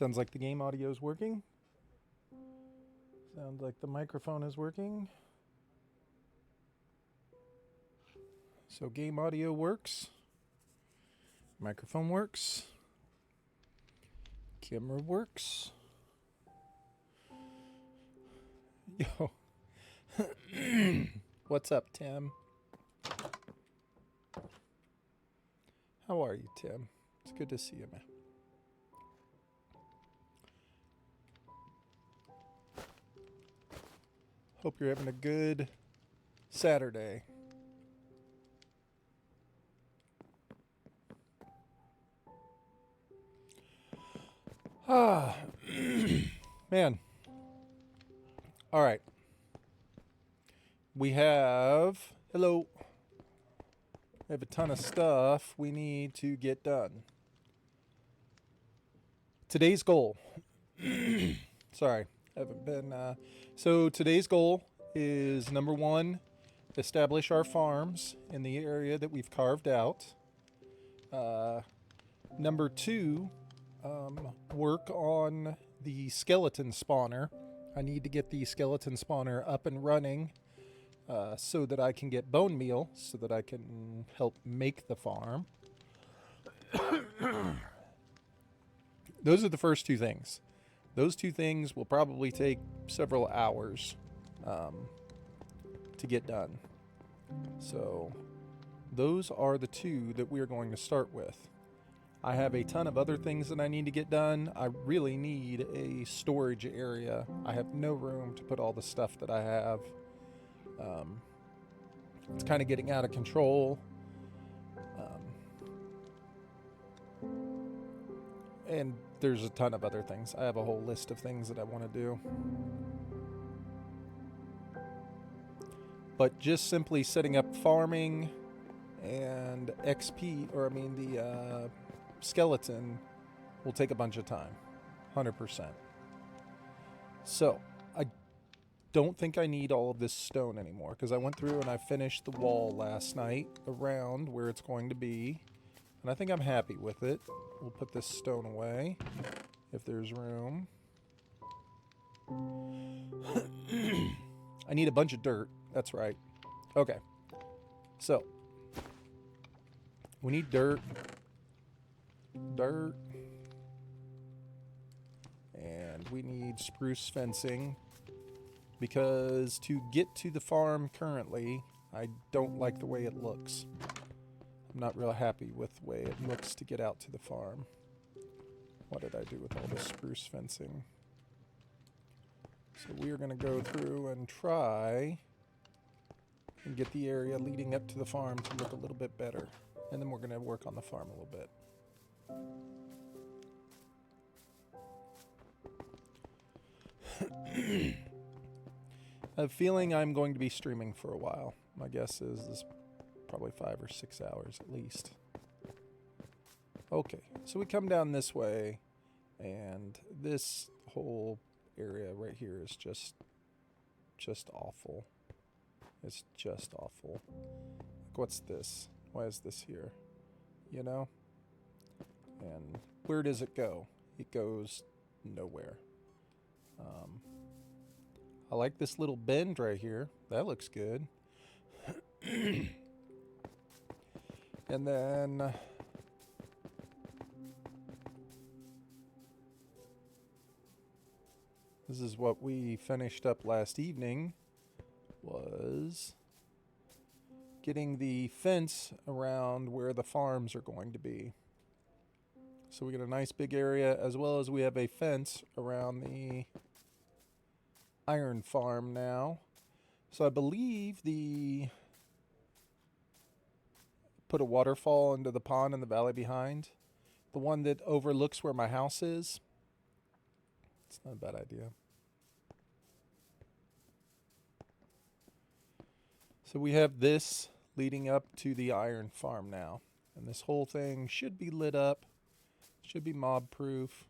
Sounds like the game audio is working. Sounds like the microphone is working. So game audio works. Microphone works. Camera works. Yo. What's up, Tim? How are you, Tim? It's good to see you, man. Hope you're having a good Saturday. Ah, man. All right. We have, hello. We have a ton of stuff we need to get done. Today's goal. Sorry, haven't been. So today's goal is number one, establish our farms in the area that we've carved out. Number two, work on the skeleton spawner. I need to get the skeleton spawner up and running so that I can get bone meal, so that I can help make the farm. Those are the first two things. Those two things will probably take several hours to get done. So those are the two that we are going to start with. I have a ton of other things that I need to get done. I really need a storage area. I have no room to put all the stuff that I have. It's kind of getting out of control. And there's a ton of other things. I have a whole list of things that I want to do. But just simply setting up farming and XP, the skeleton will take a bunch of time. 100%. So, I don't think I need all of this stone anymore, because I went through and I finished the wall last night around where it's going to be. And I think I'm happy with it. We'll put this stone away if there's room. I need a bunch of dirt. That's right. Okay. So, we need dirt. Dirt. And we need spruce fencing. Because to get to the farm currently, I don't like the way it looks. I'm not real happy with the way it looks to get out to the farm. What did I do with all this spruce fencing? So we are going to go through and try and get the area leading up to the farm to look a little bit better. And then we're going to work on the farm a little bit. I have a feeling I'm going to be streaming for a while. My guess is this probably 5 or 6 hours at least. Okay, so we come down this way, and this whole area right here is just awful. It's just awful. Like, what's this? Why is this here? You know? And where does it go? It goes nowhere. I like this little bend right here. That looks good. And then this is what we finished up last evening, was getting the fence around where the farms are going to be. So we get a nice big area, as well as we have a fence around the iron farm now. So I believe put a waterfall into the pond in the valley behind. The one that overlooks where my house is. It's not a bad idea. So we have this leading up to the iron farm now. And this whole thing should be lit up. Should be mob proof.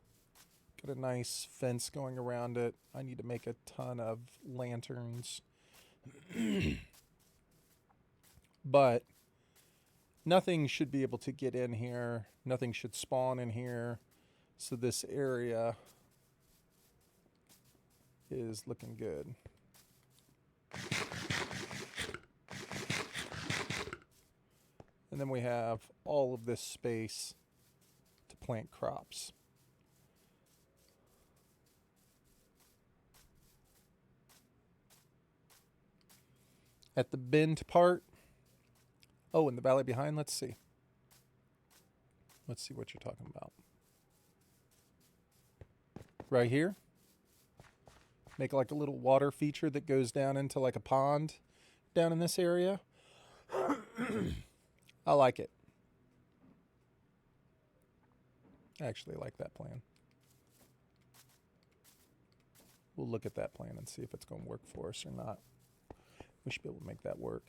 Got a nice fence going around it. I need to make a ton of lanterns. But nothing should be able to get in here. Nothing should spawn in here. So this area is looking good. And then we have all of this space to plant crops. At the bend part, oh, in the valley behind, let's see. Let's see what you're talking about. Right here. Make like a little water feature that goes down into like a pond down in this area. I like it. I actually like that plan. We'll look at that plan and see if it's going to work for us or not. We should be able to make that work.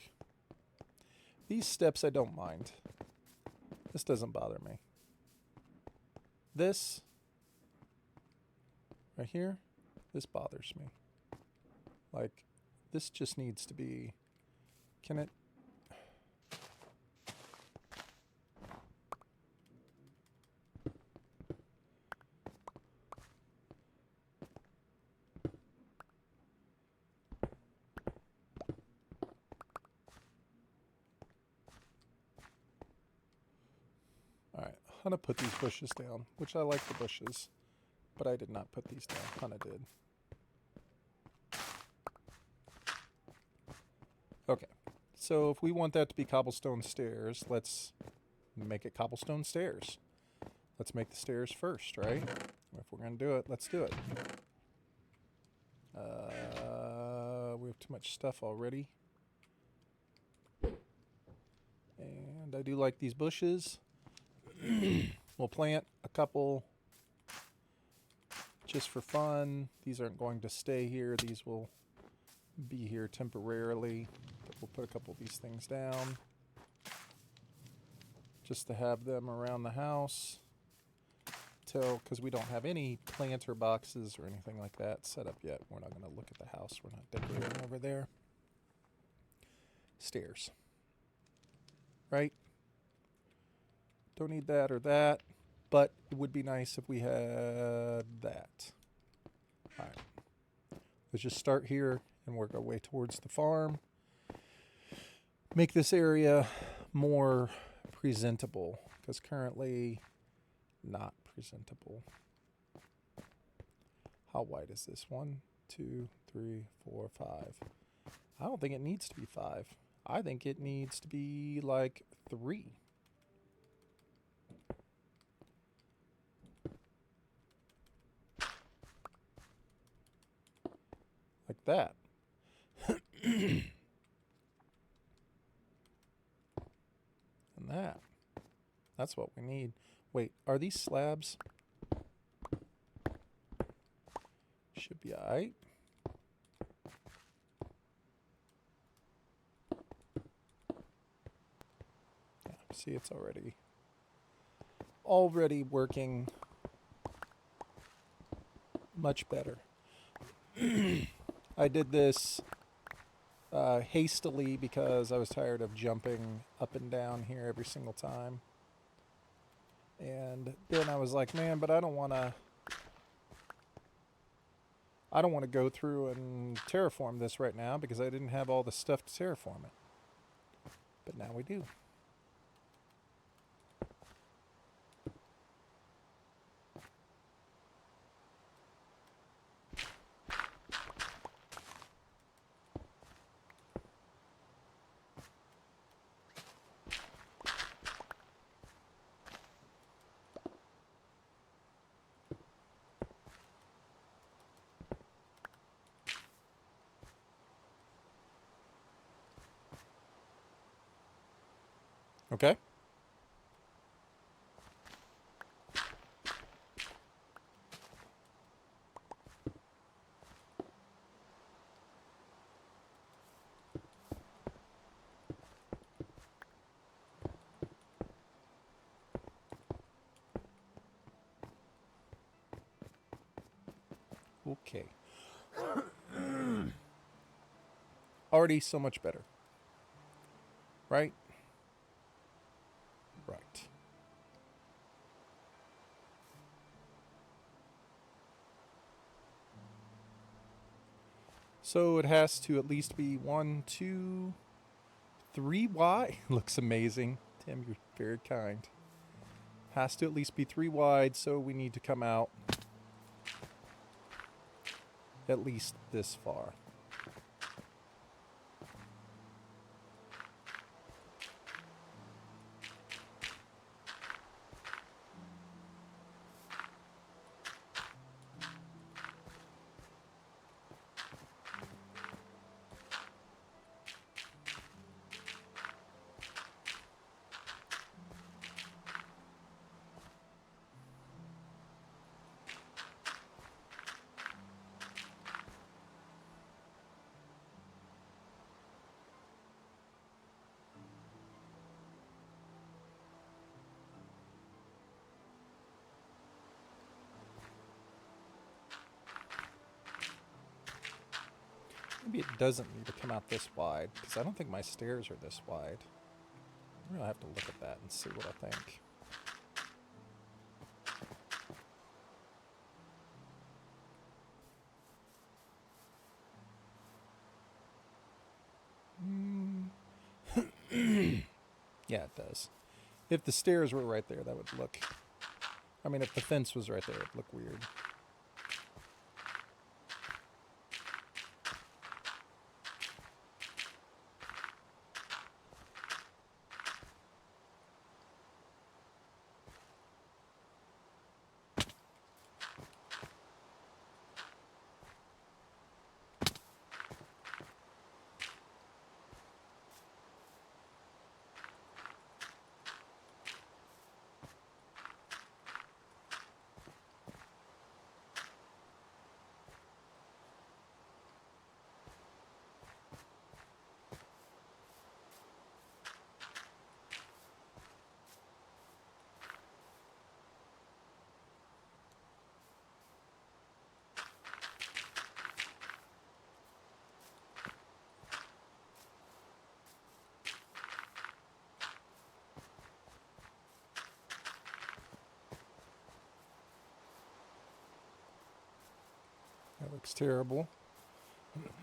These steps I don't mind. This doesn't bother me. This right here, this bothers me. Like, this just needs to be, can it? All right, Hannah put these bushes down, which I like the bushes, but I did not put these down. Hannah did. Okay, so if we want that to be cobblestone stairs, let's make it cobblestone stairs. Let's make the stairs first, right? If we're going to do it, let's do it. We have too much stuff already. And I do like these bushes. We'll plant a couple just for fun. These aren't going to stay here. These will be here temporarily. But we'll put a couple of these things down just to have them around the house. Because we don't have any planter boxes or anything like that set up yet. We're not going to look at the house. We're not decorating over there. Stairs. Right? Don't need that or that, but it would be nice if we had that. All right. Let's just start here and work our way towards the farm. Make this area more presentable, because currently not presentable. How wide is this? 1, 2, 3, 4, 5. I don't think it needs to be 5. I think it needs to be like 3. Like that. And that. That's what we need. Wait, are these slabs? Should be alright. Yeah, see, it's already working much better. I did this hastily because I was tired of jumping up and down here every single time. And then I was like, man, but I don't want to go through and terraform this right now because I didn't have all the stuff to terraform it. But now we do. Okay? Okay. Already so much better. Right? Right. So it has to at least be 1, 2, 3 wide. Looks amazing. Tim, you're very kind. Has to at least be 3 wide, so we need to come out at least this far. Maybe it doesn't need to come out this wide, because I don't think my stairs are this wide. I'm going to have to look at that and see what I think. Yeah, it does. If the stairs were right there, that would look... I mean, if the fence was right there, it would look weird. That looks terrible.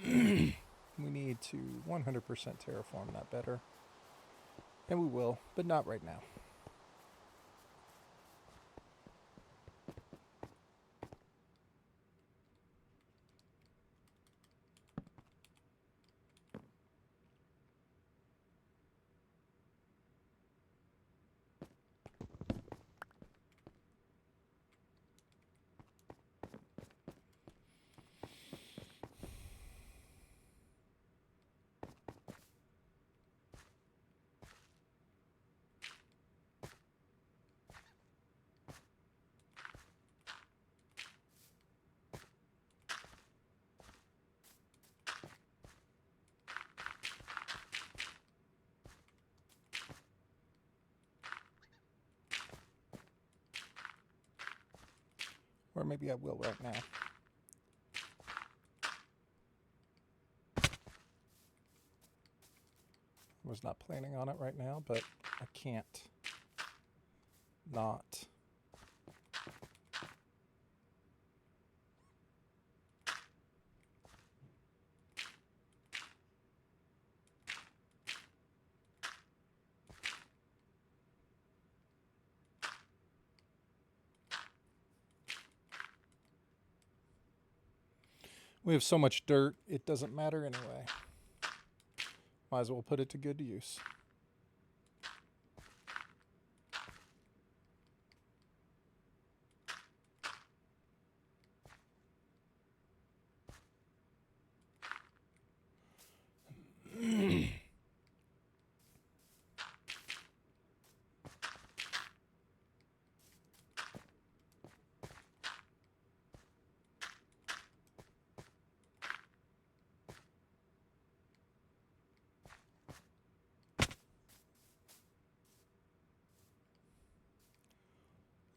We need to 100% terraform that better. And we will, but not right now. Or maybe I will right now. I was not planning on it right now, but I can't not. We have so much dirt, it doesn't matter anyway. Might as well put it to good use.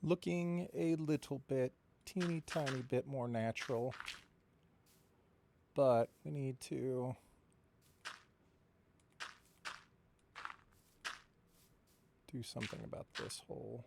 Looking a little bit, teeny tiny bit more natural. But we need to do something about this hole.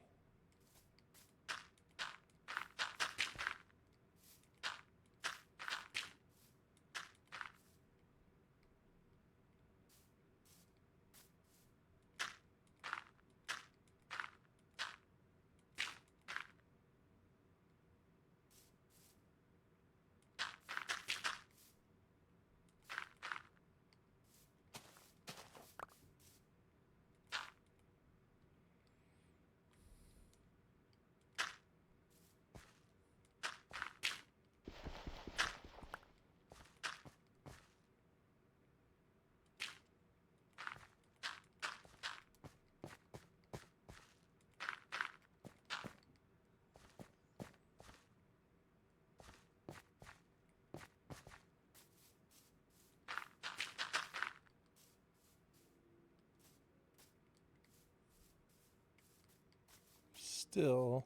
still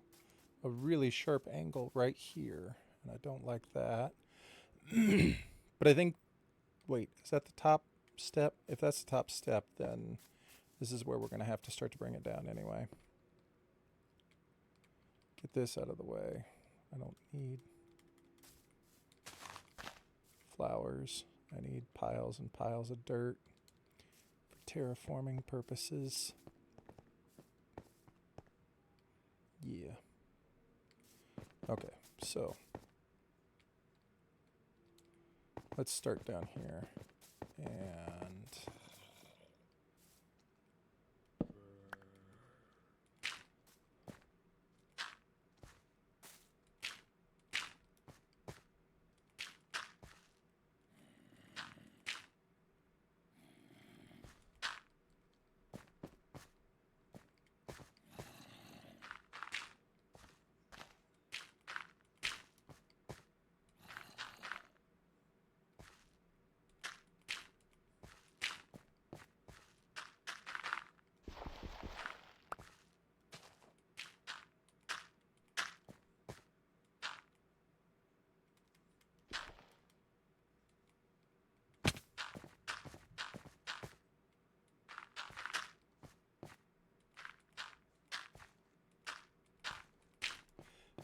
a really sharp angle right here, and I don't like that. But I think, wait, is that the top step? If that's the top step, then this is where we're going to have to start to bring it down anyway. Get this out of the way. I don't need flowers. I need piles and piles of dirt for terraforming purposes. Yeah. Okay, so let's start down here. And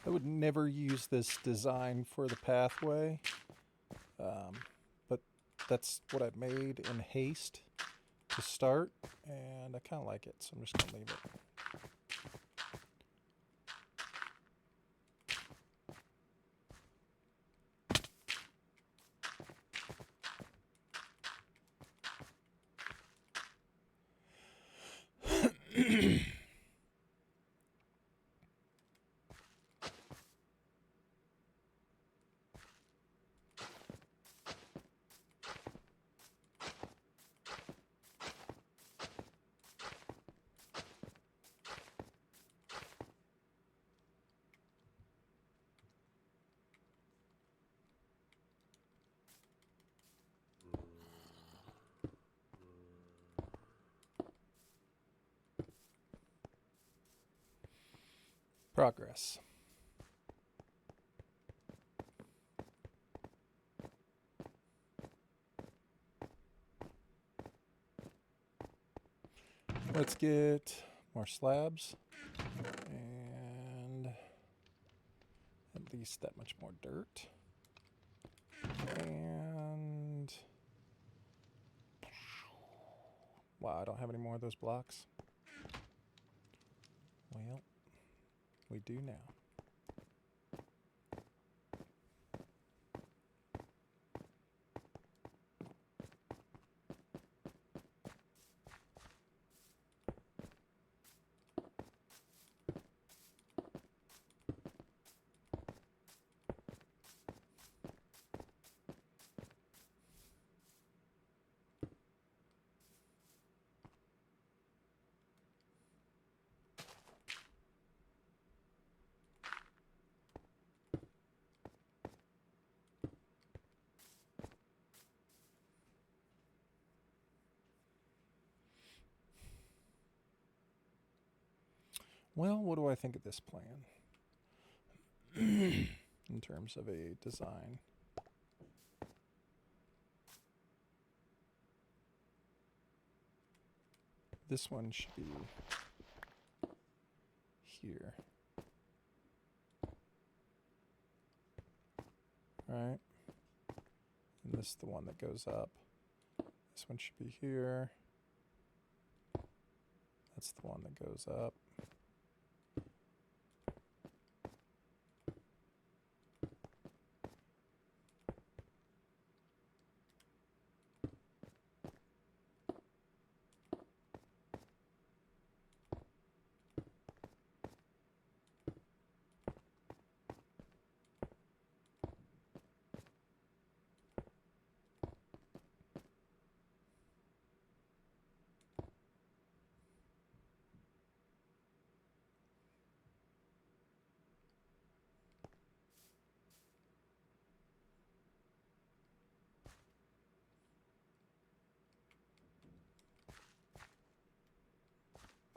I would never use this design for the pathway, but that's what I've made in haste to start, and I kind of like it, so I'm just going to leave it. Progress. Let's get more slabs and at least that much more dirt. And wow, I don't have any more of those blocks. Well, we do now. Well, what do I think of this plan in terms of a design? This one should be here. Right? And this is the one that goes up. This one should be here. That's the one that goes up.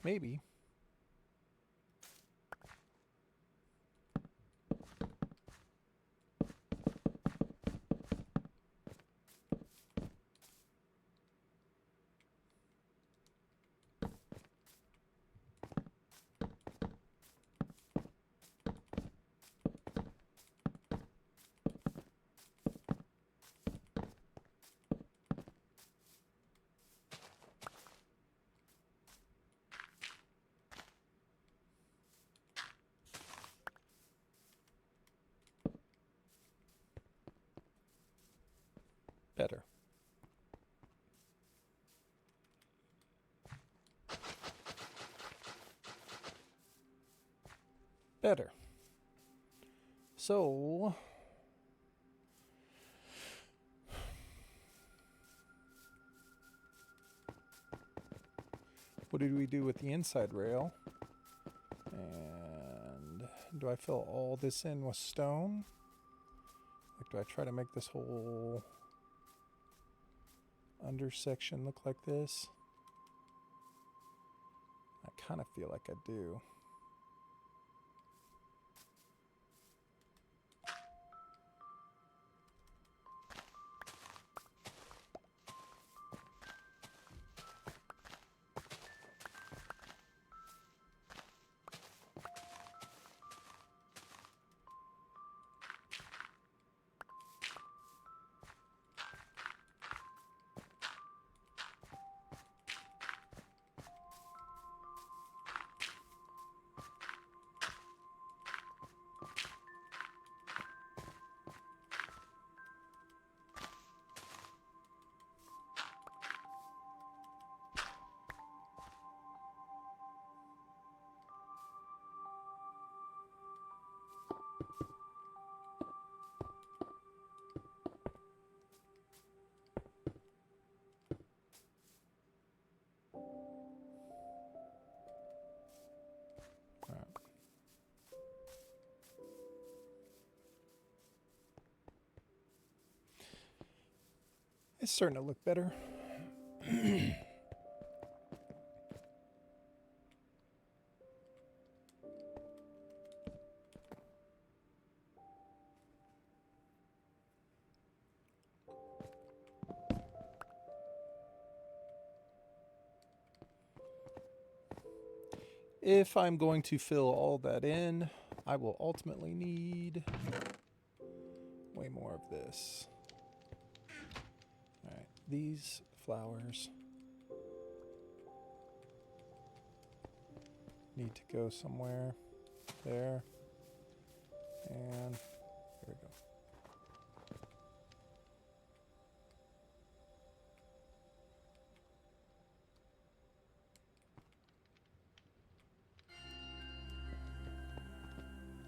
Maybe. Better. Better. So, what did we do with the inside rail? And do I fill all this in with stone? Like, do I try to make this whole under section look like this? I kind of feel like I do. All right. It's starting to look better. If I'm going to fill all that in, I will ultimately need way more of this. All right, these flowers need to go somewhere there, and there we go.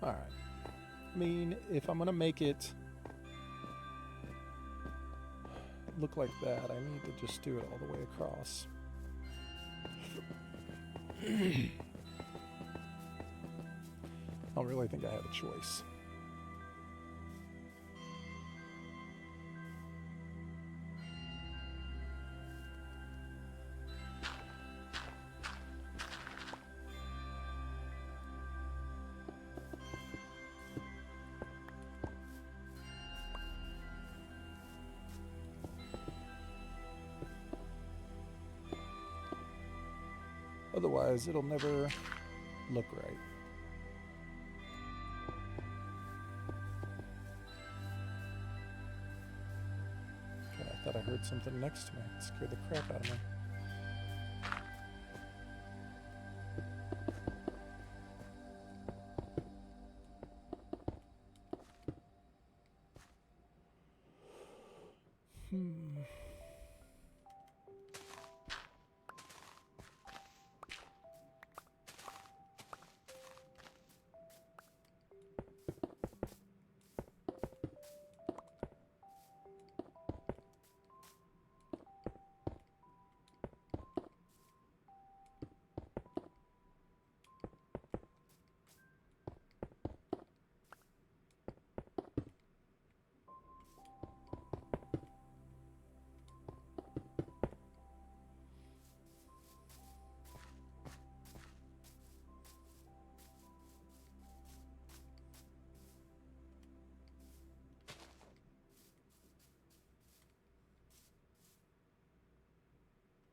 All right. I mean, if I'm gonna make it look like that, I need to just do it all the way across. I don't really think I have a choice. Otherwise, it'll never look right. God, I thought I heard something next to me. It scared the crap out of me.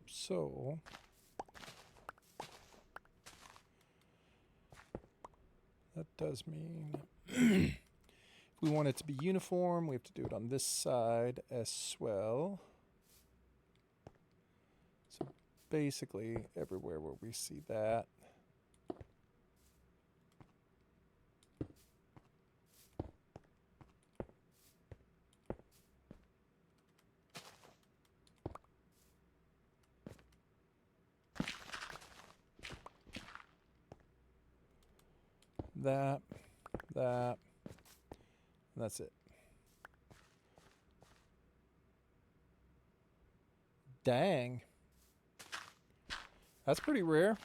So, that does mean if we want it to be uniform, we have to do it on this side as well. So basically everywhere where we see that. that, that, and that's it. Dang. That's pretty rare.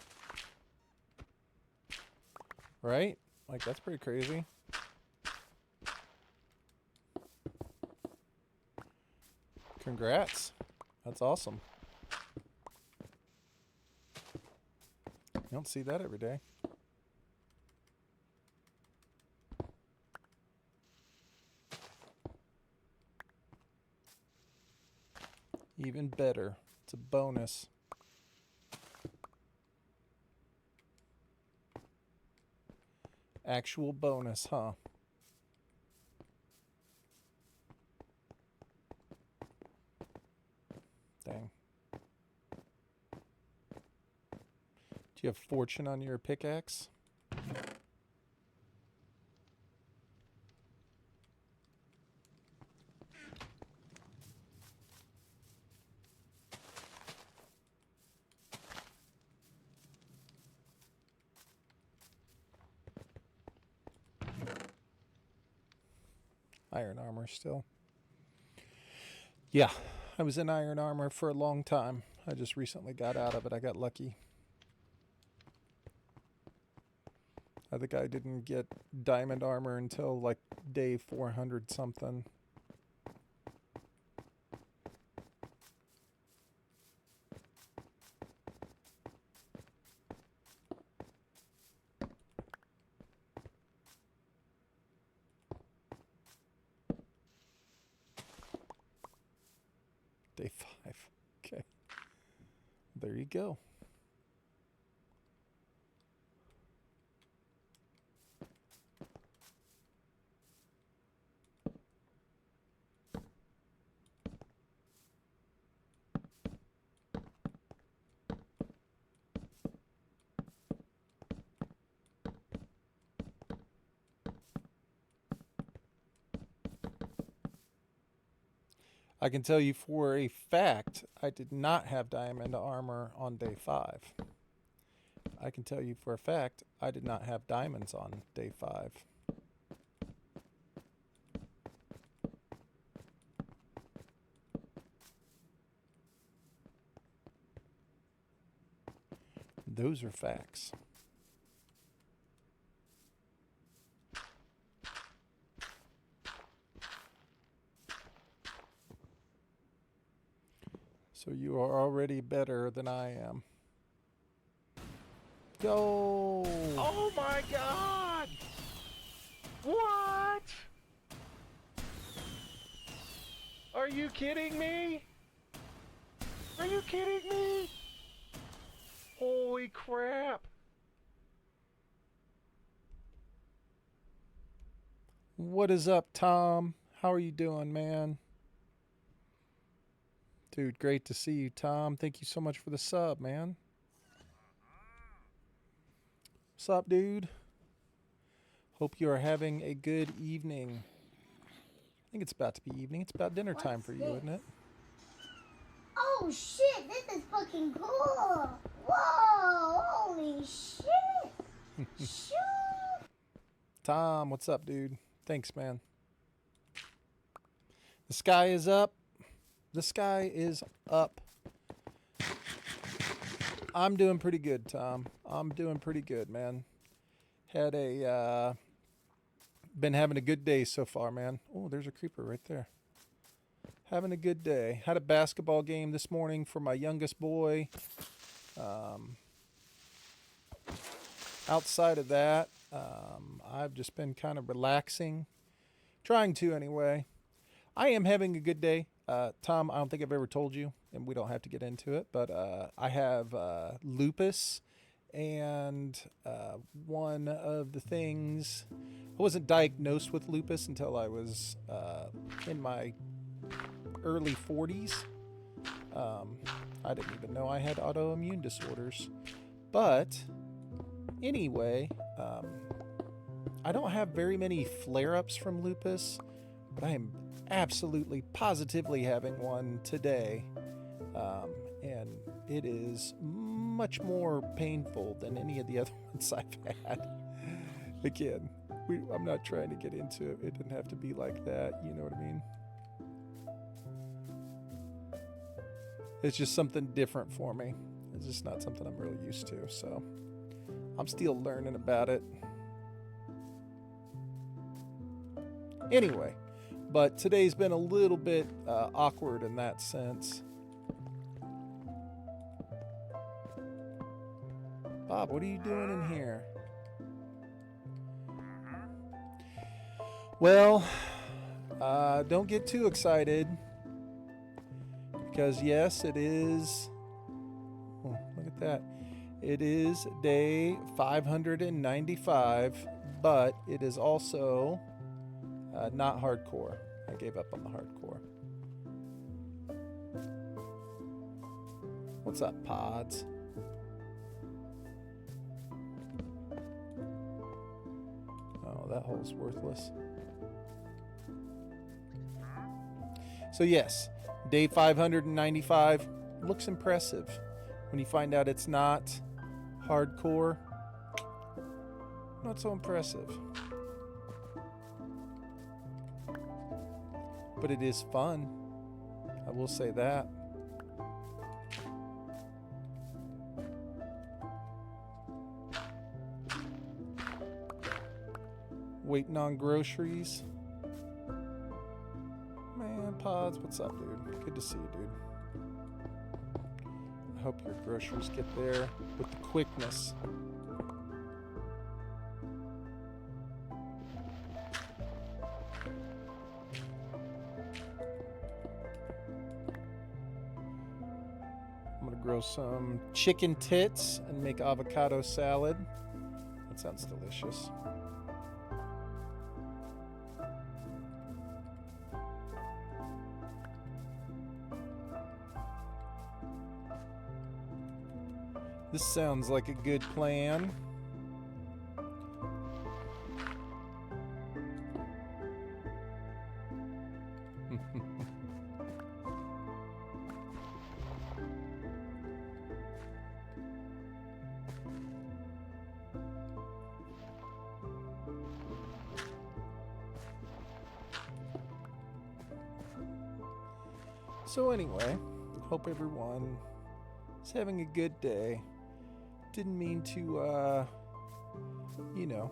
Right? Like, that's pretty crazy. Congrats. That's awesome. You don't see that every day. Even better. It's a bonus. Actual bonus, huh? Dang. Do you have fortune on your pickaxe? Iron armor still. Yeah, I was in iron armor for a long time. I just recently got out of it. I got lucky. I think I didn't get diamond armor until like day 400 something. Day 5. Okay. There you go. I can tell you for a fact, I did not have diamond armor on day 5. I can tell you for a fact, I did not have diamonds on day 5. Those are facts. So you are already better than I am. Go! Oh my god! What? Are you kidding me? Are you kidding me? Holy crap! What is up, Tom? How are you doing, man? Dude, great to see you, Tom. Thank you so much for the sub, man. What's up, dude? Hope you are having a good evening. I think it's about to be evening. It's about dinner time for you, isn't it? Oh shit, this is fucking cool. Whoa, holy shit. Shoot. Tom, what's up, dude? Thanks, man. The sky is up. The sky is up. I'm doing pretty good, Tom. I'm doing pretty good, man. Had a been having a good day so far, man. Oh, there's a creeper right there. Having a good day. Had a basketball game this morning for my youngest boy. Outside of that, I've just been kind of relaxing. Trying to, anyway. I am having a good day. Tom, I don't think I've ever told you, and we don't have to get into it, but I have lupus, and one of the things, I wasn't diagnosed with lupus until I was in my early 40s. I didn't even know I had autoimmune disorders. But anyway, I don't have very many flare-ups from lupus, but I am absolutely positively having one today, and it is much more painful than any of the other ones I've had. Again, I'm not trying to get into it. It didn't have to be like that. You know what I mean? It's just something different for me. It's just not something I'm really used to. So I'm still learning about it. Anyway, but today's been a little bit awkward in that sense. Bob, what are you doing in here? Well, don't get too excited. Because yes, it is... Oh, look at that. It is day 595, but it is also not hardcore. I gave up on the hardcore. What's up, pods? Oh, that hole's worthless. So yes, day 595 looks impressive. When you find out it's not hardcore, not so impressive. But it is fun. I will say that. Waiting on groceries. Man, Pods, what's up, dude? Good to see you, dude. I hope your groceries get there with the quickness. I'm gonna grow some chicken tits and make avocado salad. That sounds delicious. This sounds like a good plan. So anyway, hope everyone is having a good day. Didn't mean to, you know,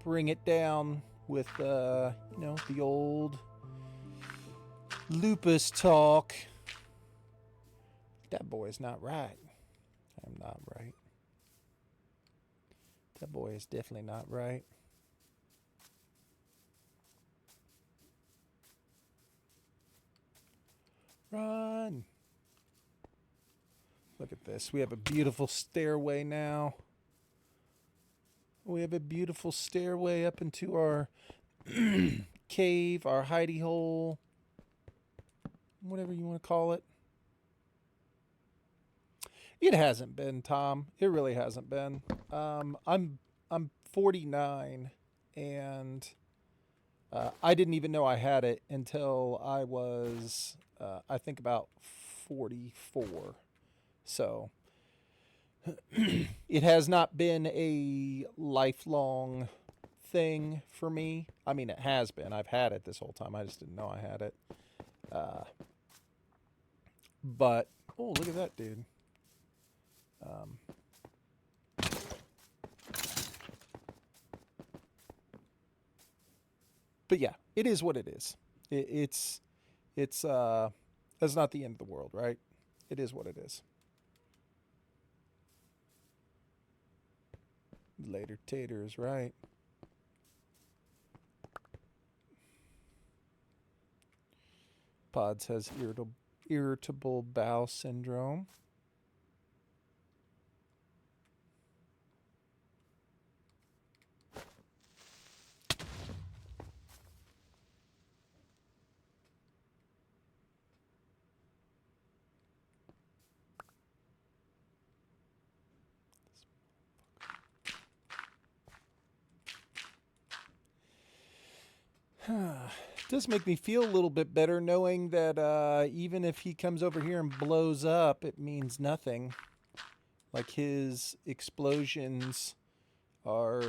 bring it down with, you know, the old lupus talk. That boy is not right. I'm not right. That boy is definitely not right. Run. Look at this. We have a beautiful stairway now. We have a beautiful stairway up into our cave, our hidey hole, whatever you want to call it. It hasn't been, Tom. It really hasn't been. I'm 49, and I didn't even know I had it until I was, I think, about 44. So it has not been a lifelong thing for me. I mean, it has been. I've had it this whole time. I just didn't know I had it. But, oh, look at that, dude. But yeah, it is what it is. It's that's not the end of the world, right? It is what it is. Later taters, right? Pods has irritable bowel syndrome. It does make me feel a little bit better knowing that even if he comes over here and blows up, it means nothing. Like his explosions are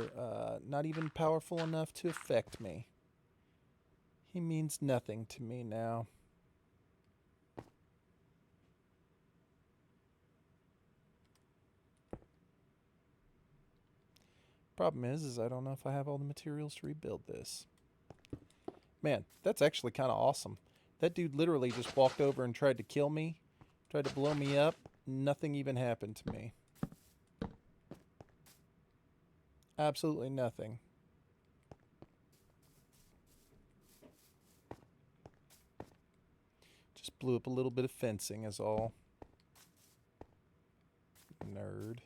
not even powerful enough to affect me. He means nothing to me now. Problem is I don't know if I have all the materials to rebuild this. Man, that's actually kind of awesome. That dude literally just walked over and tried to kill me, tried to blow me up. Nothing even happened to me. Absolutely nothing. Just blew up a little bit of fencing is all. Nerd.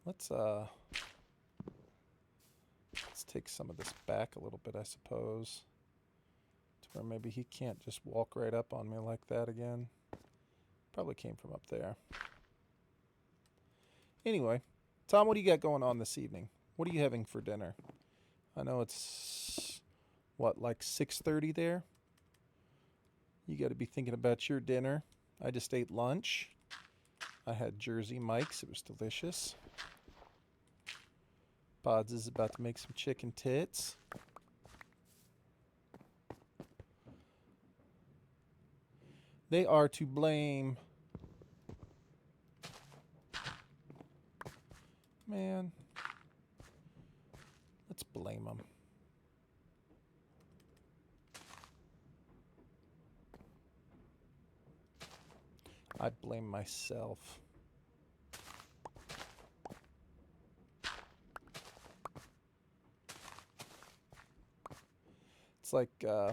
Let's take some of this back a little bit, I suppose. To where maybe he can't just walk right up on me like that again. Probably came from up there. Anyway, Tom, what do you got going on this evening? What are you having for dinner? I know it's, what, like 6:30 there? You got to be thinking about your dinner. I just ate lunch. I had Jersey Mike's. It was delicious. Pods is about to make some chicken tits. They are to blame. Man. Let's blame them. I blame myself. It's like the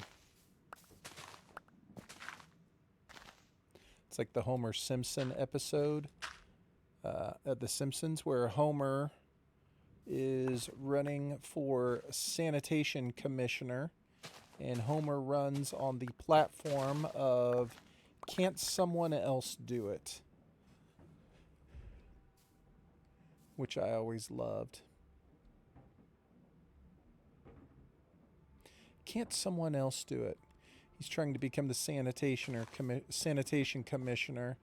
Homer Simpson episode of The Simpsons where Homer is running for sanitation commissioner, and Homer runs on the platform of, can't someone else do it? Which I always loved. Can't someone else do it? He's trying to become the sanitation commissioner,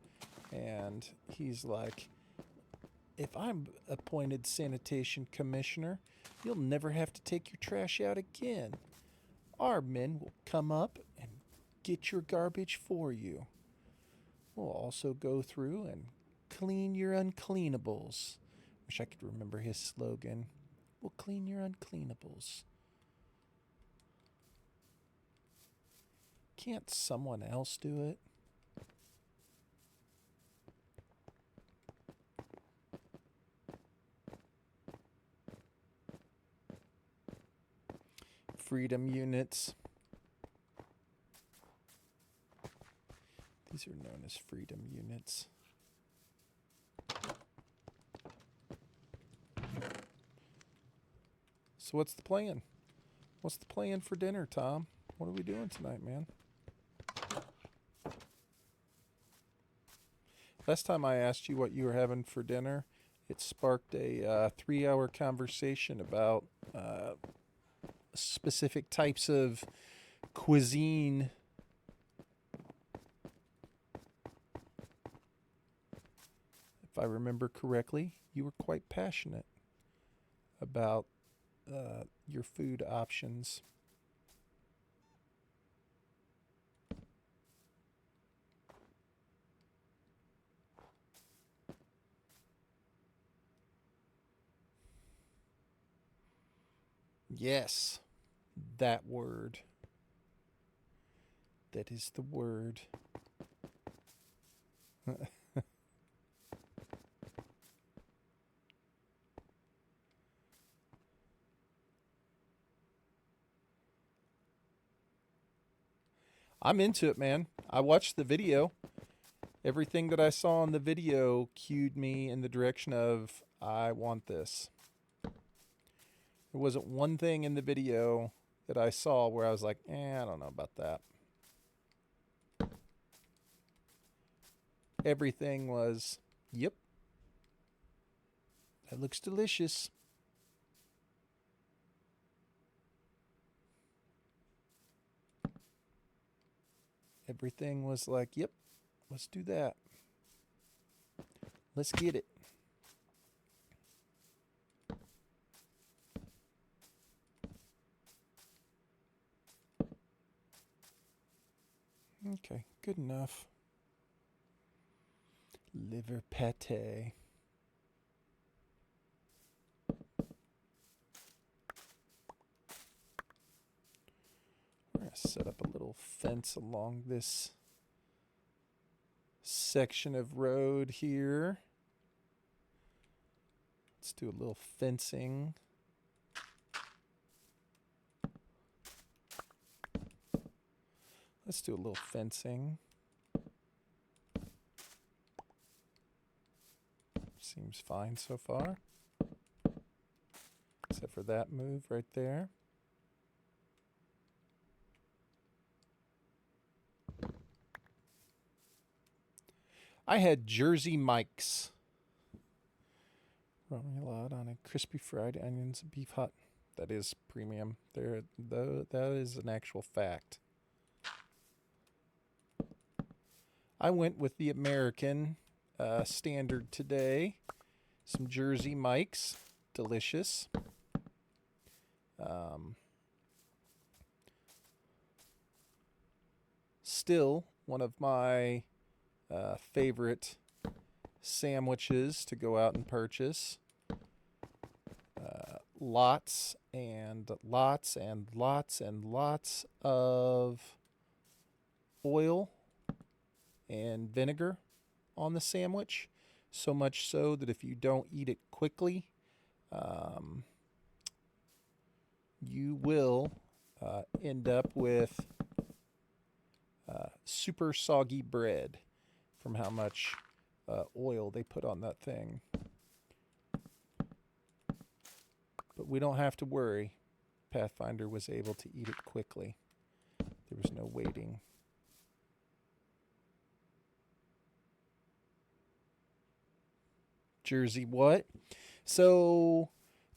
and he's like, if I'm appointed sanitation commissioner, you'll never have to take your trash out again. Our men will come up and get your garbage for you. We'll also go through and clean your uncleanables. Wish I could remember his slogan. We'll clean your uncleanables. Can't someone else do it? Freedom units. These are known as freedom units. So what's the plan? What's the plan for dinner, Tom? What are we doing tonight, man? Last time I asked you what you were having for dinner, it sparked a 3-hour conversation about specific types of cuisine. If I remember correctly, you were quite passionate about your food options. Yes, that word. That is the word. I'm into it, man. I watched the video. Everything that I saw in the video cued me in the direction of, I want this. There wasn't one thing in the video that I saw where I was like, I don't know about that. Everything was, yep, that looks delicious. Everything was like, yep, let's do that. Let's get it. Okay, good enough. Liver pate. We're going to set up a little fence along this section of road here. Let's do a little fencing. Let's do a little fencing. Seems fine so far. Except for that move right there. I had Jersey Mike's. Marmalade on a crispy fried onions and beef hot. That is premium. That is an actual fact. I went with the American standard today. Some Jersey Mike's. Delicious. Still one of my favorite sandwiches to go out and purchase. Lots and lots and lots and lots of oil and vinegar on the sandwich. So much so that if you don't eat it quickly, you will end up with super soggy bread from how much oil they put on that thing. But we don't have to worry. Pathfinder was able to eat it quickly. There was no waiting. Jersey what? So,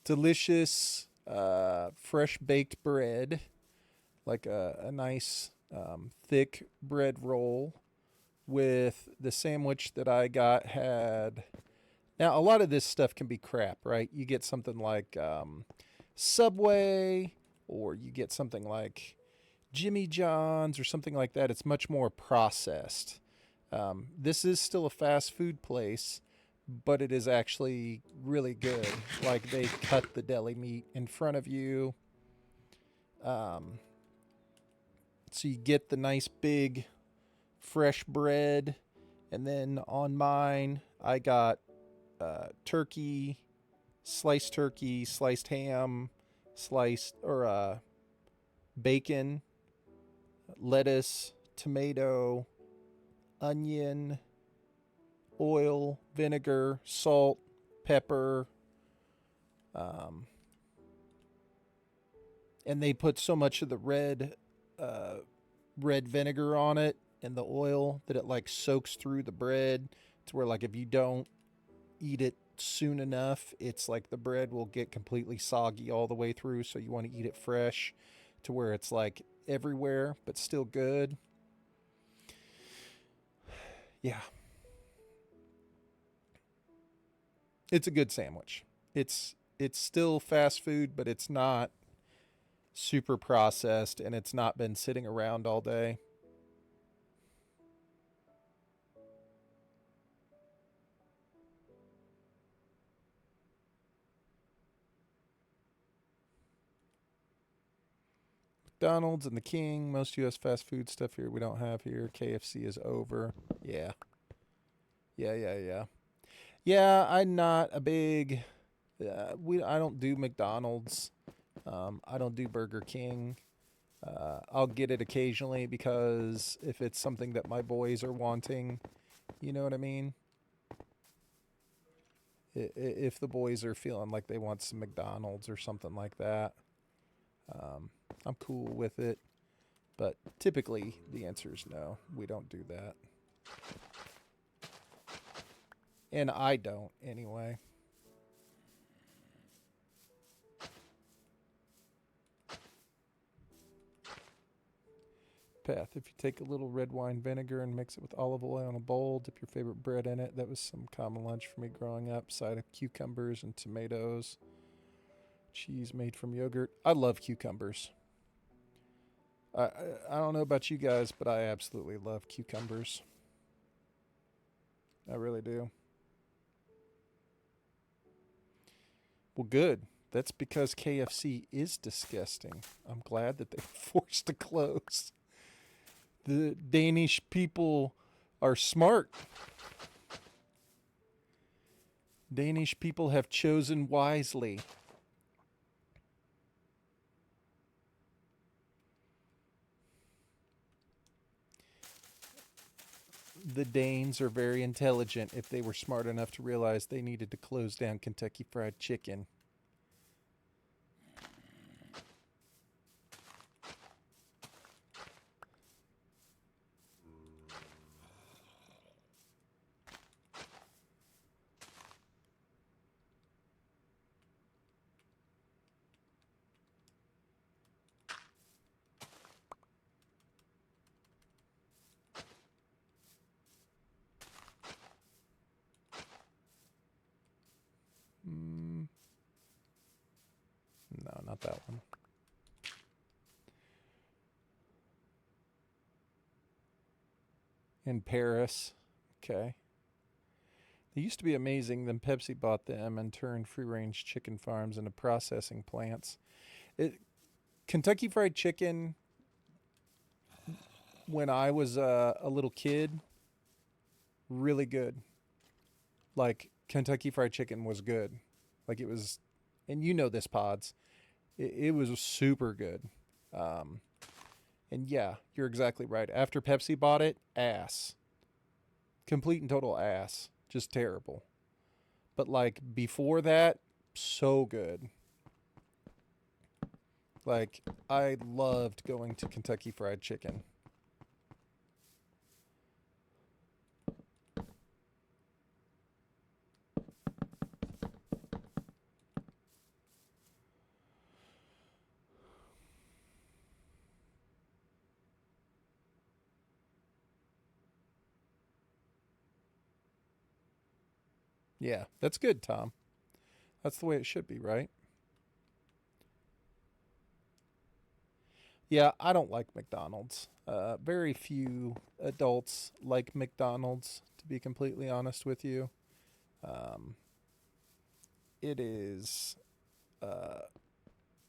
delicious, fresh baked bread. Like a nice, thick bread roll with the sandwich that I got had... Now, a lot of this stuff can be crap, right? You get something like Subway, or you get something like Jimmy John's or something like that. It's much more processed. This is still a fast food place, but it is actually really good. Like, they cut the deli meat in front of you. So you get the nice big fresh bread. And then on mine, I got turkey, sliced ham, bacon, lettuce, tomato, onion, oil, vinegar, salt, pepper. And they put so much of the red vinegar on it and the oil that it like soaks through the bread to where, like, if you don't eat it soon enough, it's like the bread will get completely soggy all the way through. So you want to eat it fresh to where it's like everywhere but still good. Yeah, it's a good sandwich. It's still fast food, but it's not super processed, and it's not been sitting around all day. McDonald's and the King. Most U.S. fast food stuff here we don't have here. KFC is over. Yeah. Yeah, I'm not a big... I don't do McDonald's. I don't do Burger King. I'll get it occasionally because if it's something that my boys are wanting, you know what I mean? If the boys are feeling like they want some McDonald's or something like that, I'm cool with it. But typically the answer is no, we don't do that. And I don't anyway. Path, if you take a little red wine vinegar and mix it with olive oil in a bowl, dip your favorite bread in it. That was some common lunch for me growing up. Side of cucumbers and tomatoes. Cheese made from yogurt. I love cucumbers. I don't know about you guys, but I absolutely love cucumbers. I really do. Well, good. That's because KFC is disgusting. I'm glad that they were forced to close. The Danish people are smart. Danish people have chosen wisely. The Danes are very intelligent if they were smart enough to realize they needed to close down Kentucky Fried Chicken. No, not that one. In Paris. Okay. They used to be amazing, then Pepsi bought them and turned free range chicken farms into processing plants. Kentucky Fried Chicken, when I was a little kid, really good. Like, Kentucky Fried Chicken was good. Like, it was, and you know this, Pods. It was super good. And yeah, you're exactly right. After Pepsi bought it, ass. Complete and total ass. Just terrible. But like before that, so good. Like I loved going to Kentucky Fried Chicken. Yeah, that's good, Tom. That's the way it should be, right? Yeah, I don't like McDonald's. Very few adults like McDonald's, to be completely honest with you. Um, it is.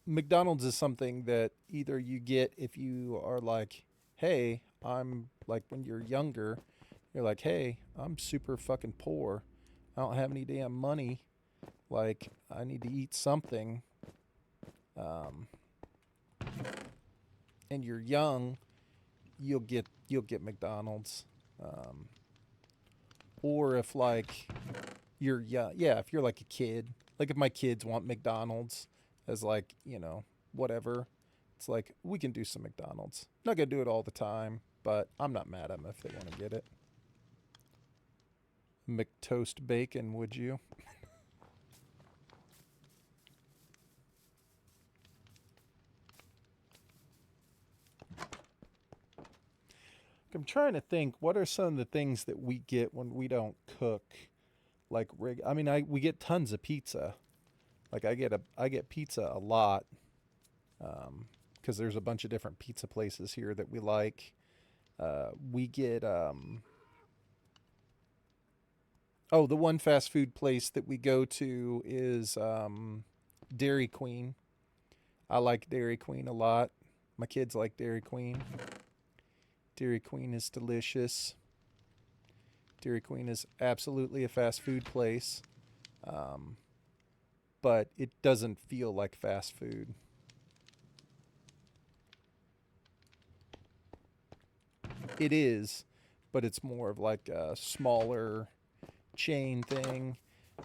McDonald's is something that either you get if you are like, hey, I'm like when you're younger, you're like, hey, I'm super fucking poor. I don't have any damn money. Like, I need to eat something. Um, and you're young, you'll get McDonald's. Um, or if like you're yeah, if you're like a kid, like if my kids want McDonald's as like, whatever, it's like we can do some McDonald's. Not gonna do it all the time, but I'm not mad at them if they want to get it. McToast bacon, would you? I'm trying to think. What are some of the things that we get when we don't cook? Like I mean, we get tons of pizza. Like I get pizza a lot because there's a bunch of different pizza places here that we like. We get oh, the one fast food place that we go to is Dairy Queen. I like Dairy Queen a lot. My kids like Dairy Queen. Dairy Queen is delicious. Dairy Queen is absolutely a fast food place, um, but it doesn't feel like fast food. It is, but it's more of like a smaller chain thing.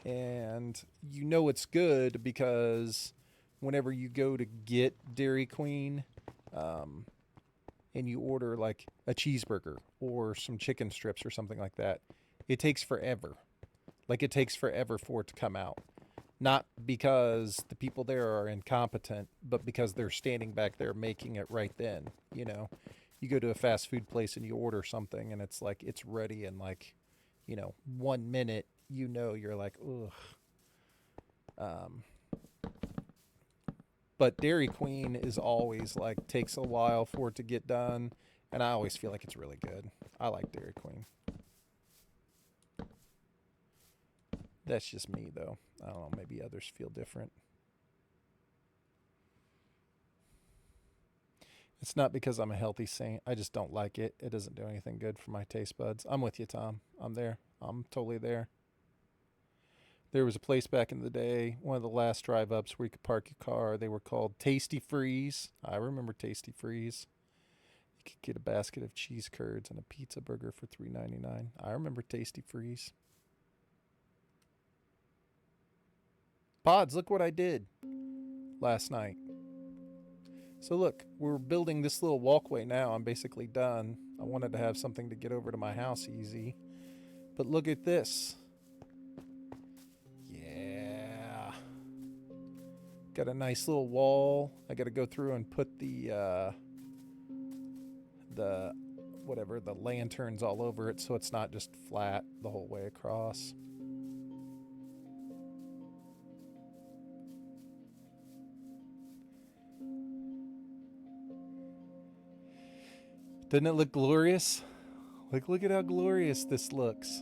And you know it's good because whenever you go to get Dairy Queen, um, and you order like a cheeseburger or some chicken strips or something like that, it takes forever. Like it takes forever for it to come out. Not because the people there are incompetent, but because they're standing back there making it right then. You go to a fast food place and you order something and it's like it's ready in like, 1 minute. You're like, ugh. Um, But Dairy Queen is always like takes a while for it to get done, and I always feel like it's really good. I like Dairy Queen. That's just me though. I don't know, maybe others feel different. It's not because I'm a healthy saint. I just don't like it. It doesn't do anything good for my taste buds. I'm with you, Tom. I'm there. I'm totally there. There was a place back in the day, one of the last drive-ups where you could park your car. They were called Tasty Freeze. I remember Tasty Freeze. You could get a basket of cheese curds and a pizza burger for $3.99. I remember Tasty Freeze. Pods, look what I did last night. So look, we're building this little walkway now. I'm basically done. I wanted to have something to get over to my house easy. But look at this. Yeah. Got a nice little wall. I got to go through and put the lanterns all over it so it's not just flat the whole way across. Doesn't it look glorious? Like, look at how glorious this looks.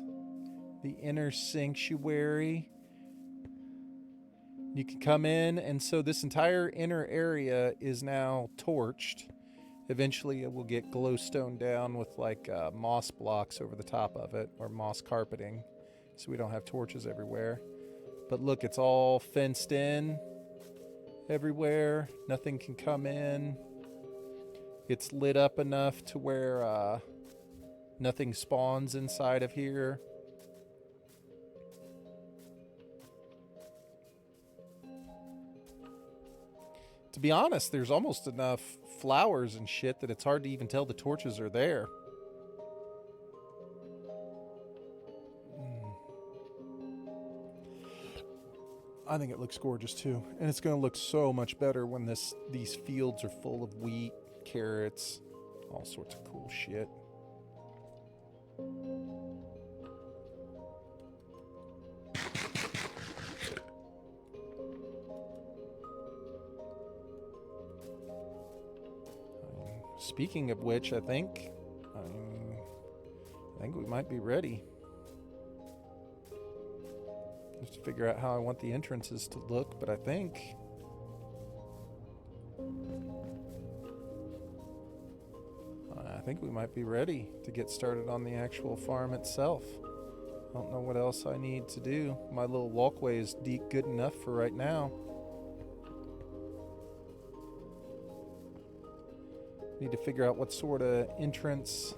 The inner sanctuary. You can come in, and so this entire inner area is now torched. Eventually it will get glowstone down with like moss blocks over the top of it, or moss carpeting, so we don't have torches everywhere. But look, it's all fenced in everywhere. Nothing can come in. It's lit up enough to where nothing spawns inside of here. To be honest, there's almost enough flowers and shit that it's hard to even tell the torches are there. I think it looks gorgeous too. And it's going to look so much better when these fields are full of wheat, carrots, all sorts of cool shit. Speaking of which, I think we might be ready. Just to figure out how I want the entrances to look, but I think we might be ready to get started on the actual farm itself. I don't know what else I need to do. My little walkway is good enough for right now. Need to figure out what sort of entrance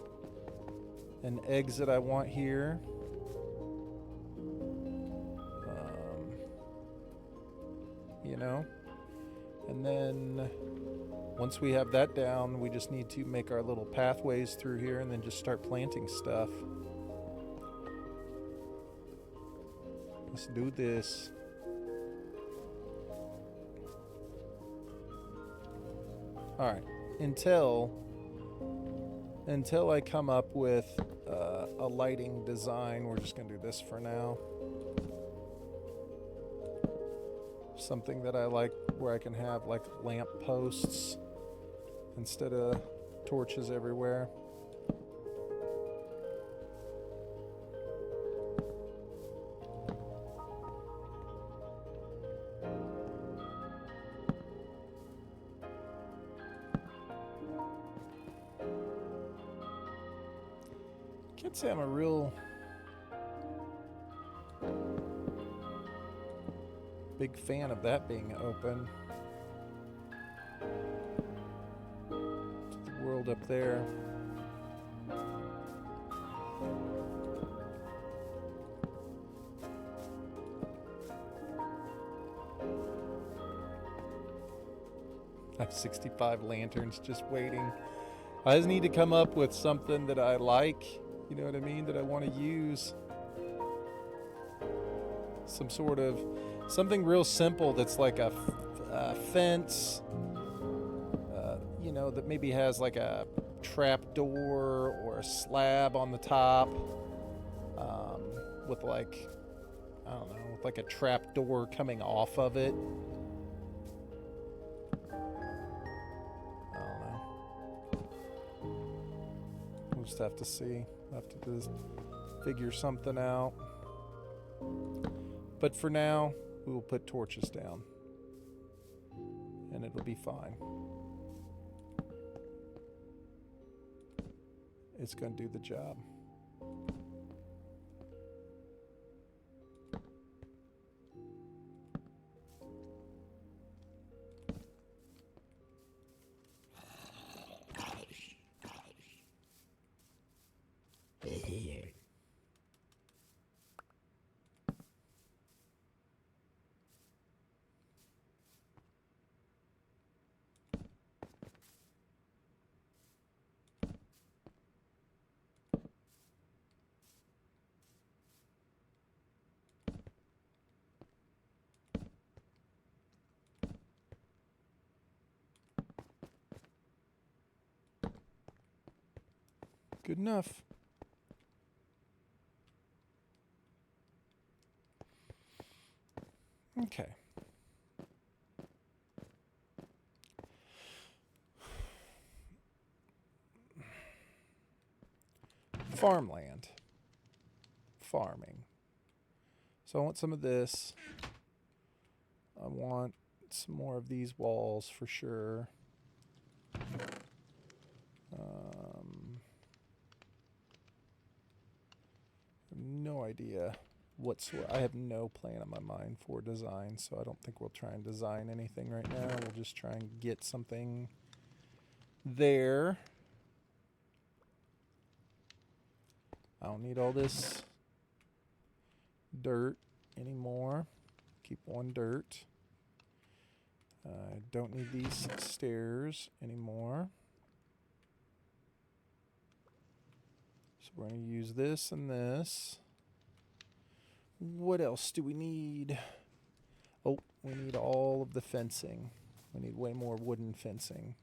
and exit I want here. And then once we have that down, we just need to make our little pathways through here and then just start planting stuff. Let's do this. All right. Until I come up with a lighting design, we're just going to do this for now. Something that I like where I can have like lamp posts instead of torches everywhere. Can't say I'm a real big fan of that being open. The world up there. I have 65 lanterns just waiting. I just need to come up with something that I like, you know what I mean, that I want to use. Some sort of something real simple that's like a fence, that maybe has like a trap door or a slab on the top, with like, I don't know, with like a trap door coming off of it. We'll just have to see. We'll have to just figure something out. But for now, we will put torches down. And it'll be fine. It's going to do the job. Good enough. Okay. Farmland. Farming. So I want some of this. I want some more of these walls for sure. No idea whatsoever. I have no plan in my mind for design, so I don't think we'll try and design anything right now. We'll just try and get something there. I don't need all this dirt anymore. Keep one dirt. I don't need these stairs anymore. So we're going to use this and this. What else do we need? Oh, we need all of the fencing. We need way more wooden fencing.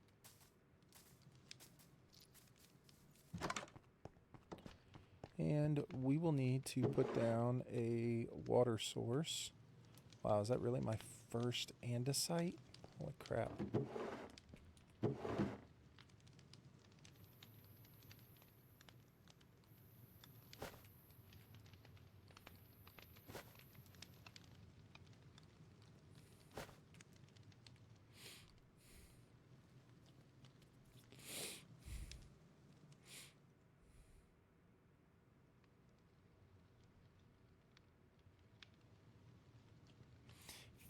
And we will need to put down a water source. Wow, is that really my first andesite? Holy crap.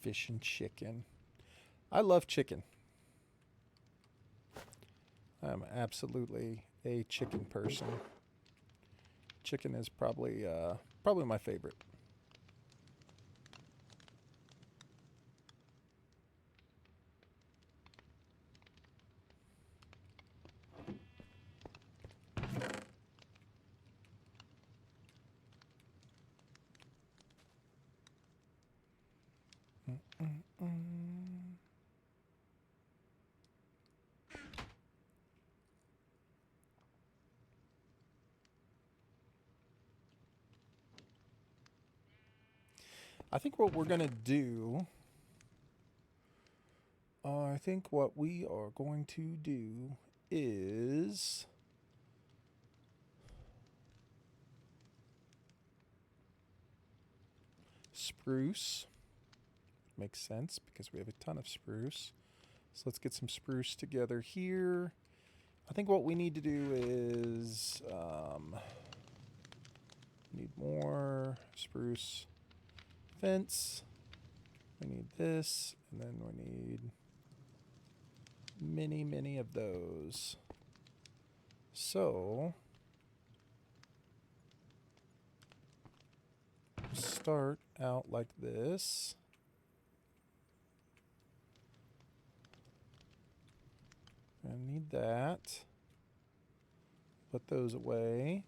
Fish and chicken. I love chicken. I'm absolutely a chicken person. Chicken is probably my favorite. I think what we're going to do, is spruce. Makes sense because we have a ton of spruce. So let's get some spruce together here. I think what we need to do is need more spruce fence. We need this, and then we need many of those. So start out like this. I need that. Put those away.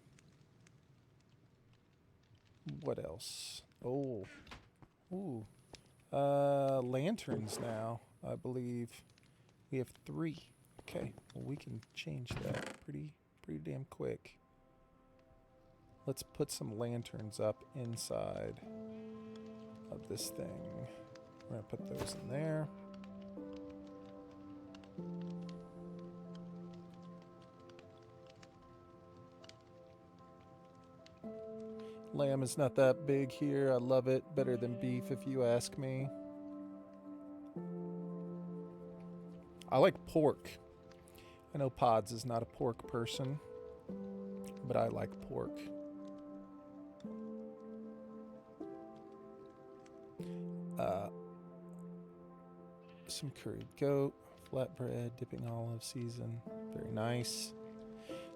What else? Oh. Ooh. Lanterns now, I believe. We have 3. Okay. Well, we can change that pretty damn quick. Let's put some lanterns up inside of this thing. We're going to put those in there. Lamb is not that big here. I love it. Better than beef, if you ask me. I like pork. I know Pods is not a pork person, but I like pork. Some curried goat, flatbread, dipping olive season. Very nice.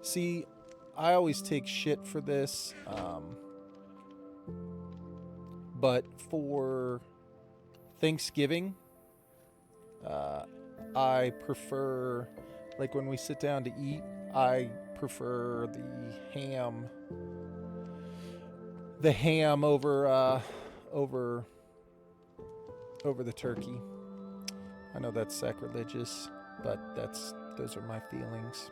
See, I always take shit for this, but for Thanksgiving, I prefer, like when we sit down to eat, I prefer the ham over the turkey. I know that's sacrilegious, but those are my feelings.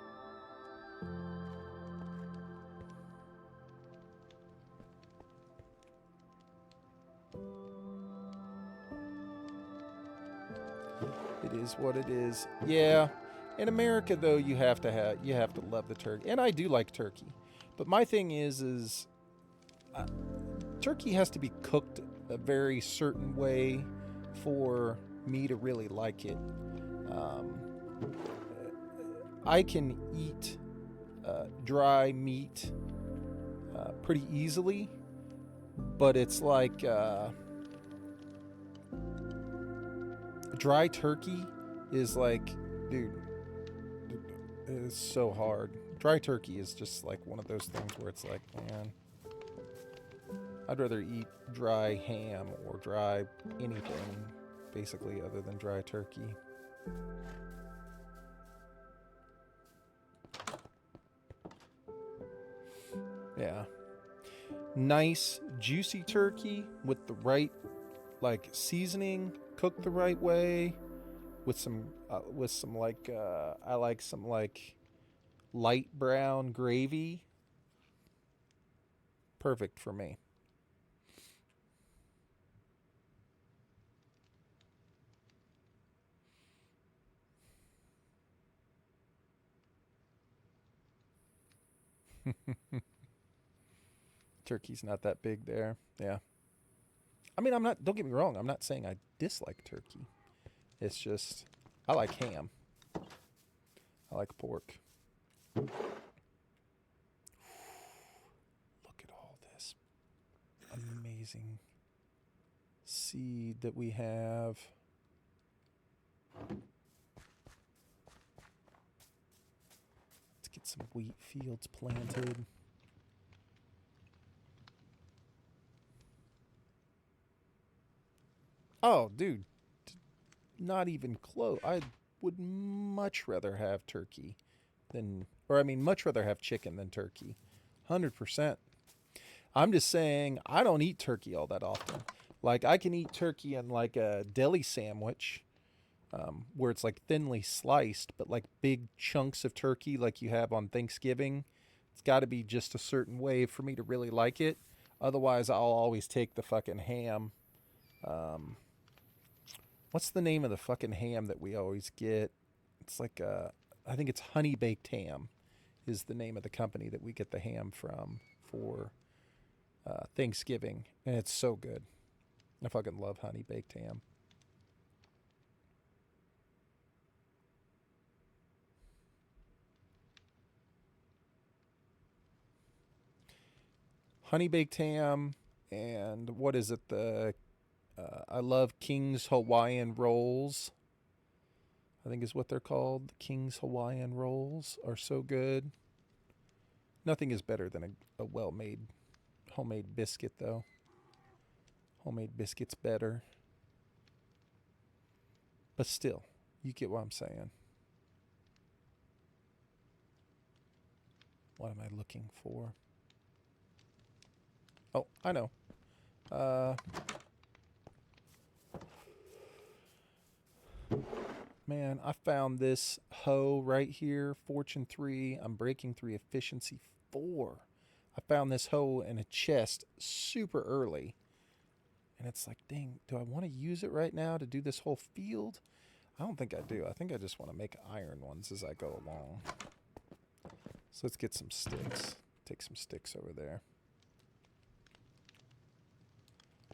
It is what it is. Yeah. In America though, you have to love the turkey. And I do like turkey. But my thing is turkey has to be cooked a very certain way for me to really like it. I can eat dry meat pretty easily, but it's like dry turkey is like, dude, it's so hard. Dry turkey is just like one of those things where it's like, man, I'd rather eat dry ham or dry anything, basically, other than dry turkey. Yeah. Nice, juicy turkey with the right, like, seasoning, cooked the right way, with some like, I like some, like, light brown gravy. Perfect for me. Turkey's not that big there. Yeah. I mean, don't get me wrong, I'm not saying I dislike turkey. It's just, I like ham. I like pork. Look at all this amazing seed that we have. Let's get some wheat fields planted. Oh, dude. Not even close. I would much rather have turkey much rather have chicken than turkey. 100%. I'm just saying, I don't eat turkey all that often. Like, I can eat turkey in like a deli sandwich, where it's like thinly sliced, but like big chunks of turkey like you have on Thanksgiving. It's got to be just a certain way for me to really like it. Otherwise, I'll always take the fucking ham. What's the name of the fucking ham that we always get? It's like I think it's Honey Baked Ham is the name of the company that we get the ham from for Thanksgiving. And it's so good. I fucking love Honey Baked Ham. Honey Baked Ham and what is it? I love King's Hawaiian Rolls. I think is what they're called. The King's Hawaiian Rolls are so good. Nothing is better than a well-made homemade biscuit, though. Homemade biscuit's better. But still, you get what I'm saying. What am I looking for? Oh, I know. Man, I found this hoe right here, Fortune 3. I'm breaking 3, efficiency 4. I found this hoe in a chest super early. And it's like, dang, do I want to use it right now to do this whole field? I don't think I do. I think I just want to make iron ones as I go along. So let's get some sticks. Take some sticks over there.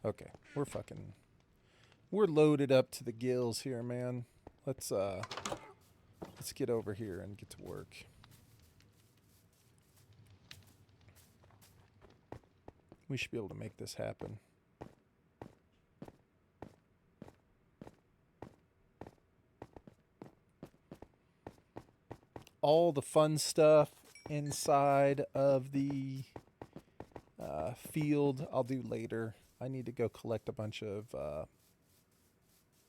Okay, we're loaded up to the gills here, man. Let's get over here and get to work. We should be able to make this happen. All the fun stuff inside of the field I'll do later. I need to go collect a bunch of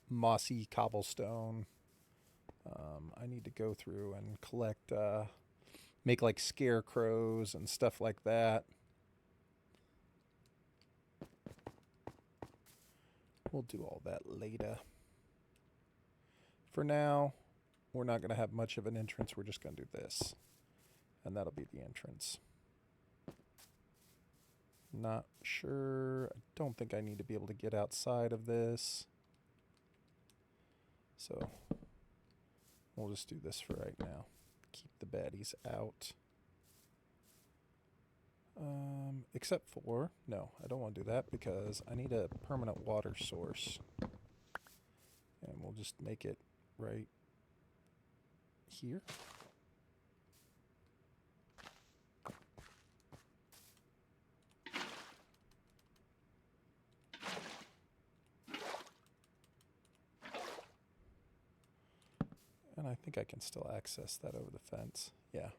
mossy cobblestone. I need to go through and collect, make like scarecrows and stuff like that. We'll do all that later. For now, we're not going to have much of an entrance. We're just going to do this. And that'll be the entrance. Not sure. I don't think I need to be able to get outside of this. So we'll just do this for right now. Keep the baddies out. Except for, no, I don't want to do that because I need a permanent water source. And we'll just make it right here. And I think I can still access that over the fence. Yeah.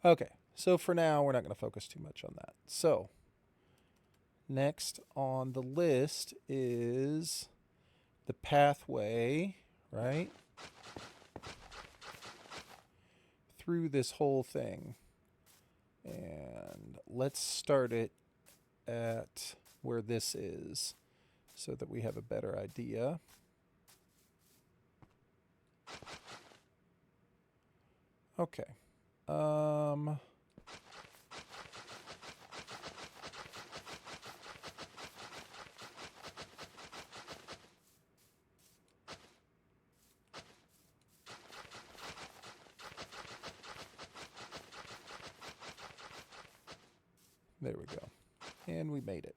Okay, so for now, we're not going to focus too much on that. So, next on the list is the pathway, right? Through this whole thing. And let's start it at where this is so that we have a better idea. Okay. There we go. And we made it.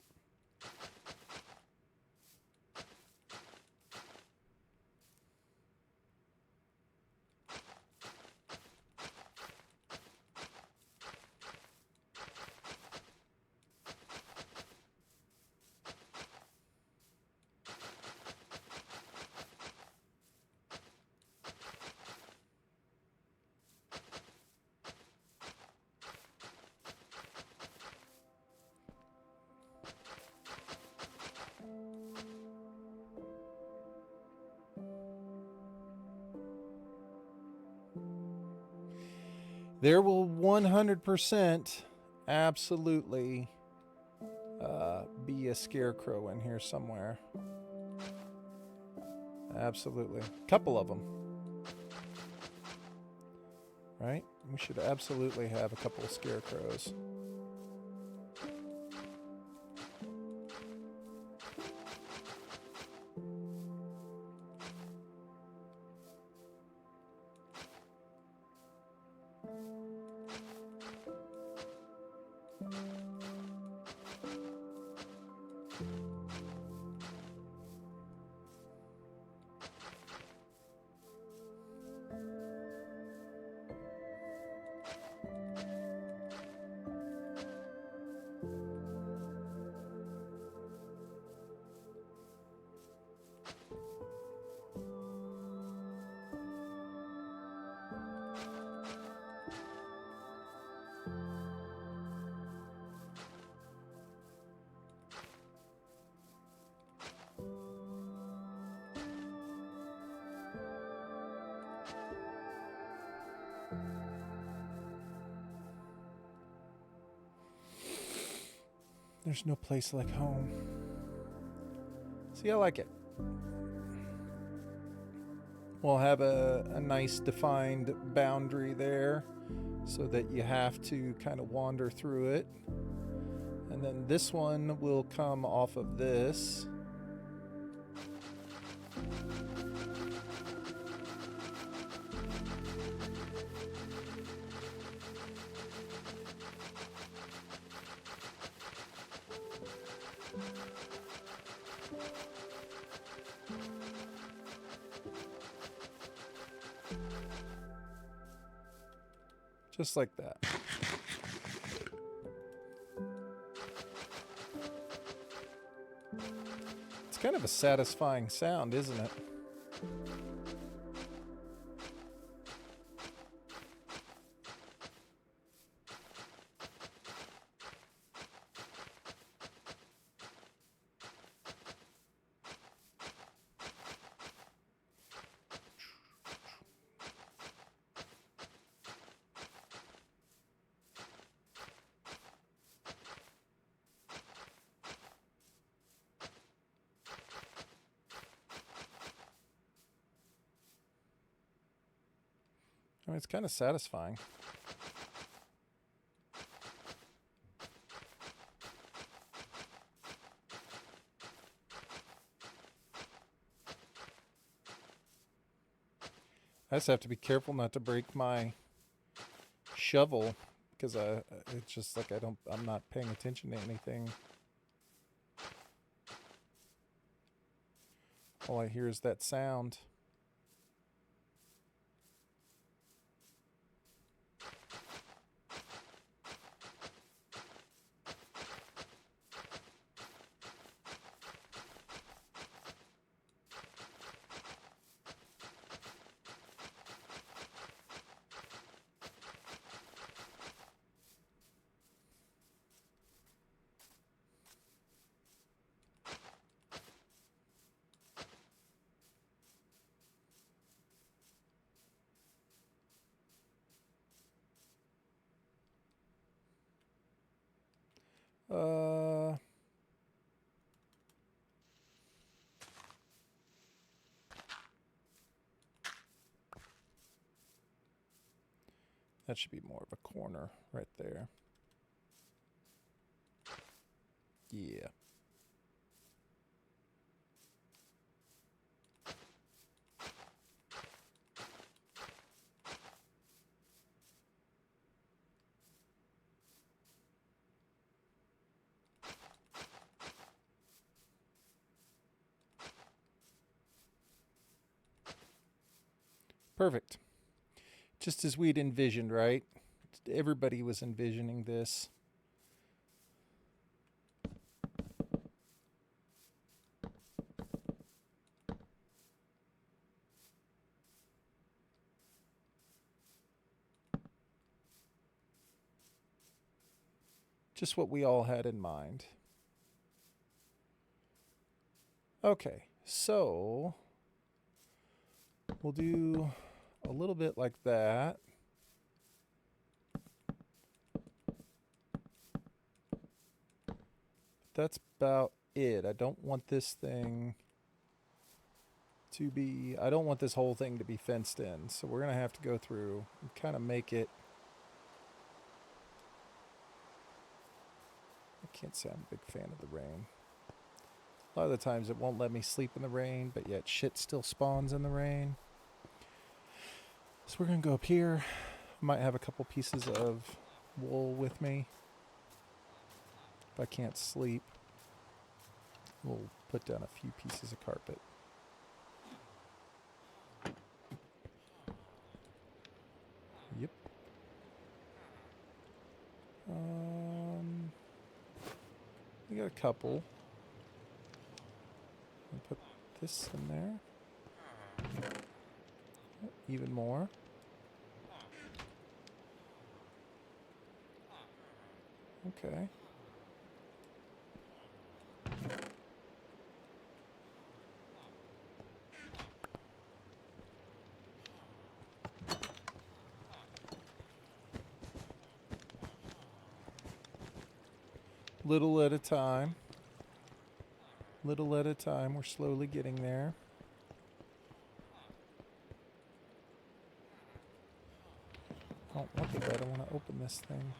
There will 100% absolutely be a scarecrow in here somewhere. Absolutely. Couple of them. Right? We should absolutely have a couple of scarecrows. There's no place like home. See, I like it. We'll have a nice defined boundary there so that you have to kind of wander through it. And then this one will come off of this. Just like that. It's kind of a satisfying sound, isn't it? I mean, it's kind of satisfying. I just have to be careful not to break my shovel because it's just like I'm not paying attention to anything. All I hear is that sound. That should be more of a corner right there. Yeah. Perfect. Just as we'd envisioned, right? Everybody was envisioning this. Just what we all had in mind. Okay, so we'll do a little bit like that. That's about it. I don't want this thing to be, I don't want this whole thing to be fenced in. So we're going to have to go through and kind of make it. I can't say I'm a big fan of the rain. A lot of the times it won't let me sleep in the rain, but yet shit still spawns in the rain. So we're going to go up here. I might have a couple pieces of wool with me. If I can't sleep, we'll put down a few pieces of carpet. Yep. We got a couple. I'll put this in there. Even more. Okay. Little at a time. Little at a time. We're slowly getting there. I don't want the bed. I want to open this thing.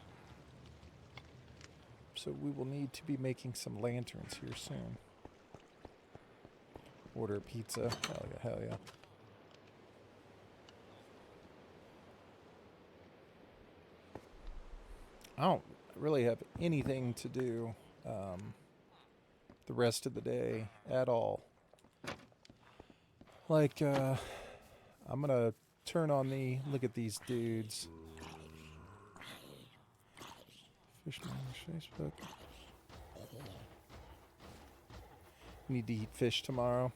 So we will need to be making some lanterns here soon. Order a pizza. Hell yeah, hell yeah. I don't really have anything to do the rest of the day at all. Like, I'm going to turn on the... Look at these dudes. Fish Facebook. Need to eat fish tomorrow.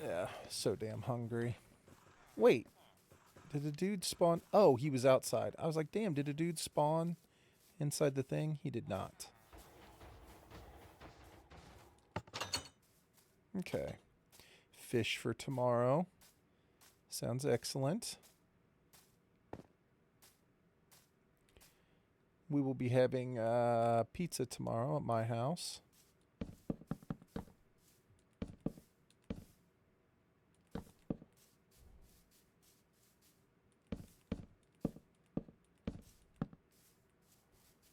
Yeah, so damn hungry. Wait, did a dude spawn? Oh, he was outside. I was like, damn, did a dude spawn inside the thing? He did not. Okay. Fish for tomorrow. Sounds excellent. We will be having pizza tomorrow at my house.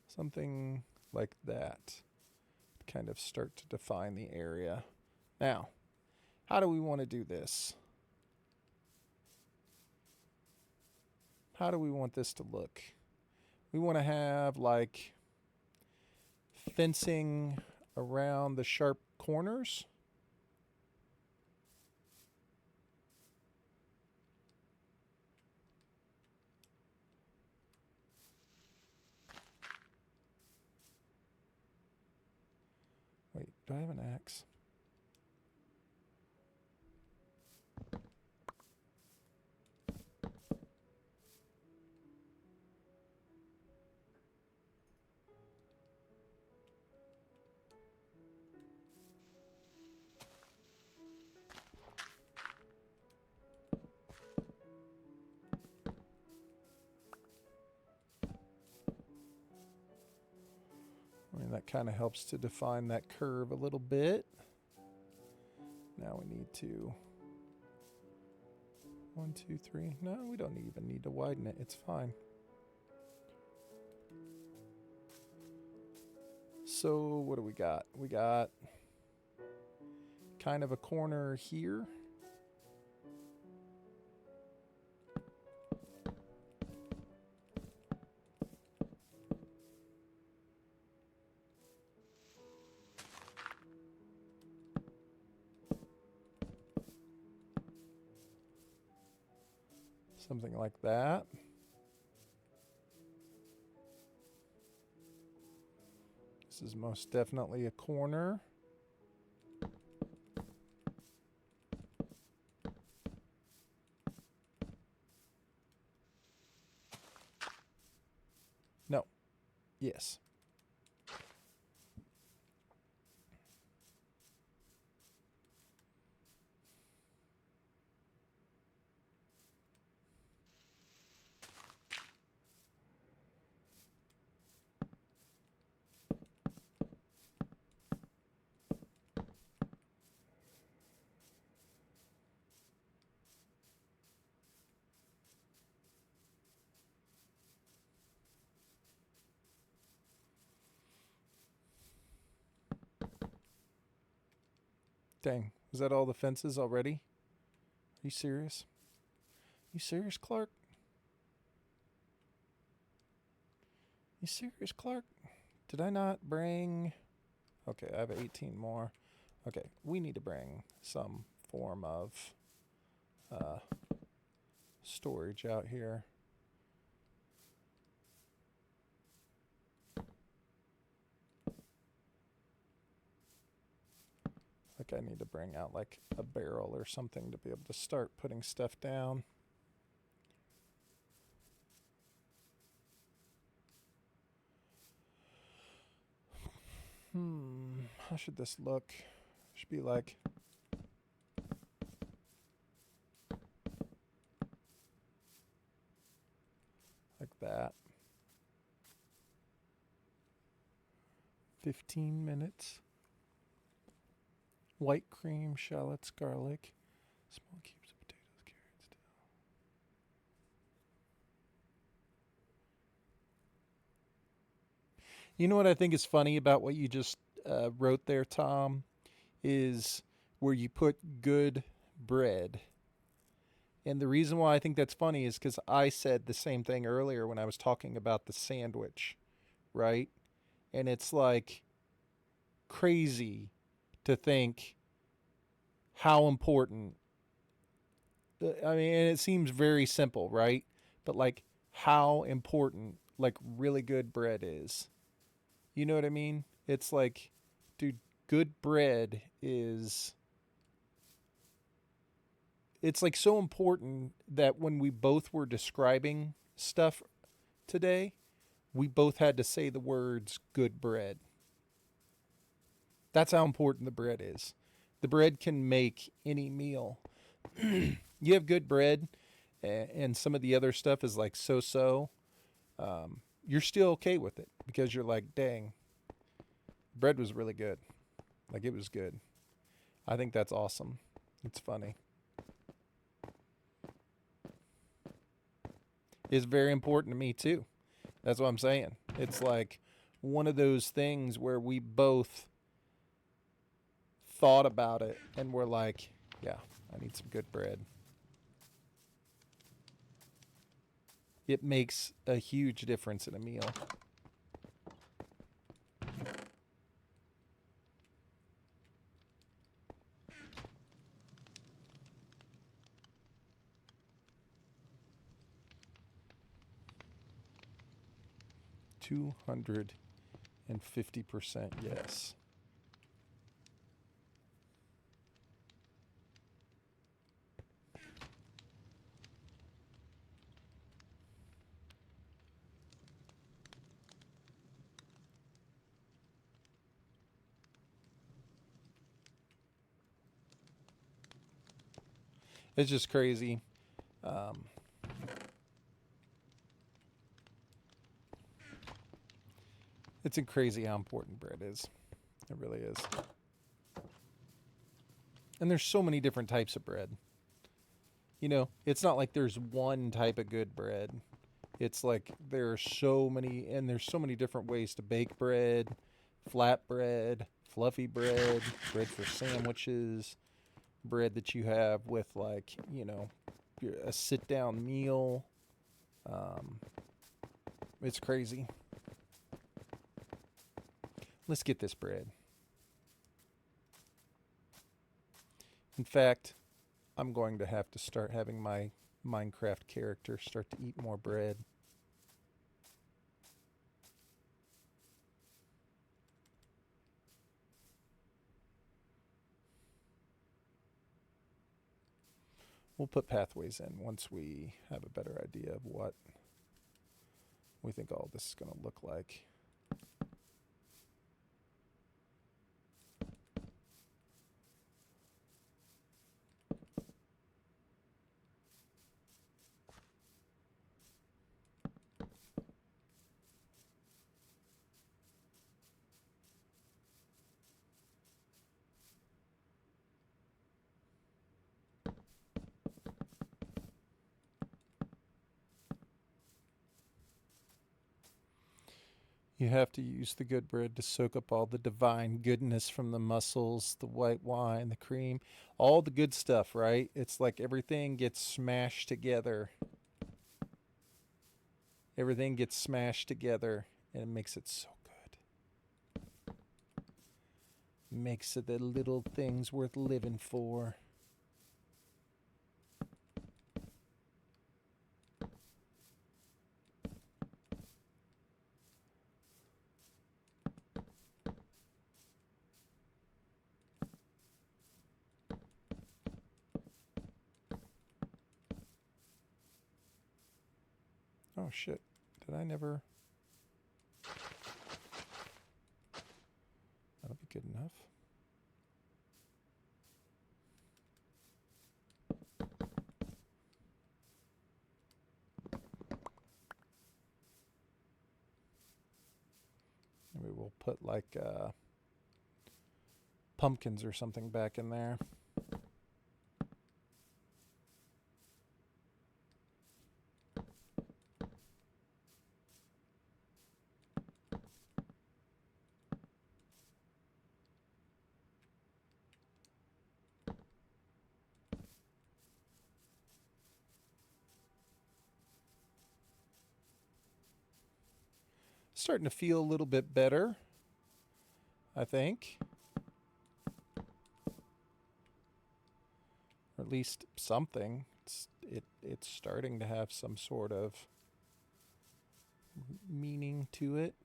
Something like that. Kind of start to define the area. Now, how do we want to do this? How do we want this to look? We want to have like fencing around the sharp corners. Wait, do I have an axe? I mean, that kind of helps to define that curve a little bit. Now we need to... 1, 2, 3. No, we don't even need to widen it. It's fine. So what do we got? We got kind of a corner here. Something like that. This is most definitely a corner. No. Yes. Dang. Was that all the fences already? Are you serious? You serious, Clark? You serious, Clark? Did I not bring... Okay, I have 18 more. Okay, we need to bring some form of storage out here. Like I need to bring out like a barrel or something to be able to start putting stuff down. How should this look? Should be like that. 15 minutes. White cream, shallots, garlic, small cubes of potatoes, carrots, dill. You know what I think is funny about what you just wrote there, Tom, is where you put good bread. And the reason why I think that's funny is because I said the same thing earlier when I was talking about the sandwich, right? And it's like crazy to think how important I mean, and it seems very simple, right? But like how important like really good bread is. You know what I mean? It's like, dude, good bread is, it's like so important that when we both were describing stuff today, we both had to say the words good bread. That's how important the bread is. The bread can make any meal. You have good bread, and some of the other stuff is like so so. You're still okay with it because you're like, dang, bread was really good. Like it was good. I think that's awesome. It's funny. It's very important to me too. That's what I'm saying. It's like one of those things where we both thought about it and we're like, yeah, I need some good bread. It makes a huge difference in a meal. $250 yes. It's just crazy. Um, it's crazy how important bread is. It really is. And there's so many different types of bread. You know, it's not like there's one type of good bread. It's like there are so many, and there's so many different ways to bake bread, flat bread, fluffy bread, bread for sandwiches, bread that you have with like, you know, a sit down meal. Um, it's crazy. Let's get this bread. In fact, I'm going to have to start having my Minecraft character start to eat more bread. We'll put pathways in once we have a better idea of what we think all this is going to look like. You have to use the good bread to soak up all the divine goodness from the mussels, the white wine, the cream, all the good stuff, right? It's like everything gets smashed together. Everything gets smashed together and it makes it so good. Makes it the little things worth living for. Oh shit. Did I never? That'll be good enough. Maybe we'll put like pumpkins or something back in there. Starting to feel a little bit better, I think. Or at least something. It's starting to have some sort of meaning to it.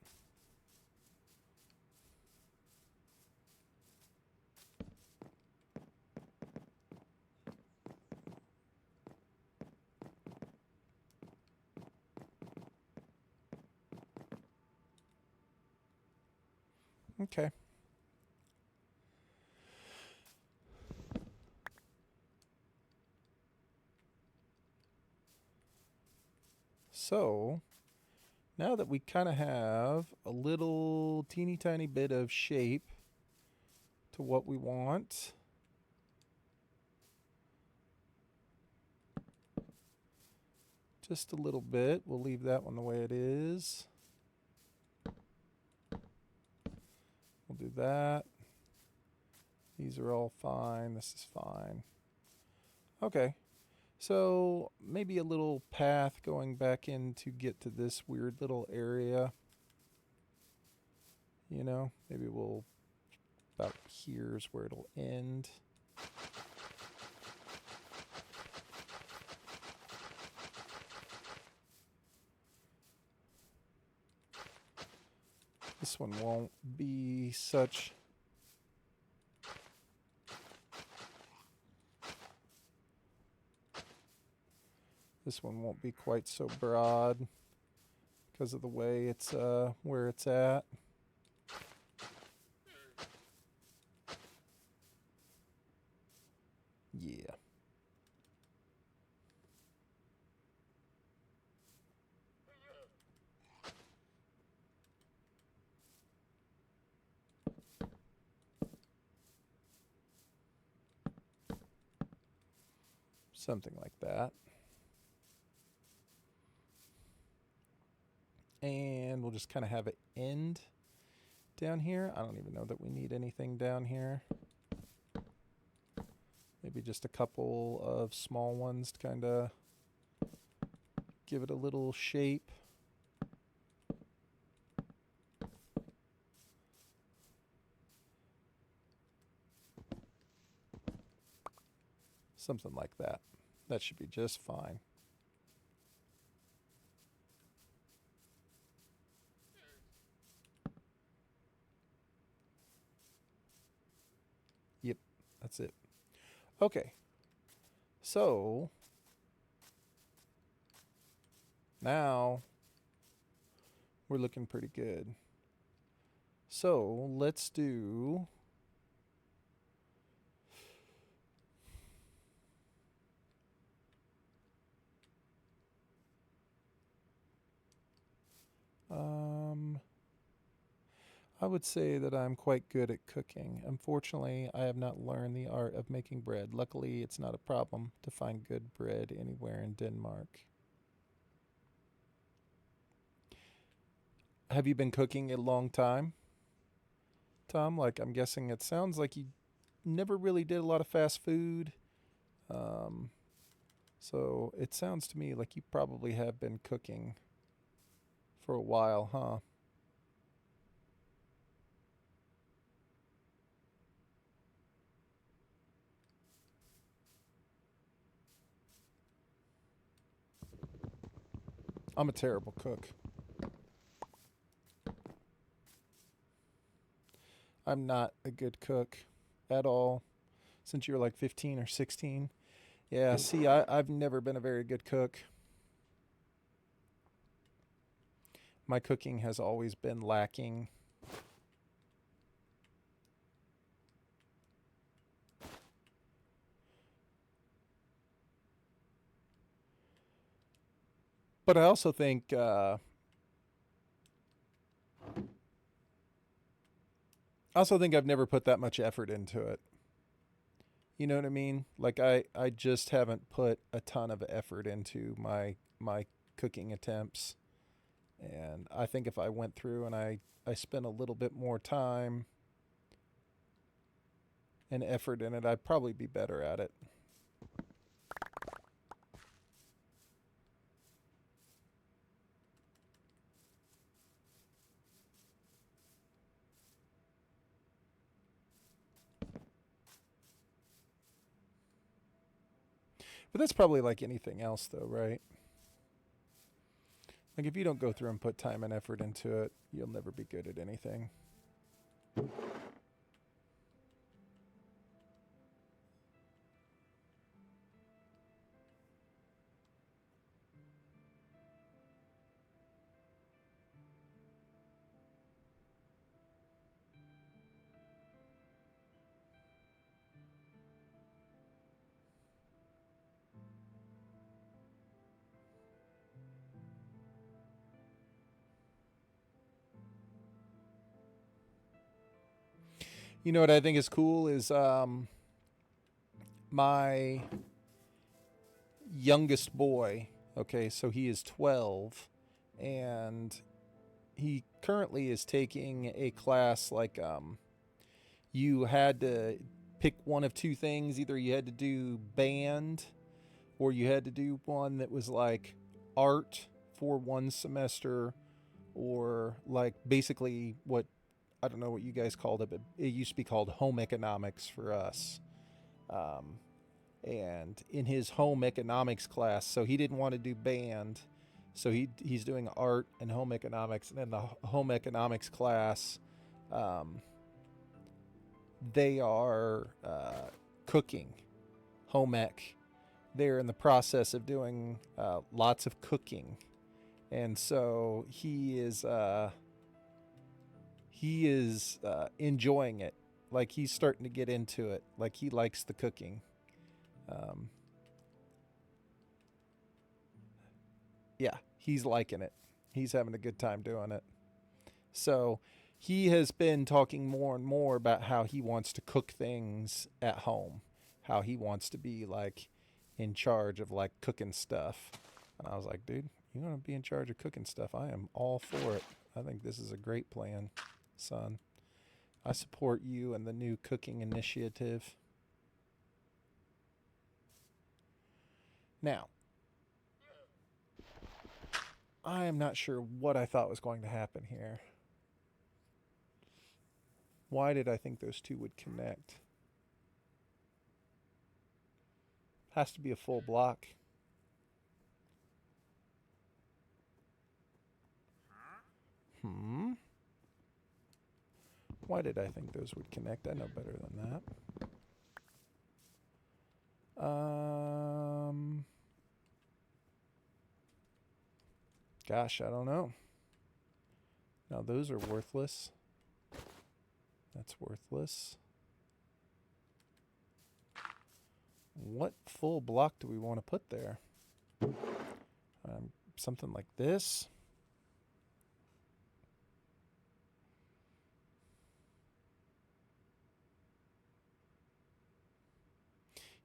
Okay. So, now that we kind of have a little teeny tiny bit of shape to what we want, just a little bit, we'll leave that one the way it is. We'll do that. These are all fine. This is fine. Okay. So maybe a little path going back in to get to this weird little area. You know, maybe we'll, about here's where it'll end. This one won't be such... This one won't be quite so broad because of the way it's where it's at. Yeah. Something like that. And we'll just kind of have it end down here. I don't even know that we need anything down here. Maybe just a couple of small ones to kind of give it a little shape. Something like that. That should be just fine. Yep, that's it. Okay. So, now we're looking pretty good. So, let's do... I would say that I'm quite good at cooking. Unfortunately, I have not learned the art of making bread. Luckily, it's not a problem to find good bread anywhere in Denmark. Have you been cooking a long time, Tom? Like, I'm guessing it sounds like you never really did a lot of fast food. So it sounds to me like you probably have been cooking for a while, huh? I'm a terrible cook. I'm not a good cook at all since you were like 15 or 16. Yeah, see, I've never been a very good cook. My cooking has always been lacking. But I also think I've never put that much effort into it. You know what I mean? Like I just haven't put a ton of effort into my cooking attempts. And I think if I went through and I spent a little bit more time and effort in it, I'd probably be better at it. But that's probably like anything else, though, right? Like, if you don't go through and put time and effort into it, you'll never be good at anything. You know what I think is cool is my youngest boy. Okay, so he is 12, and he currently is taking a class like you had to pick one of two things. Either you had to do band, or you had to do one that was like art for one semester, or like basically what, I don't know what you guys called it, but it used to be called home economics for us. And in his home economics class, so he didn't want to do band, so he's doing art and home economics. And in the home economics class, they are cooking, home ec. They're in the process of doing lots of cooking, and so he is enjoying it. Like, he's starting to get into it. Like, he likes the cooking. Yeah, he's liking it. He's having a good time doing it. So he has been talking more and more about how he wants to cook things at home, how he wants to be like in charge of like cooking stuff. And I was like, dude, you want to be in charge of cooking stuff? I am all for it. I think this is a great plan, son. I support you and the new cooking initiative. Now, I am not sure what I thought was going to happen here. Why did I think those two would connect? Has to be a full block. Why did I think those would connect? I know better than that. Gosh, I don't know. Now those are worthless. That's worthless. What full block do we want to put there? Something like this.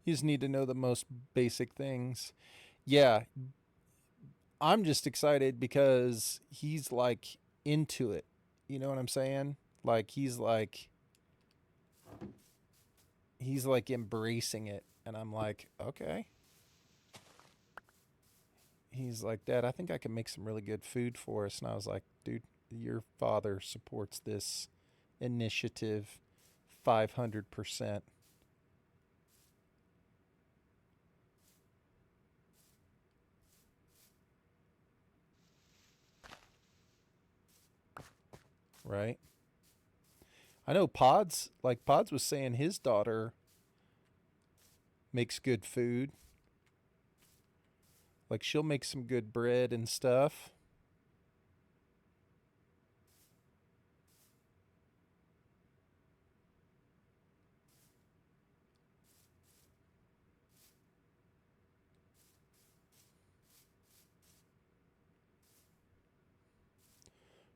You just need to know the most basic things. Yeah, I'm just excited because he's like into it. You know what I'm saying? Like he's like embracing it, and I'm like, okay. He's like, Dad, I think I can make some really good food for us. And I was like, dude, your father supports this initiative 500%. Right? I know Pods was saying his daughter makes good food. Like, she'll make some good bread and stuff.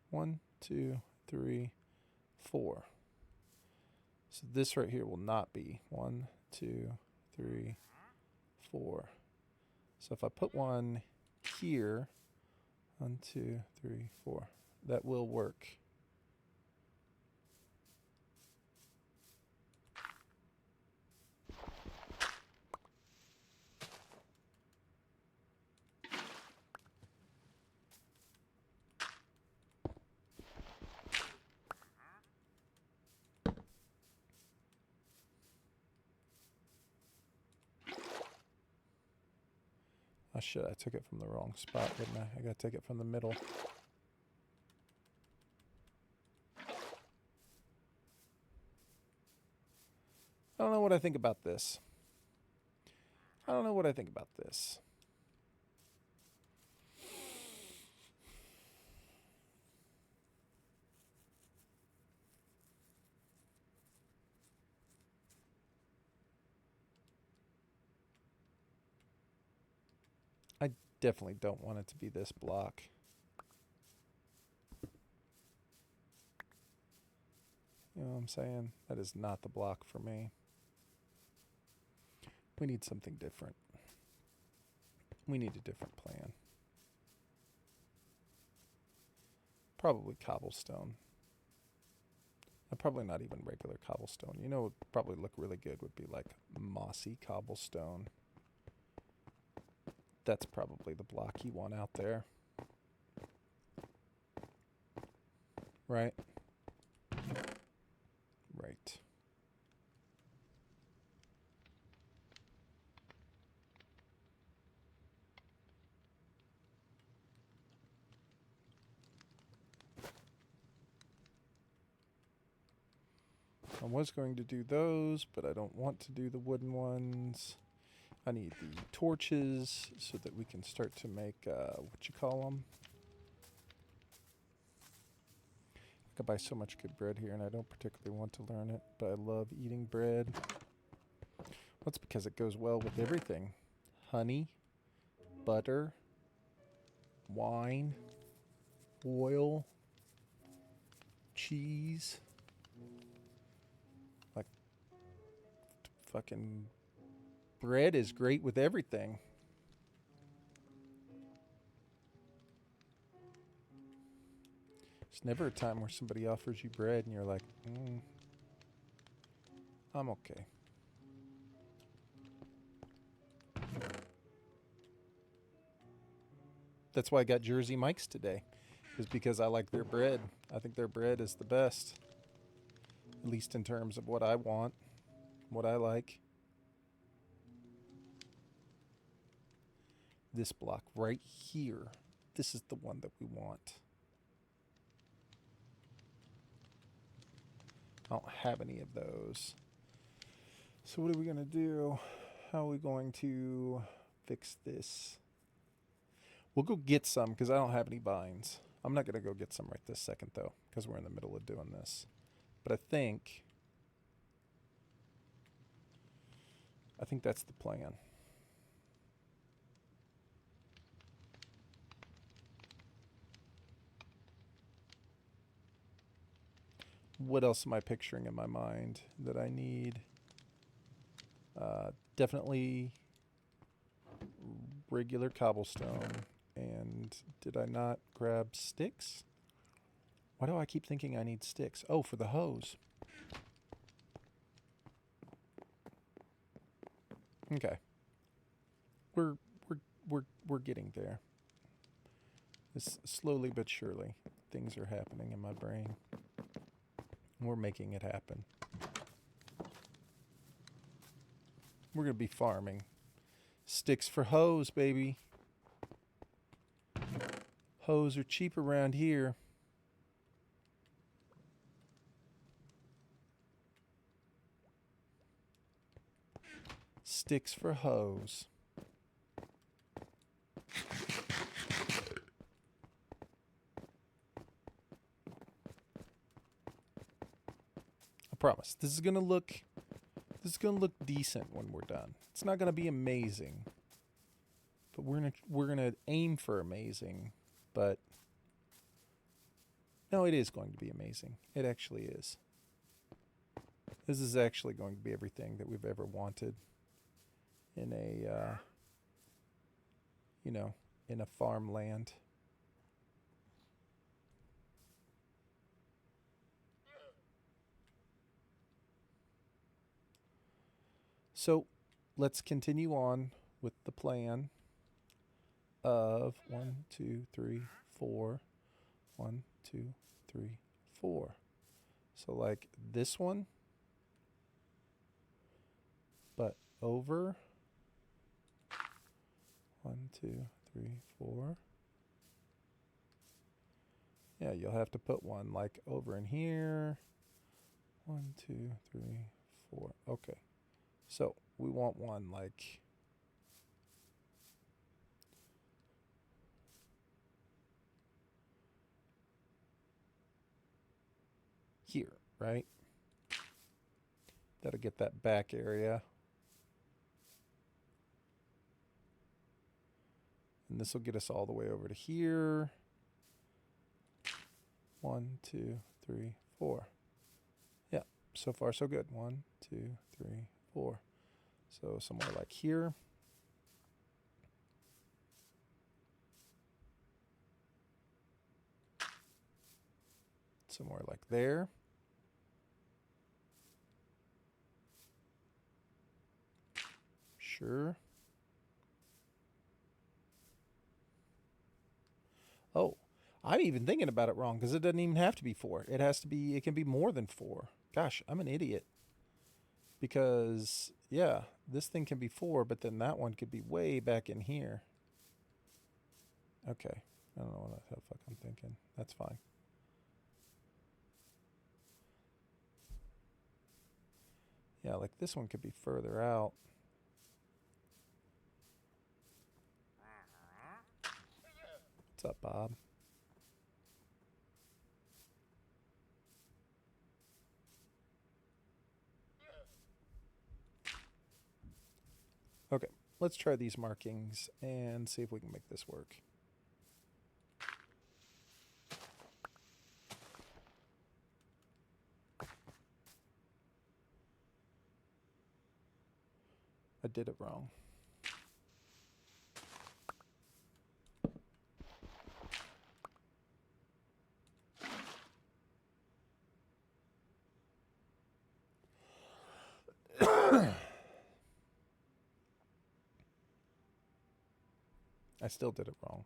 One, two, three, four. So this right here will not be 1, 2, 3, 4. So if I put one here, 1, 2, 3, 4, that will work. Oh shit, I took it from the wrong spot, didn't I? I gotta take it from the middle. I don't know what I think about this. I don't know what I think about this. I definitely don't want it to be this block. You know what I'm saying? That is not the block for me. We need something different. We need a different plan. Probably cobblestone. Probably not even regular cobblestone. You know what would probably look really good would be like mossy cobblestone. That's probably the block you want out there. Right? Right. I was going to do those, but I don't want to do the wooden ones. I need the torches so that we can start to make, what you call them? I could buy so much good bread here, and I don't particularly want to learn it, but I love eating bread. That's because it goes well with everything. Honey, butter, wine, oil, cheese. Like, fucking bread is great with everything. There's never a time where somebody offers you bread and you're like, I'm okay. That's why I got Jersey Mike's today, is because I like their bread. I think their bread is the best, at least in terms of what I want, what I like. This block right here, this is the one that we want. I don't have any of those. So what are we going to do? How are we going to fix this? We'll go get some because I don't have any vines. I'm not going to go get some right this second, though, because we're in the middle of doing this. But I think that's the plan. What else am I picturing in my mind that I need? Definitely regular cobblestone. And did I not grab sticks? Why do I keep thinking I need sticks? Oh, for the hose. Okay. We're getting there. It's slowly but surely things are happening in my brain. We're making it happen. We're going to be farming. Sticks for hose, baby. Hose are cheap around here. Sticks for hose. I promise. This is gonna look decent when we're done. It's not gonna be amazing, but we're gonna aim for amazing. But no, it is going to be amazing. It actually is. This is actually going to be everything that we've ever wanted in a in a farmland. So let's continue on with the plan of 1, 2, 3, 4. 1, 2, 3, 4. So like this one, but over 1, 2, 3, 4. Yeah, you'll have to put one like over in here. 1, 2, 3, 4. Okay. So we want one like here, right? That'll get that back area. And this will get us all the way over to here. 1, 2, 3, 4. Yeah, so far so good. 1, 2, 3, 4. So somewhere like here. Somewhere like there. Sure. Oh, I'm even thinking about it wrong because it doesn't even have to be 4. It has to be, it can be more than 4. Gosh, I'm an idiot. Because, yeah, this thing can be 4, but then that one could be way back in here. Okay. I don't know what the fuck I'm thinking. That's fine. Yeah, like this one could be further out. What's up, Bob? Okay, let's try these markings and see if we can make this work. I did it wrong. I still did it wrong.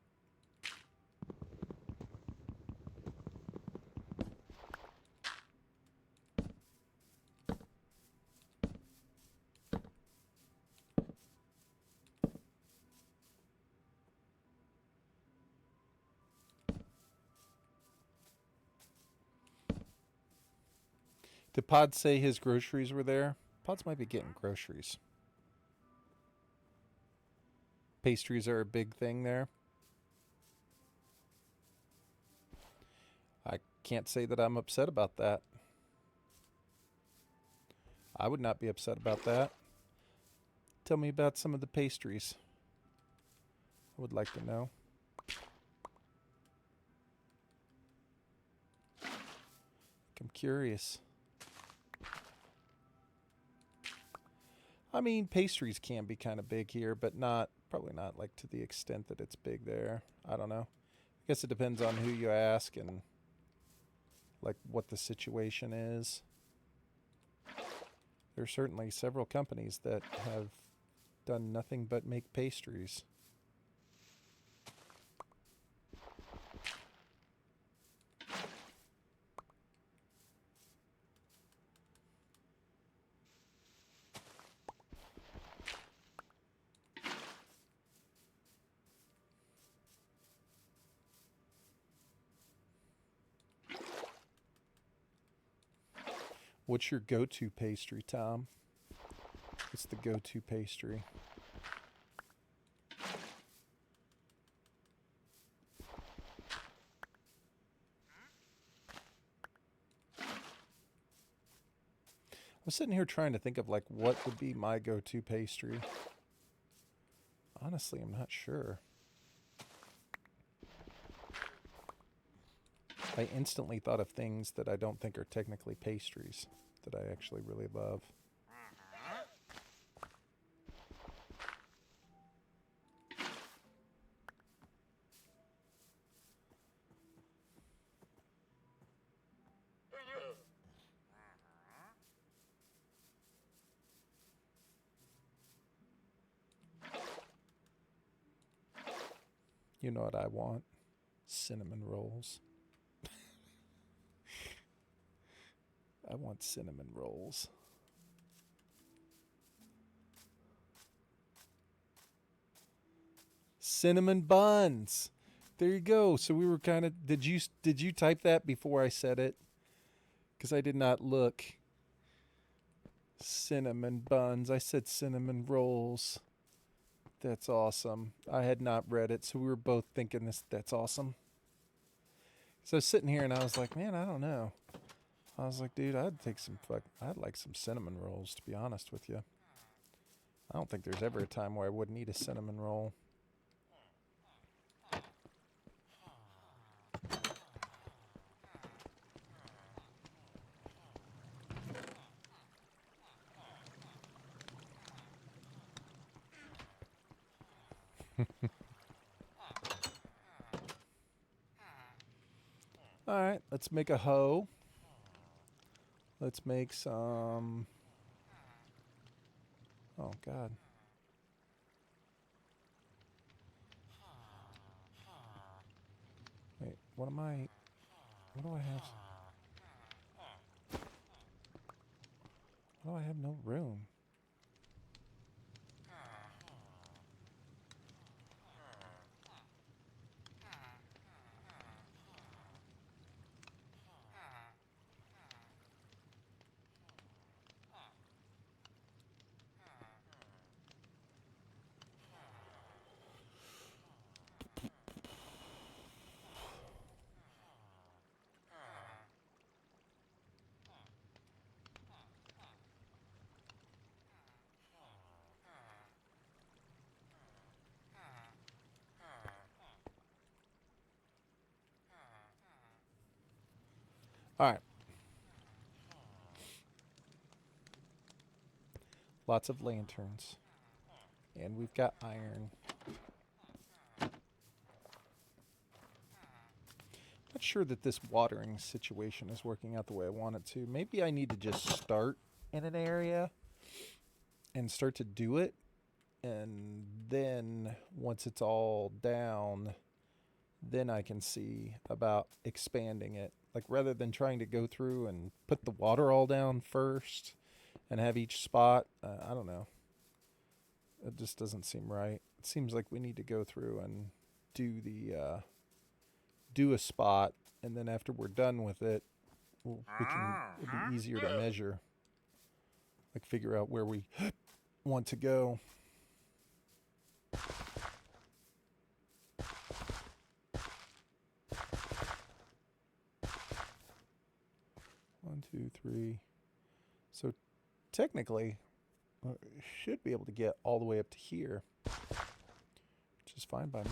Did Pod say his groceries were there? Pods might be getting groceries. Pastries are a big thing there. I can't say that I'm upset about that. I would not be upset about that. Tell me about some of the pastries. I would like to know. I'm curious. I mean, pastries can be kind of big here, but probably not like to the extent that it's big there. I don't know. I guess it depends on who you ask and like what the situation is. There are certainly several companies that have done nothing but make pastries. What's your go-to pastry, Tom? What's the go-to pastry? I was sitting here trying to think of like what would be my go-to pastry. Honestly, I'm not sure. I instantly thought of things that I don't think are technically pastries that I actually really love. You know what I want? Cinnamon rolls. I want cinnamon rolls. Cinnamon buns. There you go. So we were kind of. Did you type that before I said it? Because I did not look. Cinnamon buns. I said cinnamon rolls. That's awesome. I had not read it, so we were both thinking this. That's awesome. So I was sitting here and I was like, man, I don't know. I was like, dude, I'd like some cinnamon rolls, to be honest with you. I don't think there's ever a time where I wouldn't eat a cinnamon roll. All right, let's make a hoe. Let's make some. Oh, God. Wait, what am I. What do I have? Why do I have no room? All right. Lots of lanterns. And we've got iron. Not sure that this watering situation is working out the way I want it to. Maybe I need to just start in an area and start to do it. And then once it's all down, then I can see about expanding it. Like rather than trying to go through and put the water all down first and have each spot, I don't know. It just doesn't seem right. It seems like we need to go through and do a spot, and then after we're done with it, it'll be easier to measure. Like figure out where we want to go. One, two, three. So technically, should be able to get all the way up to here, which is fine by me.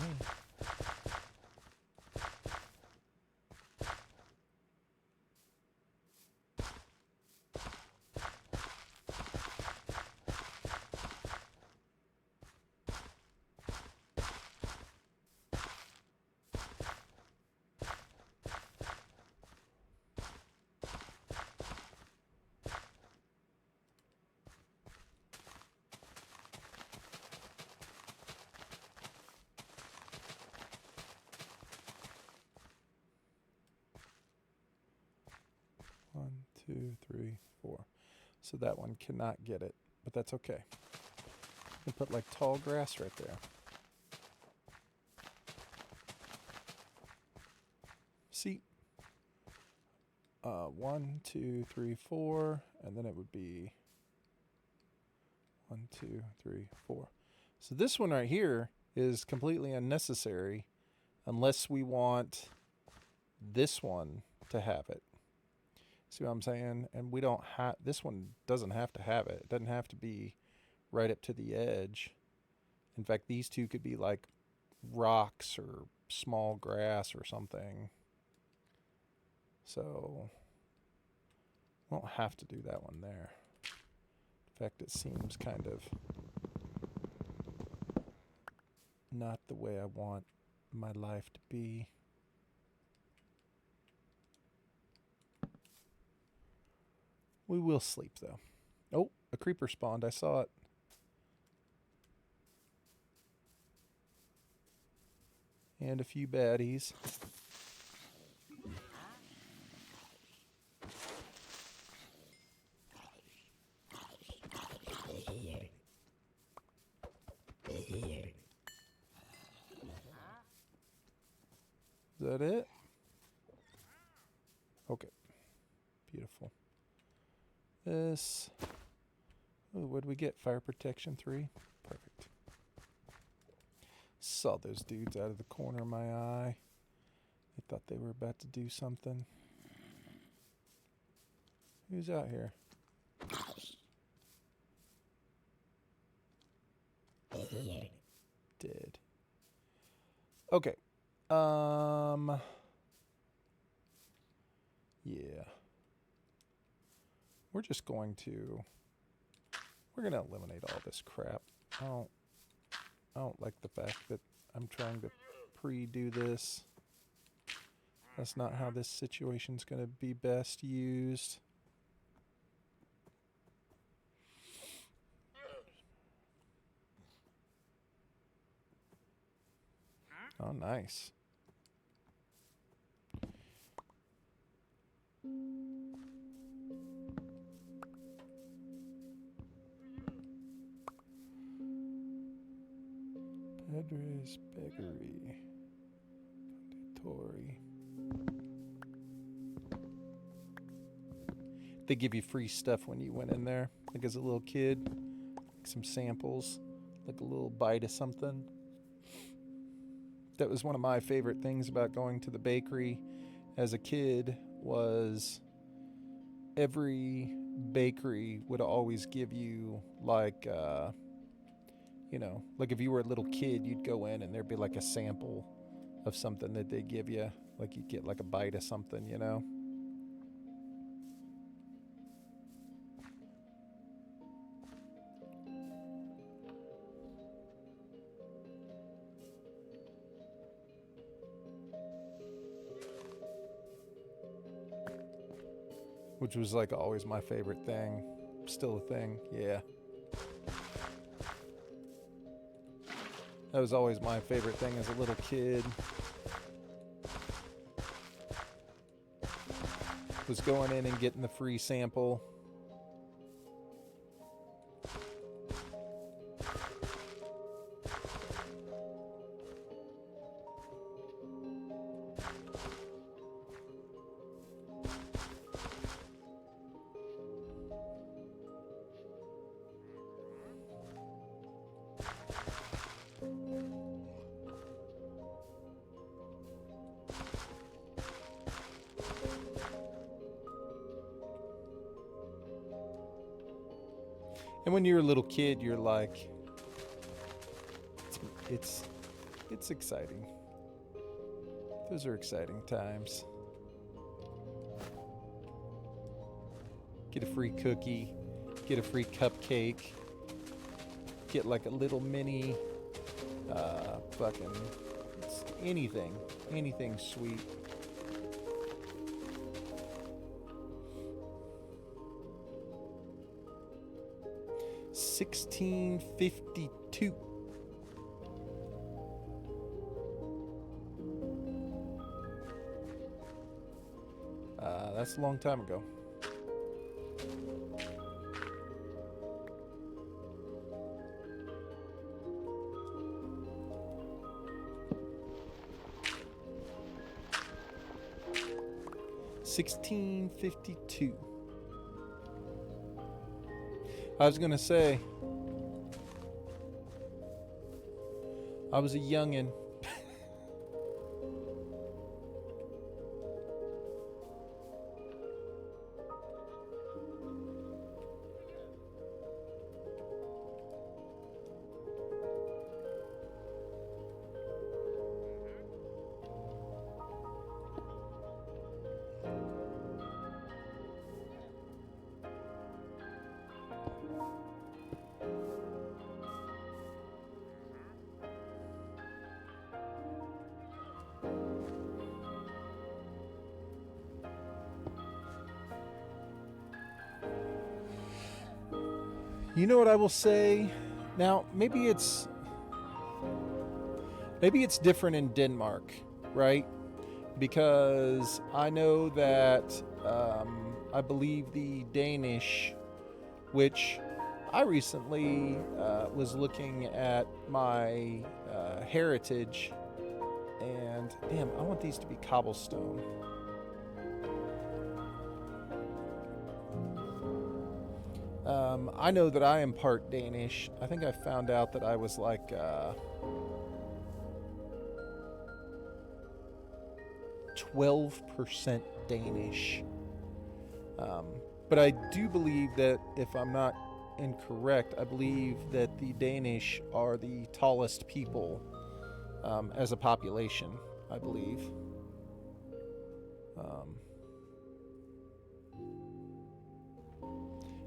One, two, three, four. So that one cannot get it, but that's okay. You can put like tall grass right there. See? 1, 2, 3, 4, and then it would be 1, 2, 3, 4. So this one right here is completely unnecessary unless we want this one to have it. See what I'm saying? And we don't have, this one doesn't have to have it. It doesn't have to be right up to the edge. In fact, these two could be like rocks or small grass or something. So we won't have to do that one there. In fact, it seems kind of not the way I want my life to be. We will sleep, though. Oh, a creeper spawned. I saw it. And a few baddies. that it? Okay. Beautiful. This. Ooh, what did we get? Fire protection 3. Perfect. Saw those dudes out of the corner of my eye. I thought they were about to do something. Who's out here? Dead. Okay. Yeah. We're just going to... We're going to eliminate all this crap. I don't like the fact that I'm trying to pre-do this. That's not how this situation's going to be best used. Oh, nice. Pedro's Bakery. Conditori. They give you free stuff when you went in there. Like as a little kid. Like some samples. Like a little bite of something. That was one of my favorite things about going to the bakery as a kid was every bakery would always give you like, you know, like if you were a little kid, you'd go in and there'd be like a sample of something that they give you. Like you'd get like a bite of something, you know. Which was like always my favorite thing. Still a thing, yeah. That was always my favorite thing as a little kid. Was going in and getting the free sample. And when you're a little kid, you're like, it's exciting. Those are exciting times. Get a free cookie, get a free cupcake, get like a little mini, fucking, it's anything sweet. $16.52. That's a long time ago. $16.52. I was gonna say, I was a youngin'. You know what I will say? Now, maybe it's different in Denmark, right? Because I know that I believe the Danish, which I recently was looking at my heritage, and And damn, I want these to be cobblestone. I know that I am part Danish. I think I found out that I was like 12% Danish. But I do believe that, if I'm not incorrect, I believe that the Danish are the tallest people as a population, I believe.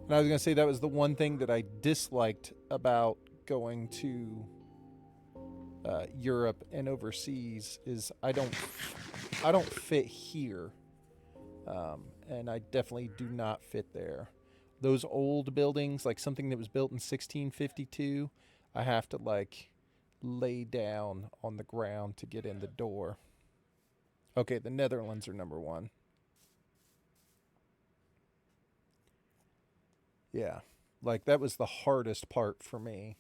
And I was going to say that was the one thing that I disliked about going to Europe and overseas is I don't fit here, and I definitely do not fit there. Those old buildings, like something that was built in 1652, I have to like lay down on the ground to get in the door. Okay, the Netherlands are number one. Yeah, like that was the hardest part for me,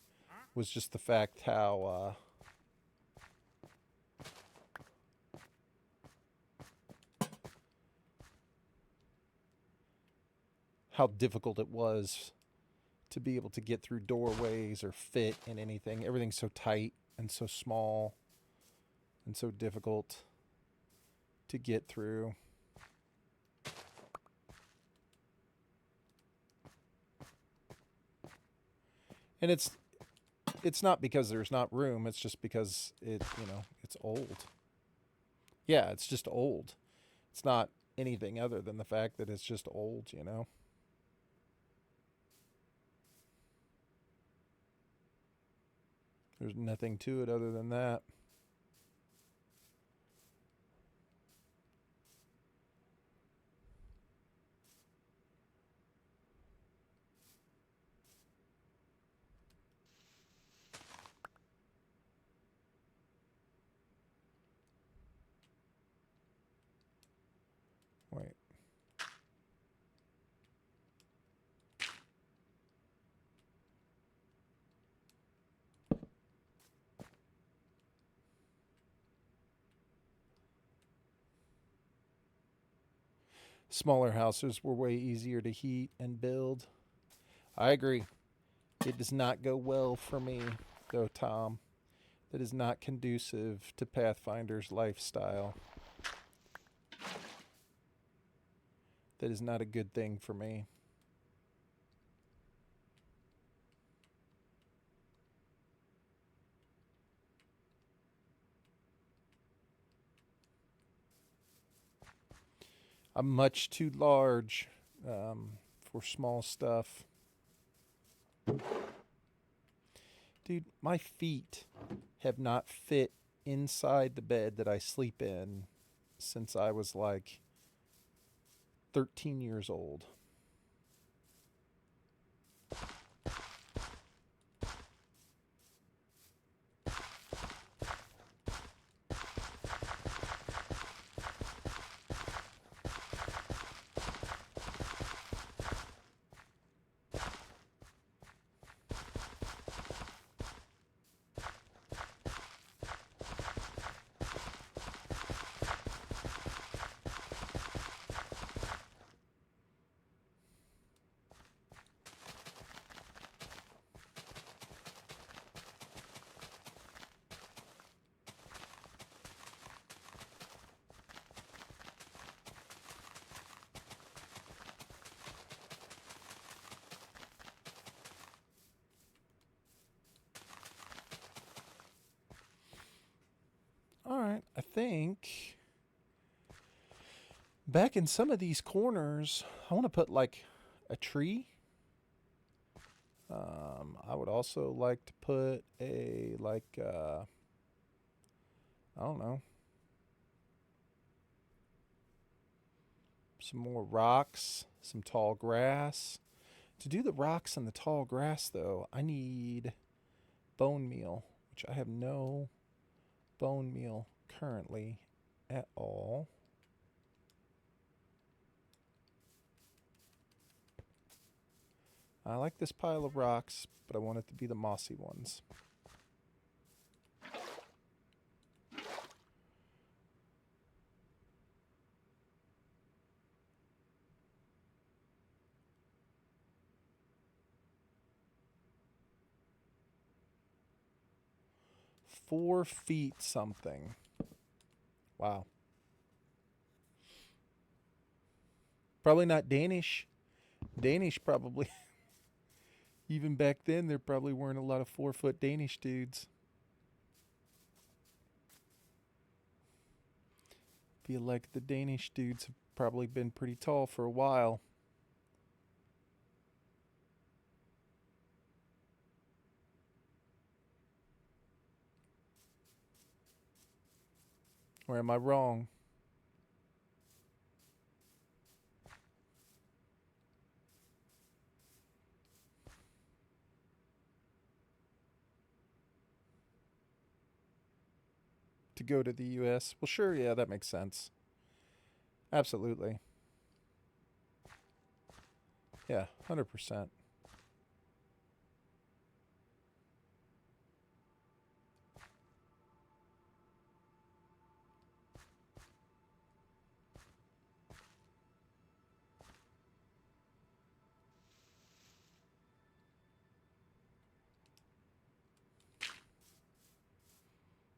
was just the fact how difficult it was to be able to get through doorways or fit in anything. Everything's so tight and so small and so difficult to get through. And it's not because there's not room, it's just because it's old. Yeah, it's just old. It's not anything other than the fact that it's just old. There's nothing to it other than that. Wait. Smaller houses were way easier to heat and build. I agree. It does not go well for me, though, Tom. That is not conducive to Pathfinder's lifestyle. That is not a good thing for me. I'm much too large for small stuff. Dude, my feet have not fit inside the bed that I sleep in since I was like 13 years old. All right, I think back in some of these corners, I want to put like a tree. I would also like to put a I don't know, some more rocks, some tall grass. To do the rocks and the tall grass, though, I need bone meal, which I have no bone meal currently at all. I like this pile of rocks, but I want it to be the mossy ones. 4 feet something. Wow. Probably not Danish. Danish probably. Even back then, there probably weren't a lot of 4-foot Danish dudes. Feel like the Danish dudes have probably been pretty tall for a while. Or am I wrong? To go to the US? Well, sure, yeah, that makes sense. Absolutely. Yeah, 100%.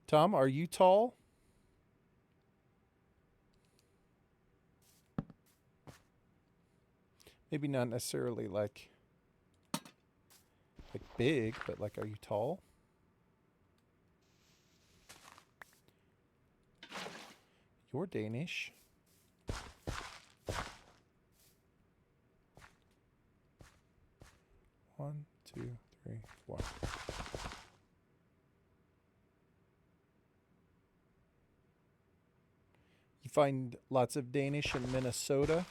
Tom, are you tall? Maybe not necessarily like big, but like, are you tall? You're Danish. One, two, three, four. You find lots of Danish in Minnesota.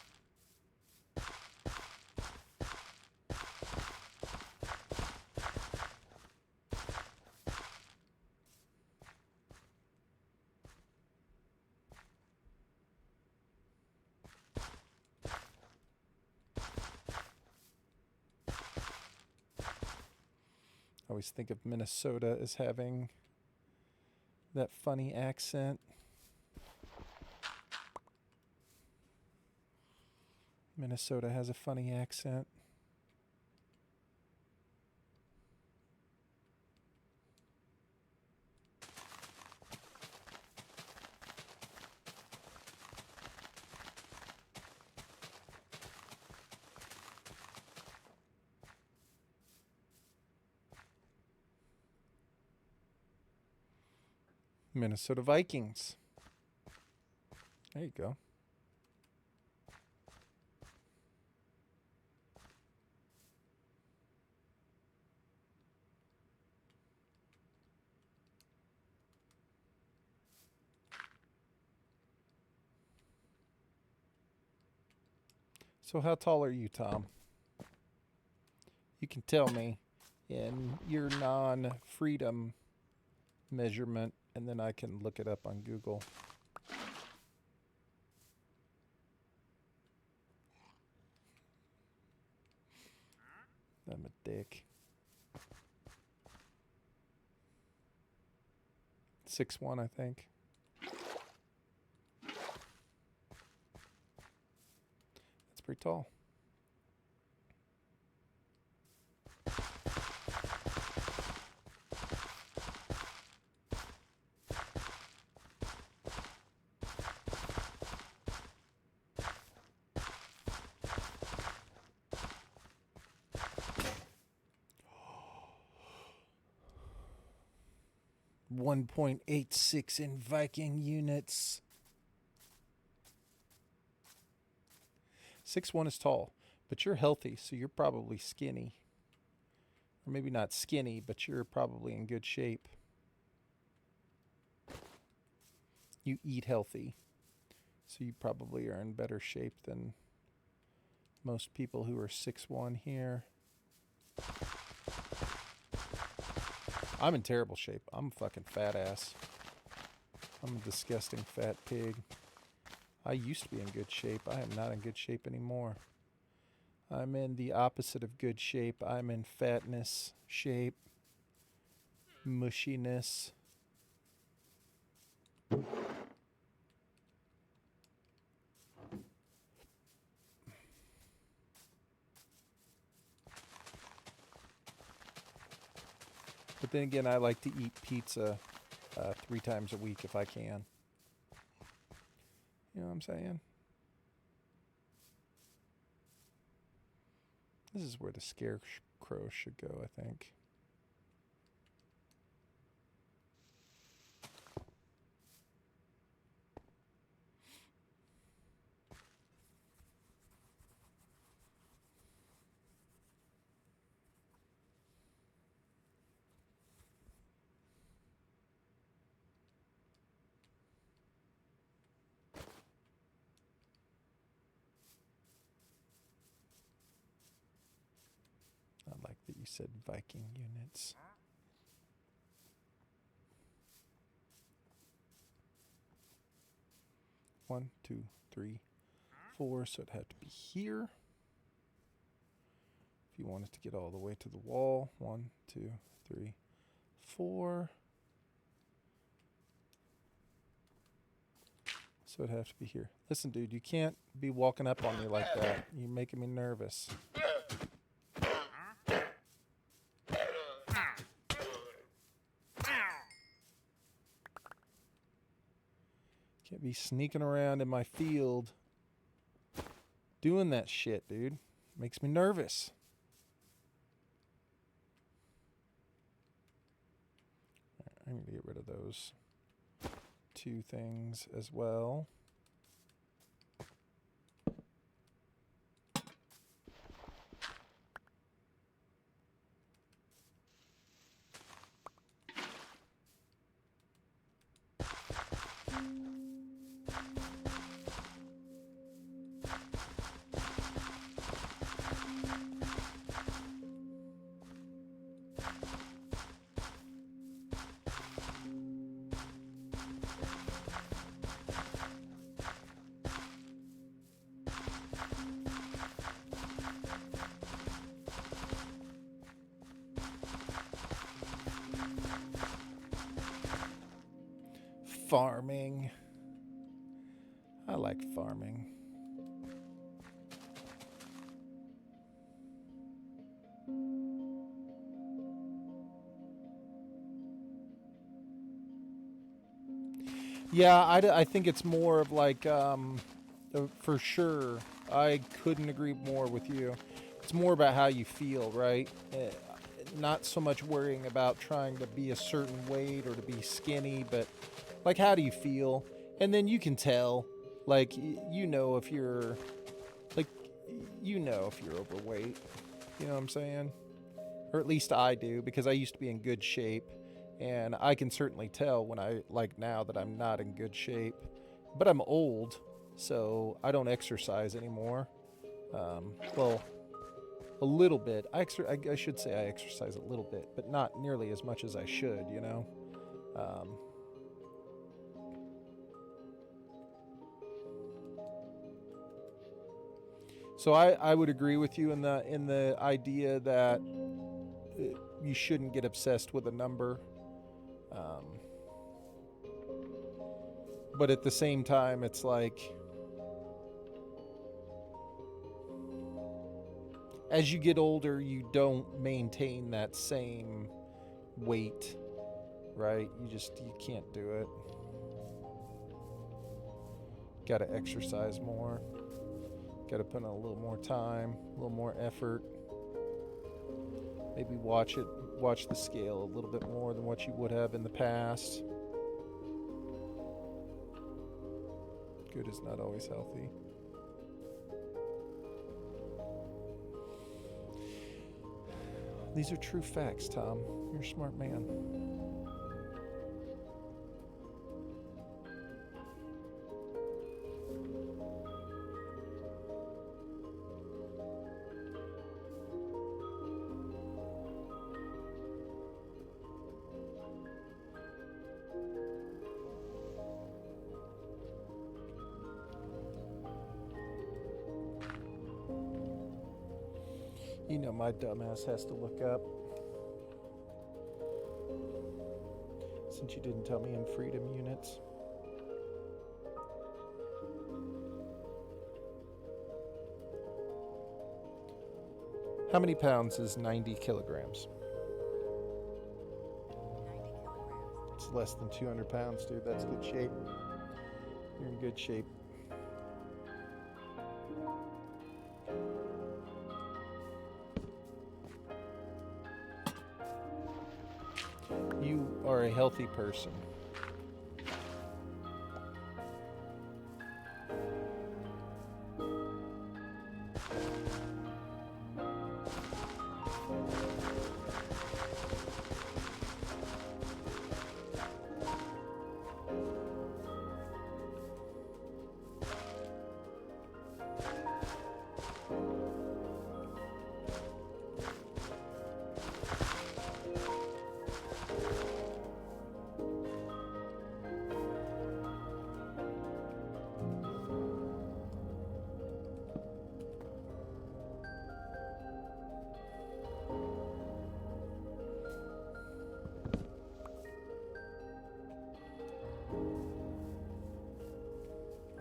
I always think of Minnesota as having that funny accent. Minnesota has a funny accent. Minnesota Vikings. There you go. So how tall are you, Tom? You can tell me in your non-freedom measurement, and then I can look it up on Google. I'm a dick. 6'1", I think. That's pretty tall. .86 in Viking units. 6'1" is tall, but you're healthy, so you're probably skinny. Or maybe not skinny, but you're probably in good shape. You eat healthy, so you probably are in better shape than most people who are 6'1" here. I'm in terrible shape. I'm a fucking fat ass. I'm a disgusting fat pig. I used to be in good shape. I am not in good shape anymore. I'm in the opposite of good shape. I'm in fatness shape. Mushiness. But then again, I like to eat pizza 3 times a week if I can. You know what I'm saying? This is where the scarecrow should go, I think. I like that you said Viking units. One, two, three, 4, so it'd have to be here. If you wanted to get all the way to the wall, 1, 2, 3, 4. So it'd have to be here. Listen, dude, you can't be walking up on me like that. You're making me nervous. Can't be sneaking around in my field doing that shit, dude. Makes me nervous. I need to get rid of those 2 things as well. Farming. I like farming. Yeah, I think it's more of like, for sure, I couldn't agree more with you. It's more about how you feel, right? Not so much worrying about trying to be a certain weight or to be skinny, but like, how do you feel? And then you can tell, like, you know if you're, like, you know if you're overweight. You know what I'm saying? Or at least I do, because I used to be in good shape. And I can certainly tell when I, like now, that I'm not in good shape. But I'm old, so I don't exercise anymore. Well, a little bit. I should say I exercise a little bit, but not nearly as much as I should, you know? So I would agree with you in the idea that you shouldn't get obsessed with a number. But at the same time, it's like, as you get older, you don't maintain that same weight, right? You can't do it. Got to exercise more. Got to put in a little more time, a little more effort. Maybe watch the scale a little bit more than what you would have in the past. Good is not always healthy. These are true facts, Tom. You're a smart man. You know my dumbass has to look up. Since you didn't tell me in freedom units. How many pounds is 90 kilograms? 90 kilograms. It's less than 200 pounds, dude. That's good shape. You're in good shape. You are a healthy person.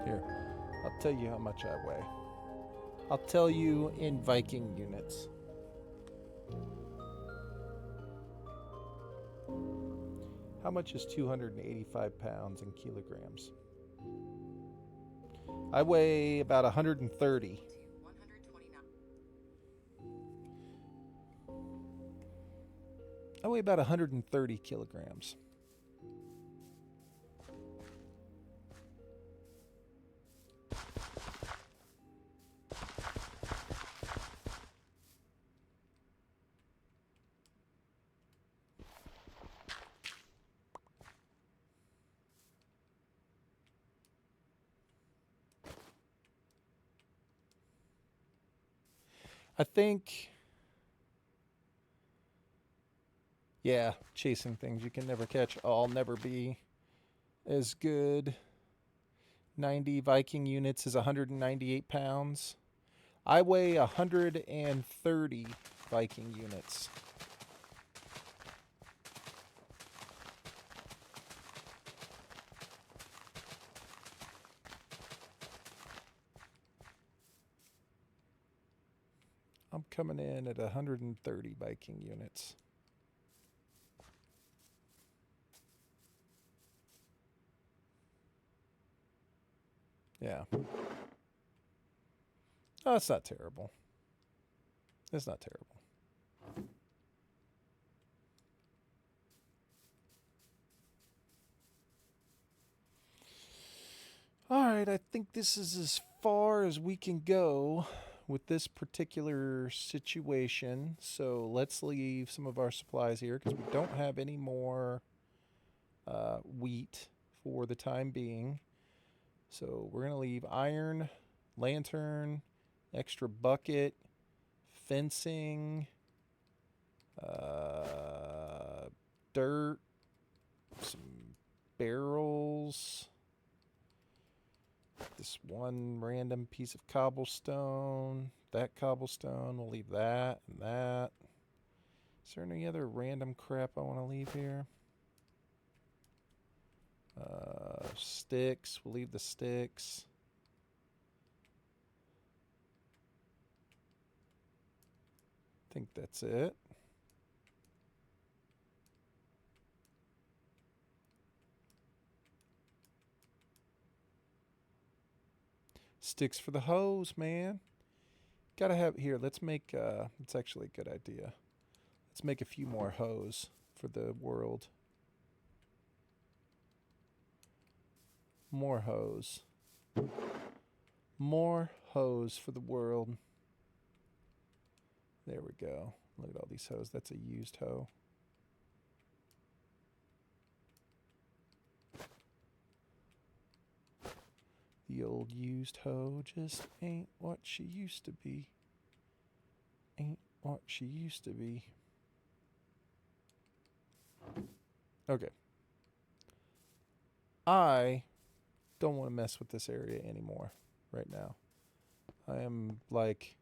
Here, I'll tell you how much I weigh. I'll tell you in Viking units. How much is 285 pounds in kilograms? I weigh about 130. I weigh about 130 kilograms. I think, yeah, chasing things you can never catch. I'll never be as good. 90 Viking units is 198 pounds. I weigh 130 Viking units. I'm coming in at 130 Viking units. Yeah. Oh, it's not terrible. It's not terrible. All right, I think this is as far as we can go with this particular situation. So let's leave some of our supplies here because we don't have any more wheat for the time being. So we're going to leave iron, lantern, extra bucket, fencing, dirt, some barrels, this one random piece of cobblestone, that cobblestone, we'll leave that and that. Is there any other random crap I want to leave here? Sticks, we'll leave the sticks. I think that's it. Sticks for the hose, man. Gotta have, here, let's make, it's actually a good idea. Let's make a few more hose for the world. More hose. More hose for the world. There we go. Look at all these hose. That's a used hoe. The old used hoe just ain't what she used to be. Ain't what she used to be. Okay. I don't want to mess with this area anymore right now. I am like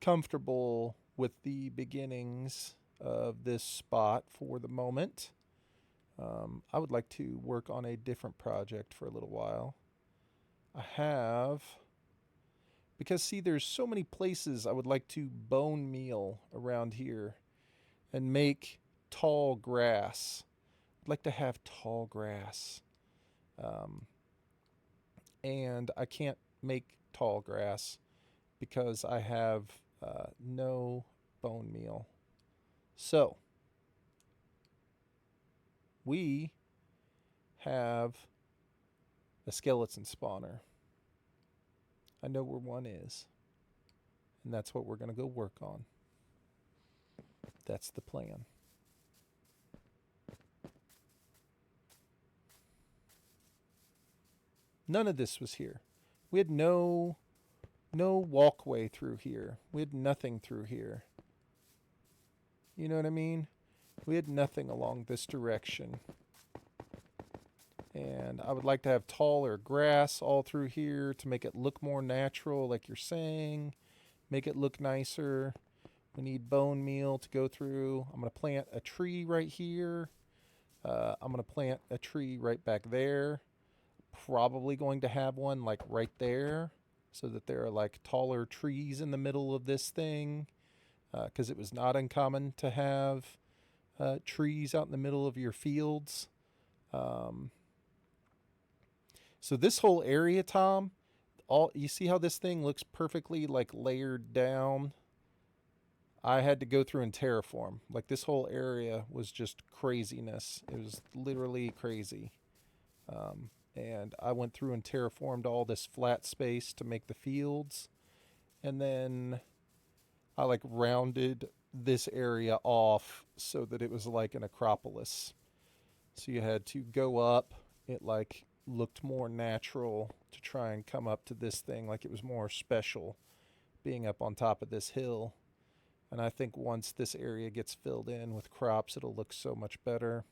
comfortable with the beginnings of this spot for the moment. I would like to work on a different project for a little while. I have, because see, there's so many places I would like to bone meal around here and make tall grass like to have tall grass. And I can't make tall grass because I have no bone meal. So we have a skeleton spawner. I know where one is, and that's what we're going to go work on. That's the plan. None of this was here. We had no walkway through here. We had nothing through here. You know what I mean? We had nothing along this direction. And I would like to have taller grass all through here to make it look more natural, like you're saying. Make it look nicer. We need bone meal to go through. I'm going to plant a tree right here. I'm going to plant a tree right back there. Probably going to have one like right there so that there are like taller trees in the middle of this thing. Because it was not uncommon to have trees out in the middle of your fields. So this whole area, Tom, you see how this thing looks perfectly like layered down? I had to go through and terraform. Like this whole area was just craziness. It was literally crazy. And I went through and terraformed all this flat space to make the fields. And then I like rounded this area off so that it was like an acropolis. So you had to go up. It like looked more natural to try and come up to this thing, like it was more special being up on top of this hill. And I think once this area gets filled in with crops, it'll look so much better.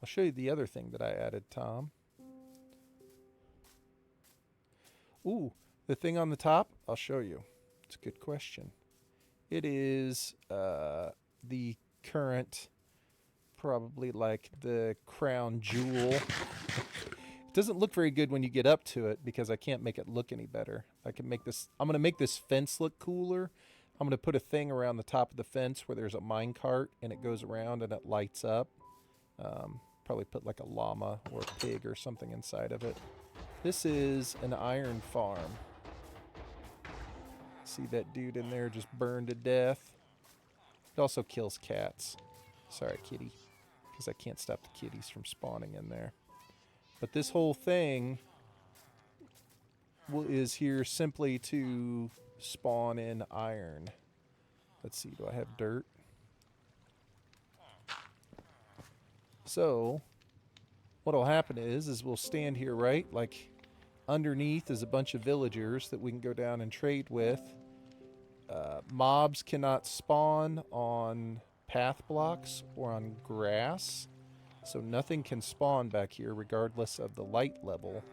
I'll show you the other thing that I added, Tom. Ooh, the thing on the top, I'll show you. It's a good question. It is the current, probably like the crown jewel. It doesn't look very good when you get up to it because I can't make it look any better. I can make this, I'm going to make this fence look cooler. I'm going to put a thing around the top of the fence where there's a mine cart and it goes around and it lights up. Probably put like a llama or a pig or something inside of it. This is an iron farm. See that dude in there just burned to death? It also kills cats. Sorry, kitty. Because I can't stop the kitties from spawning in there. But this whole thing is here simply to spawn in iron. Let's see, do I have dirt? So, what'll happen is we'll stand here, right? Like, underneath is a bunch of villagers that we can go down and trade with. Mobs cannot spawn on path blocks or on grass. So nothing can spawn back here regardless of the light level.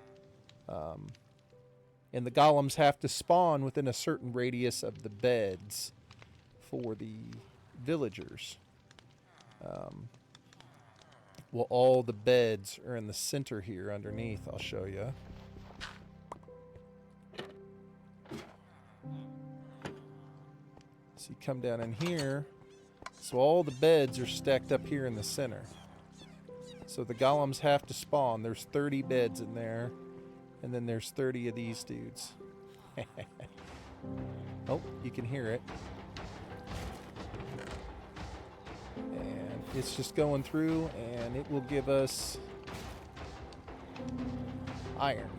And the golems have to spawn within a certain radius of the beds for the villagers. Well, all the beds are in the center here underneath. I'll show you. So you come down in here. So all the beds are stacked up here in the center. So the golems have to spawn. There's 30 beds in there. And then there's 30 of these dudes. Oh, you can hear it. And it's just going through and it will give us iron.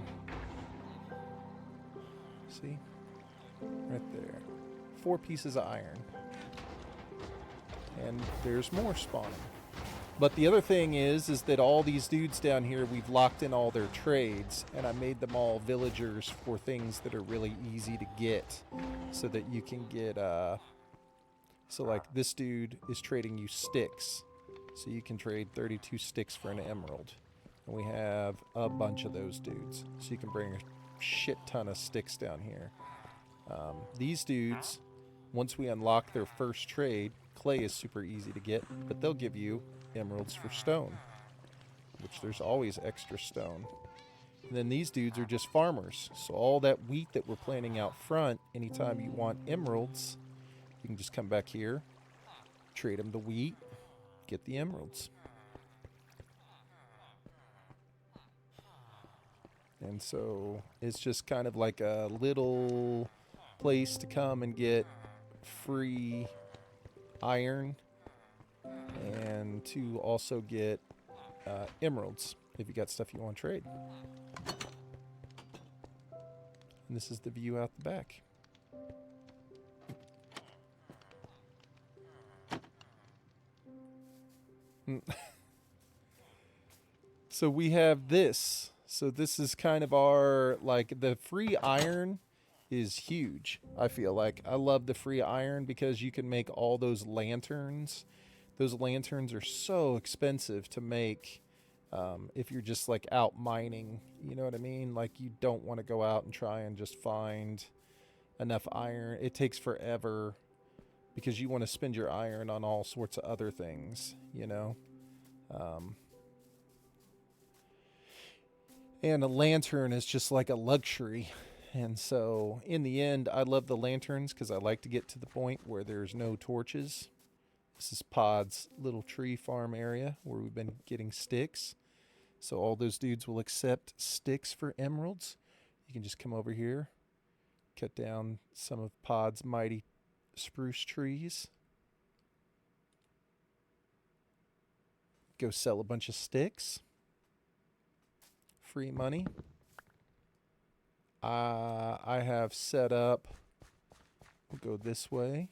See? Right there. 4 pieces of iron. And there's more spawning. But the other thing is that all these dudes down here, we've locked in all their trades, and I made them all villagers for things that are really easy to get, so that you can get, so like this dude is trading you sticks, so you can trade 32 sticks for an emerald. And we have a bunch of those dudes, so you can bring a shit ton of sticks down here. These dudes, once we unlock their first trade, clay is super easy to get, but they'll give you emeralds for stone, which there's always extra stone. And then these dudes are just farmers. So all that wheat that we're planting out front, anytime you want emeralds, you can just come back here, trade them the wheat, get the emeralds. And so it's just kind of like a little place to come and get free iron and to also get emeralds if you got stuff you want to trade. And this is the view out the back. So we have this. So this is kind of our, like, the free iron is huge. I feel like I love the free iron because you can make all those lanterns. Those lanterns are so expensive to make if you're just like out mining. You know what I mean? Like, you don't want to go out and try and just find enough iron. It takes forever because you want to spend your iron on all sorts of other things, you know? And a lantern is just like a luxury. And so in the end, I love the lanterns because I like to get to the point where there's no torches. This is Pod's little tree farm area where we've been getting sticks. So all those dudes will accept sticks for emeralds. You can just come over here, cut down some of Pod's mighty spruce trees. Go sell a bunch of sticks. Free money. I have set up, we'll go this way.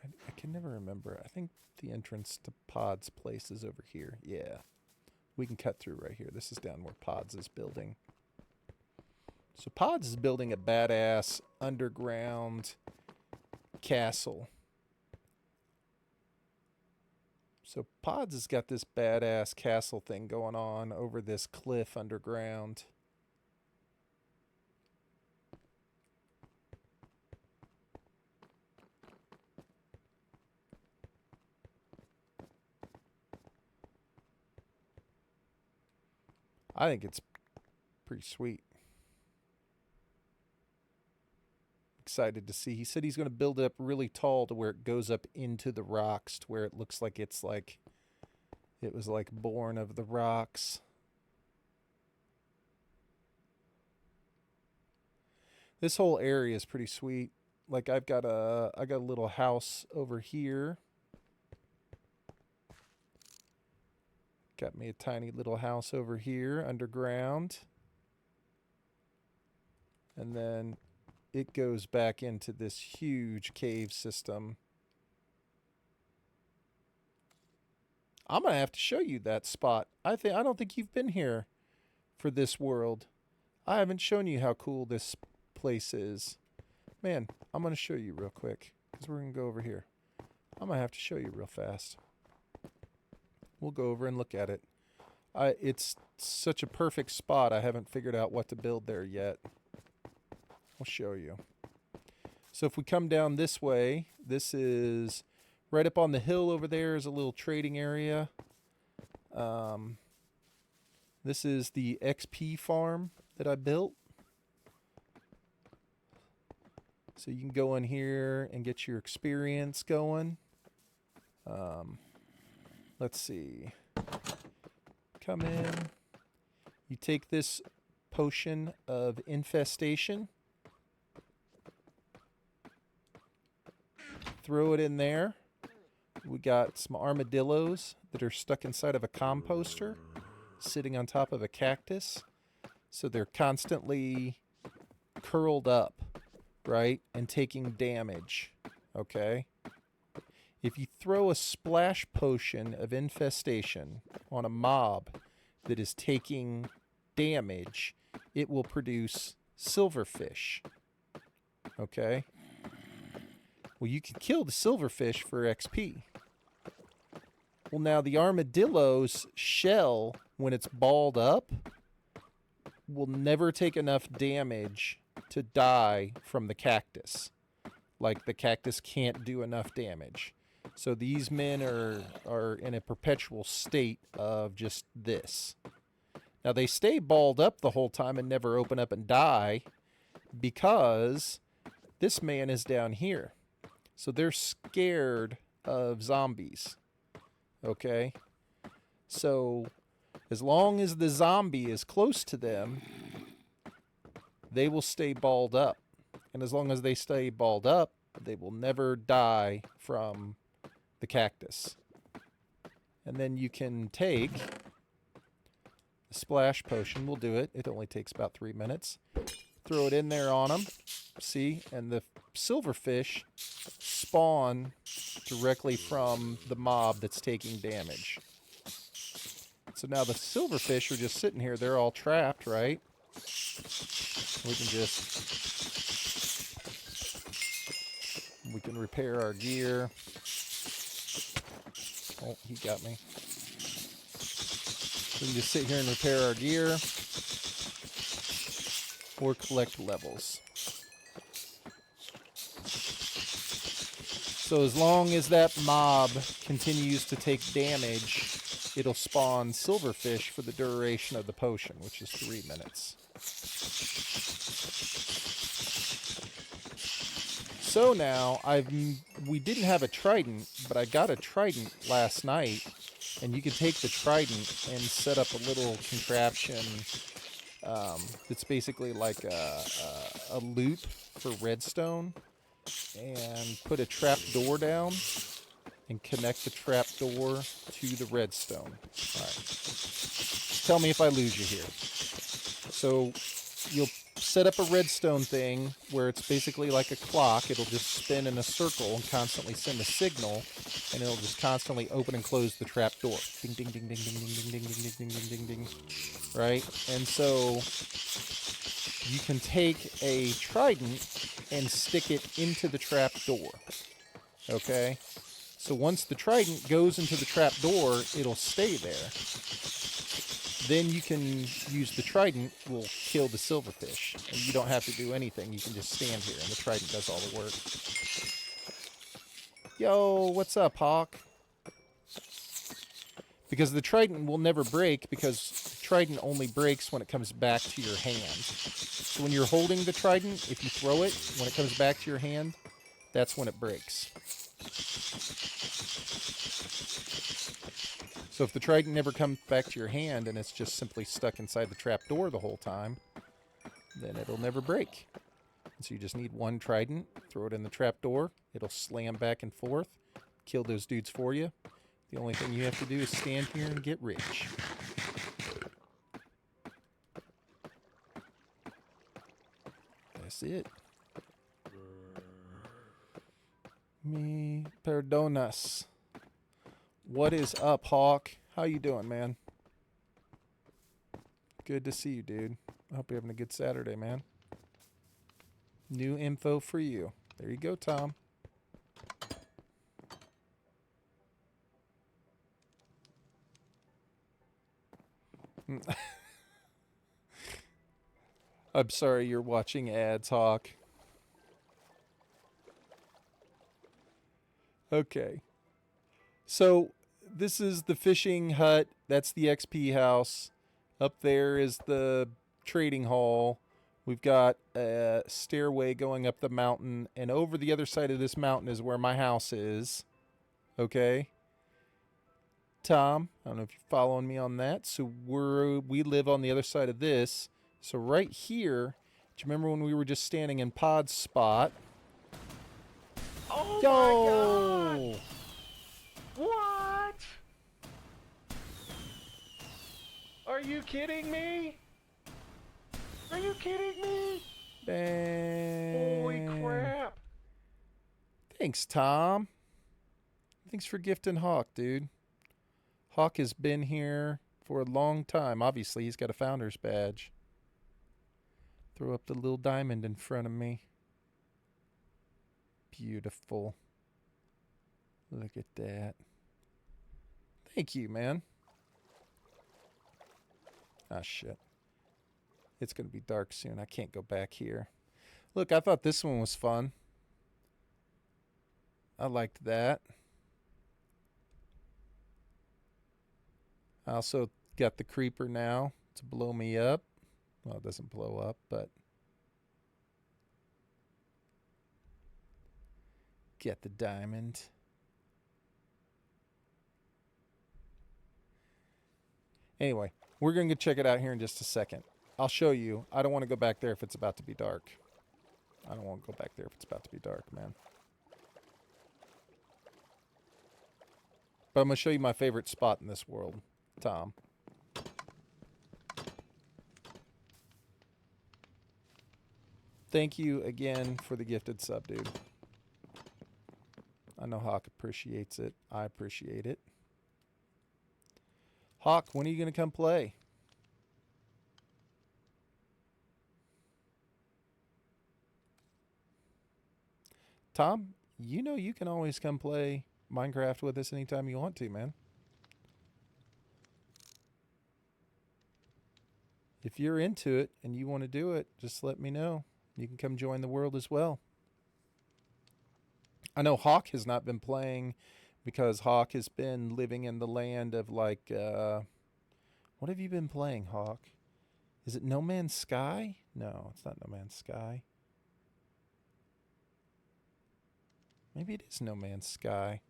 I can never remember. I think the entrance to Pod's place is over here. Yeah. We can cut through right here. This is down where Pod's is building. So Pod's is building a badass underground castle. So Pod's has got this badass castle thing going on over this cliff underground. I think it's pretty sweet. Excited to see. He said he's going to build it up really tall to where it goes up into the rocks, to where it looks like it's like it was like born of the rocks. This whole area is pretty sweet. Like I got a little house over here. Got me a tiny little house over here underground. And then it goes back into this huge cave system. I'm going to have to show you that spot. I don't think you've been here for this world. I haven't shown you how cool this place is. Man, I'm going to show you real quick because we're going to go over here. I'm going to have to show you real fast. We'll go over and look at it. It's such a perfect spot. I haven't figured out what to build there yet. I'll show you. So if we come down this way, this is right up on the hill over there is a little trading area. This is the XP farm that I built. So you can go in here and get your experience going. Let's see. Come in. You take this potion of infestation. Throw it in there. We got some armadillos that are stuck inside of a composter, sitting on top of a cactus. So they're constantly curled up, right? And taking damage, okay? If you throw a splash potion of infestation on a mob that is taking damage, it will produce silverfish, okay? Well, you can kill the silverfish for XP. Well, now the armadillo's shell, when it's balled up, will never take enough damage to die from the cactus. Like, the cactus can't do enough damage. So these men are in a perpetual state of just this. Now, they stay balled up the whole time and never open up and die because this man is down here. So they're scared of zombies. Okay? So as long as the zombie is close to them, they will stay balled up. And as long as they stay balled up, they will never die from the cactus. And then you can take a splash potion. We'll do it. It only takes about 3 minutes. Throw it in there on them. See? And the silverfish spawn directly from the mob that's taking damage. So now the silverfish are just sitting here. They're all trapped, right? We can repair our gear. Oh, he got me. We can just sit here and repair our gear or collect levels. So as long as that mob continues to take damage, it'll spawn silverfish for the duration of the potion, which is 3 minutes. So now, we didn't have a trident, but I got a trident last night, and you can take the trident and set up a little contraption that's basically like a loop for redstone, and put a trap door down and connect the trap door to the redstone. Alright. Tell me if I lose you here. So you'll set up a redstone thing where it's basically like a clock. It'll just spin in a circle and constantly send a signal, and it'll just constantly open and close the trap door. Ding, ding, ding, ding, ding, ding, ding, ding, ding, ding, ding, ding, ding. Right? And so you can take a trident and stick it into the trap door. Okay? So once the trident goes into the trap door, it'll stay there. Then you can use the trident, will kill the silverfish. And you don't have to do anything. You can just stand here, and the trident does all the work. Yo, what's up, Hawk? Because the trident will never break, because the trident only breaks when it comes back to your hand. So when you're holding the trident, if you throw it, when it comes back to your hand, that's when it breaks. So if the trident never comes back to your hand and it's just simply stuck inside the trap door the whole time, then it'll never break. And so you just need one trident, throw it in the trap door, it'll slam back and forth, kill those dudes for you. The only thing you have to do is stand here and get rich. That's it. Me perdonas. What is up, Hawk? How you doing, man? Good to see you, dude. I hope you're having a good Saturday, man. New info for you. There you go, Tom. I'm sorry you're watching ads, Hawk. Okay. So, this is the fishing hut. That's the XP house. Up there is the trading hall. We've got a stairway going up the mountain. And over the other side of this mountain is where my house is. Okay? Tom, I don't know if you're following me on that. So, we live on the other side of this. So, right here, do you remember when we were just standing in Pod's spot? Oh Yo! my God! What? Are you kidding me? Are you kidding me? Bang. Holy crap. Thanks, Tom. Thanks for gifting Hawk, dude. Hawk has been here for a long time. Obviously, he's got a founder's badge. Throw up the little diamond in front of me. Beautiful. Look at that. Thank you, man. Ah, shit. It's going to be dark soon. I can't go back here. Look, I thought this one was fun. I liked that. I also got the creeper now. to blow me up. Well, it doesn't blow up, but get the diamond. Anyway, we're going to check it out here in just a second. I'll show you. I don't want to go back there if it's about to be dark. I don't want to go back there if it's about to be dark, man. But I'm going to show you my favorite spot in this world, Tom. Thank you again for the gifted sub, dude. I know Hawk appreciates it. I appreciate it. Hawk, when are you going to come play? Tom, you know you can always come play Minecraft with us anytime you want to, man. If you're into it and you want to do it, just let me know. You can come join the world as well. I know Hawk has not been playing because Hawk has been living in the land of like, what have you been playing, Hawk? Is it No Man's Sky? No, it's not No Man's Sky. Maybe it is No Man's Sky.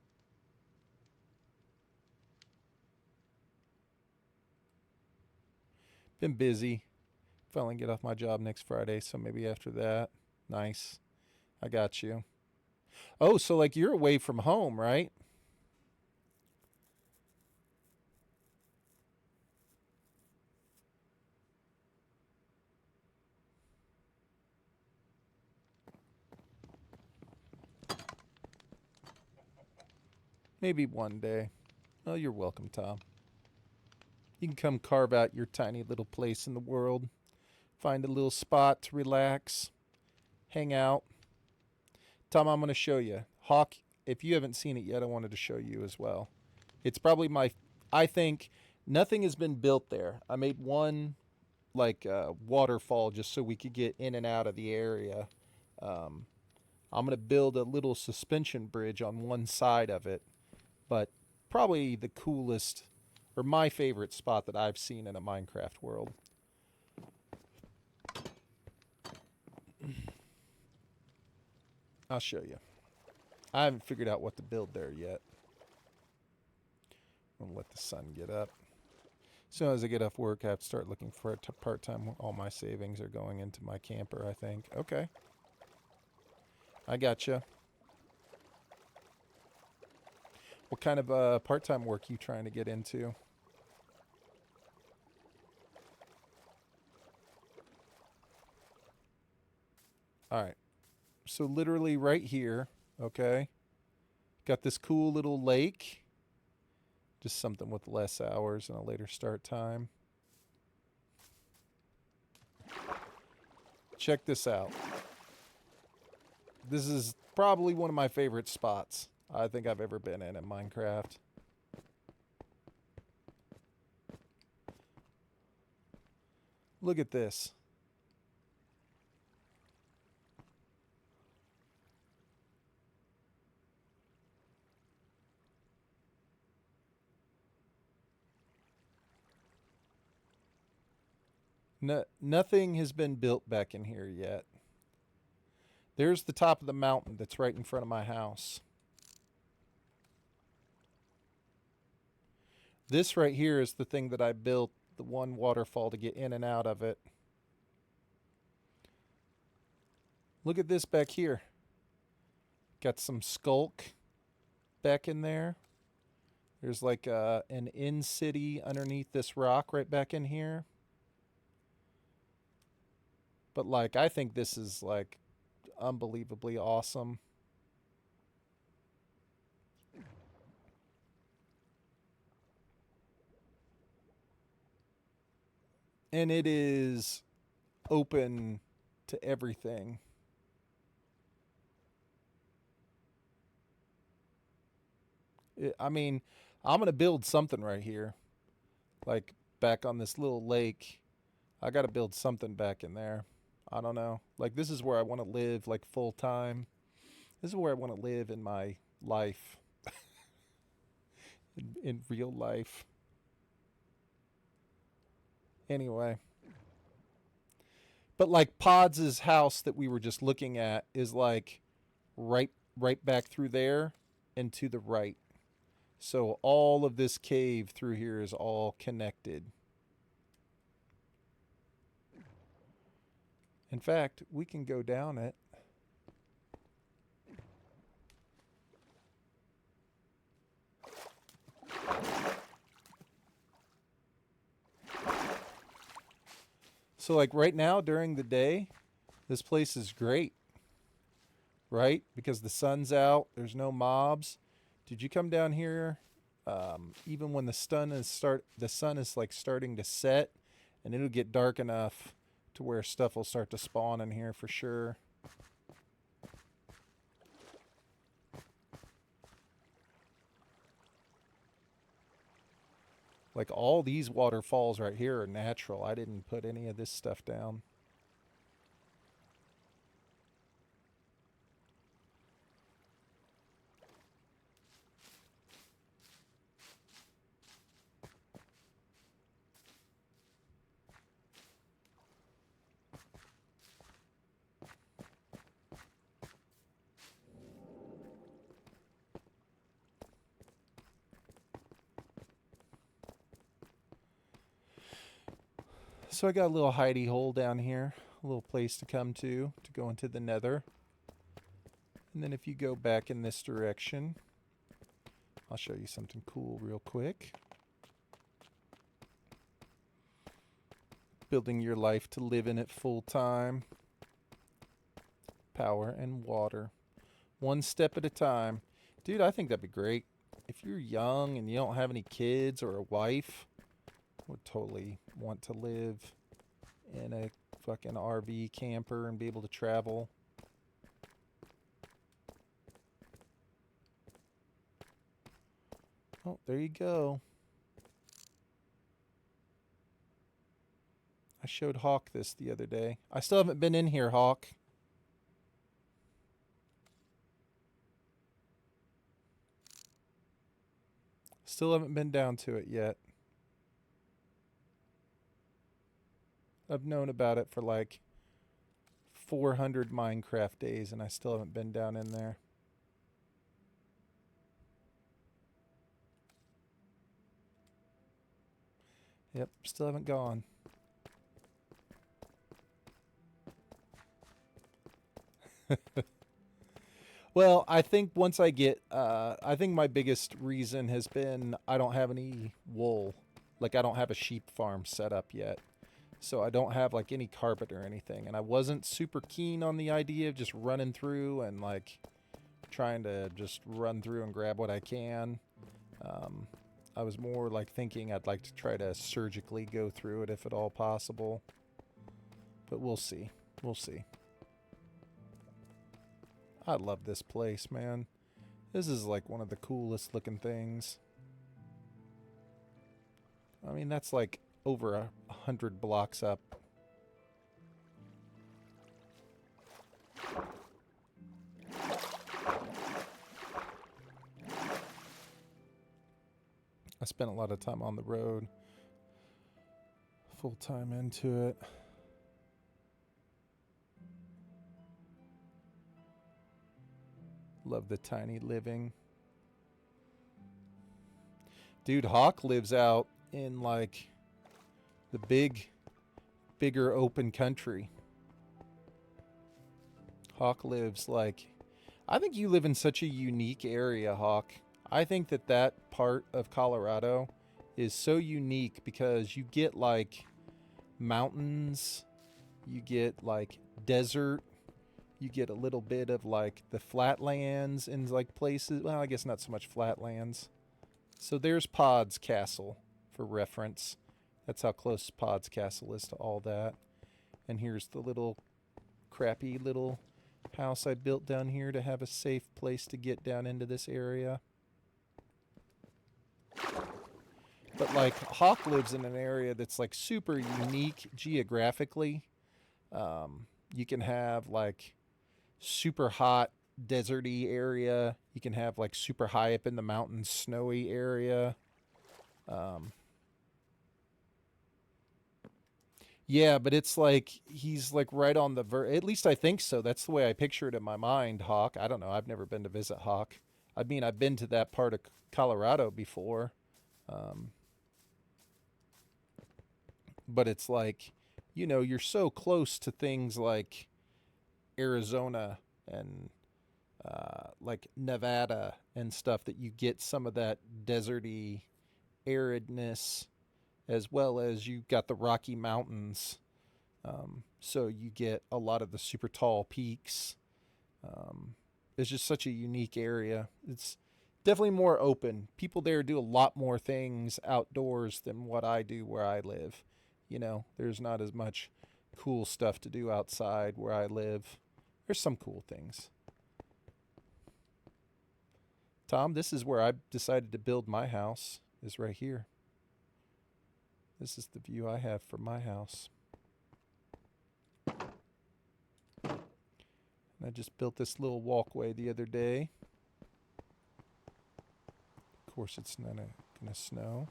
Been busy. Finally get off my job next Friday, so maybe after that. Nice. I got you. Oh, so like you're away from home, right? Maybe one day. Oh, you're welcome, Tom. You can come carve out your tiny little place in the world. Find a little spot to relax. Hang out. Tom, I'm going to show you. Hawk, if you haven't seen it yet, I wanted to show you as well. It's probably I think nothing has been built there. I made one like waterfall just so we could get in and out of the area. I'm going to build a little suspension bridge on one side of it. But probably the coolest or my favorite spot that I've seen in a Minecraft world. I'll show you. I haven't figured out what to build there yet. I'm going to let the sun get up. As soon as I get off work, I have to start looking for a part-time. All my savings are going into my camper, I think. Okay. I gotcha. What kind of part-time work you trying to get into? All right. So literally right here, okay, got this cool little lake. Just something with less hours and a later start time. Check this out. This is probably one of my favorite spots I think I've ever been in Minecraft. Look at this. No, nothing has been built back in here yet. There's the top of the mountain that's right in front of my house. This right here is the thing that I built, the one waterfall to get in and out of it. Look at this back here. Got some skulk back in there. There's like an in-city underneath this rock right back in here. But like, I think this is like unbelievably awesome. And it is open to everything. I mean, I'm going to build something right here. Like back on this little lake. I got to build something back in there. I don't know. Like this is where I want to live like full time. This is where I want to live in my life. in real life. Anyway. But like Pods' house that we were just looking at is like right back through there and to the right. So all of this cave through here is all connected. In fact, we can go down it. So like right now during the day, this place is great. Right? Because the sun's out, there's no mobs. Did you come down here even when the sun is like starting to set, and it'll get dark enough to where stuff will start to spawn in here for sure. Like all these waterfalls right here are natural. I didn't put any of this stuff down. So I got a little hidey hole down here, a little place to come to go into the nether. And then if you go back in this direction, I'll show you something cool real quick. Building your life to live in it full time. Power and water. One step at a time. Dude, I think that'd be great. If you're young and you don't have any kids or a wife, I would totally want to live in a fucking RV camper and be able to travel. Oh, there you go. I showed Hawk this the other day. I still haven't been in here, Hawk. Still haven't been down to it yet. I've known about it for like 400 Minecraft days and I still haven't been down in there. Yep, still haven't gone. Well, I think once I get, I think my biggest reason has been I don't have any wool. Like I don't have a sheep farm set up yet. So I don't have like any carpet or anything. And I wasn't super keen on the idea of just running through and like trying to just run through and grab what I can. I was more like thinking I'd like to try to surgically go through it if at all possible. But we'll see. We'll see. I love this place, man. This is like one of the coolest looking things. I mean, that's like over 100 blocks up. I spent a lot of time on the road. Full time into it. Love the tiny living. Dude, Hawk lives out in like the bigger open country. Hawk lives like, I think you live in such a unique area, Hawk. I think that that part of Colorado is so unique because you get like mountains, you get like desert, you get a little bit of like the flatlands and like places. Well, I guess not so much flatlands. So there's Pod's Castle for reference. That's how close Pod's Castle is to all that. And here's the little crappy little house I built down here to have a safe place to get down into this area. But like Hawk lives in an area that's like super unique geographically. You can have like super hot deserty area. You can have like super high up in the mountains snowy area. Yeah, but it's like he's like right on the at least I think so. That's the way I picture it in my mind, Hawk. I don't know. I've never been to visit Hawk. I mean, I've been to that part of Colorado before. Um, but it's like, you're so close to things like Arizona and like Nevada and stuff that you get some of that deserty aridness, as well as you got the Rocky Mountains. So you get a lot of the super tall peaks. Um, it's just such a unique area. It's definitely more open. People there do a lot more things outdoors than what I do where I live. There's not as much cool stuff to do outside where I live. There's some cool things. Tom, this is where I decided to build my house, is right here. This is the view I have from my house. And I just built this little walkway the other day. Of course, it's not going to snow.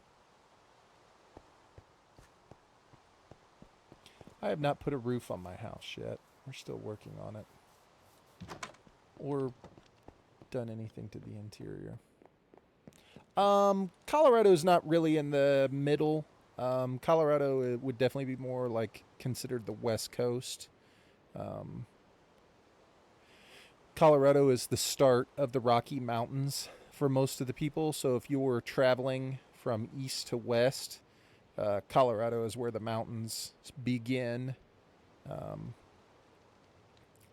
I have not put a roof on my house yet. We're still working on it. Or done anything to the interior. Colorado's not really in the middle. Colorado would definitely be more like considered the West Coast. Colorado is the start of the Rocky Mountains for most of the people. So if you were traveling from east to west, Colorado is where the mountains begin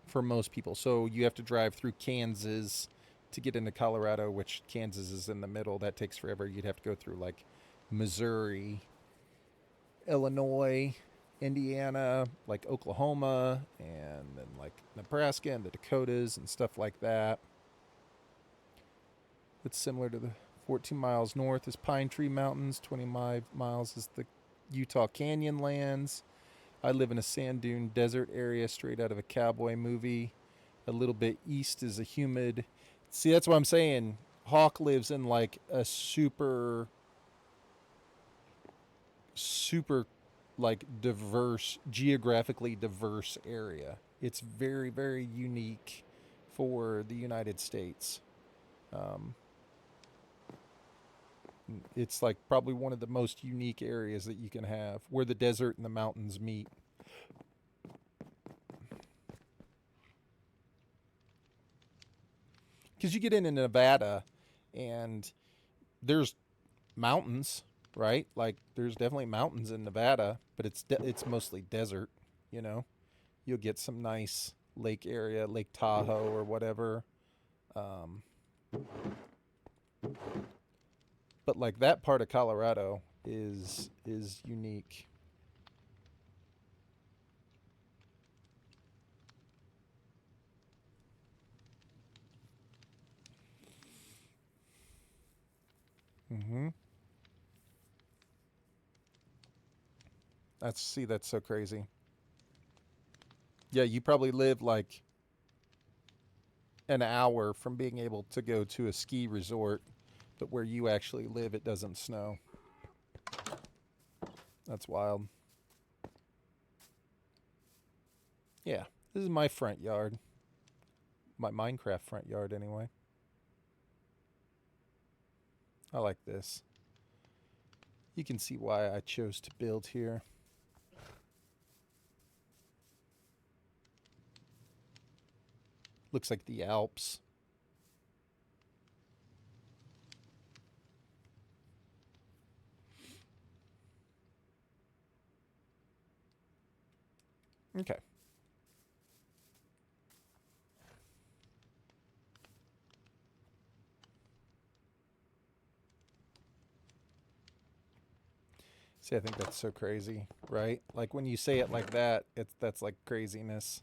for most people. So you have to drive through Kansas to get into Colorado, which Kansas is in the middle. That takes forever. You'd have to go through like Missouri, Illinois, Indiana, like Oklahoma, and then like Nebraska and the Dakotas and stuff like that. It's similar to the 14 miles north is Pine Tree Mountains, 25 miles is the Utah Canyon lands. I live in a sand dune desert area straight out of a cowboy movie. A little bit east is a humid. See, that's what I'm saying. Hawk lives in like a super like diverse, geographically diverse area. It's very, very unique for the United States. Um, it's like probably one of the most unique areas that you can have where the desert and the mountains meet. Because you get into Nevada and there's mountains, right? Like there's definitely mountains in Nevada, but it's mostly desert. You know, you'll get some nice lake area, Lake Tahoe or whatever. Um, but like that part of Colorado is unique. Mm-hmm. That's so crazy. Yeah, you probably live like an hour from being able to go to a ski resort, but where you actually live, it doesn't snow. That's wild. Yeah, this is my front yard. My Minecraft front yard, anyway. I like this. You can see why I chose to build here. Looks like the Alps. Okay. See, I think that's so crazy, right? Like when you say it like that, that's like craziness.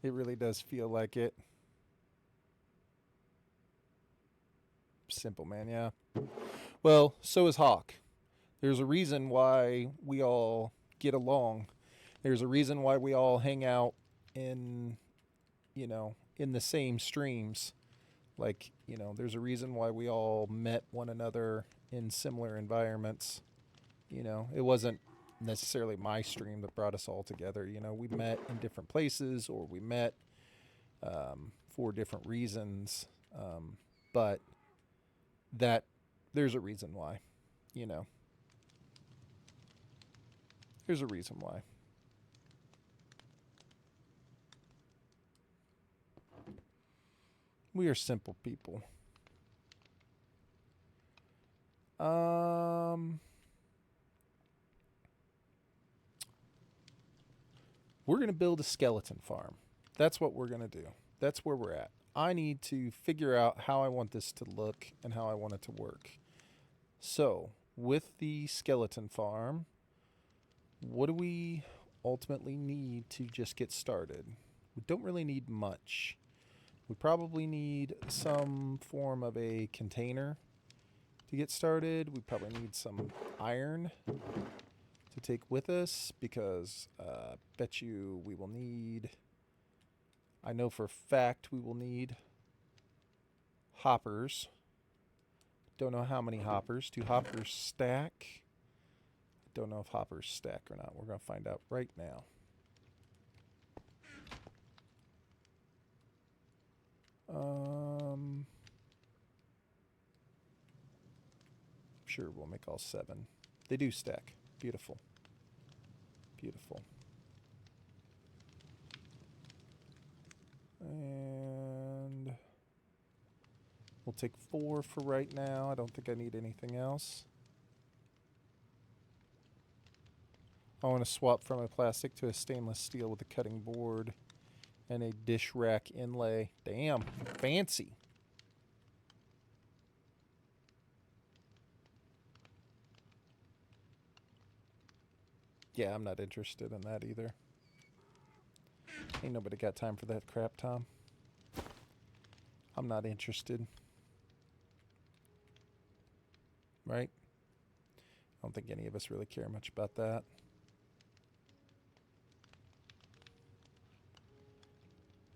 It really does feel like it. Simple, man, yeah. Well, so is Hawk. There's a reason why we all get along. There's a reason why we all hang out in, in the same streams. Like, there's a reason why we all met one another in similar environments. It wasn't necessarily my stream that brought us all together. You know, we met in different places, or we met for different reasons, but that there's a reason why. You know, there's a reason why. We are simple people. We're going to build a skeleton farm. That's what we're going to do. That's where we're at. I need to figure out how I want this to look and how I want it to work. So, with the skeleton farm, what do we ultimately need to just get started? We don't really need much. We probably need some form of a container to get started. We probably need some iron to take with us, because bet you we will need, I know for a fact we will need hoppers. Don't know how many hoppers. Do hoppers stack? Don't know if hoppers stack or not. We're going to find out right now. Sure, we'll make all 7. They do stack. Beautiful. Beautiful. And we'll take 4 for right now. I don't think I need anything else. I want to swap from a plastic to a stainless steel with a cutting board and a dish rack inlay. Damn, fancy. Yeah, I'm not interested in that either. Ain't nobody got time for that crap, Tom. I'm not interested. Right? I don't think any of us really care much about that.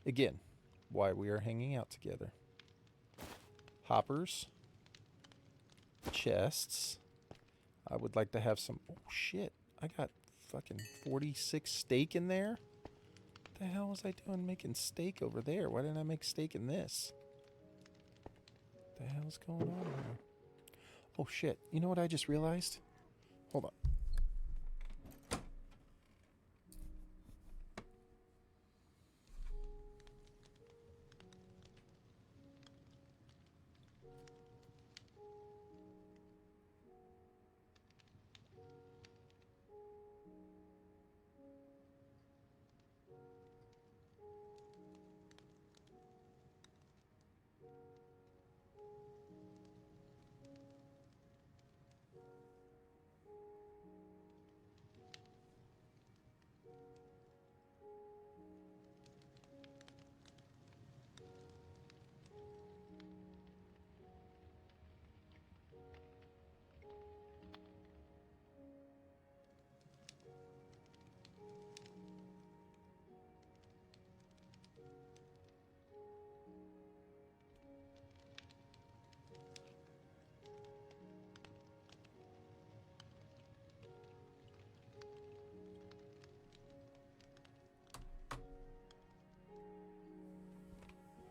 Again, why we are hanging out together. Hoppers. Chests. I would like to have some... Oh, shit. I got fucking 46 steak in there? What the hell was I doing making steak over there? Why didn't I make steak in this? What the hell's going on here? Oh, shit. You know what I just realized? Hold on.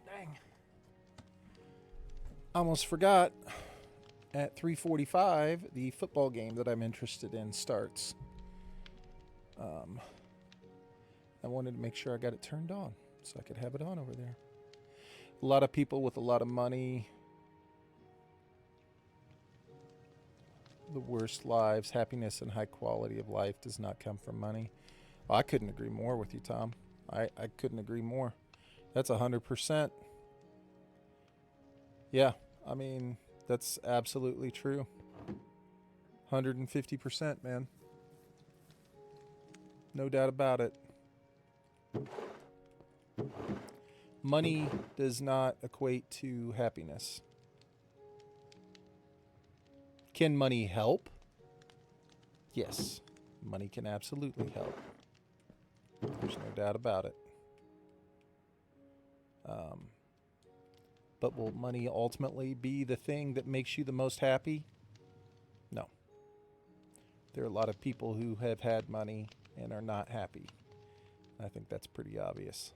Dang. Almost forgot. At 3:45, the football game that I'm interested in starts. I wanted to make sure I got it turned on so I could have it on over there. A lot of people with a lot of money. The worst lives, happiness, and high quality of life does not come from money. Well, I couldn't agree more with you, Tom. I couldn't agree more. That's 100%. Yeah, I mean, that's absolutely true. 150%, man. No doubt about it. Money does not equate to happiness. Can money help? Yes, money can absolutely help. There's no doubt about it. But will money ultimately be the thing that makes you the most happy? No. There are a lot of people who have had money and are not happy. I think that's pretty obvious.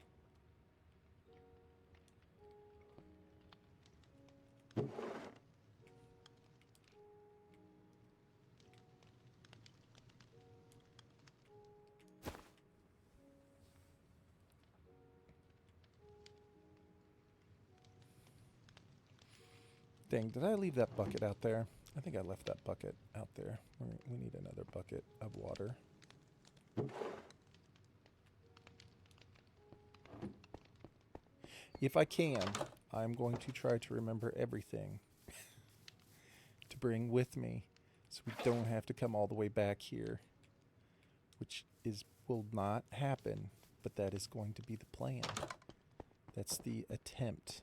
Dang, did I leave that bucket out there? I think I left that bucket out there. We need another bucket of water. If I can, I'm going to try to remember everything to bring with me so we don't have to come all the way back here, which will not happen, but that is going to be the plan. That's the attempt.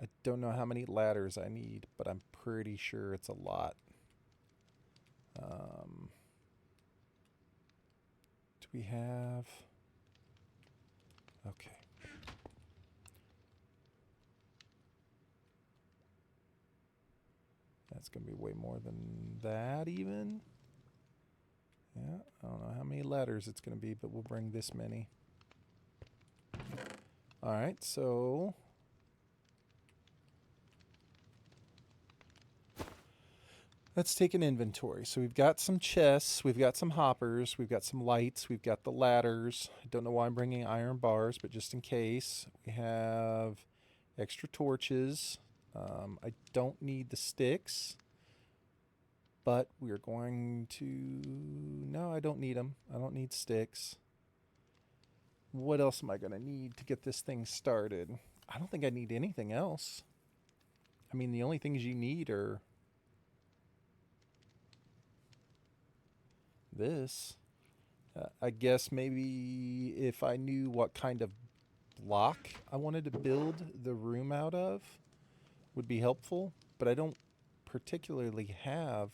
I don't know how many ladders I need, but I'm pretty sure it's a lot. Do we have... Okay. That's going to be way more than that even. Yeah, I don't know how many ladders it's going to be, but we'll bring this many. Alright, so... let's take an inventory. So we've got some chests, we've got some hoppers, we've got some lights, we've got the ladders. I don't know why I'm bringing iron bars, but just in case. We have extra torches. I don't need the sticks, but we're going to... no, I don't need them. I don't need sticks. What else am I going to need to get this thing started? I don't think I need anything else. I mean, the only things you need are this. I guess maybe if I knew what kind of block I wanted to build the room out of would be helpful, but I don't particularly have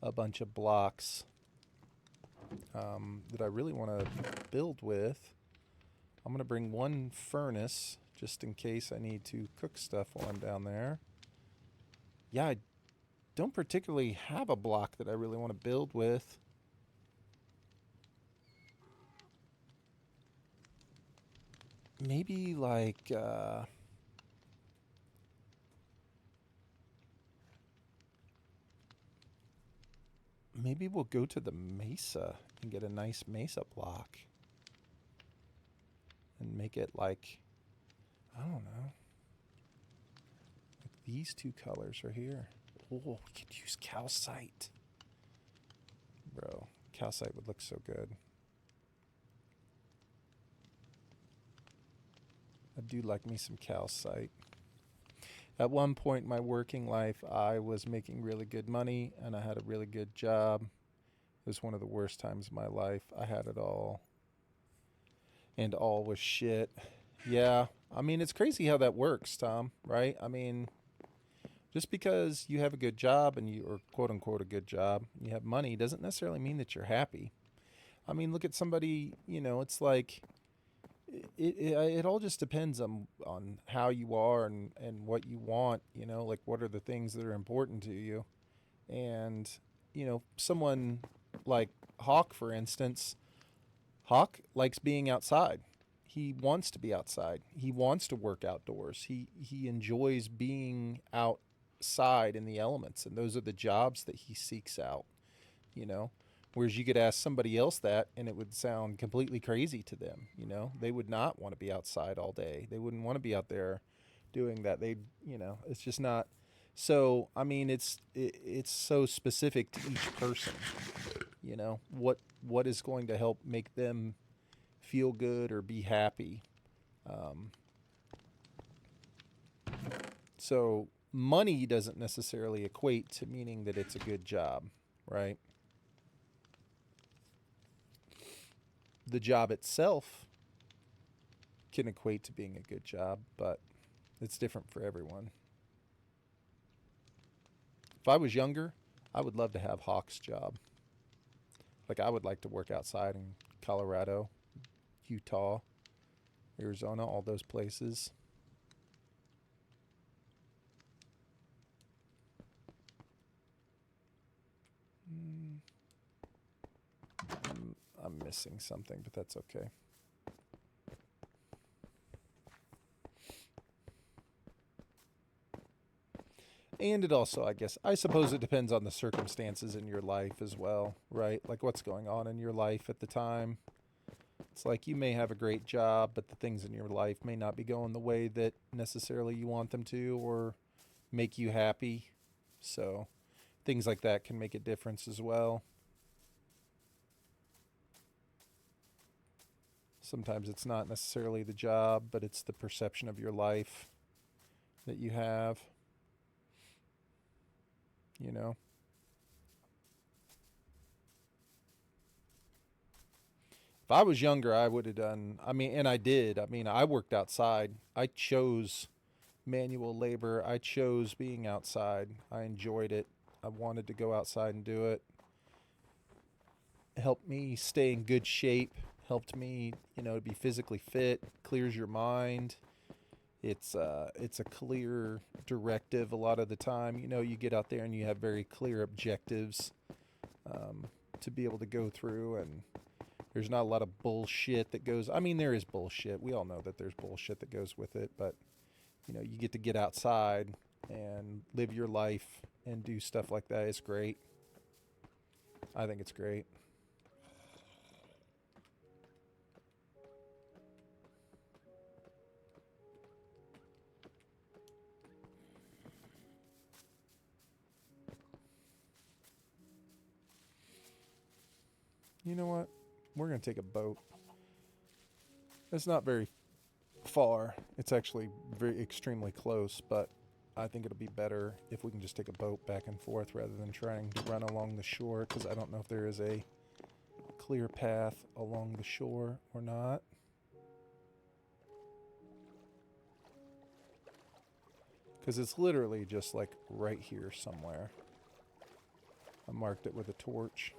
a bunch of blocks that I really want to build with. I'm going to bring one furnace just in case I need to cook stuff while I'm down there. Yeah, I don't particularly have a block that I really want to build with. Maybe like... maybe we'll go to the mesa and get a nice mesa block. And make it like, I don't know, like these two colors are here. Oh, we could use calcite. Bro, calcite would look so good. I do like me some calcite. At one point in my working life, I was making really good money and I had a really good job. It was one of the worst times of my life. I had it all. And all was shit. Yeah, I mean, it's crazy how that works, Tom, right? I mean, just because you have a good job and you, or quote unquote a good job, you have money, doesn't necessarily mean that you're happy. I mean, look at somebody, you know, it's like, it all just depends on how you are and what you want, you know, like what are the things that are important to you. And, you know, someone like Hawk, for instance, Hawk likes being outside. He wants to be outside. He wants to work outdoors. He enjoys being outside in the elements, and those are the jobs that he seeks out, you know. Whereas you could ask somebody else that and it would sound completely crazy to them, you know. They would not want to be outside all day. They wouldn't want to be out there doing that. They, you know, it's just not. So, I mean, it's so specific to each person. You know, what is going to help make them feel good or be happy. So money doesn't necessarily equate to meaning that it's a good job, right? The job itself can equate to being a good job, but it's different for everyone. If I was younger, I would love to have Hawk's job. Like, I would like to work outside in Colorado, Utah, Arizona, all those places. missing something, but that's okay. And it also, I suppose it depends on the circumstances in your life as well, right? Like what's going on in your life at the time. It's like you may have a great job, but the things in your life may not be going the way that necessarily you want them to or make you happy. So things like that can make a difference as well. Sometimes it's not necessarily the job, but it's the perception of your life that you have. You know? If I was younger, I would have done, and I did. I worked outside. I chose manual labor. I chose being outside. I enjoyed it. I wanted to go outside and do it. It helped me stay in good shape, helped me, to be physically fit, clears your mind. It's a clear directive a lot of the time. You get out there and you have very clear objectives to be able to go through, and there's not a lot of bullshit that goes. There is bullshit. We all know that there's bullshit that goes with it, but you get outside and live your life and do stuff like that. It's great. I think it's great. You know what? We're going to take a boat. It's not very far. It's actually very extremely close, but I think it'll be better if we can just take a boat back and forth rather than trying to run along the shore, because I don't know if there is a clear path along the shore or not. Because it's literally just like right here somewhere. I marked it with a torch.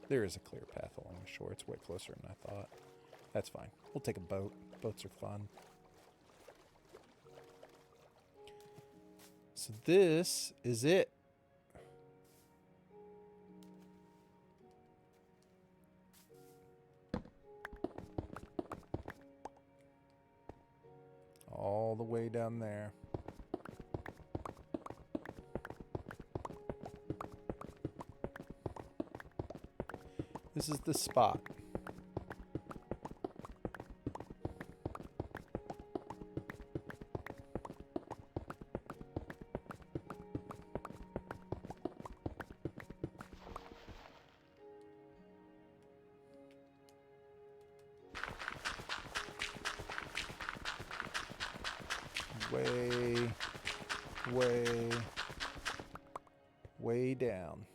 There is a clear path along the shore. It's way closer than I thought. That's fine. We'll take a boat. Boats are fun. So this is it. All the way down there. This is the spot. Way down.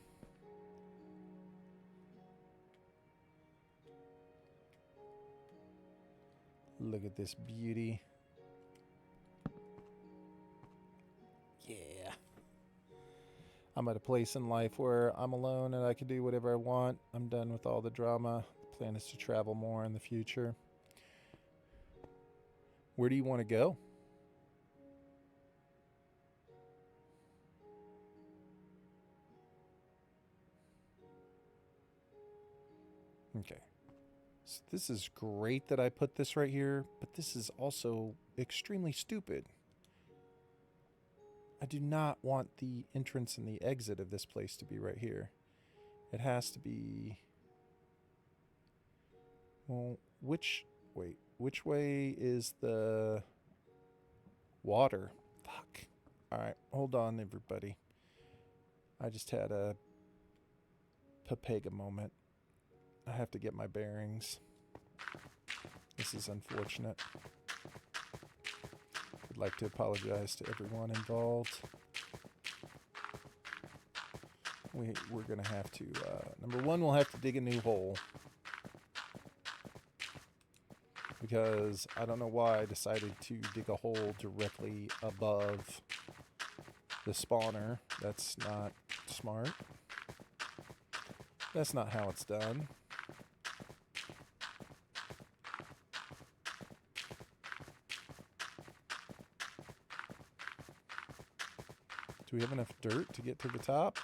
Look at this beauty. Yeah. I'm at a place in life where I'm alone and I can do whatever I want. I'm done with all the drama. The plan is to travel more in the future. Where do you want to go? Okay. So this is great that I put this right here, but this is also extremely stupid. I do not want the entrance and the exit of this place to be right here. It has to be... Well, which way is the water? Fuck. Alright, hold on, everybody. I just had a Papega moment. I have to get my bearings. This is unfortunate. I'd like to apologize to everyone involved. We're going to have to... number one, we'll have to dig a new hole. Because I don't know why I decided to dig a hole directly above the spawner. That's not smart. That's not how it's done. Do we have enough dirt to get to the top?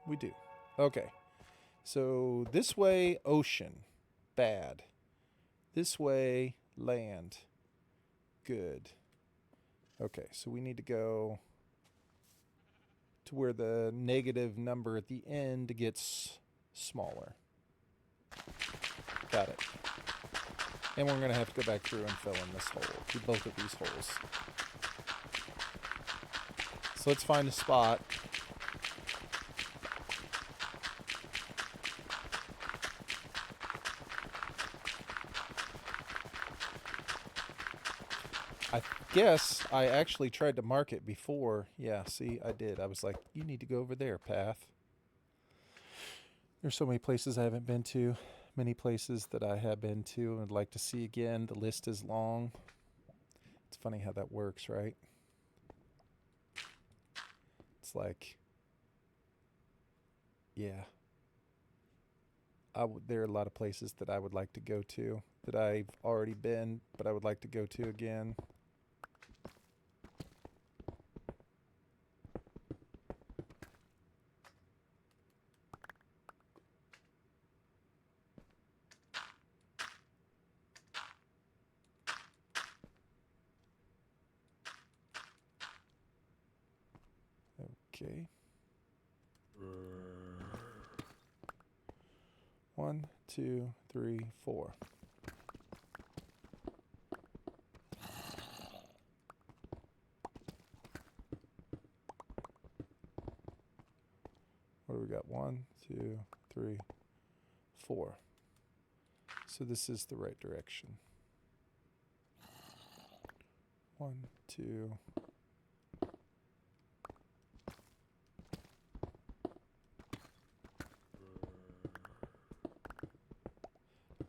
We do. Okay. So this way, ocean. Bad. This way, land. Good. Okay, so we need to go to where the negative number at the end gets smaller. Got it. And we're going to have to go back through and fill in this hole, do both of these holes. So let's find a spot. I guess I actually tried to mark it before. Yeah, see, I did. I was like, you need to go over there, path. There's so many places I haven't been to. Many places that I have been to and would like to see again. The list is long. It's funny how that works, right? It's like, yeah. There are a lot of places that I would like to go to that I've already been, but I would like to go to again. Okay. 1, 2, 3, 4. What do we got? 1, 2, 3, 4. So this is the right direction. 1, 2.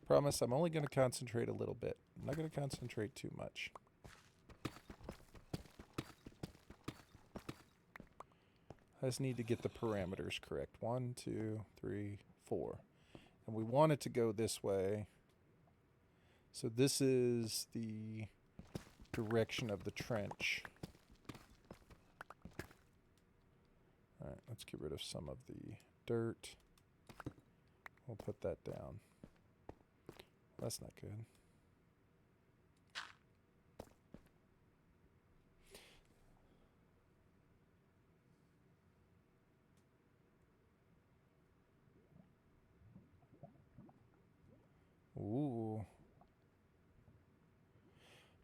Promise I'm only going to concentrate a little bit. I'm not going to concentrate too much. I just need to get the parameters correct. 1, 2, 3, 4. And we want it to go this way. So this is the direction of the trench. All right, let's get rid of some of the dirt. We'll put that down. That's not good. Ooh.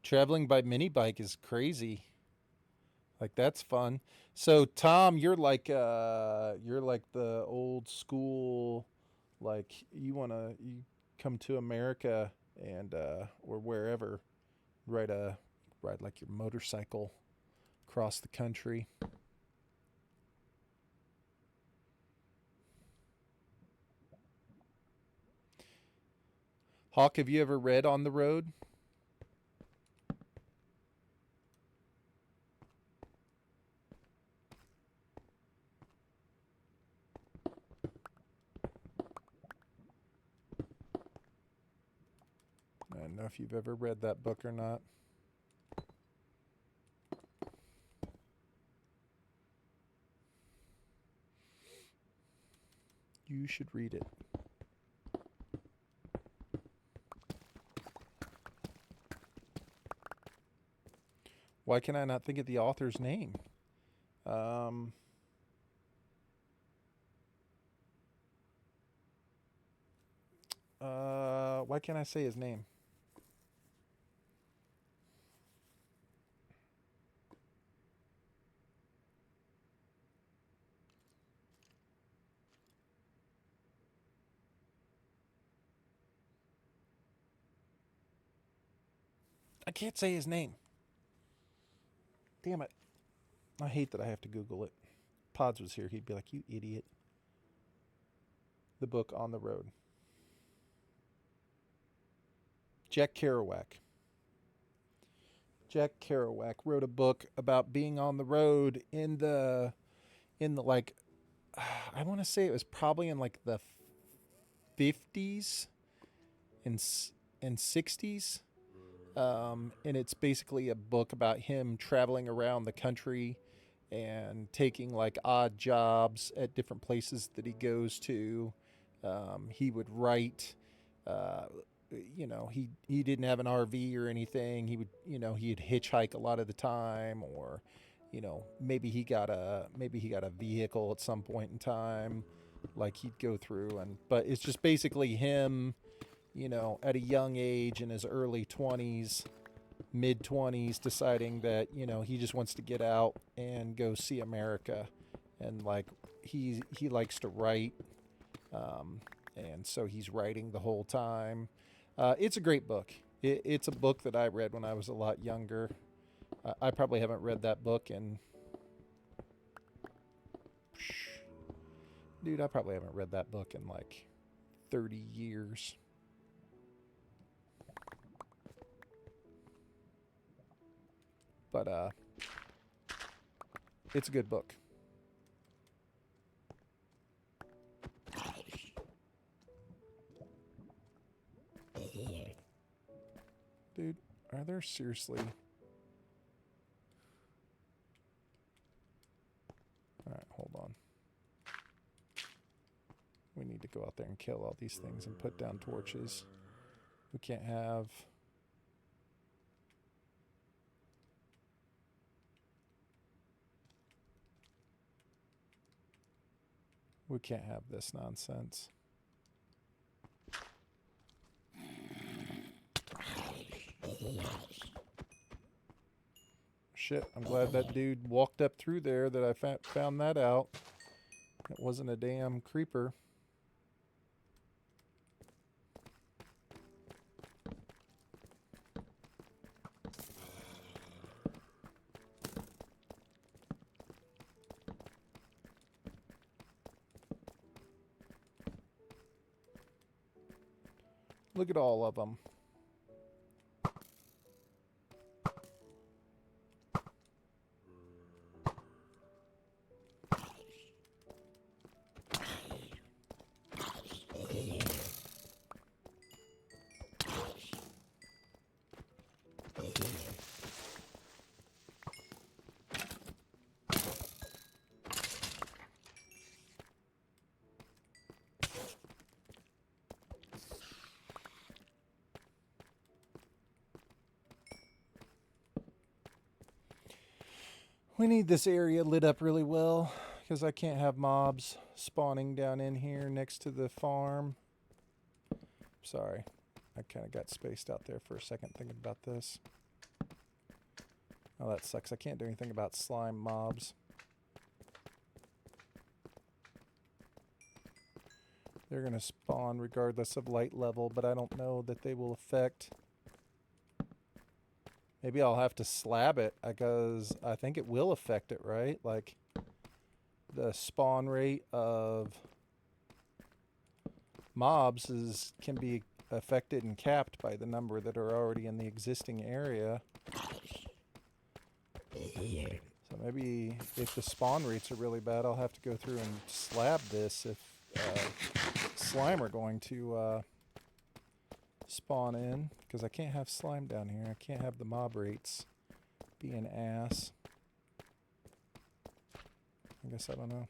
Traveling by mini bike is crazy. Like that's fun. So Tom, you're like the old school, like you come to America and or wherever, ride like your motorcycle across the country. Hawk, have you ever read On the Road? I don't know if you've ever read that book or not. You should read it. Why can I not think of the author's name? Why can't I say his name? I can't say his name. Damn it. I hate that I have to Google it. Pods was here. He'd be like, you idiot. The book On the Road. Jack Kerouac. Jack Kerouac wrote a book about being on the road in the like, I want to say it was probably in like the 50s and 60s. And it's basically a book about him traveling around the country and taking like odd jobs at different places that he goes to. He would write. You know, he didn't have an RV or anything. He would, you know, he'd hitchhike a lot of the time, or, you know, maybe he got a vehicle at some point in time, like he'd go through. And but it's just basically him, you know, at a young age in his early 20s, mid 20s, deciding that, you know, he just wants to get out and go see America, and like he likes to write, and so he's writing the whole time. It's a great book. It's a book that I read when I was a lot younger. I probably haven't read that book in... Dude, I probably haven't read that book in like 30 years. But it's a good book. Dude, are there seriously... Alright, hold on. We need to go out there and kill all these things and put down torches. We can't have... We can't have this nonsense. Shit, I'm glad that dude walked up through there, that I found that out. It wasn't a damn creeper. Look at all of them. We need this area lit up really well, because I can't have mobs spawning down in here next to the farm. Sorry, I kind of got spaced out there for a second thinking about this. Oh, that sucks. I can't do anything about slime mobs. They're going to spawn regardless of light level, but I don't know that they will affect... Maybe I'll have to slab it, because I think it will affect it, right? Like, the spawn rate of mobs can be affected and capped by the number that are already in the existing area. So maybe if the spawn rates are really bad, I'll have to go through and slab this if slime are going to spawn in, because I can't have slime down here. I can't have the mob rates be an ass. I guess I don't know.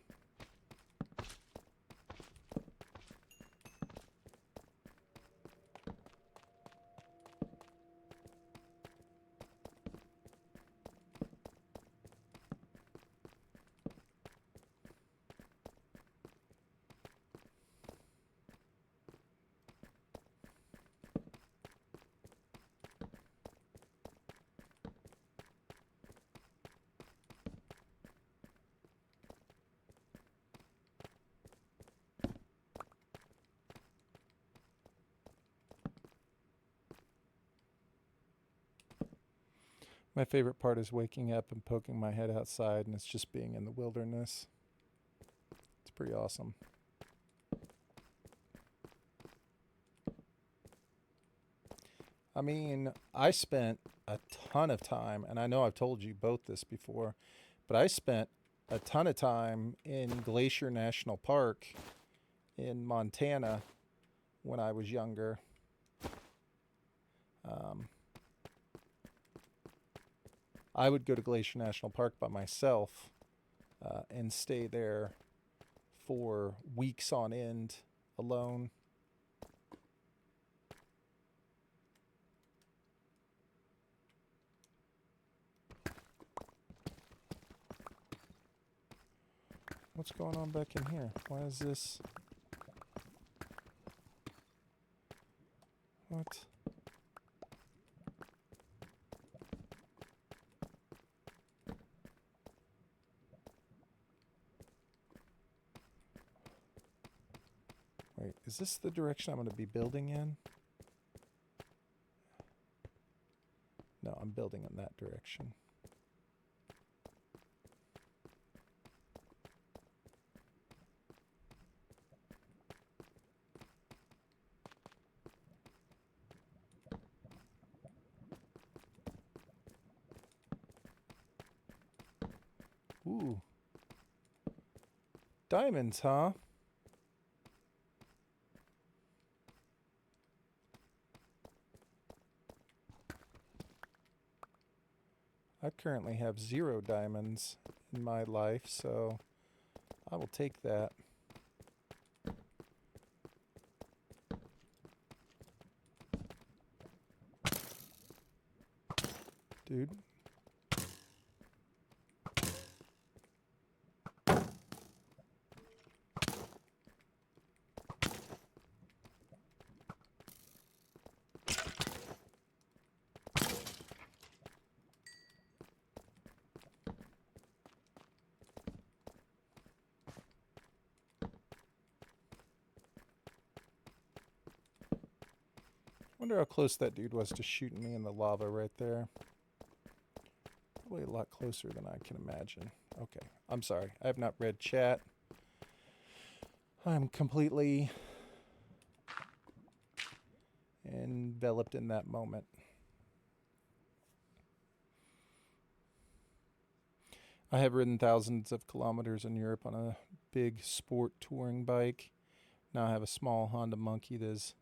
My favorite part is waking up and poking my head outside, and it's just being in the wilderness. It's pretty awesome. I mean, I spent a ton of time, and I know I've told you both this before, but I spent a ton of time in Glacier National Park in Montana when I was younger. I would go to Glacier National Park by myself and stay there for weeks on end alone. What's going on back in here? Why is this? What? Wait, is this the direction I'm going to be building in? No, I'm building in that direction. Ooh. Diamonds, huh? I currently have 0 diamonds in my life, so I will take that. Dude. Wonder how close that dude was to shooting me in the lava right there. Probably a lot closer than I can imagine. Okay, I'm sorry. I have not read chat. I'm completely enveloped in that moment. I have ridden thousands of kilometers in Europe on a big sport touring bike. Now I have a small Honda Monkey that is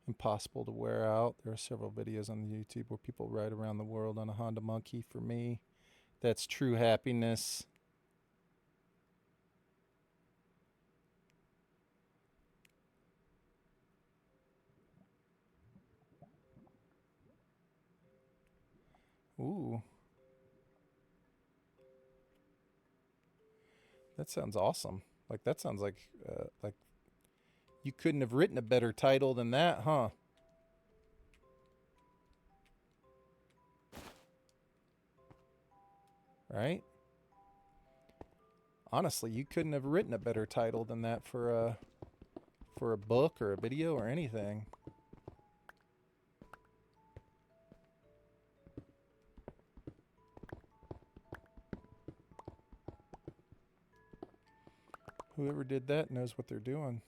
impossible to wear out. There are several videos on YouTube where people ride around the world on a Honda Monkey. For me, that's true happiness. Ooh. That sounds awesome. Like, that sounds like you couldn't have written a better title than that, huh? Right? Honestly, you couldn't have written a better title than that for a book or a video or anything. Whoever did that knows what they're doing.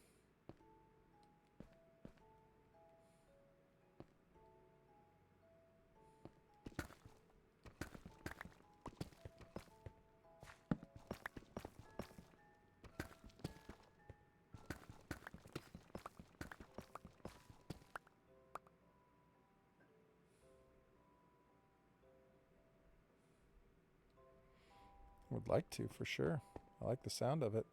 Would like to, for sure. I like the sound of it.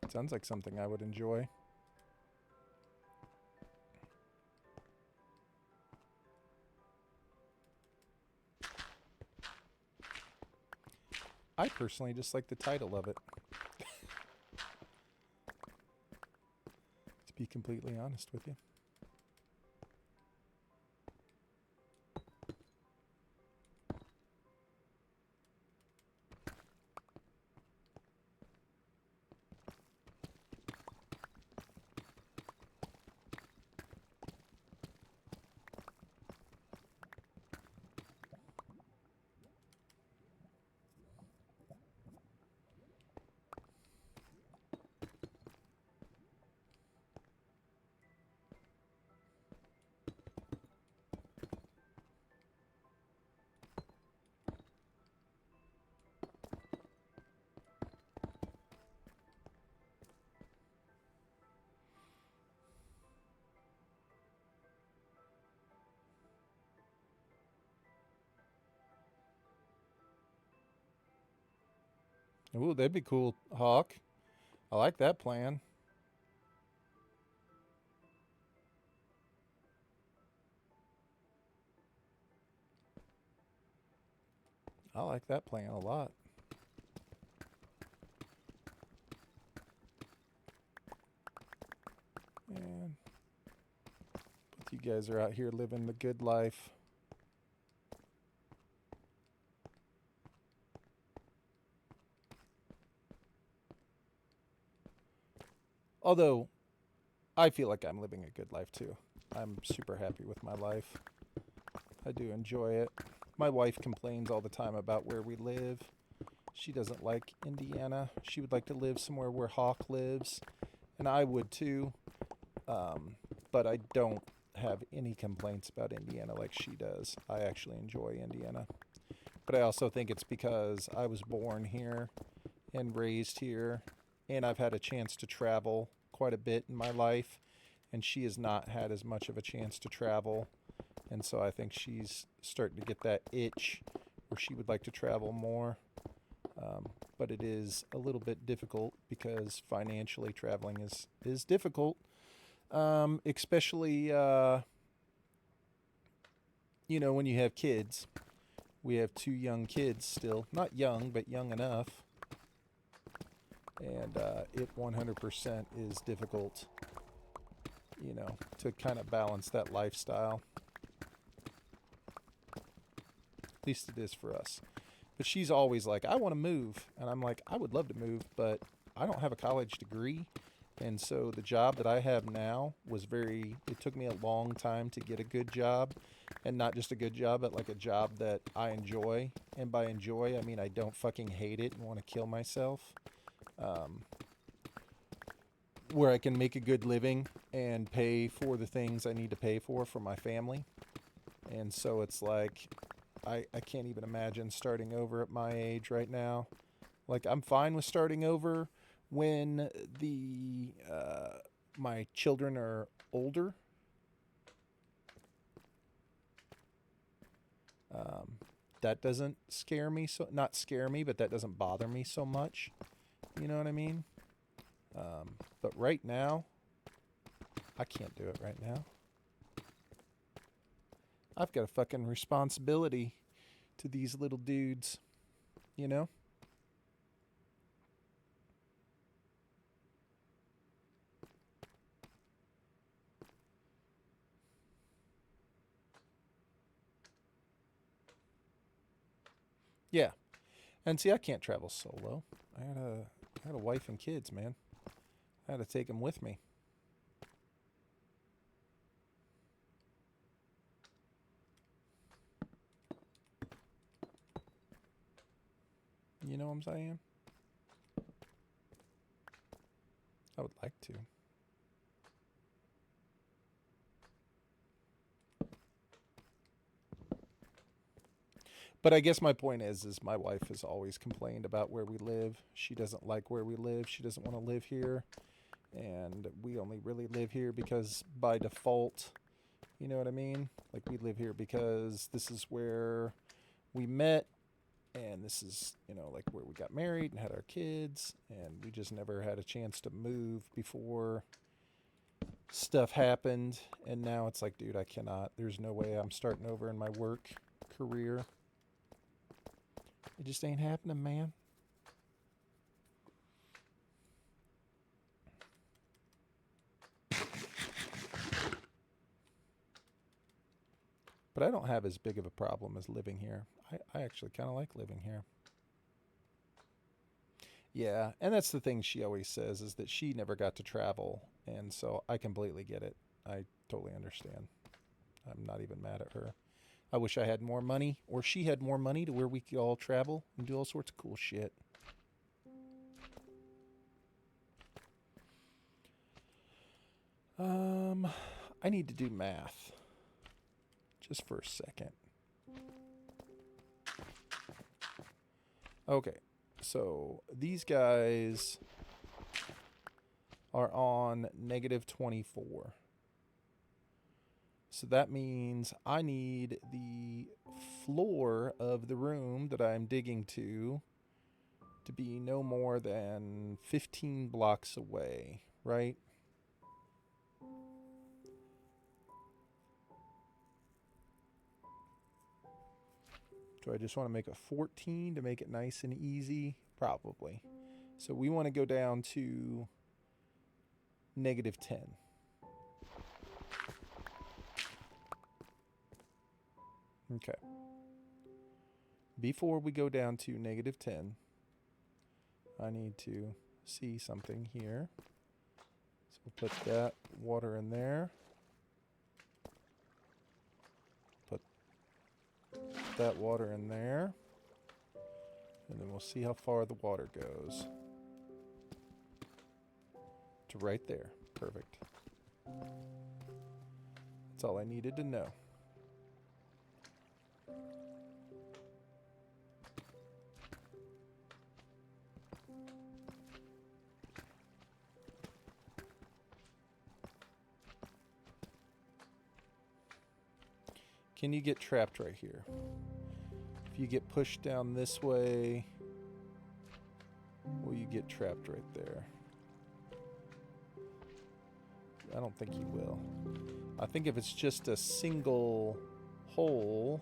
Sounds like something I would enjoy. I personally just like the title of it. To be completely honest with you. Ooh, that'd be cool, Hawk. I like that plan. I like that plan a lot. And both you guys are out here living the good life. Although, I feel like I'm living a good life too. I'm super happy with my life. I do enjoy it. My wife complains all the time about where we live. She doesn't like Indiana. She would like to live somewhere where Hawk lives, and I would too. But I don't have any complaints about Indiana like she does. I actually enjoy Indiana. But I also think it's because I was born here and raised here, and I've had a chance to travel quite a bit in my life, and she has not had as much of a chance to travel. And so I think she's starting to get that itch where she would like to travel more. But it is a little bit difficult because financially traveling is difficult, especially when you have kids. We have 2 young kids still, not young, but young enough, and it 100% is difficult, to kind of balance that lifestyle. At least it is for us. But she's always like, I want to move. And I'm like, I would love to move, but I don't have a college degree. And so the job that I have now it took me a long time to get a good job. And not just a good job, but like a job that I enjoy. And by enjoy, I mean I don't fucking hate it and want to kill myself. Where I can make a good living and pay for the things I need to pay for my family. And so it's like, I can't even imagine starting over at my age right now. Like, I'm fine with starting over when my children are older. That doesn't scare me not scare me, but that doesn't bother me so much. You know what I mean? But right now, I can't do it right now. I've got a fucking responsibility to these little dudes, you know? Yeah. And see, I can't travel solo. I had a wife and kids, man. I had to take them with me. You know what I'm saying? I would like to. But I guess my point is my wife has always complained about where we live. She doesn't like where we live. She doesn't want to live here. And we only really live here because by default, you know what I mean? Like, we live here because this is where we met, and this is, like, where we got married and had our kids, and we just never had a chance to move before stuff happened. And now it's like, dude, I cannot. There's no way I'm starting over in my work career. It just ain't happening, man. But I don't have as big of a problem as living here. I actually kind of like living here. Yeah, and that's the thing she always says is that she never got to travel, and so I completely get it. I totally understand. I'm not even mad at her. I wish I had more money, or she had more money to where we could all travel and do all sorts of cool shit. I need to do math. Just for a second. Okay, so these guys are on -24. So that means I need the floor of the room that I'm digging to to be no more than 15 blocks away, right? Do I just want to make a 14 to make it nice and easy? Probably. So we want to go down to -10. Okay. Before we go down to -10, I need to see something here. So we'll put that water in there. Put that water in there. And then we'll see how far the water goes. To right there. Perfect. That's all I needed to know. Can you get trapped right here? If you get pushed down this way, will you get trapped right there? I don't think you will. I think if it's just a single hole,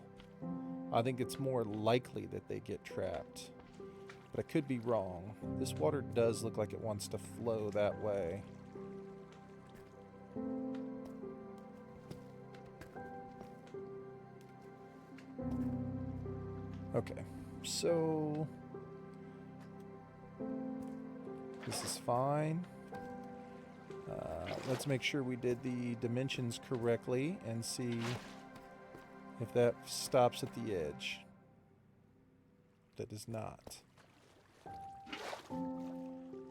I think it's more likely that they get trapped. But I could be wrong. This water does look like it wants to flow that way. Okay, so this is fine. Let's make sure we did the dimensions correctly and see if that stops at the edge. That does not.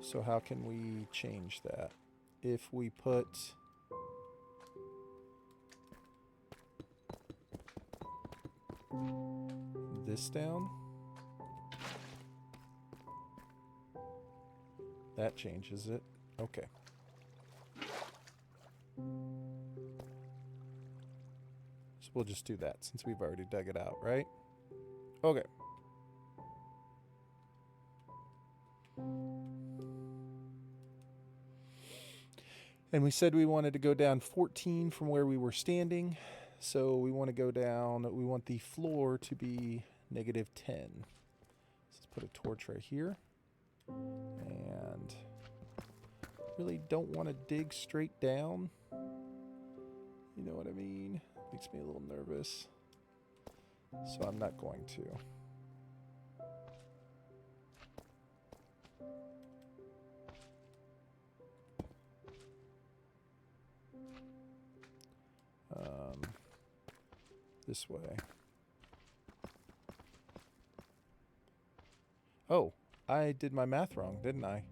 So how can we change that? If we put this down, that changes it. Okay. So we'll just do that since we've already dug it out, right? Okay. And we said we wanted to go down 14 from where we were standing. So we want to go down, we want the floor to be -10. Let's put a torch right here. And really don't want to dig straight down. You know what I mean? Makes me a little nervous. So I'm not going to. This way. Oh, I did my math wrong, didn't I?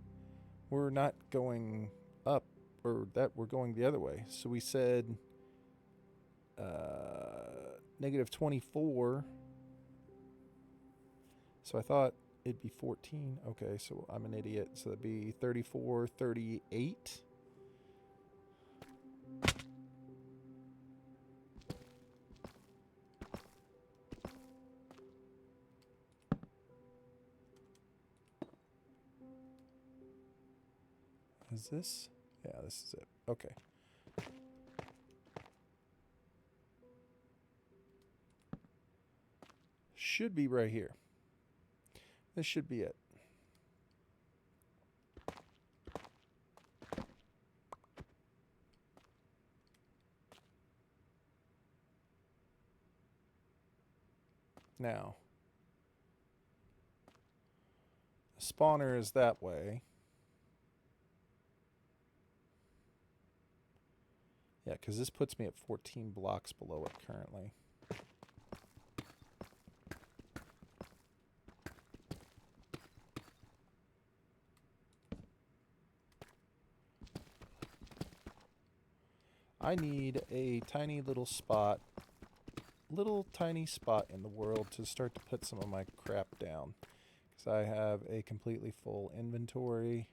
We're not going up, or that we're going the other way. So we said -24. So I thought it'd be 14. Okay, so I'm an idiot. So that'd be 34, 38. Is this? Yeah, this is it. Okay. Should be right here. This should be it. Now, the spawner is that way. Yeah, because this puts me at 14 blocks below it currently. I need a tiny little spot, little tiny spot in the world to start to put some of my crap down. Because I have a completely full inventory.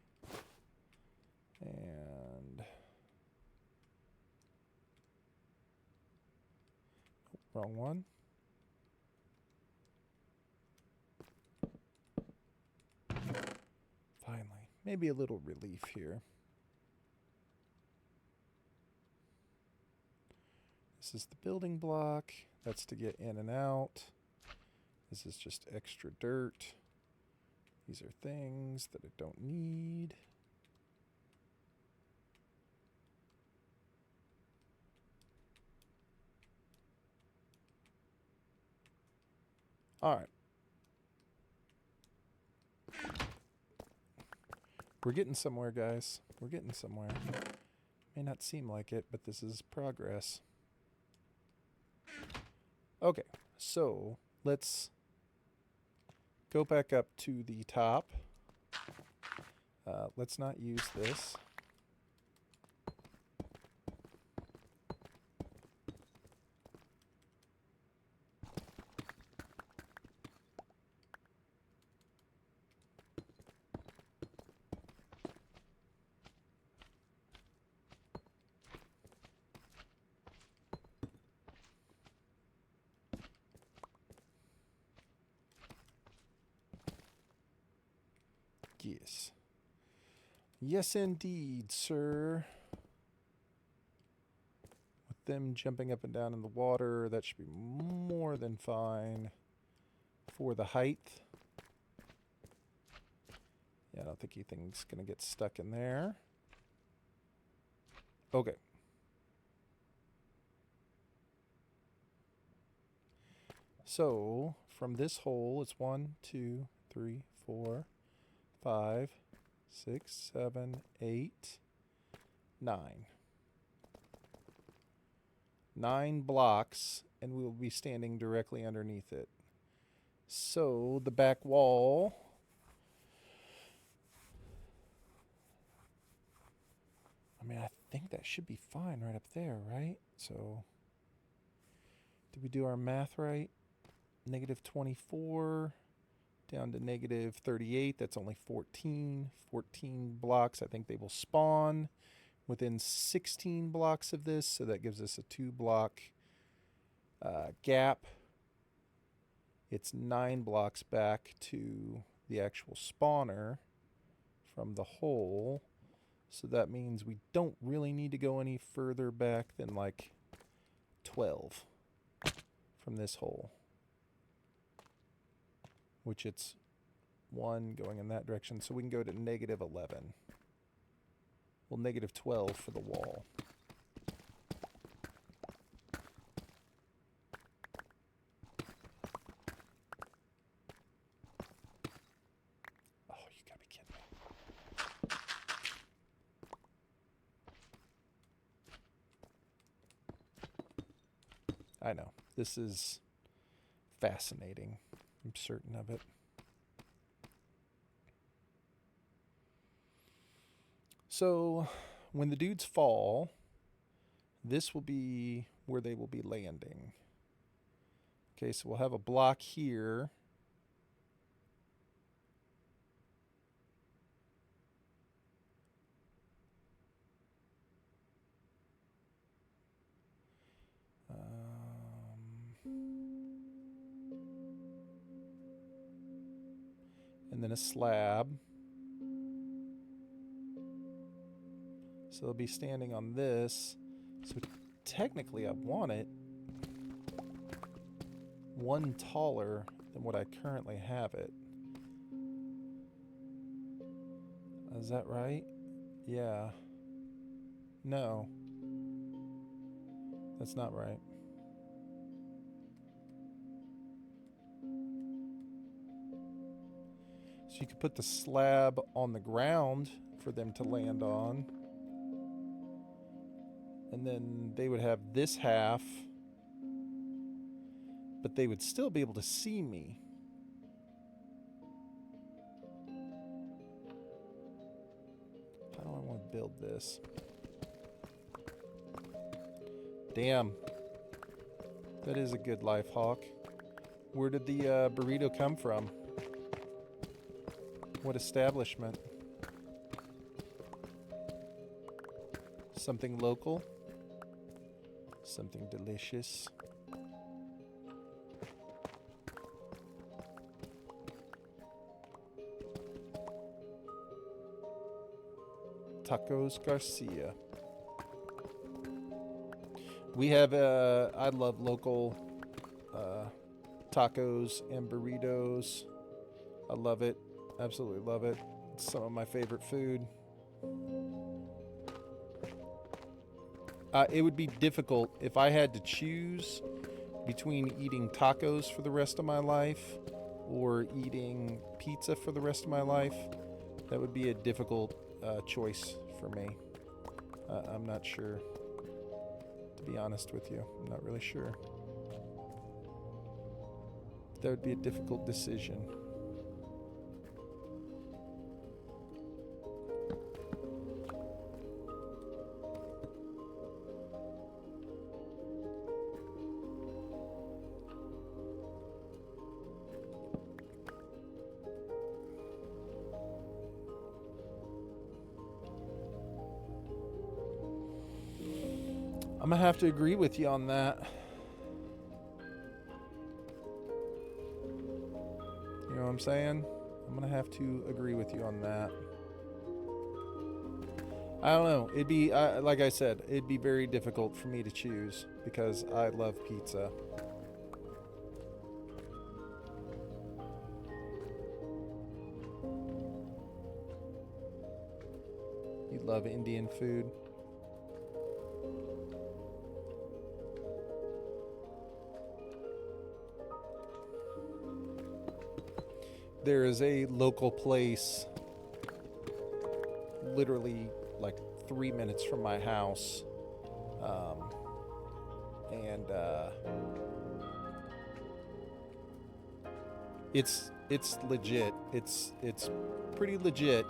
And wrong one. maybe a little relief here. This is the building block. That's to get in and out. This is just extra dirt. These are things that I don't need. All right. We're getting somewhere, guys. We're getting somewhere. May not seem like it, but this is progress. Okay, so let's go back up to the top. Let's not use this. Yes. Yes, indeed, sir. With them jumping up and down in the water, that should be more than fine for the height. Yeah, I don't think anything's going to get stuck in there. Okay. So, from this hole, it's 1, 2, 3, 4, 5, 6, 7, 8, 9. 9 blocks, and we will be standing directly underneath it. So, the back wall... I mean, I think that should be fine right up there, right? So, did we do our math right? Negative 24 down to negative 38. That's only 14. 14 blocks. I think they will spawn within 16 blocks of this. So that gives us a 2-block gap. It's 9 blocks back to the actual spawner from the hole. So that means we don't really need to go any further back than like 12 from this hole. Which it's 1 going in that direction. So we can go to negative 11. Well, negative 12 for the wall. Oh, you gotta be kidding me. I know. This is fascinating. I'm certain of it. So, when the dudes fall, this will be where they will be landing. Okay, so we'll have a block here. And then a slab. So they'll be standing on this. So technically I want it 1 taller than what I currently have it. Is that right? Yeah. No. That's not right. So you could put the slab on the ground for them to land on. And then they would have this half, but they would still be able to see me. How do I want to build this? Damn. That is a good life, Hawk. Where did the burrito come from? What establishment? Something local? Something delicious? Tacos Garcia. We have, I love local tacos and burritos. I love it. Absolutely love it. It's some of my favorite food. It would be difficult if I had to choose between eating tacos for the rest of my life or eating pizza for the rest of my life. That would be a difficult choice for me. I'm not sure. To be honest with you, I'm not really sure. That would be a difficult decision. I'm gonna have to agree with you on that. You know what I'm saying? I'm gonna have to agree with you on that. I don't know. It'd be, like I said, it'd be very difficult for me to choose because I love pizza. You love Indian food? There is a local place literally like 3 minutes from my house, and it's legit. It's pretty legit.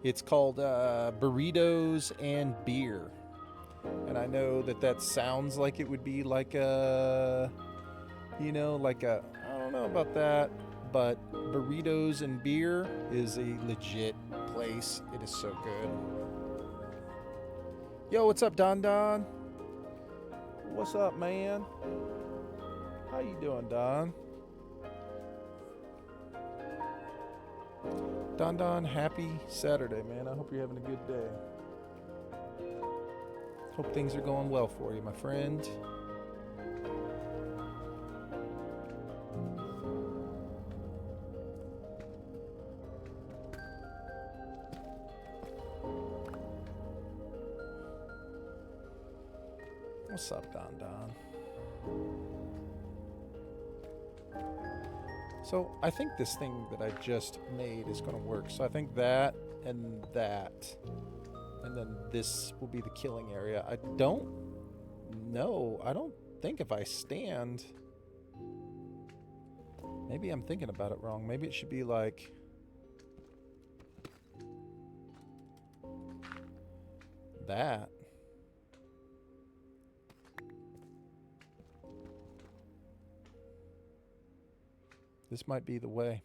It's called Burritos and Beer, and I know that sounds like it would be like a, like a, I don't know about that, but Burritos and Beer is a legit place. It is so good. Yo, what's up, Don Don? What's up, man? How you doing, Don? Don Don, happy Saturday, man. I hope you're having a good day. Hope things are going well for you, my friend. What's up, Don Don? So I think this thing that I just made is going to work. So I think that, and then this will be the killing area. I don't know. I don't think if I stand... Maybe I'm thinking about it wrong. Maybe it should be like... that. This might be the way.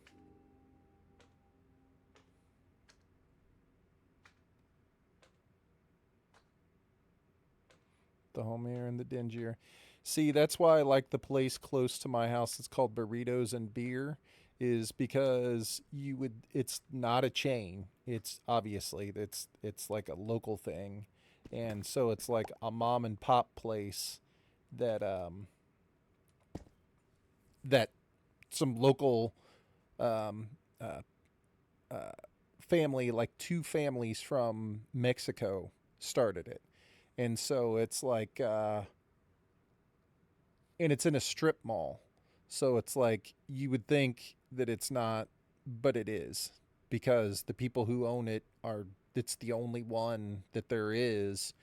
The homier and the dingier. See, that's why I like the place close to my house. It's called Burritos and Beer, is because it's not a chain. It's obviously it's like a local thing. And so it's like a mom and pop place that that some local um, uh, family, like two families from Mexico, started it. And so it's like, and it's in a strip mall. So it's like, you would think that it's not, but it is. Because the people who own it it's the only one that there is.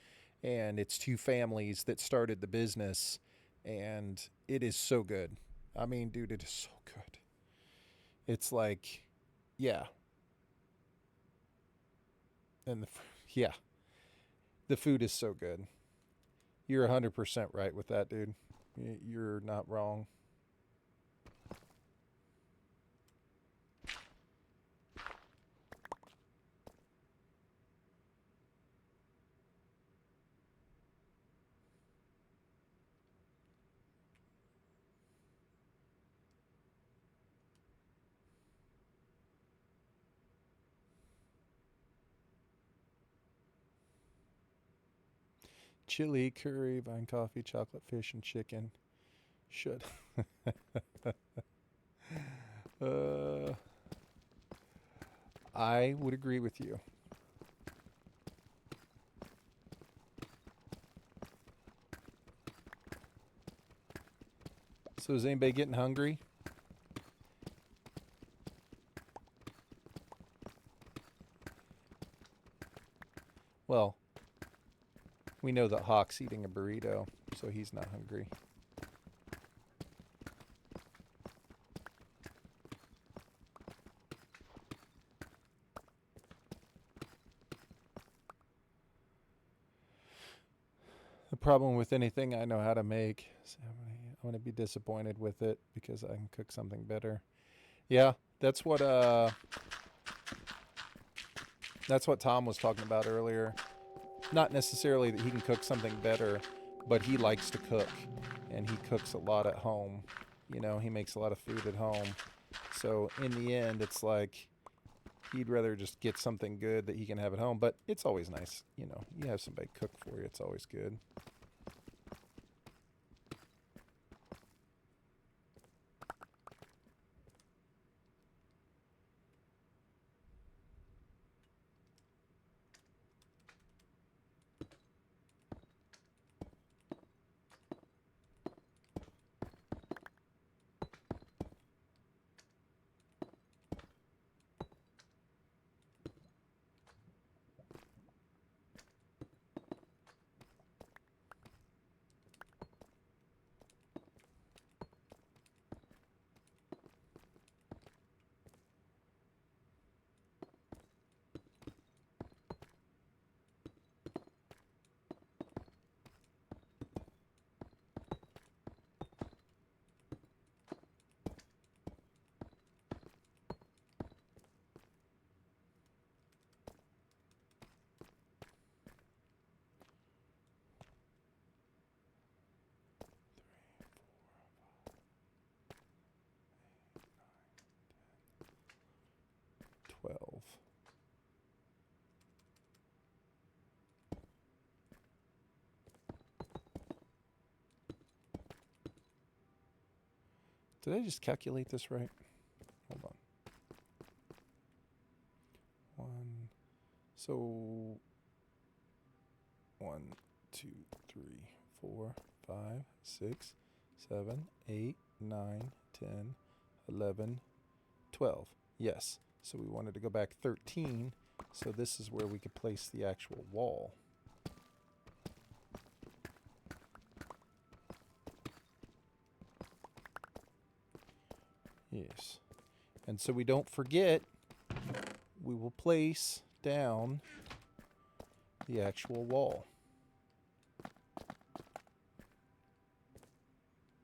And it's two families that started the business. And it is so good. I mean, dude, it is so good. It's like, yeah. And yeah, the food is so good. You're 100% right with that, dude. You're not wrong. chili, curry, vine coffee, chocolate, fish, and chicken. Should. uh, I would agree with you. So is anybody getting hungry? Well, we know that Hawk's eating a burrito, so he's not hungry. The problem with anything I know how to make is I'm going to be disappointed with it because I can cook something better. Yeah, that's what Tom was talking about earlier. Not necessarily that he can cook something better, but he likes to cook, and he cooks a lot at home. You know, he makes a lot of food at home. So in the end, it's like he'd rather just get something good that he can have at home. But it's always nice, you know, you have somebody cook for you. It's always good. Did I just calculate this right? Hold on. So 1, 2, 3, 4, 5, 6, 7, 8, 9, 10, 11, 12. Yes. So we wanted to go back 13. So this is where we could place the actual wall. Yes. And so we don't forget, we will place down the actual wall.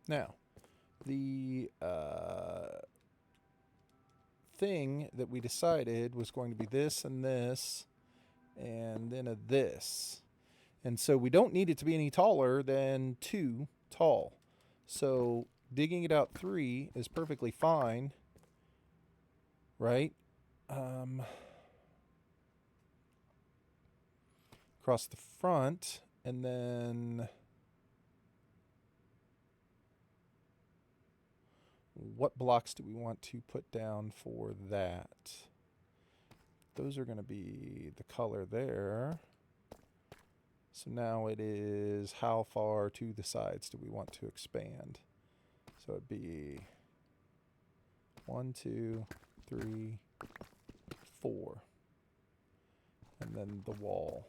Now, the thing that we decided was going to be this and this, and then a this. And so we don't need it to be any taller than 2 tall. So digging it out 3 is perfectly fine, right? Across the front, and then what blocks do we want to put down for that? Those are going to be the color there. So now it is how far to the sides do we want to expand? So it'd be 1, 2, 3, 4. And then the wall.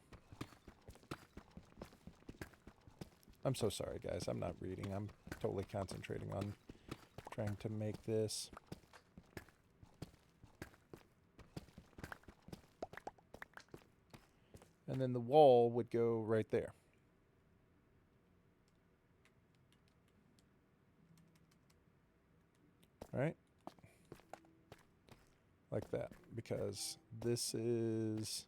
I'm so sorry, guys. I'm not reading. I'm totally concentrating on trying to make this. And then the wall would go right there. All right? Like that. Because this is...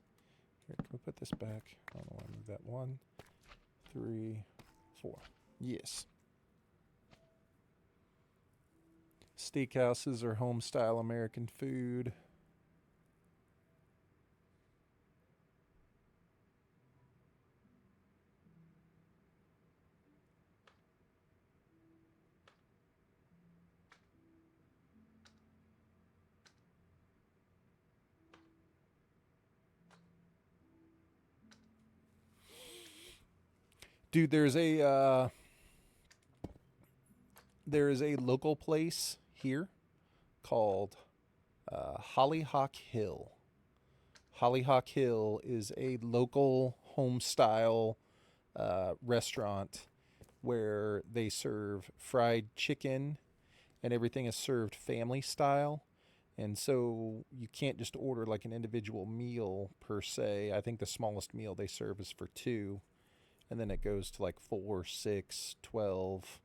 Here, can we put this back? I don't know why I moved that. 1, 3, 4. Yes. Steakhouses are home-style American food. Dude, there is a local place here called Hollyhock Hill. Hollyhock Hill is a local home style restaurant where they serve fried chicken and everything is served family style. And so you can't just order like an individual meal per se. I think the smallest meal they serve is for two. And then it goes to like 4, 6, 12,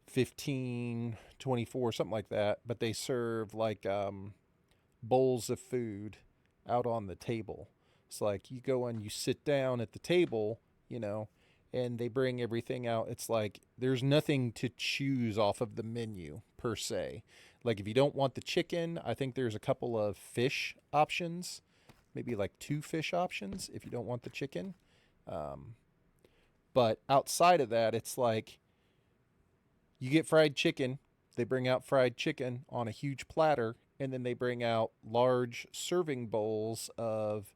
15, 24, something like that. But they serve like bowls of food out on the table. It's like you go and you sit down at the table, you know, and they bring everything out. It's like there's nothing to choose off of the menu per se. Like if you don't want the chicken, I think there's a couple of fish options, maybe like 2 fish options if you don't want the chicken. Um, but outside of that, it's like you get fried chicken. They bring out fried chicken on a huge platter, and then they bring out large serving bowls of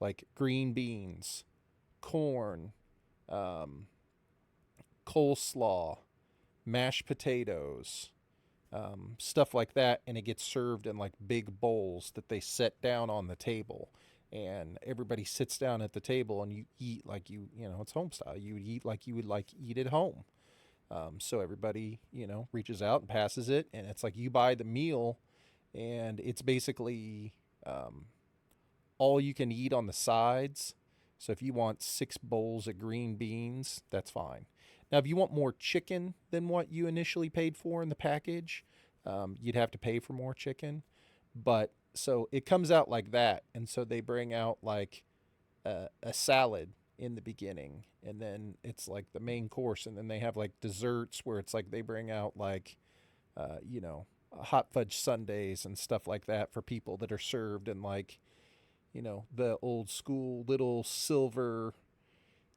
like green beans, corn, um, coleslaw, mashed potatoes, stuff like that, and it gets served in like big bowls that they set down on the table. And everybody sits down at the table, and you eat like you know, it's home style. You would eat like you would like eat at home. So everybody, you know, reaches out and passes it, and it's like you buy the meal, and it's basically all you can eat on the sides. So if you want 6 bowls of green beans, that's fine. Now, if you want more chicken than what you initially paid for in the package, you'd have to pay for more chicken. But so it comes out like that, and so they bring out like a salad in the beginning, and then it's like the main course, and then they have like desserts where it's like they bring out like you know, hot fudge sundaes and stuff like that for people that are served in like, you know, the old school little silver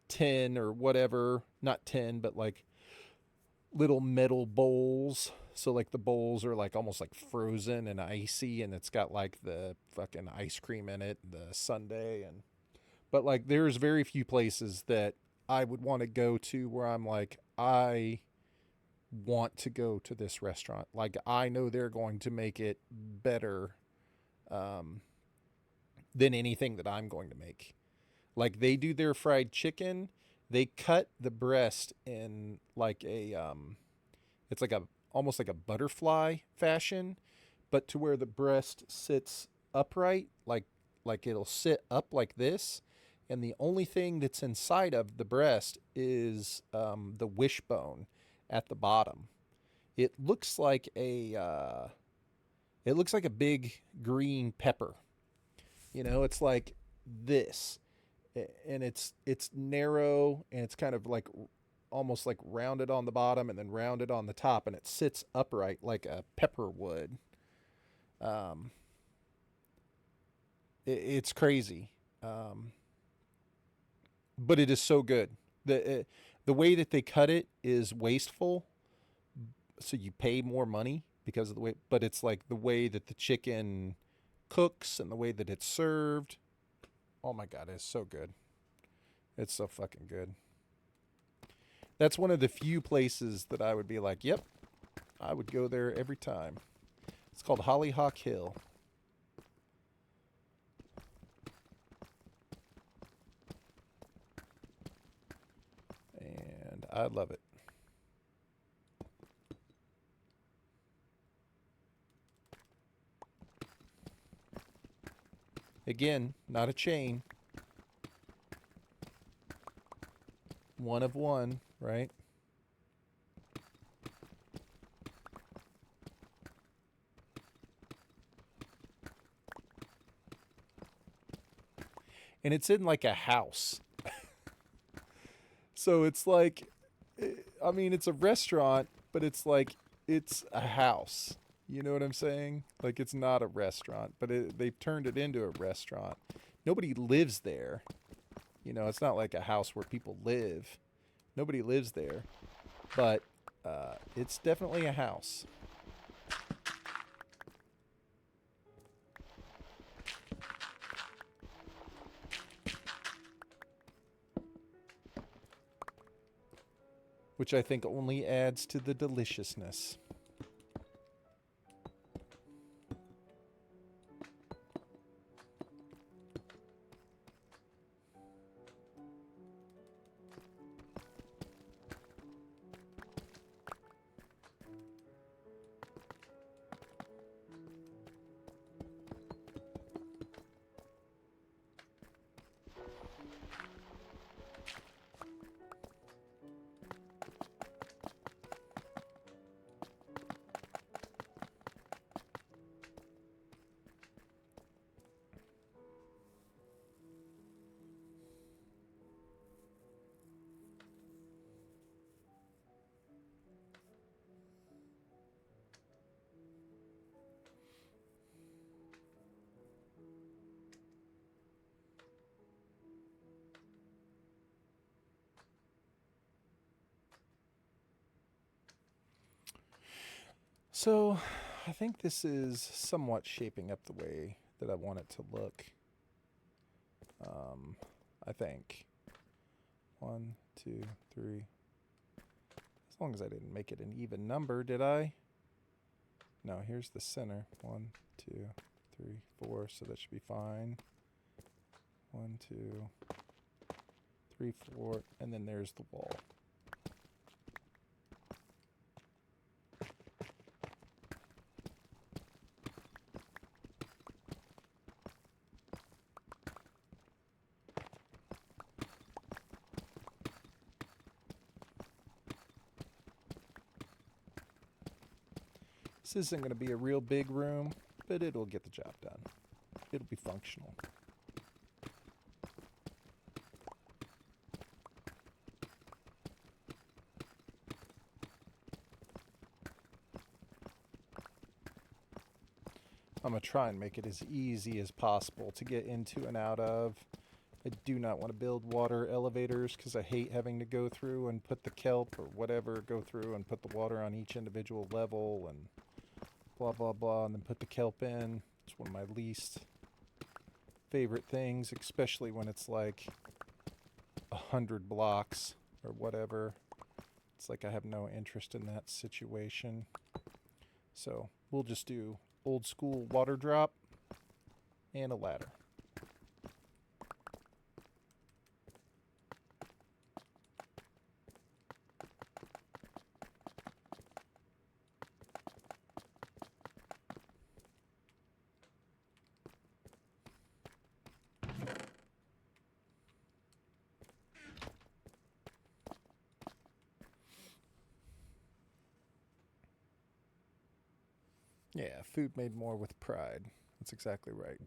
tin or whatever, not tin, but like little metal bowls. So like the bowls are like almost like frozen and icy, and it's got like the fucking ice cream in it, the sundae. And but like there's very few places that I would want to go to where I'm like, I want to go to this restaurant. Like I know they're going to make it better um, than anything that I'm going to make. Like they do their fried chicken, they cut the breast in like a it's like a almost like a butterfly fashion, but to where the breast sits upright, like it'll sit up like this, and the only thing that's inside of the breast is the wishbone at the bottom. It looks like a big green pepper. You know, it's like this, and it's narrow, and it's kind of like almost like rounded on the bottom and then rounded on the top, and it sits upright like a pepper would. Um, it's crazy, um, but it is so good. The way that they cut it is wasteful, so you pay more money because of the way. But it's like the way that the chicken cooks and the way that it's served. Oh my god, it's so good. It's so fucking good. That's one of the few places that I would be like, yep, I would go there every time. It's called Hollyhock Hill. And I love it. Again, not a chain. One of one, right? And it's in like a house. So it's like, I mean, it's a restaurant, but it's like, it's a house. You know what I'm saying? Like, it's not a restaurant, but they've turned it into a restaurant. Nobody lives there. You know, it's not like a house where people live. Nobody lives there. But it's definitely a house. which I think only adds to the deliciousness. So, I think this is somewhat shaping up the way that I want it to look. I think. 1, 2, 3. As long as I didn't make it an even number, did I? No, here's the center. 1, 2, 3, 4, so that should be fine. 1, 2, 3, 4, and then there's the wall. This isn't going to be a real big room, but it'll get the job done. It'll be functional. I'm going to try and make it as easy as possible to get into and out of. I do not want to build water elevators because I hate having to go through and put the kelp or whatever, go through and put the water on each individual level and blah, blah, blah, and then put the kelp in. It's one of my least favorite things, especially when it's like 100 blocks or whatever. It's like I have no interest in that situation. So we'll just do old school water drop and a ladder. Yeah, food made more with pride. That's exactly right.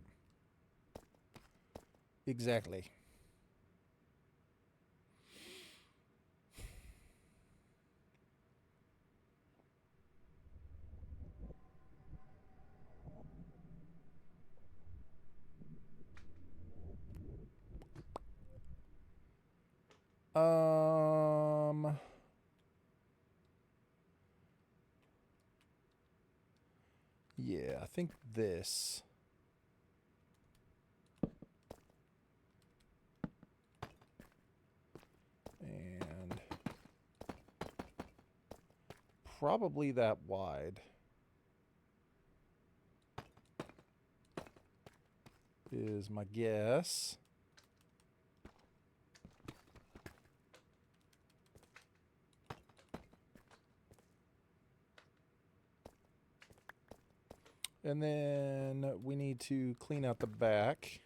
Exactly. Yeah, I think this. And probably that wide is my guess. And then we need to clean out the back.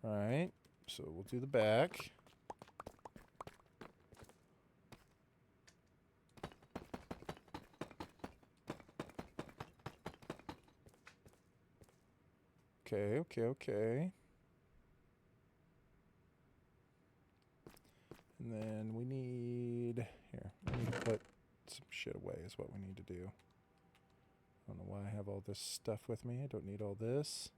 All right, so we'll do the back. Okay. And then we need, here, we need to put some shit away is what we need to do. I don't know why I have all this stuff with me. I don't need all this.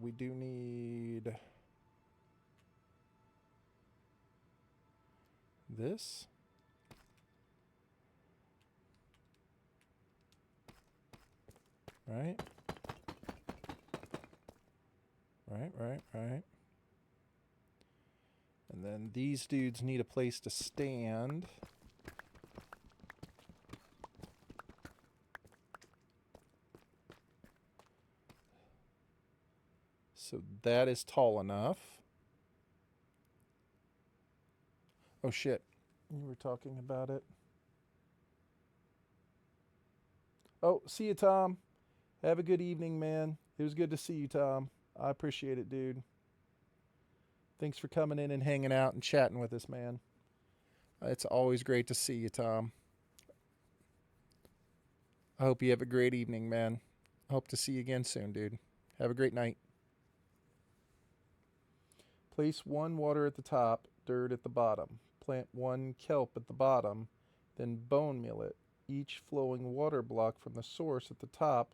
We do need this. Right? Right. And then these dudes need a place to stand. So that is tall enough. Oh shit. You were talking about it. Oh, see you, Tom. Have a good evening, man. It was good to see you, Tom. I appreciate it, dude. Thanks for coming in and hanging out and chatting with us, man. It's always great to see you, Tom. I hope you have a great evening, man. I hope to see you again soon, dude. Have a great night. Place 1 water at the top, dirt at the bottom. Plant 1 kelp at the bottom, then bone meal it. Each flowing water block from the source at the top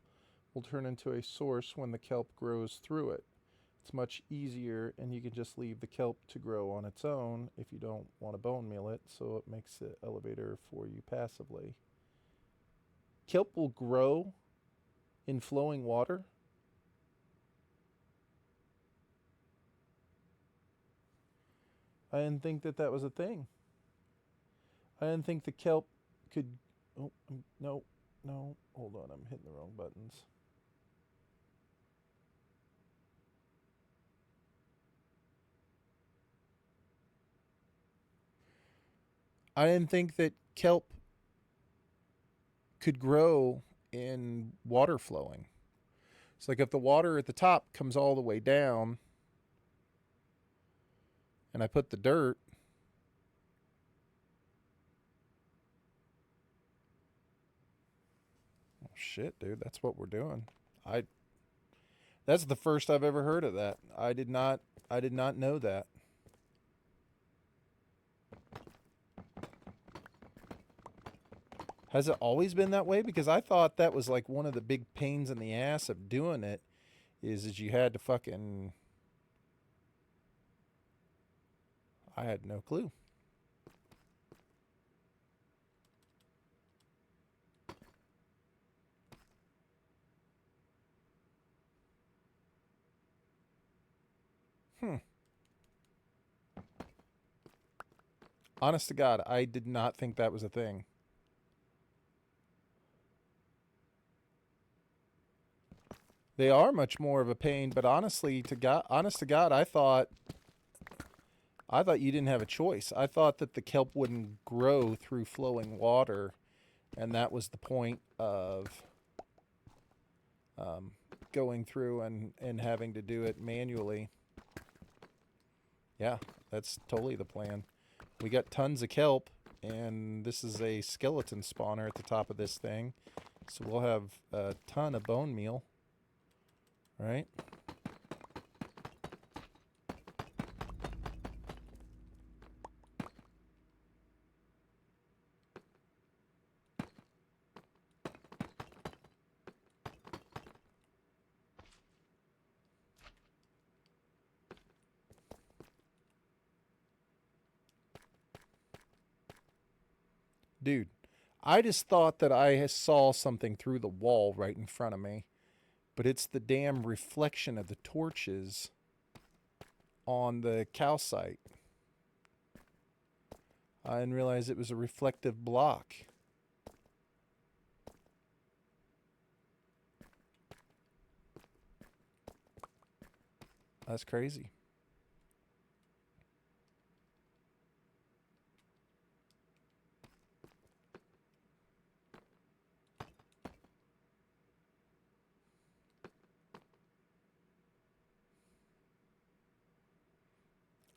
will turn into a source when the kelp grows through it. It's much easier, and you can just leave the kelp to grow on its own if you don't want to bone meal it, so it makes the elevator for you passively. Kelp will grow in flowing water? I didn't think that that was a thing. I didn't think the kelp could... Oh, no. Hold on, I'm hitting the wrong buttons. I didn't think that kelp could grow in water flowing. It's like if the water at the top comes all the way down and I put the dirt, oh shit, dude, that's what we're doing. That's the first I've ever heard of that. I did not know that. Has it always been that way? Because I thought that was like one of the big pains in the ass of doing it is you had to fucking... I had no clue. Honest to God, I did not think that was a thing. They are much more of a pain, but honest to God, I thought you didn't have a choice. I thought that the kelp wouldn't grow through flowing water, and that was the point of going through and having to do it manually. Yeah, that's totally the plan. We got tons of kelp, and this is a skeleton spawner at the top of this thing, so we'll have a ton of bone meal, right? Dude, I just thought that I saw something through the wall right in front of me, but it's the damn reflection of the torches on the calcite. I didn't realize it was a reflective block. That's crazy.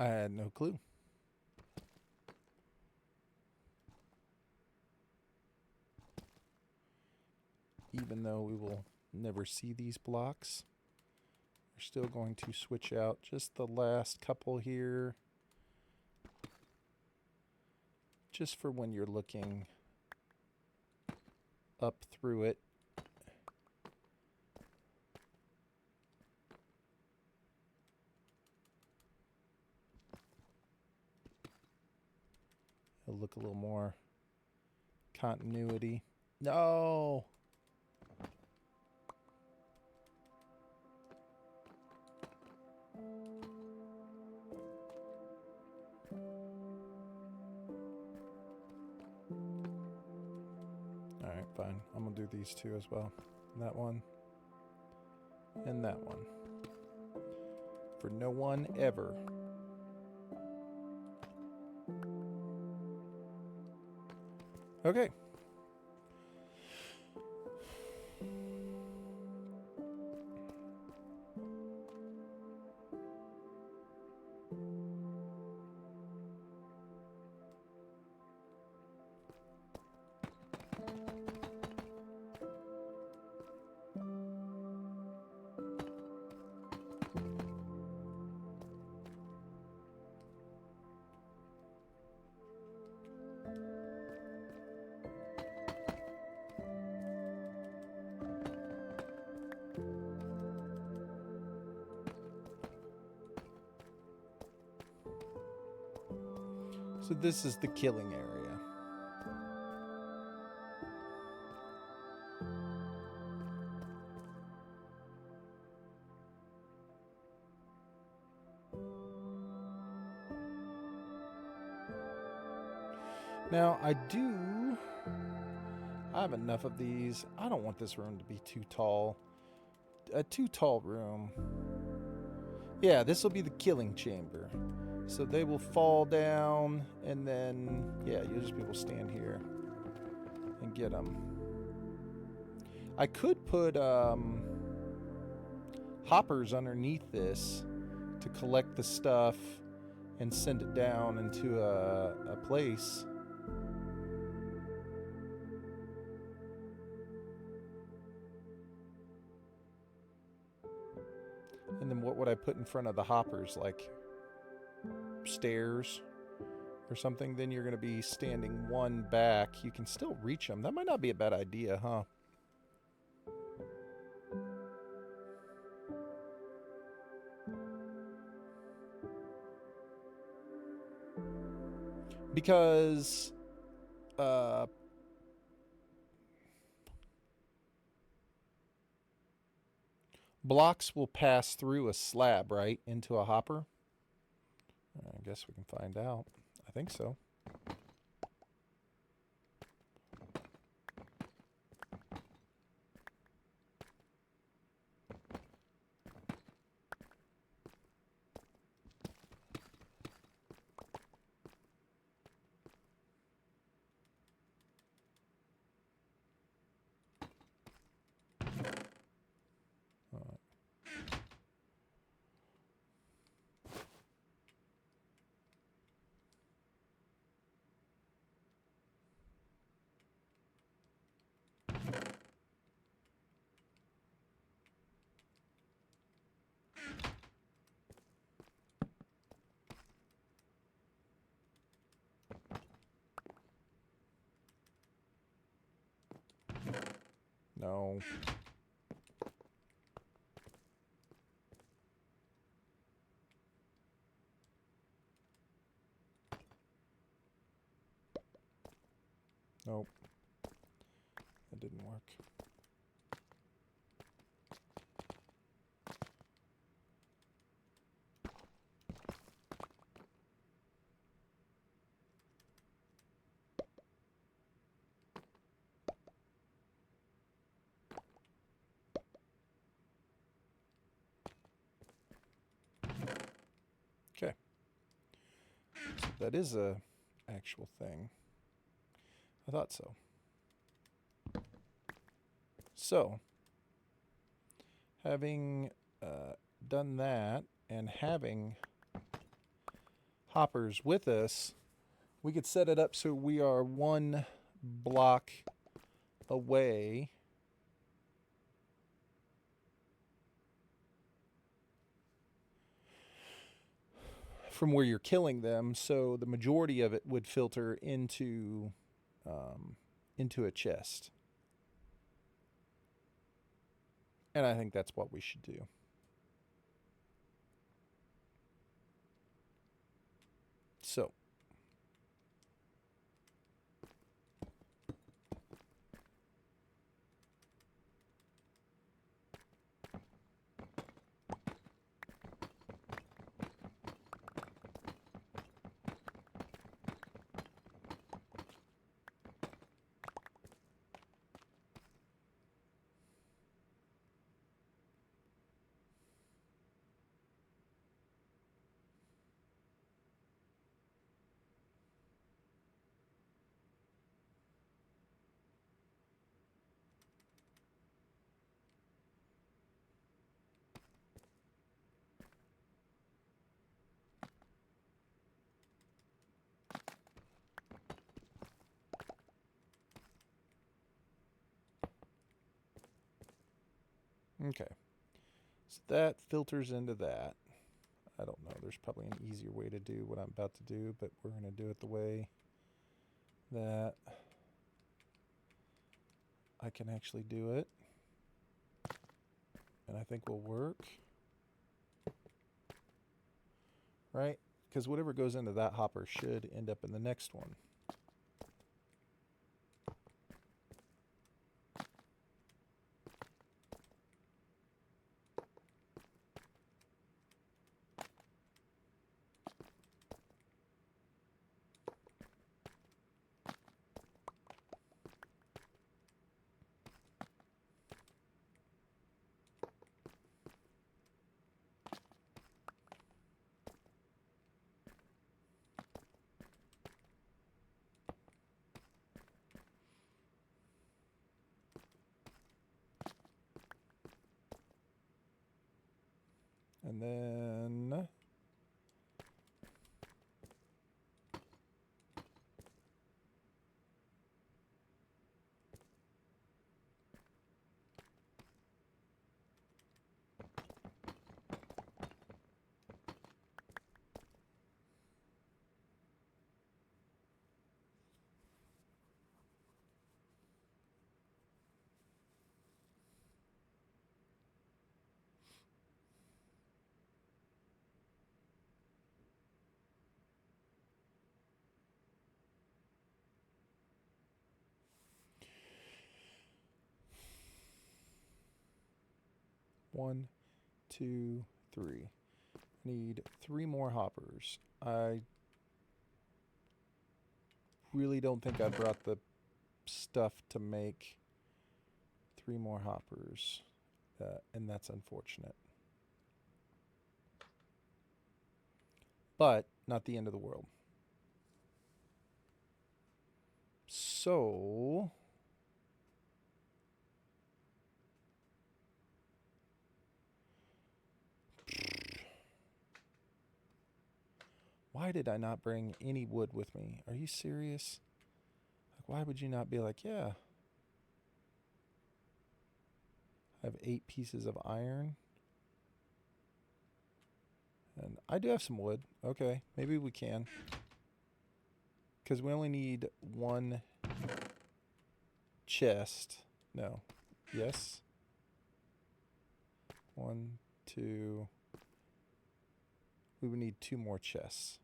I had no clue. Even though we will never see these blocks, we're still going to switch out just the last couple here, just for when you're looking up through it. It'll look a little more continuity. No! Alright, fine. I'm gonna do these two as well. That one. And that one. For no one ever. Okay. So this is the killing area. Now, I have enough of these. I don't want this room to be too tall. A too tall room. Yeah, this will be the killing chamber. So they will fall down, and then, yeah, you'll just be able to stand here and get them. I could put hoppers underneath this to collect the stuff and send it down into a place. And then what would I put in front of the hoppers? Like stairs or something? Then you're going to be standing one back. You can still reach them. That might not be a bad idea, huh? Because blocks will pass through a slab, right? Into a hopper? I guess we can find out. I think so. No. Nope. That didn't work. Okay. So that is a actual thing. I thought so. So, having done that and having hoppers with us, we could set it up so we are one block away from where you're killing them, so the majority of it would filter into a chest. And I think that's what we should do. So, Okay. So that filters into that. I don't know. There's probably an easier way to do what I'm about to do, but we're going to do it the way that I can actually do it. And I think will work. Right? Because whatever goes into that hopper should end up in the next one. And then one, two, three. Need 3 more hoppers. I really don't think I brought the stuff to make 3 more hoppers, and that's unfortunate. But not the end of the world. So why did I not bring any wood with me? Are you serious? Like, why would you not be like, yeah, I have 8 pieces of iron. And I do have some wood. Okay, maybe we can. Because we only need 1 chest. No. Yes. 1, 2. We would need 2 more chests.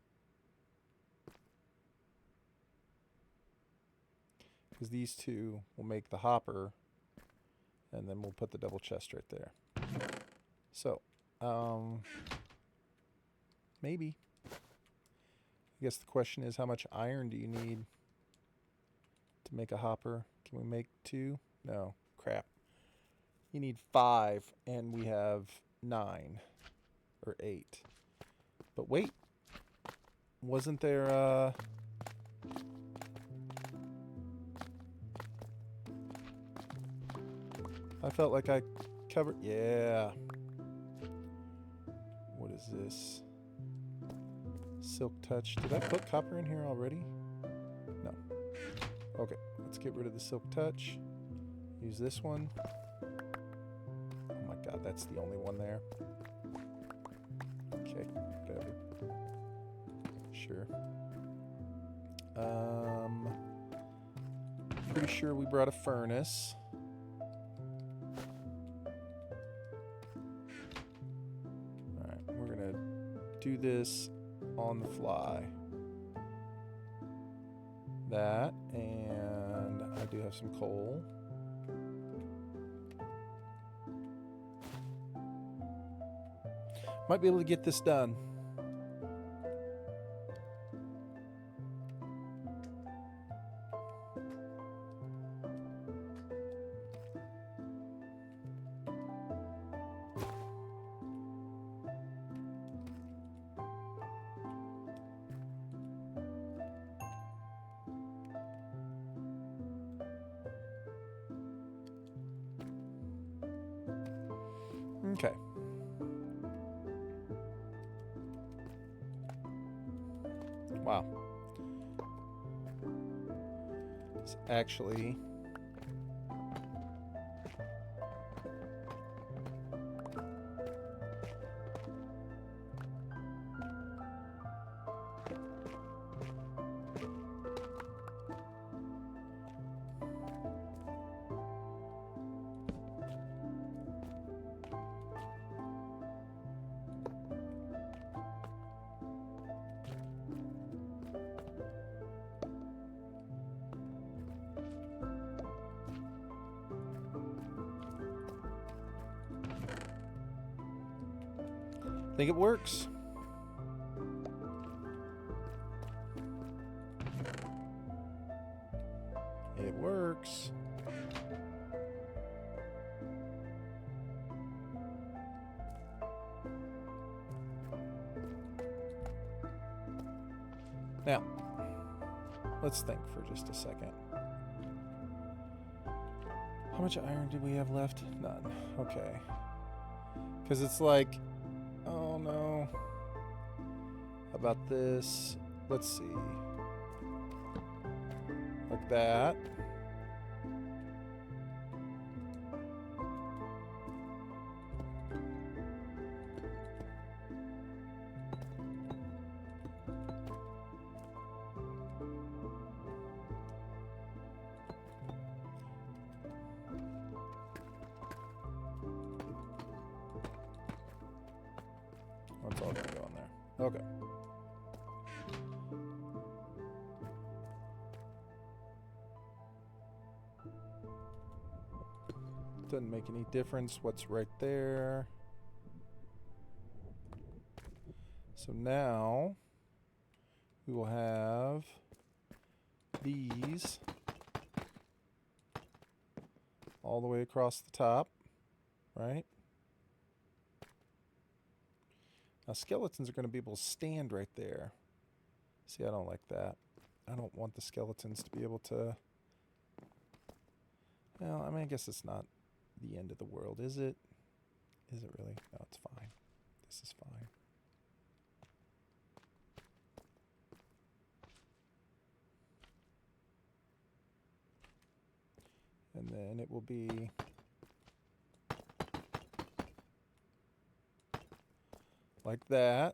Because these 2 will make the hopper. And then we'll put the double chest right there. So, maybe. I guess the question is, how much iron do you need to make a hopper? Can we make 2? No. Crap. You need 5, and we have 9. Or 8. But wait. Wasn't there, I felt like I covered... Yeah. What is this? Silk touch. Did I put copper in here already? No. Okay, let's get rid of the silk touch. Use this one. Oh my god, that's the only one there. Okay, whatever. Sure. Pretty sure we brought a furnace. Alright, we're gonna do this on the fly. That, and I do have some coal. Might be able to get this done. Okay. Wow. It's actually think it works. It works. Now, let's think for just a second. How much iron do we have left? None. Okay. Because it's like, oh no. How about this? Let's see. Like that. It's all gonna go in there. Okay. Doesn't make any difference what's right there. So now we will have these all the way across the top, right? Now skeletons are going to be able to stand right there. See, I don't like that. I don't want the skeletons to be able to... Well, I mean, I guess it's not the end of the world, is it? Is it really? No, it's fine. This is fine. And then it will be... like that.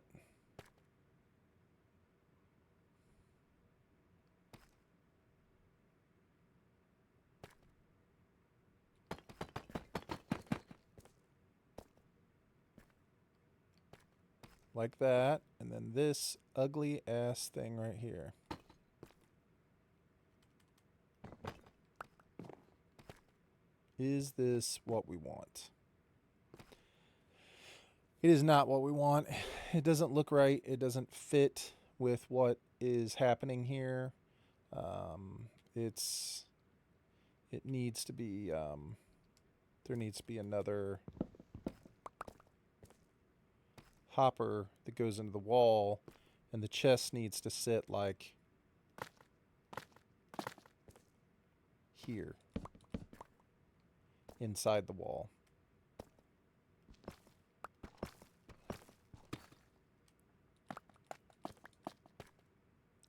Like that. And then this ugly ass thing right here. Is this what we want? It is not what we want. It doesn't look right. It doesn't fit with what is happening here. It needs to be, there needs to be another hopper that goes into the wall, and the chest needs to sit like here, inside the wall.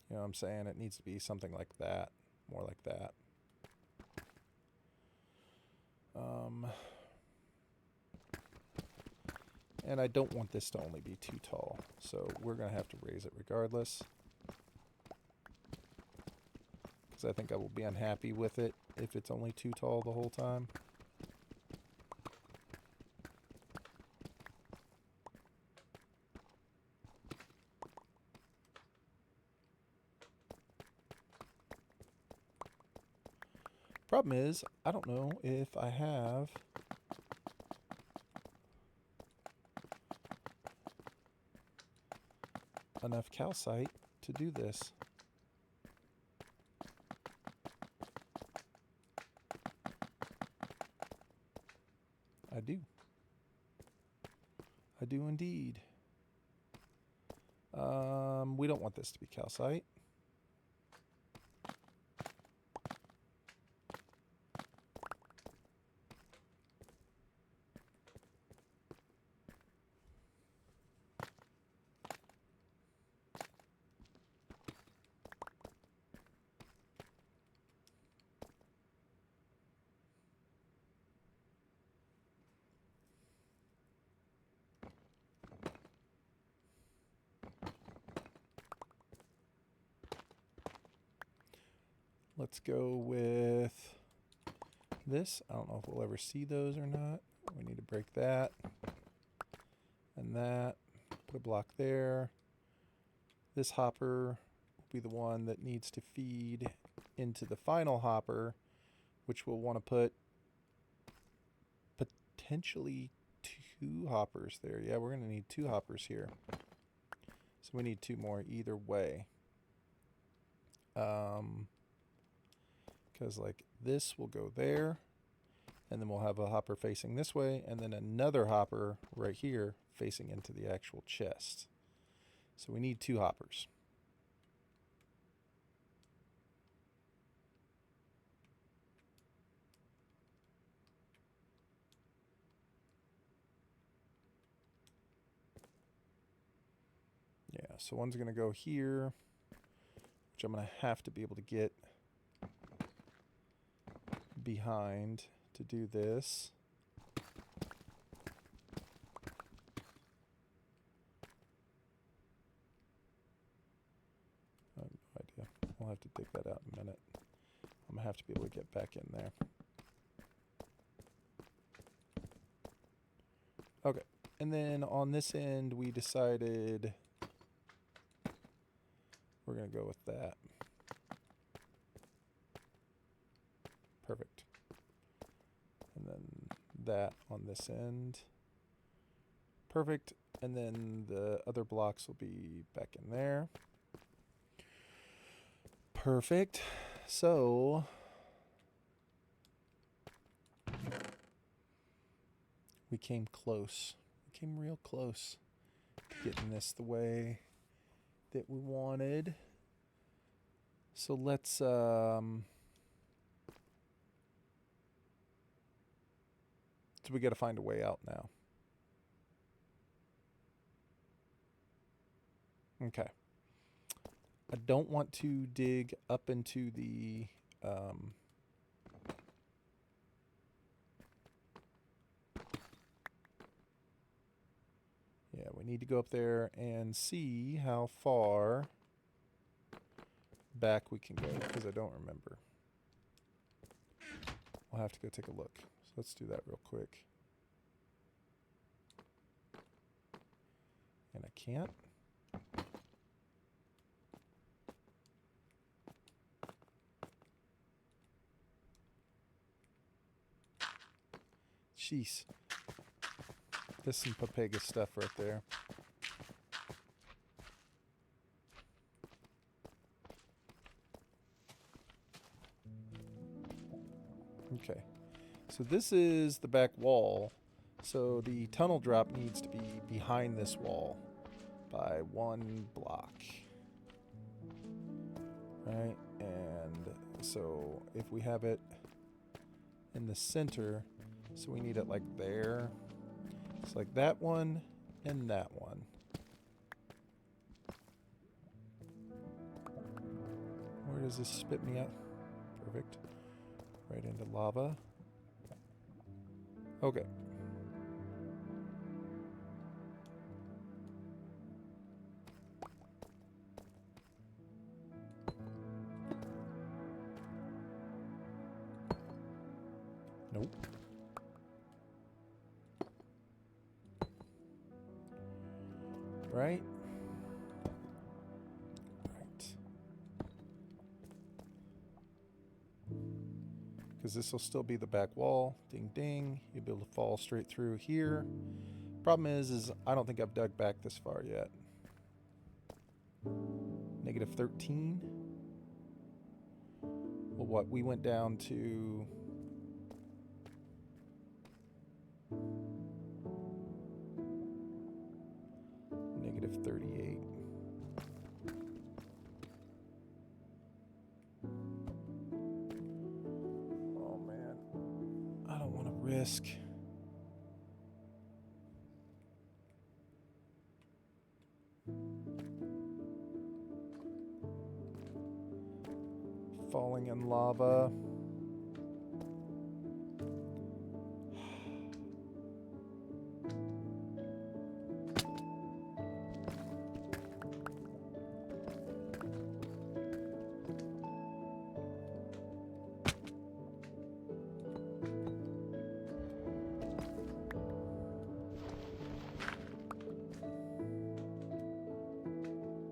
You know what I'm saying? It needs to be something like that. More like that. And I don't want this to only be too tall. So we're going to have to raise it regardless. Because I think I will be unhappy with it if it's only too tall the whole time. Problem is, I don't know if I have enough calcite to do this. I do. I do indeed. We don't want this to be calcite. Let's go with this. I don't know if we'll ever see those or not. We need to break that and that. Put a block there. This hopper will be the one that needs to feed into the final hopper, which we'll want to put potentially 2 hoppers there. Yeah, we're going to need 2 hoppers here. So we need 2 more either way. Because like this will go there, and then we'll have a hopper facing this way, and then another hopper right here facing into the actual chest. So we need 2 hoppers. Yeah, so one's going to go here, which I'm going to have to be able to get behind to do this. I have no idea. We'll have to dig that out in a minute. I'm going to have to be able to get back in there. Okay, and then on this end we decided we're going to go with that. Perfect. And then that on this end. Perfect. And then the other blocks will be back in there. Perfect. So we came close. We came real close to getting this the way that we wanted. So let's so we got to find a way out now. Okay. I don't want to dig up into the yeah, we need to go up there and see how far back we can go, because I don't remember. We'll have to go take a look. So let's do that real quick. And I can't. Jeez. There's some Papega stuff right there. Okay. So this is the back wall. So the tunnel drop needs to be behind this wall by 1 block. Right? And so if we have it in the center, so we need it like there. It's like that one and that one. Where does this spit me out? Perfect. Right into lava. Okay. Nope. Right? Right. Because this will still be the back wall. Ding ding. You'll be able to fall straight through here. Problem is I don't think I've dug back this far yet. Negative 13. Well, what? We went down to... negative 38. Oh, man. I don't want to risk... falling in lava.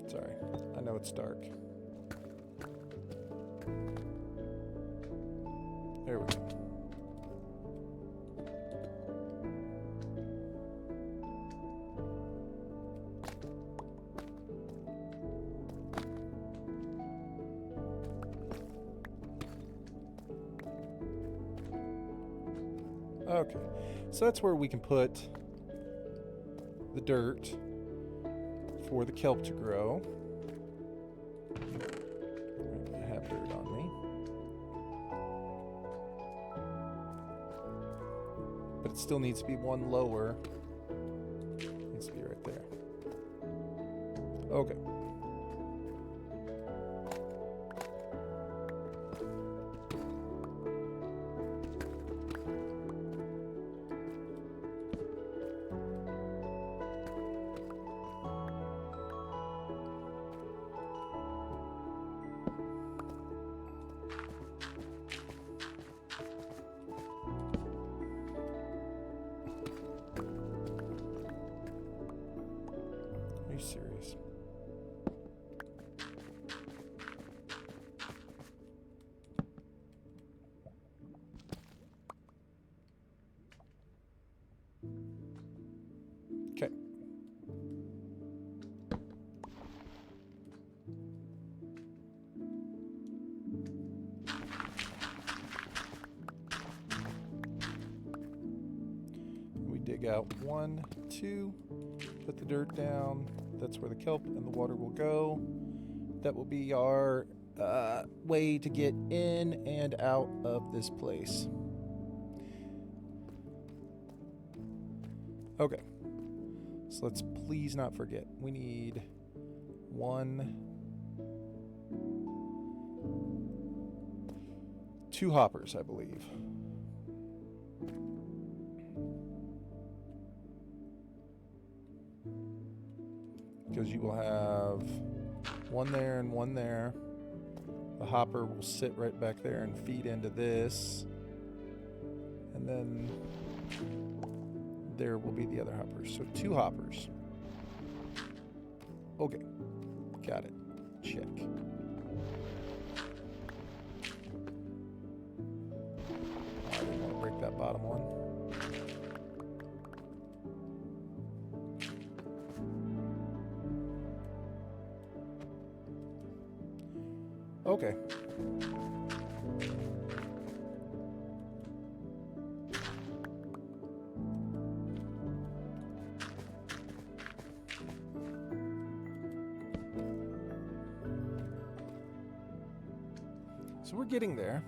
Sorry, I know it's dark. There we go. Okay, so that's where we can put the dirt for the kelp to grow. I have dirt on me. But it still needs to be one lower. It needs to be right there. Okay. Are you serious? Okay. We dig out 1, 2, put the dirt down. That's where the kelp and the water will go. That will be our way to get in and out of this place. Okay. So let's please not forget. We need 2 hoppers, I believe. Because you will have 1 there and 1 there. The hopper will sit right back there and feed into this. And then there will be the other hoppers. So 2 hoppers. Okay. Got it. Check. I didn't want to break that bottom one. Okay. So we're getting there.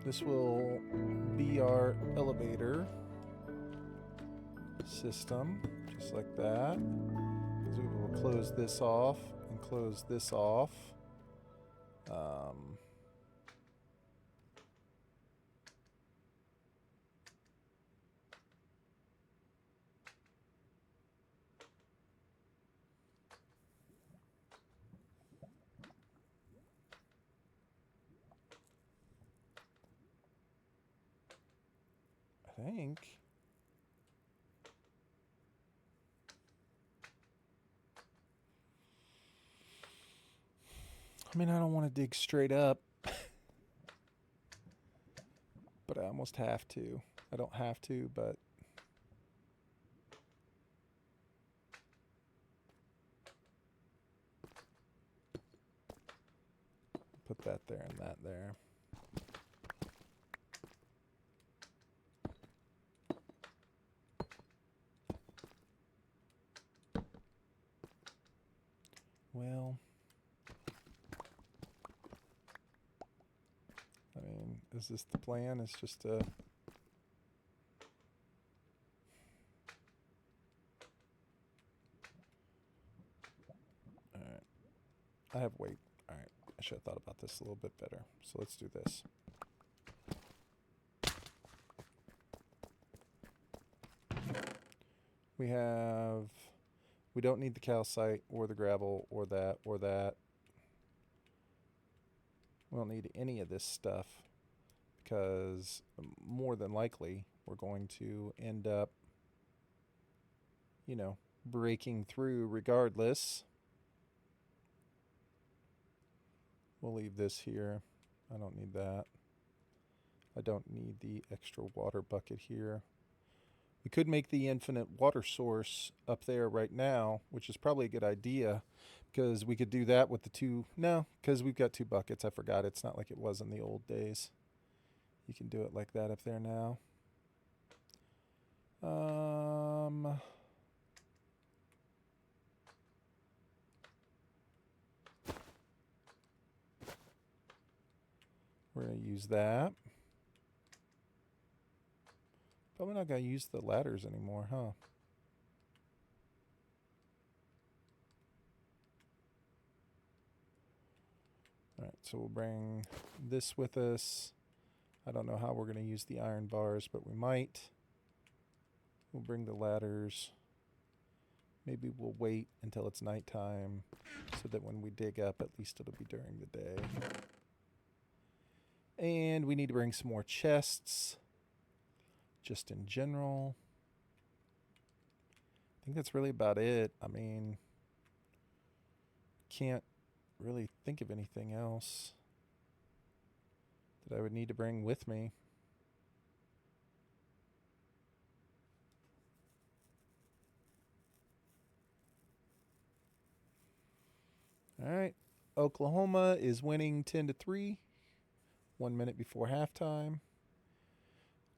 This will be our elevator system, just like that. So we will close this off and close this off. I think. I mean, I don't want to dig straight up, but I almost have to. I don't have to, but put that there and that there. Well, I mean, is this the plan? It's just to... Alright. I have weight. Alright. I should have thought about this a little bit better. So let's do this. We have... We don't need the calcite or the gravel or that or that. We don't need any of this stuff because more than likely we're going to end up, you know, breaking through regardless. We'll leave this here. I don't need that. I don't need the extra water bucket here. We could make the infinite water source up there right now, which is probably a good idea Because we could do that with the two. No, because we've got 2 buckets. I forgot. It's not like it was in the old days. You can do it like that up there now. We're going to use that. Probably not going to use the ladders anymore, huh? Alright, so we'll bring this with us. I don't know how we're going to use the iron bars, but we might. We'll bring the ladders. Maybe we'll wait until it's nighttime so that when we dig up, at least it'll be during the day. And we need to bring some more chests, just in general. I think that's really about it. I mean, can't really think of anything else that I would need to bring with me. All right. Oklahoma is winning 10-3. 1 minute before halftime.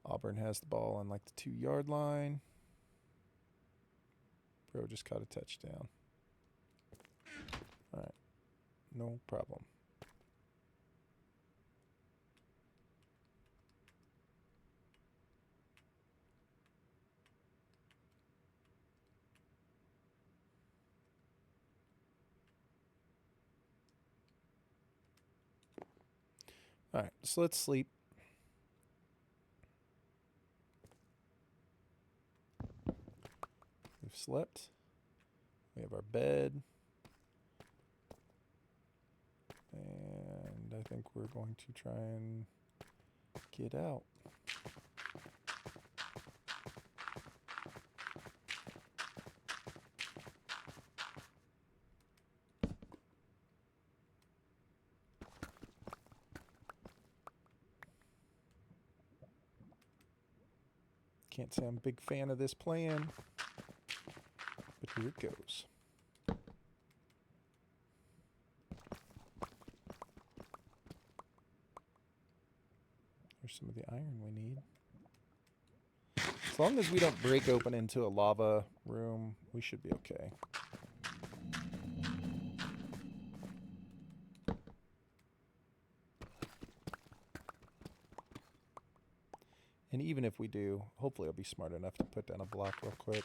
Auburn has the ball on like the 2-yard line. Bro just caught a touchdown. All right. No problem. All right, so let's sleep. We've slept. We have our bed. And I think we're going to try and get out. Can't say I'm a big fan of this plan, but here it goes. There's some of the iron we need. As long as we don't break open into a lava room, we should be okay. And even if we do, hopefully I'll be smart enough to put down a block real quick.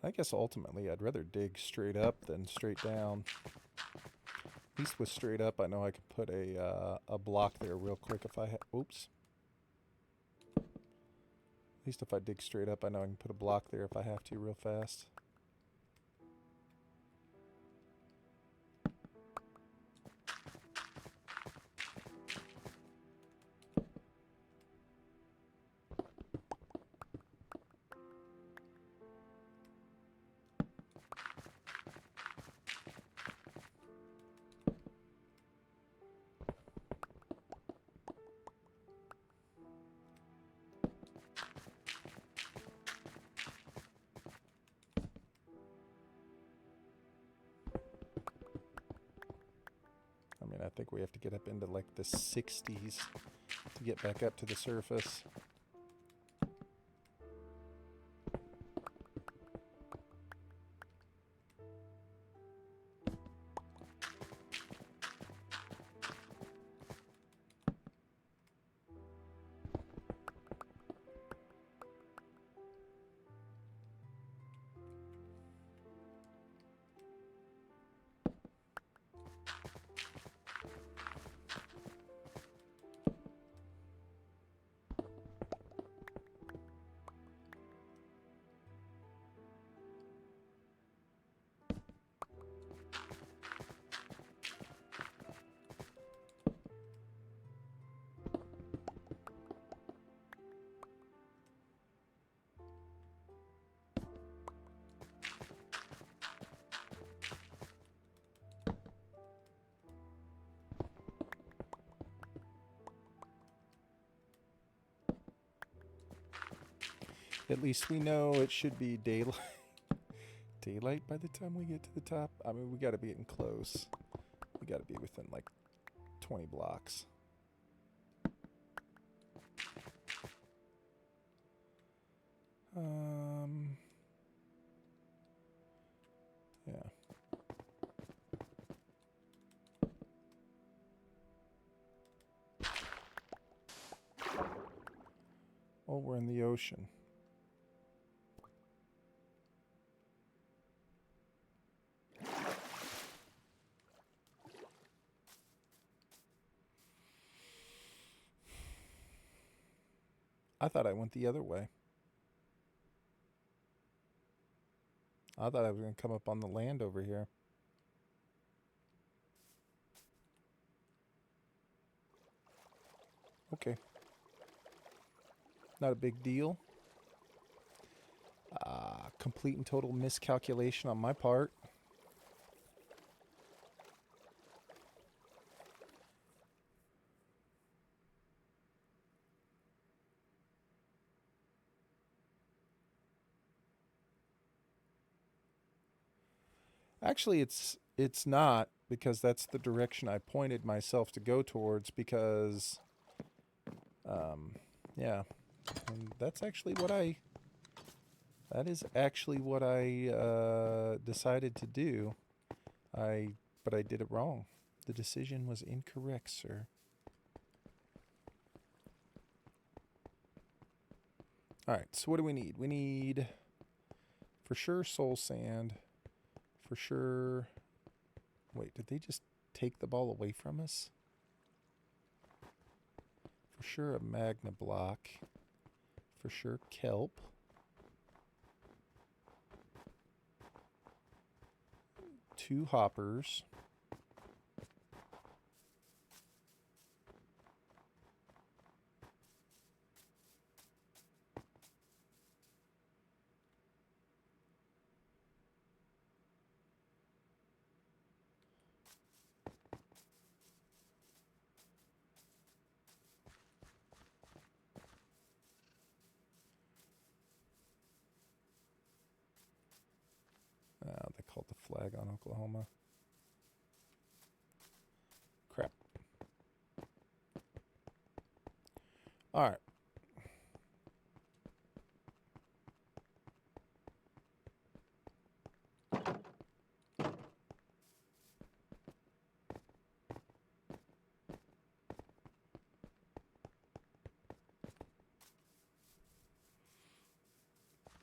I guess ultimately I'd rather dig straight up than straight down. At least with straight up, I know I can put a block there real quick if I oops. At least if I dig straight up, I know I can put a block there if I have to real fast. I think we have to get up into like the 60s to get back up to the surface. At least we know it should be daylight. Daylight by the time we get to the top. I mean, we got to be getting close. We got to be within like 20 blocks. Yeah. Oh, we're in the ocean. I thought I went the other way. I thought I was going to come up on the land over here. Okay. Not a big deal. Complete and total miscalculation on my part. Actually, it's not, because that's the direction I pointed myself to go towards, because yeah. And that's actually what I decided to do. But I did it wrong. The decision was incorrect, sir. All right, so what do we need? We need, for sure, soul sand. For sure... Wait, did they just take the ball away from us? For sure, a magna block. For sure, kelp. Two hoppers. They called the flag on Oklahoma. Crap. All right.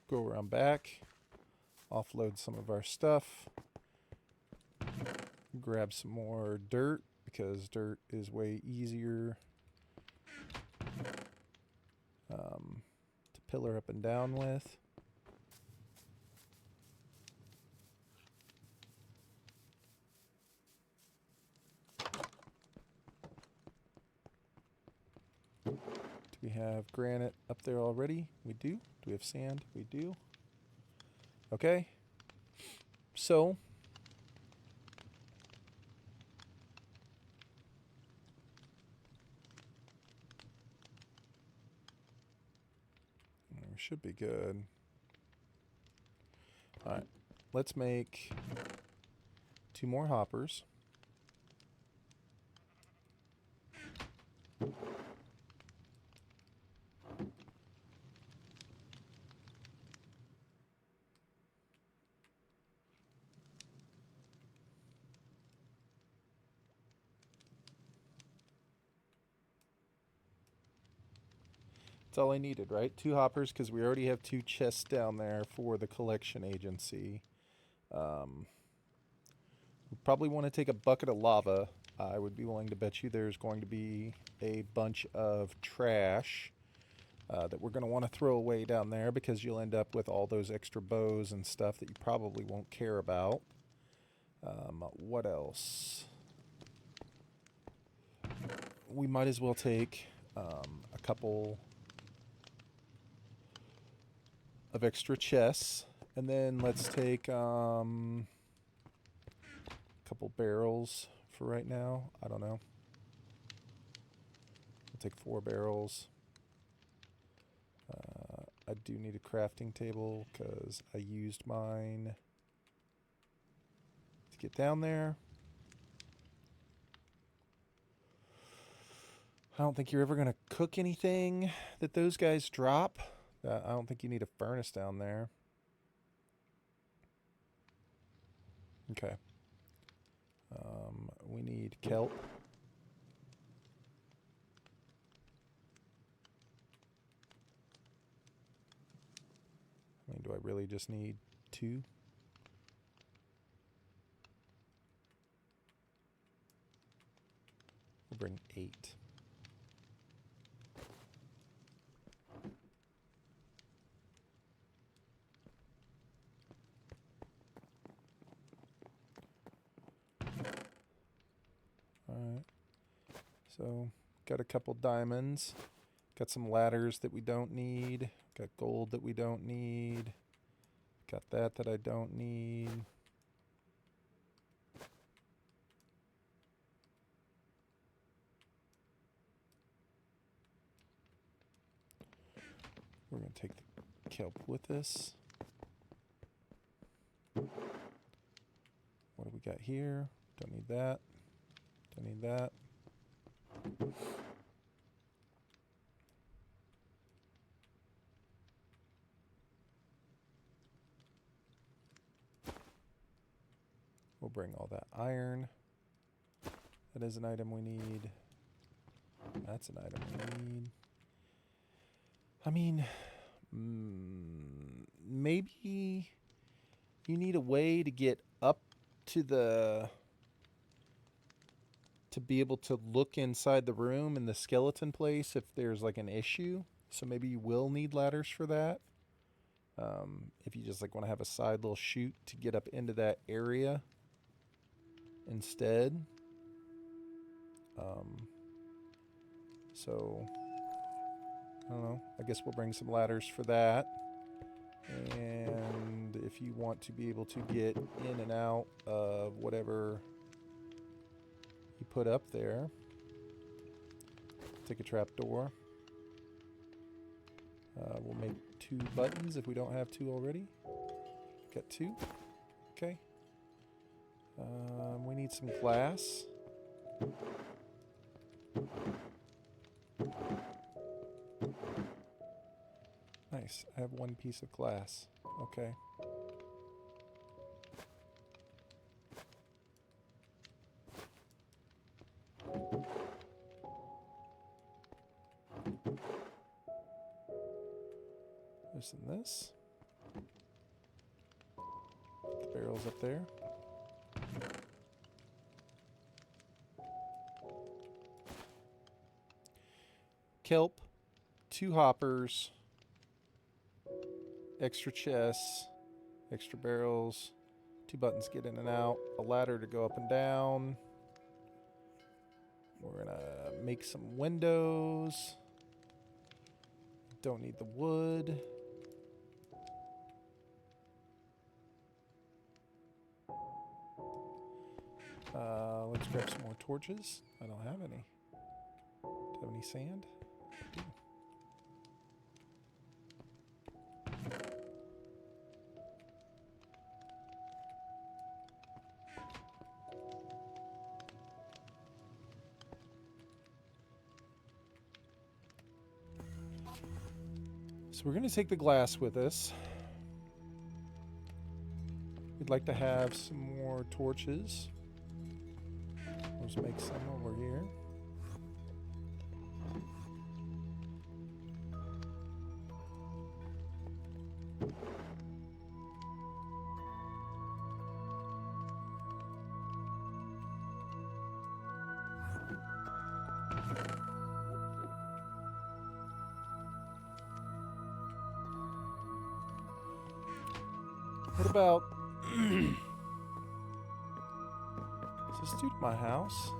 Go around back. Offload some of our stuff. Grab some more dirt, because dirt is way easier to pillar up and down with. Do we have granite up there already? We do. Do we have sand? We do. Okay. So we should be good. All right. Let's make 2 more hoppers. That's all I needed, right? 2 hoppers, because we already have 2 chests down there for the collection agency. We probably want to take a bucket of lava. I would be willing to bet you there's going to be a bunch of trash that we're going to want to throw away down there, because you'll end up with all those extra bows and stuff that you probably won't care about. What else? We might as well take a couple of extra chests, and then let's take a couple barrels for right now. I don't know. We'll take 4 barrels. I do need a crafting table because I used mine to get down there. I don't think you're ever going to cook anything that those guys drop. I don't think you need a furnace down there. Okay. We need kelp. I mean, do I really just need 2? We'll bring 8. Alright. So, got a couple diamonds. Got some ladders that we don't need. Got gold that we don't need. Got that I don't need. We're going to take the kelp with us. What do we got here? Don't need that. Don't need that. We'll bring all that iron. That is an item we need. That's an item we need. I mean, maybe you need a way to get up to the... to be able to look inside the room in the skeleton place if there's like an issue. So maybe you will need ladders for that. If you just like want to have a side little chute to get up into that area instead. So, I don't know. I guess we'll bring some ladders for that. And if you want to be able to get in and out of whatever you put up there, take a trap door. We'll make 2 buttons if we don't have 2 already. Got 2. Okay. We need some glass. Nice. I have 1 piece of glass. Okay. Loosen this. Put the barrels up there. Kelp, 2 hoppers, extra chests, extra barrels, 2 buttons to get in and out, a ladder to go up and down. We're gonna make some windows. Don't need the wood. Let's grab some more torches. I don't have any. Do I have any sand? I do. So we're going to take the glass with us. We'd like to have some more torches. Let's make some over here. What about... Is this dude at my house?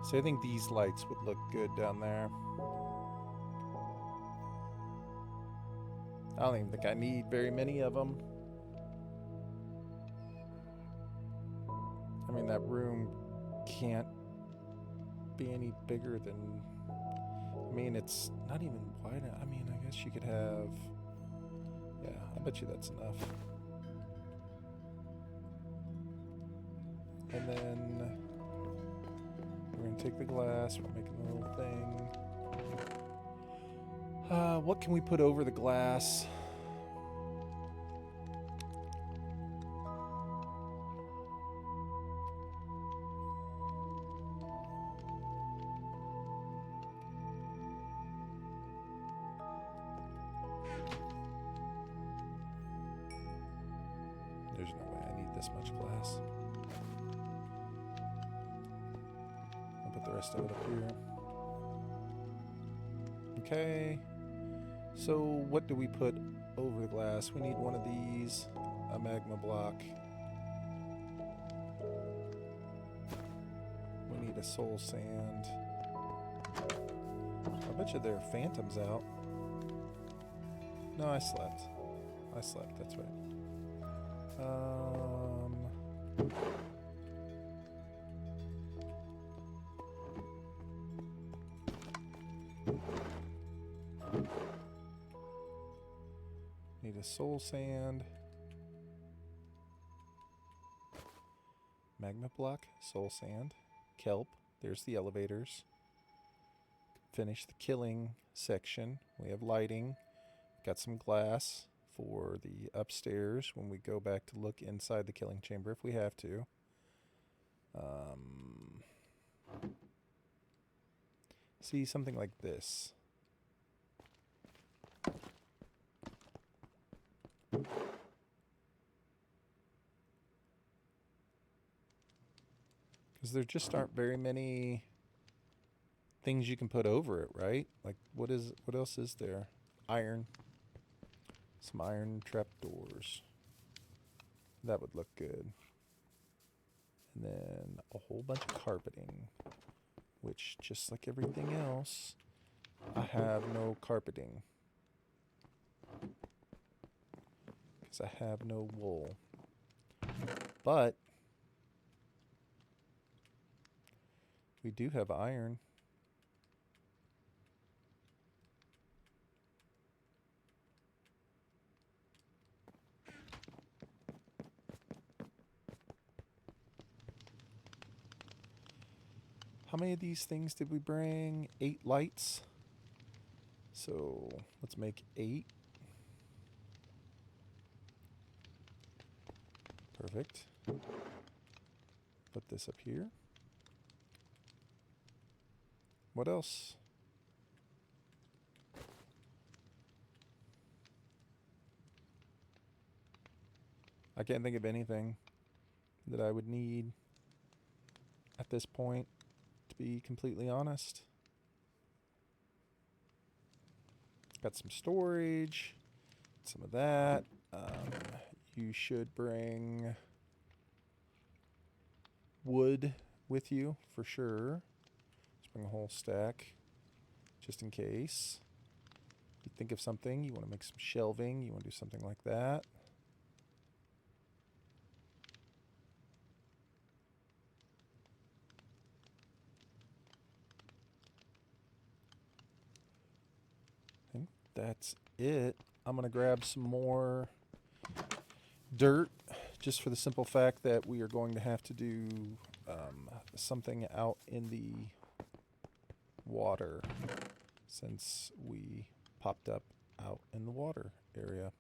So I think these lights would look good down there. I don't even think I need very many of them. I mean, that room can't be any bigger than... I mean, it's not even wide. I mean, I guess you could have... Yeah, I bet you that's enough. And then we're going to take the glass. We're making a little thing. What can we put over the glass? There's no way I need this much glass. I'll put the rest of it up here. Okay. So what do we put over the glass? We need one of these, a magma block. We need a soul sand. I bet you there are phantoms out. No, I slept. That's right. Need a soul sand. Magma block, soul sand, kelp. There's the elevators. Finish the killing section. We have lighting. Got some glass for the upstairs when we go back to look inside the killing chamber if we have to. See, something like this. Because there just aren't very many things you can put over it, right? Like, what else is there? Iron. Some iron trapdoors. That would look good. And then a whole bunch of carpeting, which, just like everything else, I have no carpeting. Because I have no wool. But we do have iron. How many of these things did we bring? 8 lights. So let's make 8. Perfect. Put this up here. What else? I can't think of anything that I would need at this point, to be completely honest. Got some storage, some of that. You should bring wood with you for sure. Just bring a whole stack just in case. You think of something, you want to make some shelving, you want to do something like that. I think that's it. I'm going to grab some more dirt, just for the simple fact that we are going to have to do something out in the water, since we popped up out in the water area.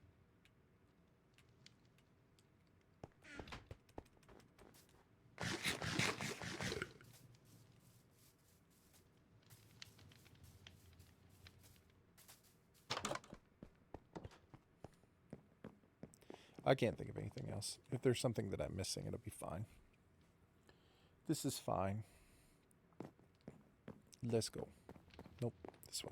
I can't think of anything else. If there's something that I'm missing, it'll be fine. This is fine. Let's go. Nope, this way.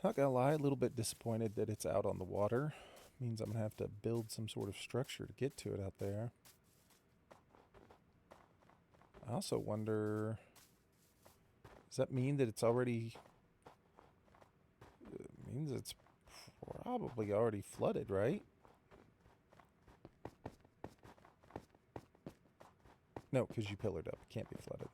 Not gonna lie, a little bit disappointed that it's out on the water. Means I'm gonna have to build some sort of structure to get to it out there. I also wonder, does that mean that it's already, it means it's probably already flooded, right? No, because you pillared up. It can't be flooded.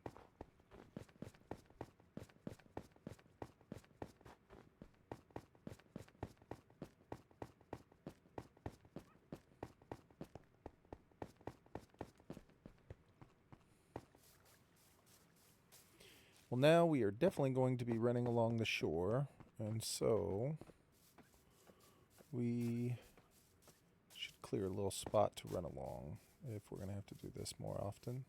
Well, now we are definitely going to be running along the shore, and so we should clear a little spot to run along if we're going to have to do this more often.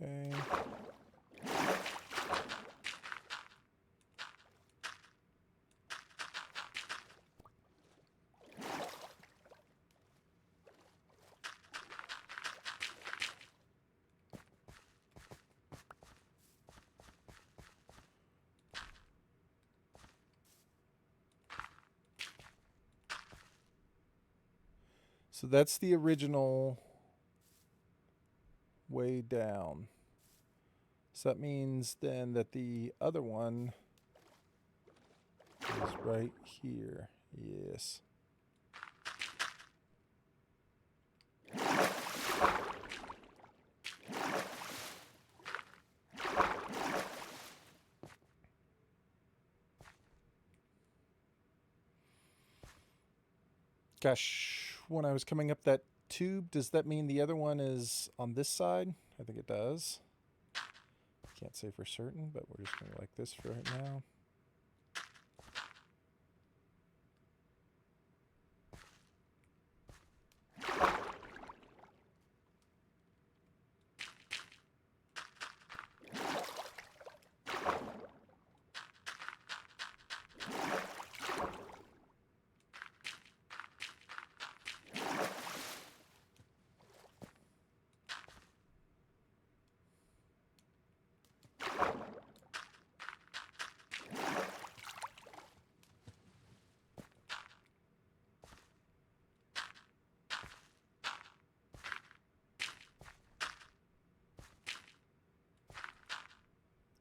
Okay. So that's the original way down. So that means then that the other one is right here. Yes. Gosh, when I was coming up that tube, does that mean the other one is on this side? I think it does. Can't say for certain, but we're just going to like this for right now.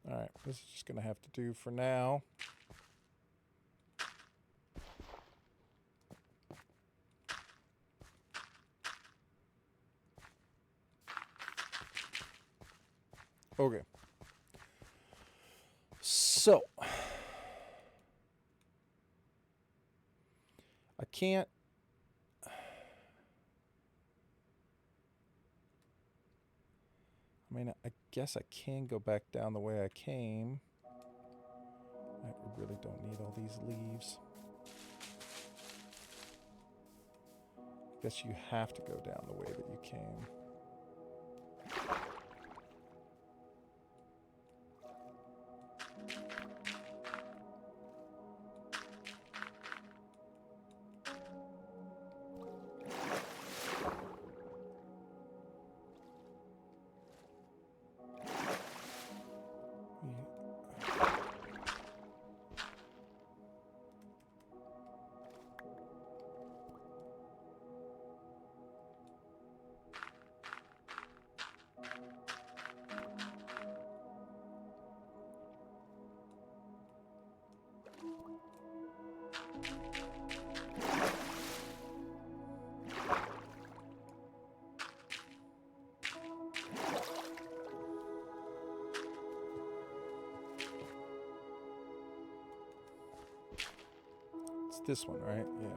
Alright, this is just going to have to do for now. Okay. So, I can't. I mean, I guess I can go back down the way I came. I really don't need all these leaves. Guess you have to go down the way that you came. It's this one, right? Yeah.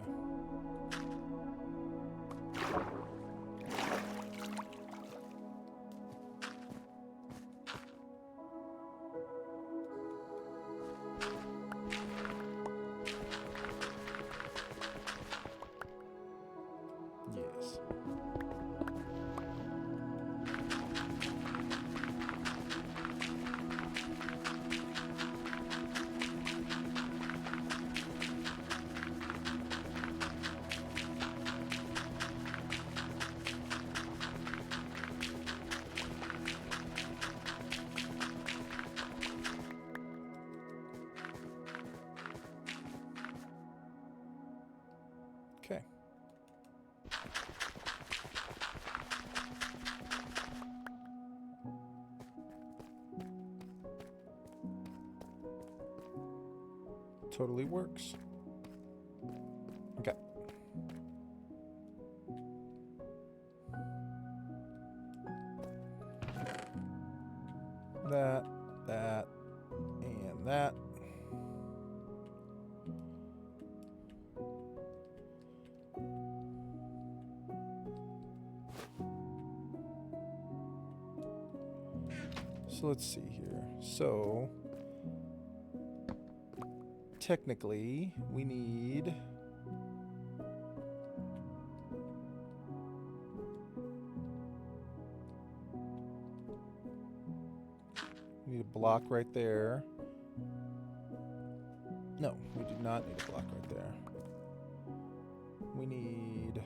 totally works. Okay. That, and that. So let's see here. So technically we need a block right there. No, we do not need a block right there. We need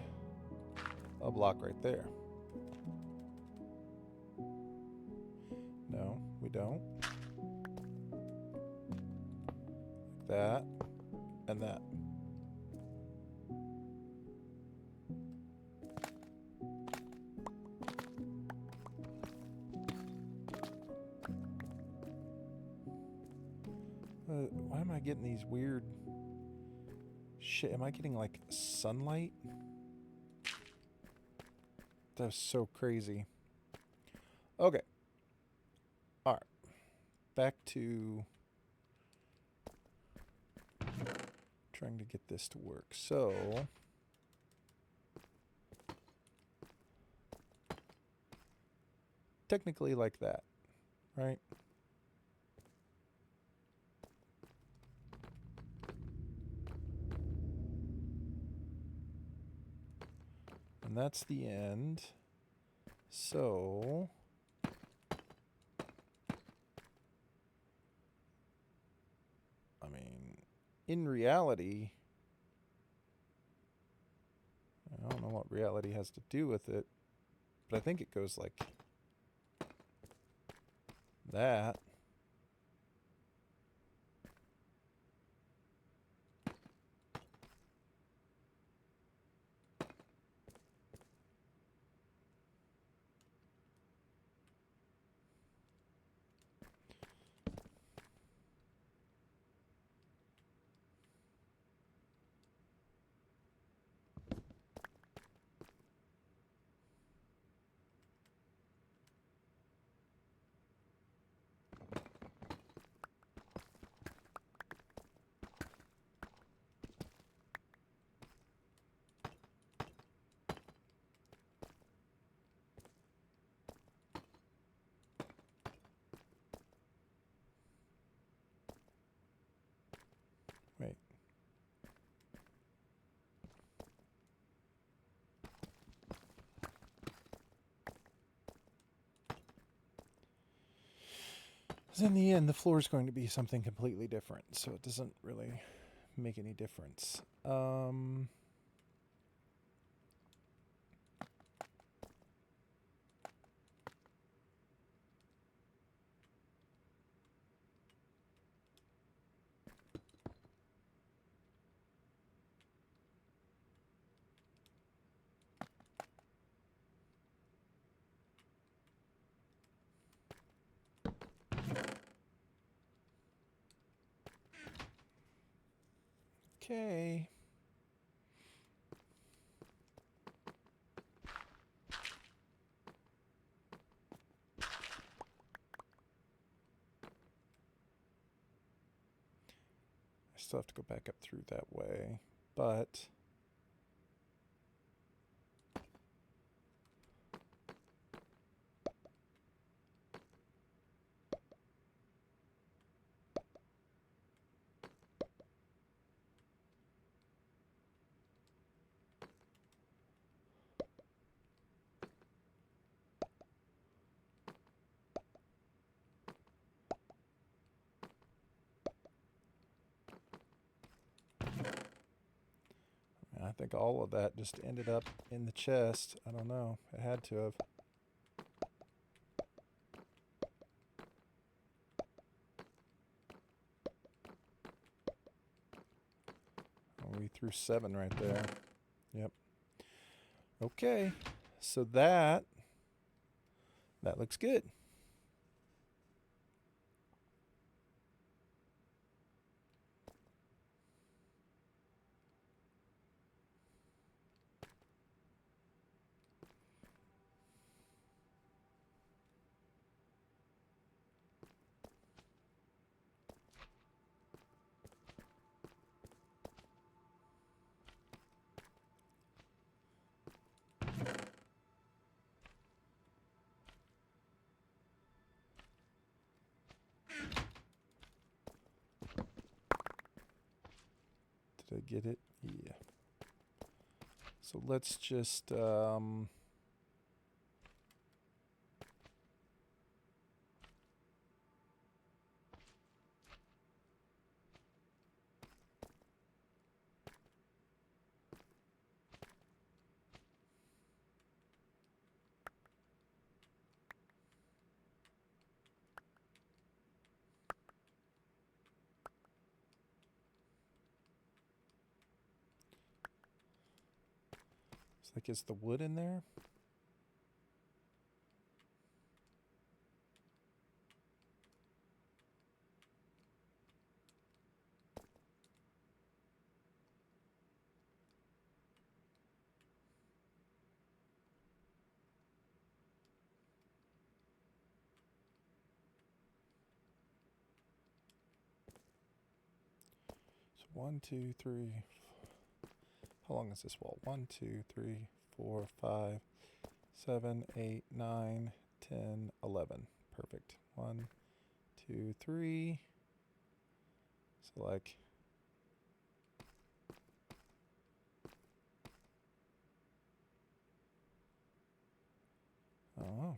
a block right there. No, we don't. Like that and that. Why am I getting these weird shit? Am I getting like sunlight? That's so crazy. Okay. All right. Back to trying to get this to work. So technically like that, right? And that's the end. So I mean, in reality, I don't know what reality has to do with it, but I think it goes like that. Wait. Because in the end, the floor is going to be something completely different, so it doesn't really make any difference. Okay. I still have to go back up through that way, but I think all of that just ended up in the chest. I don't know. It had to have. Oh, we threw 7 right there. Yep. Okay. So that looks good. get it? Yeah. So let's just it's like, is the wood in there? So 1, 2, 3. How long is this wall? 1, 2, 3, 4, 5, 7, 8, 9, 10, 11. Perfect. 1, 2, 3. So like, I don't know.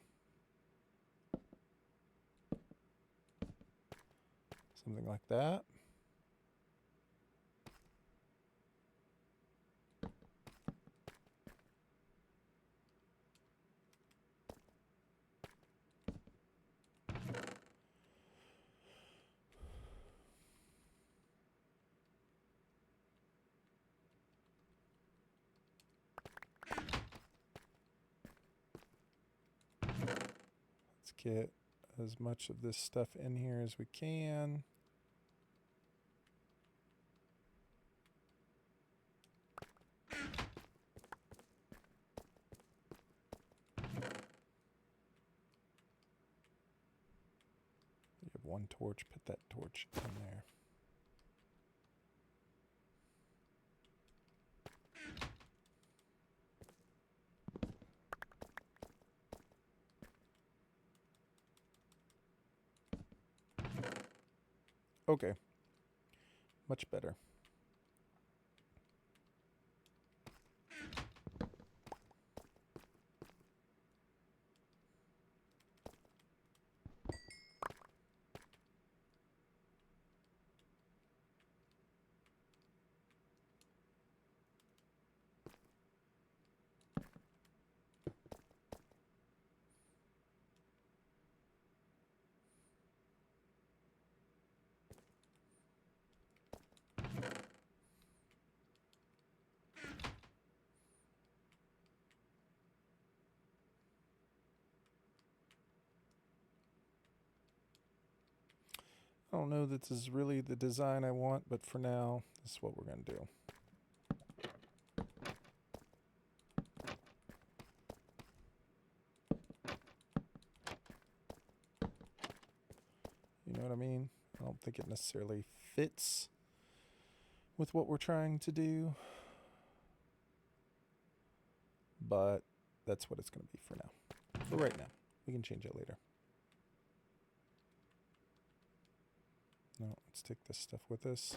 Something like that. Let's get as much of this stuff in here as we can. You have one torch, put that torch in there. Okay. Much better. I don't know that this is really the design I want, but for now, this is what we're going to do. You know what I mean? I don't think it necessarily fits with what we're trying to do, but that's what it's going to be for now. For right now. We can change it later. No, let's take this stuff with us.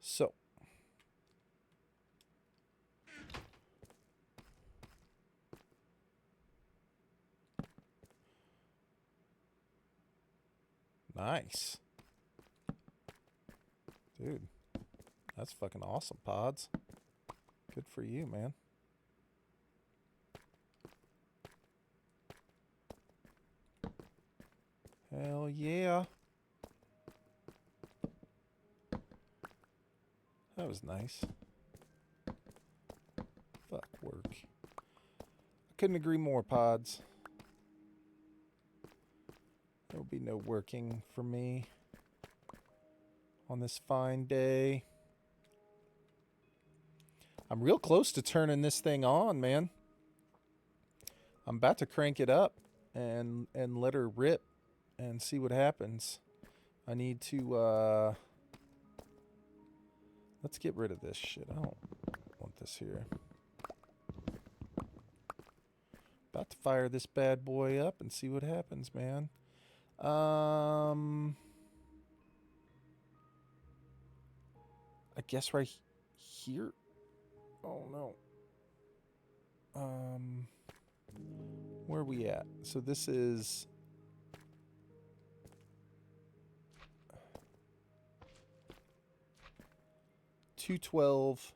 So. Nice. Dude, that's fucking awesome, Pods. Good for you, man. Hell yeah. That was nice. Fuck work. I couldn't agree more, Pods. There will be no working for me on this fine day. I'm real close to turning this thing on, man. I'm about to crank it up and let her rip and see what happens. I need to let's get rid of this shit. I don't want this here. About to fire this bad boy up and see what happens, man. guess right here. Oh no. Where are we at? So this is 212,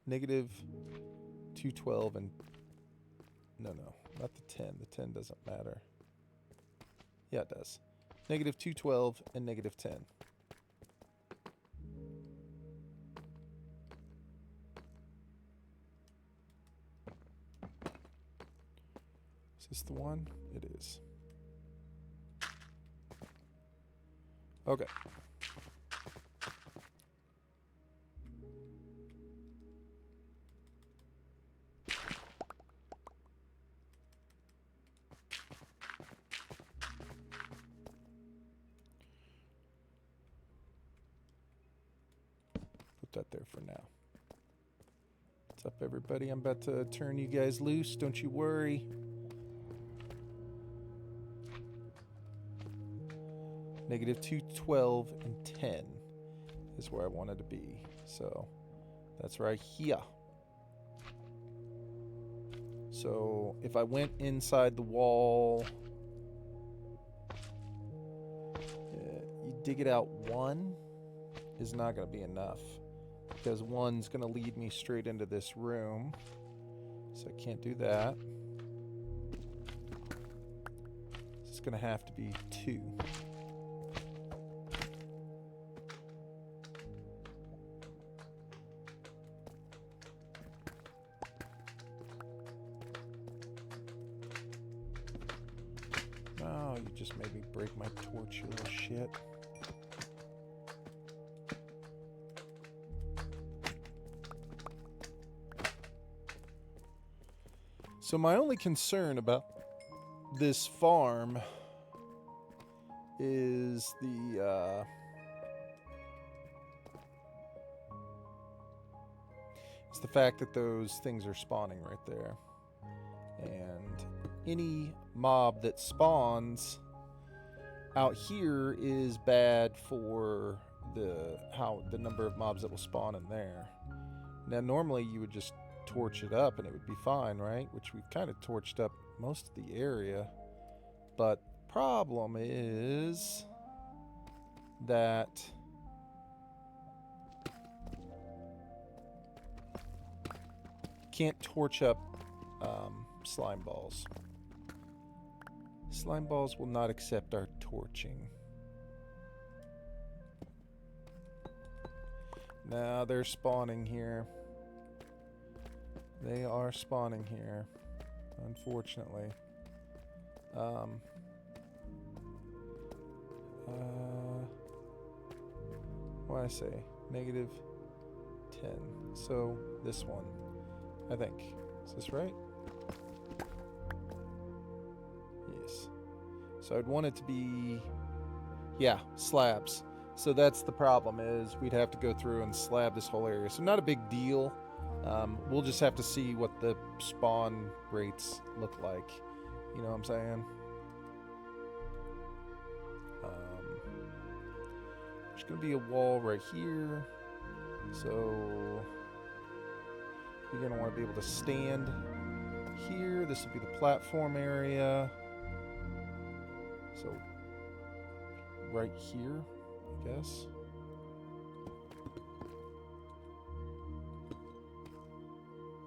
negative 212, and no, not the 10. The 10 doesn't matter. Yeah, it does. Negative 212 and negative 10. Is this the one? It is. Okay. Put that there for now. What's up, everybody? I'm about to turn you guys loose. Don't you worry. Negative 212 and 10 is where I wanted to be. So that's right here. So if I went inside the wall, you dig it out one is not going to be enough, because one's going to lead me straight into this room. So I can't do that. It's going to have to be 2. Oh, you just made me break my torch, you little shit. So my only concern about this farm is the fact that those things are spawning right there, and any mob that spawns out here is bad for the number of mobs that will spawn in there. Now normally you would just torch it up and it would be fine, right? Which we've kind of torched up most of the area. But problem is that you can't torch up slime balls. Slime balls will not accept our torching. Now they're spawning here. They are spawning here, unfortunately. What do I say? Negative 10. So this one, I think. Is this right? Yes. So I'd want it to be, yeah, slabs. So that's the problem, is we'd have to go through and slab this whole area. So not a big deal. We'll just have to see what the spawn rates look like. You know what I'm saying? There's going to be a wall right here. So you're going to want to be able to stand here. This will be the platform area. So right here, I guess.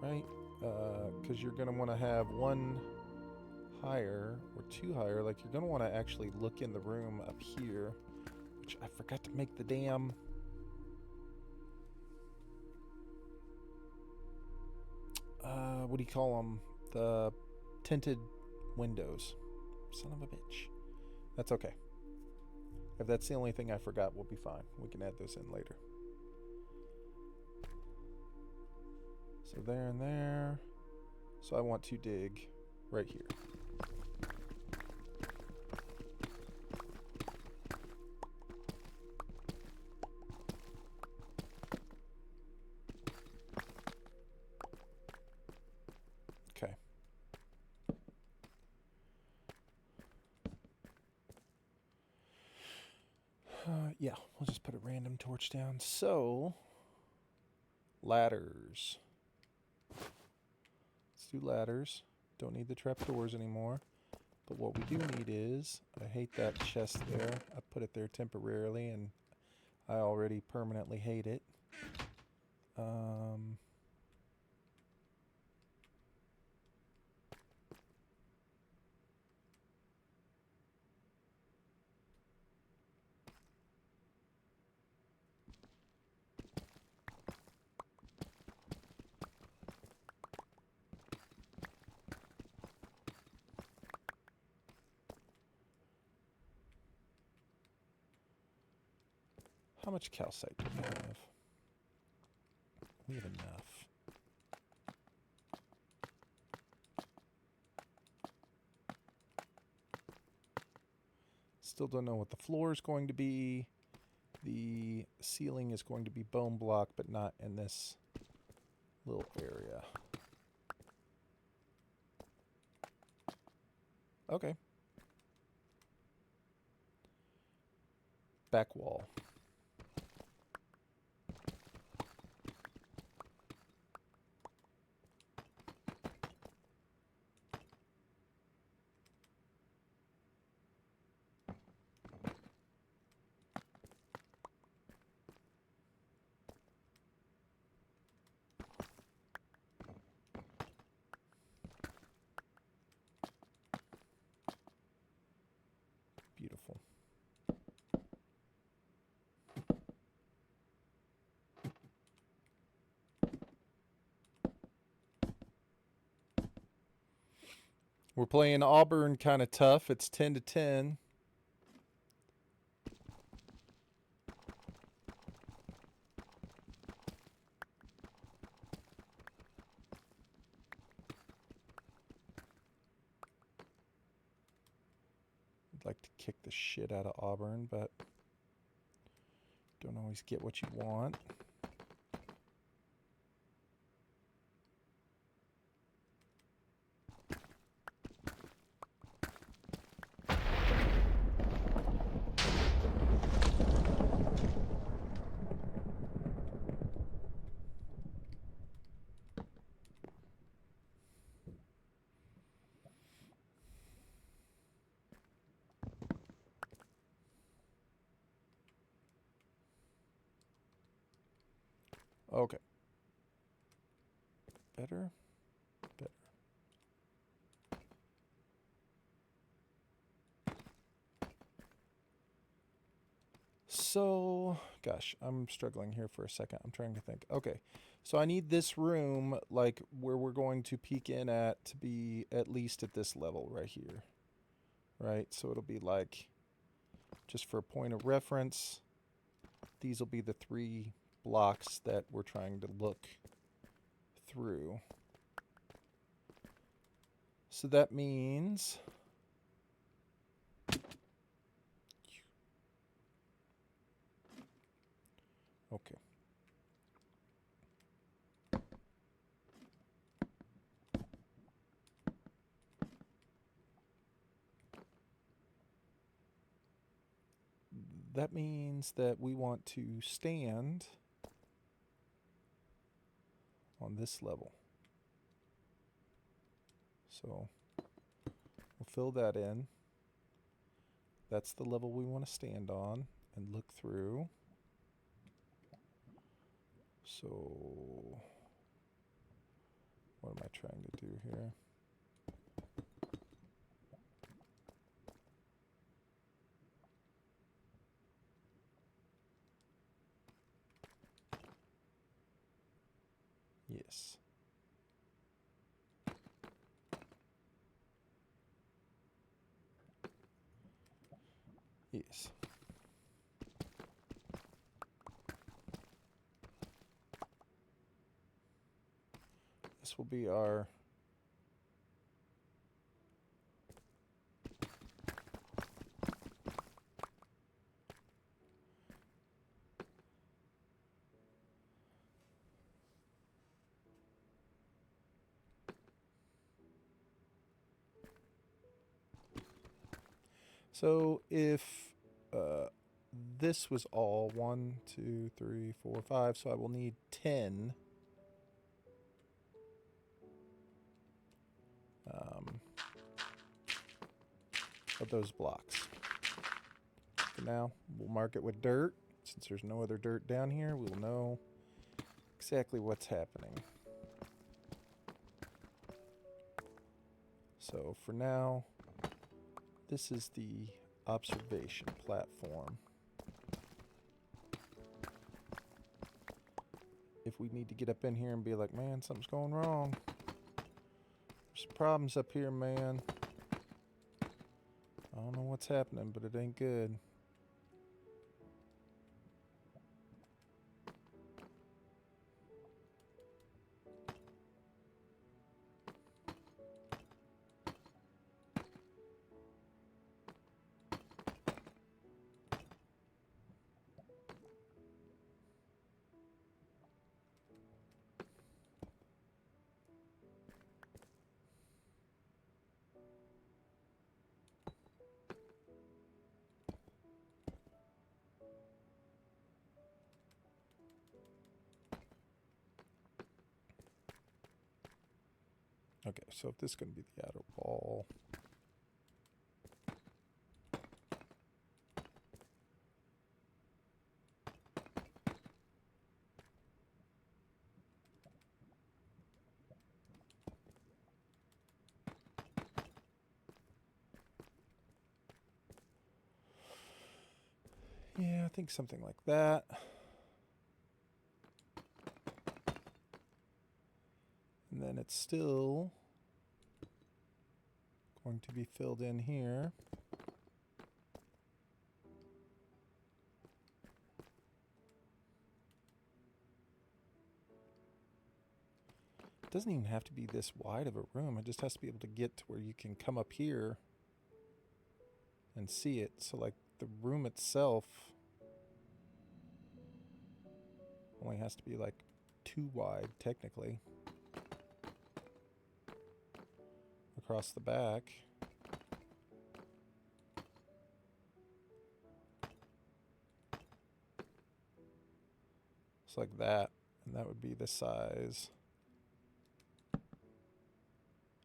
Right? Because you're going to want to have one higher or two higher. Like, you're going to want to actually look in the room up here, which I forgot to make the damn... what do you call them? The tinted windows. Son of a bitch. That's okay. If that's the only thing I forgot, we'll be fine. We can add those in later. So there and there. So I want to dig right here. Okay. Yeah, we'll just put a random torch down. So Ladders. Let's do ladders. Don't need the trapdoors anymore. But what we do need is, I hate that chest there. I put it there temporarily and I already permanently hate it. How much calcite do we have? We have enough. Still don't know what the floor is going to be. The ceiling is going to be bone block, but not in this little area. Okay. Back wall. Beautiful. We're playing Auburn kind of tough. It's 10-10. I'd like to kick the shit out of Auburn, but don't always get what you want. Okay. Better. Better. So, gosh, I'm struggling here for a second. I'm trying to think. Okay. So I need this room, like where we're going to peek in at, to be at least at this level right here. Right? So it'll be like, just for a point of reference, these will be the 3 blocks that we're trying to look through. So that means okay. That means that we want to stand on this level. So we'll fill that in. That's the level we want to stand on and look through. So what am I trying to do here? Yes. Yes. This will be our so if this was all 1, 2, 3, 4, 5, so I will need 10 of those blocks. For now, we'll mark it with dirt. Since there's no other dirt down here, we'll know exactly what's happening. So for now, this is the observation platform. If we need to get up in here and be like, man, something's going wrong. There's some problems up here, man. I don't know what's happening, but it ain't good. Okay, so if this is going to be the outer wall. Yeah, I think something like that. And then it's still going to be filled in here. It doesn't even have to be this wide of a room. It just has to be able to get to where you can come up here and see it. So like the room itself only has to be like 2 wide technically across the back. It's like that, and that would be the size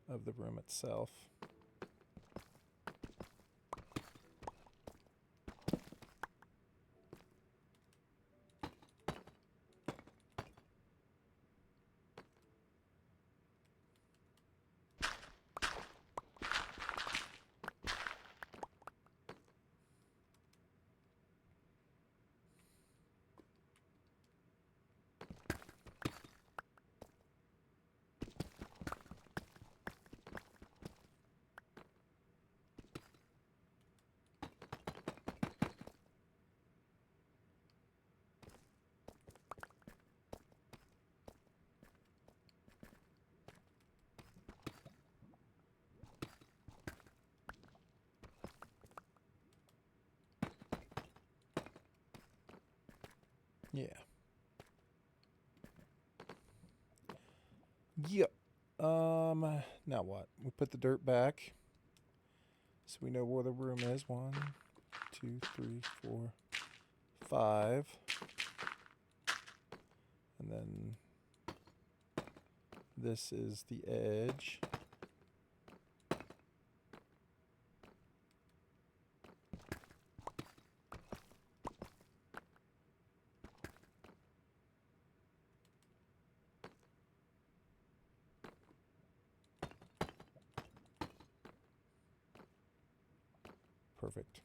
of the room itself. Yeah. Yep. Now what? We put the dirt back. So we know where the room is. 1, 2, 3, 4, 5. And then this is the edge. Perfect.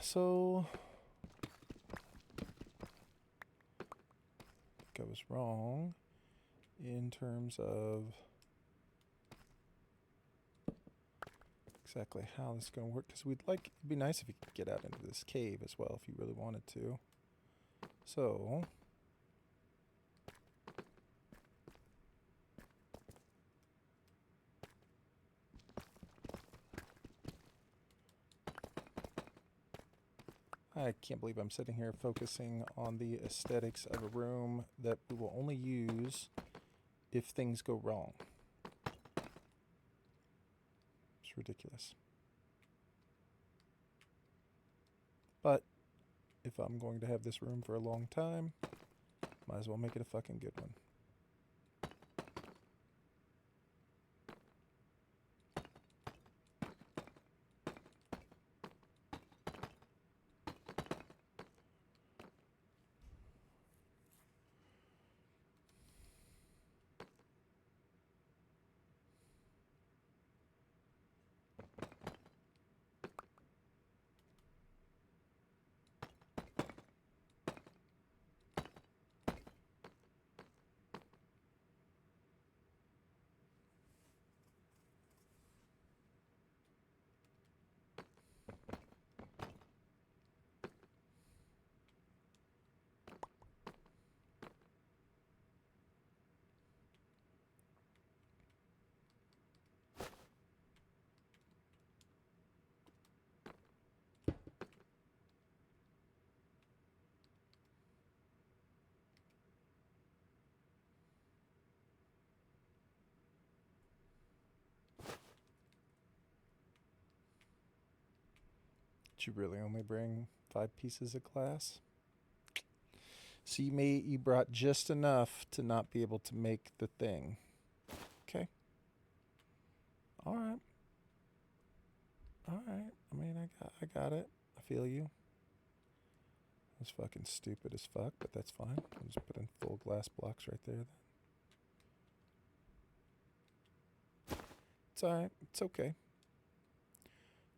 So I think I was wrong in terms of exactly how this is going to work, because it'd be nice if you could get out into this cave as well if you really wanted to. So I can't believe I'm sitting here focusing on the aesthetics of a room that we will only use if things go wrong. It's ridiculous. But if I'm going to have this room for a long time, might as well make it a fucking good one. Did you really only bring 5 pieces of glass? So you brought just enough to not be able to make the thing. Okay. All right. All right. I mean, I got it. I feel you. That's fucking stupid as fuck, but that's fine. I'll just put in full glass blocks right there then. It's all right. It's okay.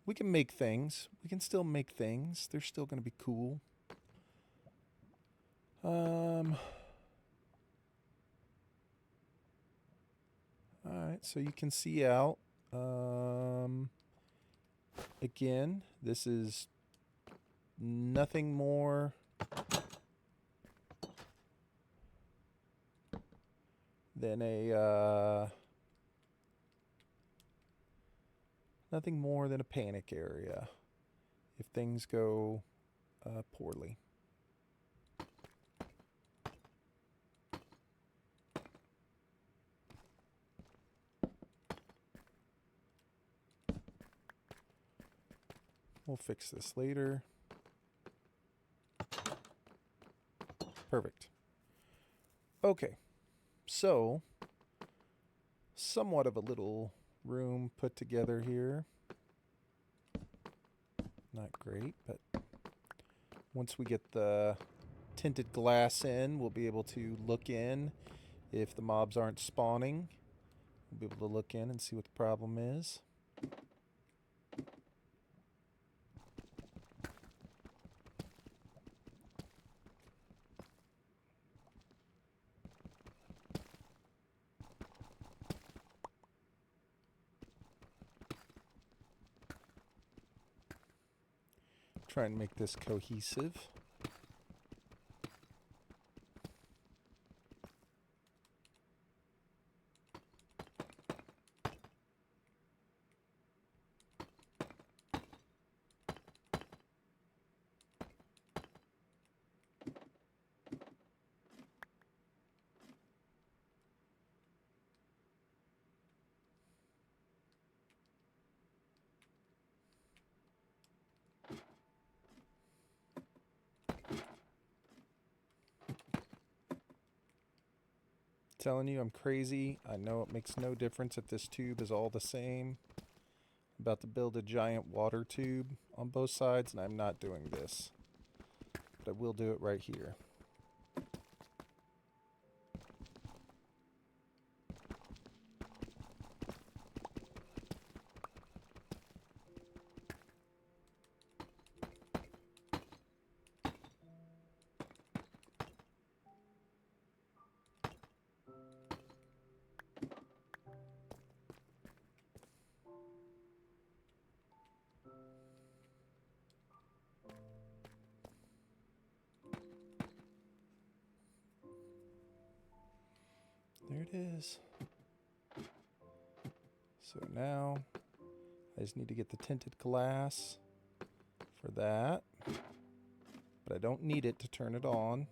We can make things. We can still make things. They're still going to be cool. All right, so you can see out. Again, this is nothing more than nothing more than a panic area if things go poorly. We'll fix this later. Perfect. Okay, so somewhat of a little room put together here. Not great, but once we get the tinted glass in, we'll be able to look in. If the mobs aren't spawning, we'll be able to look in and see what the problem is. Try and make this cohesive. Telling you I'm crazy. I know it makes no difference if this tube is all the same. I'm about to build a giant water tube on both sides, and I'm not doing this. But I will do it right here. There it is. So now I just need to get the tinted glass for that. But I don't need it to turn it on.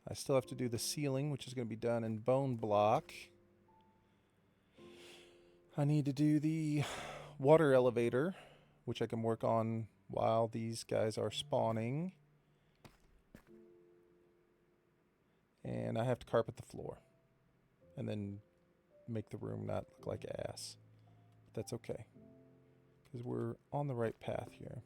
I still have to do the ceiling, which is going to be done in bone block. I need to do the water elevator, which I can work on while these guys are spawning. And I have to carpet the floor. And then make the room not look like ass. But that's okay, because we're on the right path here.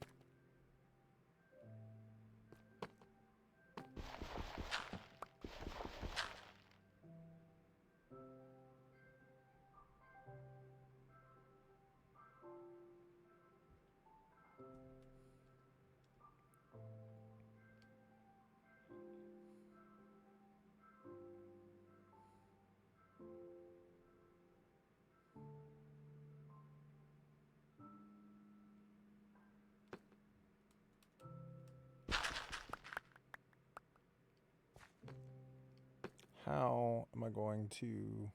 How am I going to...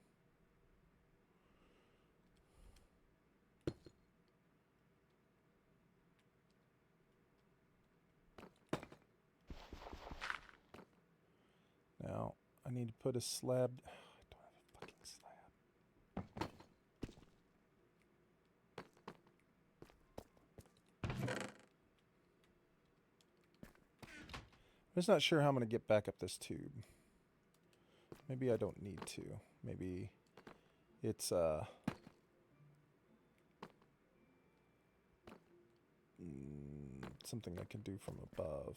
Now, I need to put a slab... I don't have a fucking slab. I'm just not sure how I'm going to get back up this tube. Maybe I don't need to. Maybe it's something I can do from above.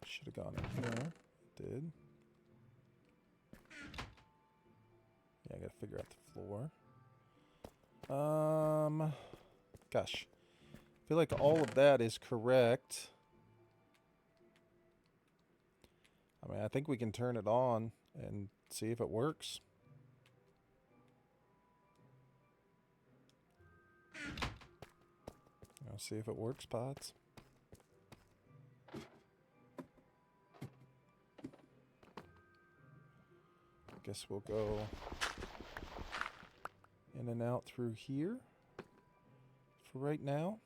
Should have gone in here. It did. Yeah, I gotta figure out the floor. Gosh. I feel like all of that is correct. I mean, I think we can turn it on and see if it works. See if it works, pods. Guess we'll go in and out through here for right now.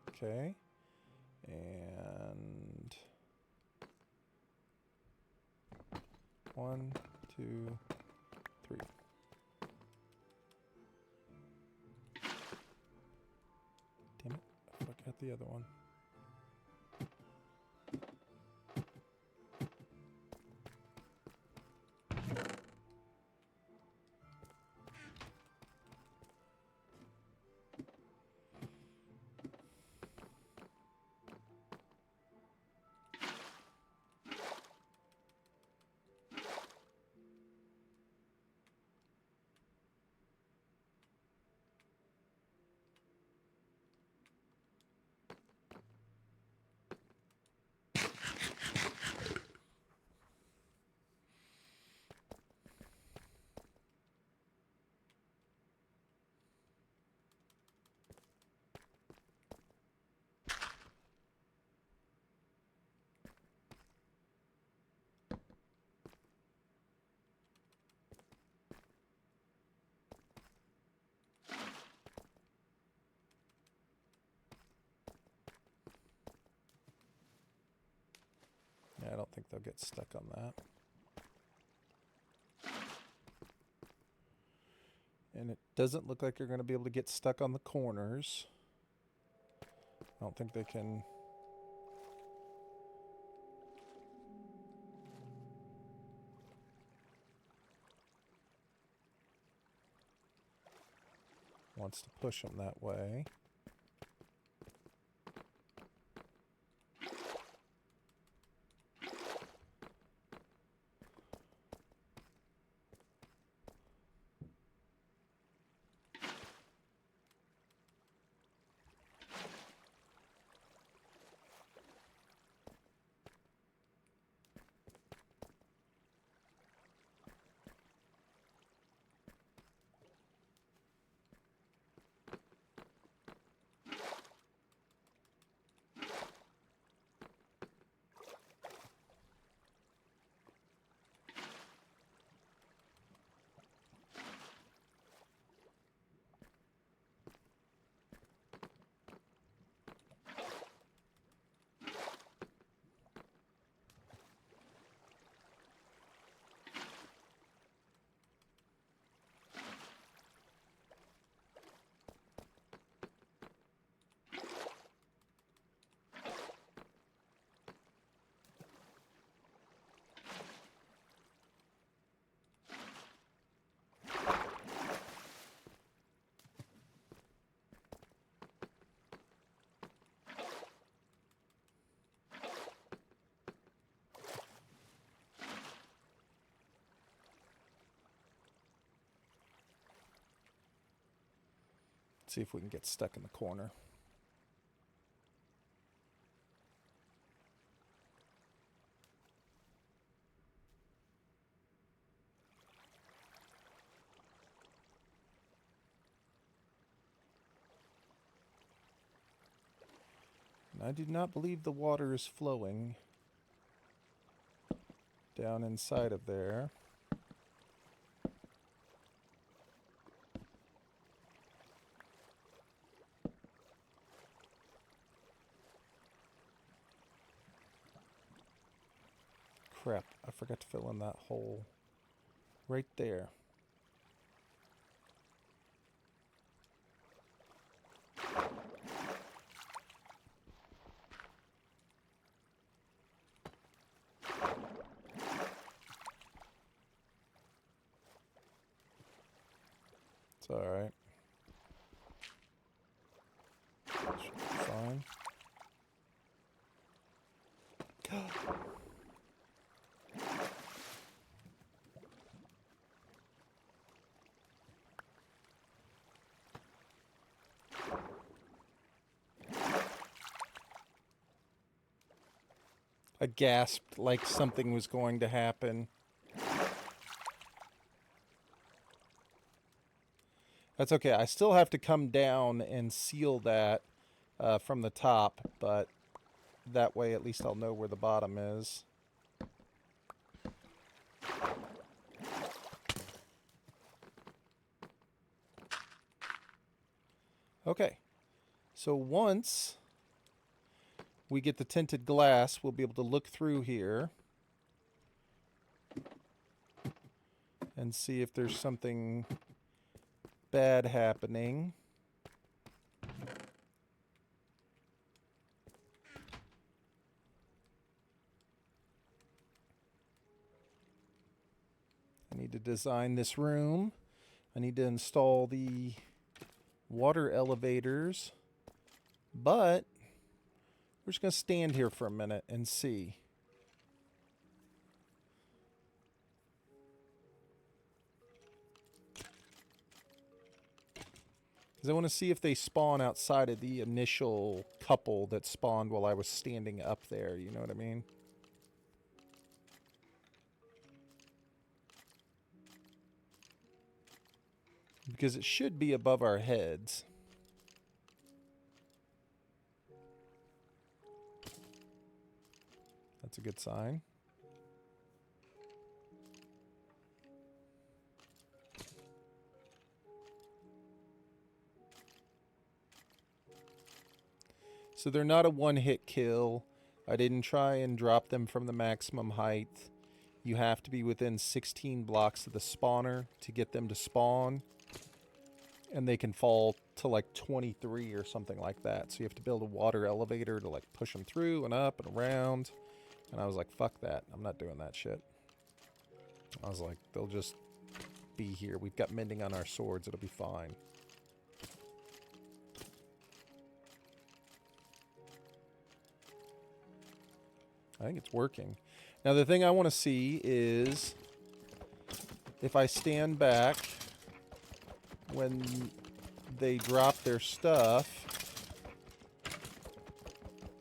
Okay. And 1, 2, 3. Damn it, I forgot the other one. Yeah, I don't think they'll get stuck on that. And it doesn't look like you're going to be able to get stuck on the corners. I don't think they can... Wants to push them that way. Let's see if we can get stuck in the corner. I do not believe the water is flowing down inside of there. Crap, I forgot to fill in that hole right there. It's alright. Should be fine. I gasped like something was going to happen. That's okay. I still have to come down and seal that from the top, but that way at least I'll know where the bottom is. Okay. So once we get the tinted glass, we'll be able to look through here and see if there's something bad happening. I need to design this room. I need to install the water elevators, but we're just going to stand here for a minute and see. Because I want to see if they spawn outside of the initial couple that spawned while I was standing up there, you know what I mean? Because it should be above our heads. That's a good sign. So they're not a one-hit kill. I didn't try and drop them from the maximum height. You have to be within 16 blocks of the spawner to get them to spawn. And they can fall to like 23 or something like that. So you have to build a water elevator to like push them through and up and around. And I was like, fuck that. I'm not doing that shit. I was like, they'll just be here. We've got mending on our swords. It'll be fine. I think it's working. Now the thing I want to see is if I stand back when they drop their stuff,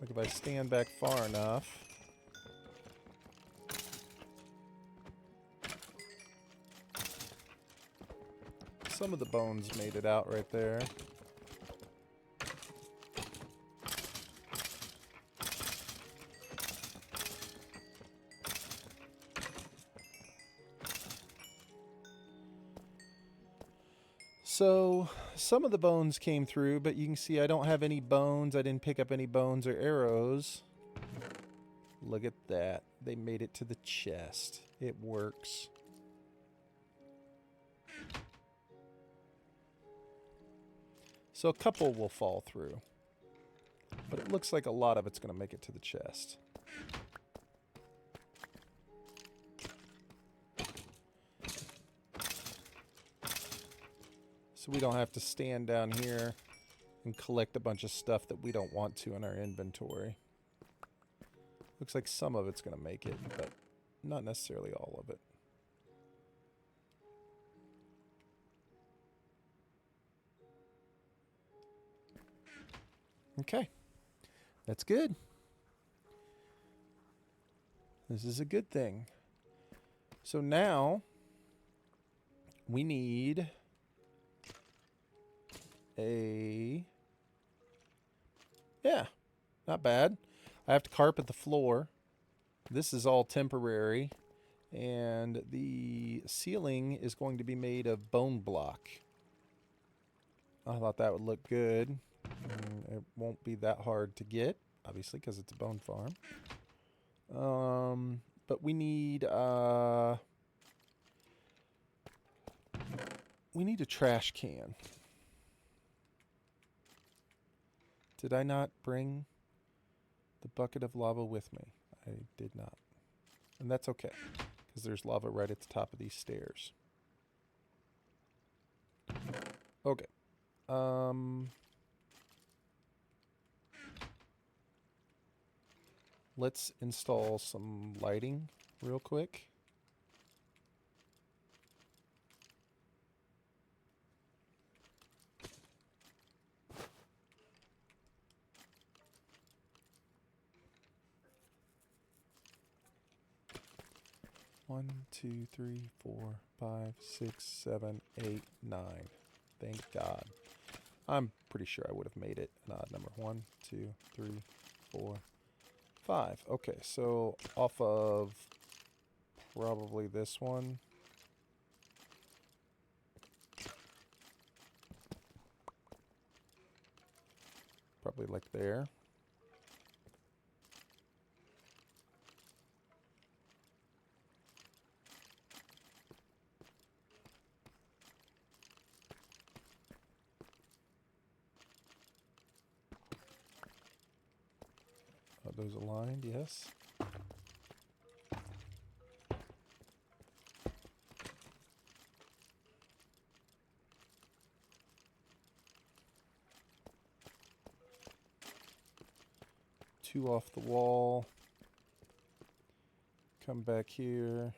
like if I stand back far enough, some of the bones made it out right there. So some of the bones came through, but you can see I don't have any bones. I didn't pick up any bones or arrows. Look at that. They made it to the chest. It works. So a couple will fall through. But it looks like a lot of it's going to make it to the chest. So we don't have to stand down here and collect a bunch of stuff that we don't want to in our inventory. Looks like some of it's going to make it, but not necessarily all of it. Okay. That's good. This is a good thing. So now we need a... Yeah, not bad. I have to carpet the floor. This is all temporary. And the ceiling is going to be made of bone block. I thought that would look good. It won't be that hard to get, obviously, because it's a bone farm. But we need a trash can. Did I not bring the bucket of lava with me? I did not. And that's okay, because there's lava right at the top of these stairs. Okay. Let's install some lighting real quick. One, two, three, 4, 5, 6, 7, 8, 9. Thank God. I'm pretty sure I would have made it an odd number. 1, 2, 3, 4, 5. Okay, so off of probably this one. Probably like there. Are those aligned? Yes. Two off the wall. Come back here.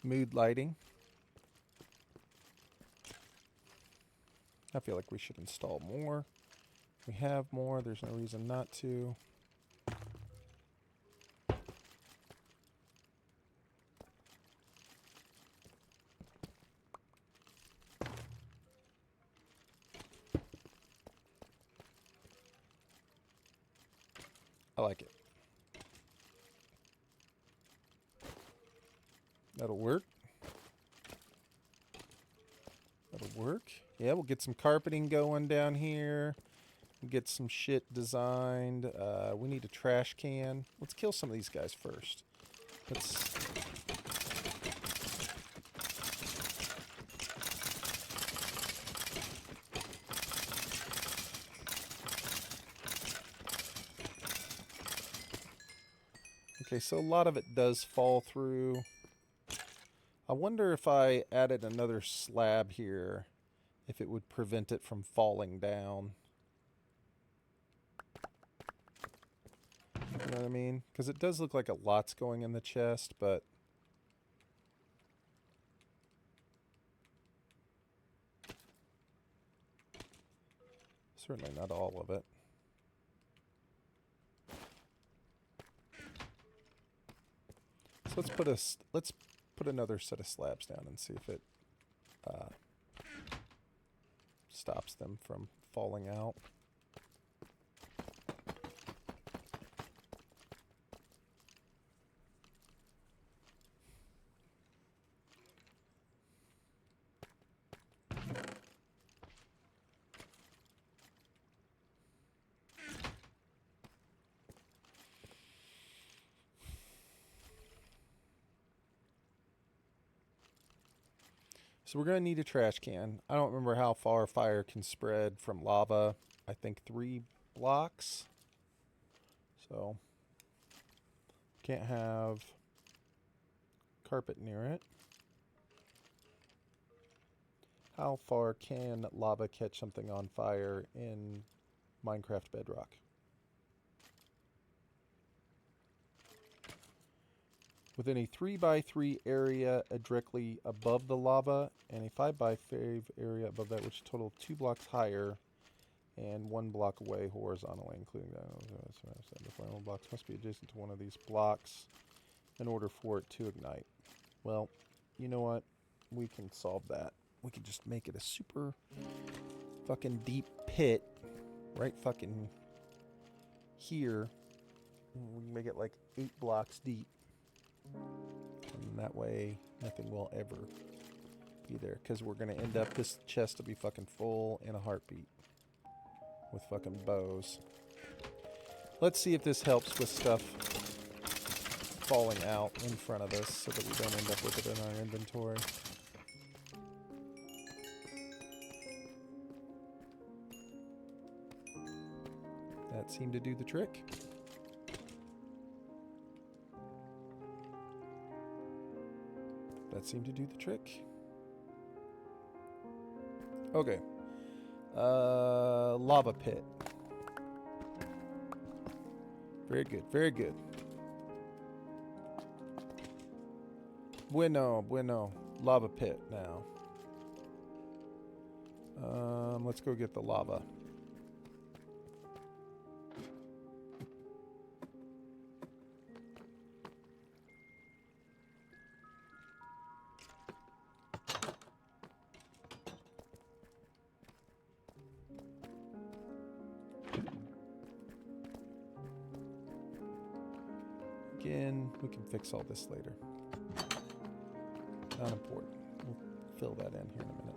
Mood lighting. I feel like we should install more. We have more. There's no reason not to. I like it. That'll work. That'll work. Yeah, we'll get some carpeting going down here. Get some shit designed. We need a trash can. Let's kill some of these guys first. Let's... Okay, so a lot of it does fall through. I wonder if I added another slab here, if it would prevent it from falling down. You know what I mean? Because it does look like a lot's going in the chest, but... certainly not all of it. So let's put another set of slabs down and see if it stops them from falling out. So we're going to need a trash can. I don't remember how far fire can spread from lava. I think 3 blocks. So, can't have carpet near it. How far can lava catch something on fire in Minecraft Bedrock? Within a 3x3 area directly above the lava and a 5x5 area above that, which total 2 blocks higher and 1 block away horizontally, including that. The flammable blocks must be adjacent to one of these blocks in order for it to ignite. Well, you know what? We can solve that. We can just make it a super fucking deep pit right fucking here. We can make it like 8 blocks deep. And that way, nothing will ever be there. Because we're going to end up, this chest to be fucking full in a heartbeat. With fucking bows. Let's see if this helps with stuff falling out in front of us so that we don't end up with it in our inventory. That seemed to do the trick. That seemed to do the trick. Okay. Lava pit. Very good, very good. Bueno, bueno. Lava pit now. Let's go get the lava. Again, we can fix all this later. Not important. We'll fill that in here in a minute.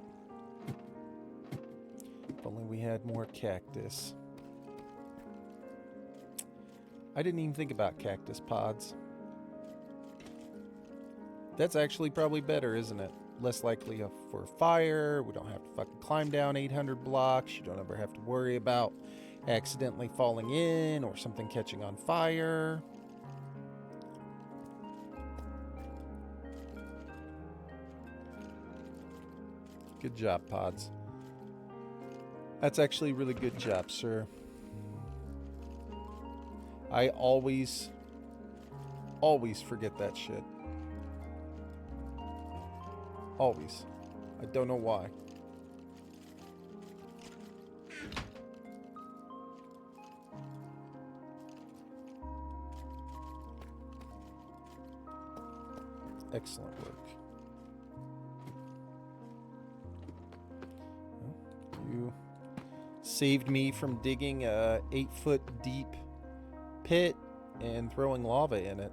If only we had more cactus. I didn't even think about cactus pods. That's actually probably better, isn't it? Less likely for fire. We don't have to fucking climb down 800 blocks. You don't ever have to worry about accidentally falling in or something catching on fire. Good job, pods. That's actually a really good job, sir. I always forget that shit. Always. I don't know why. Excellent work. You saved me from digging a 8-foot deep pit and throwing lava in it.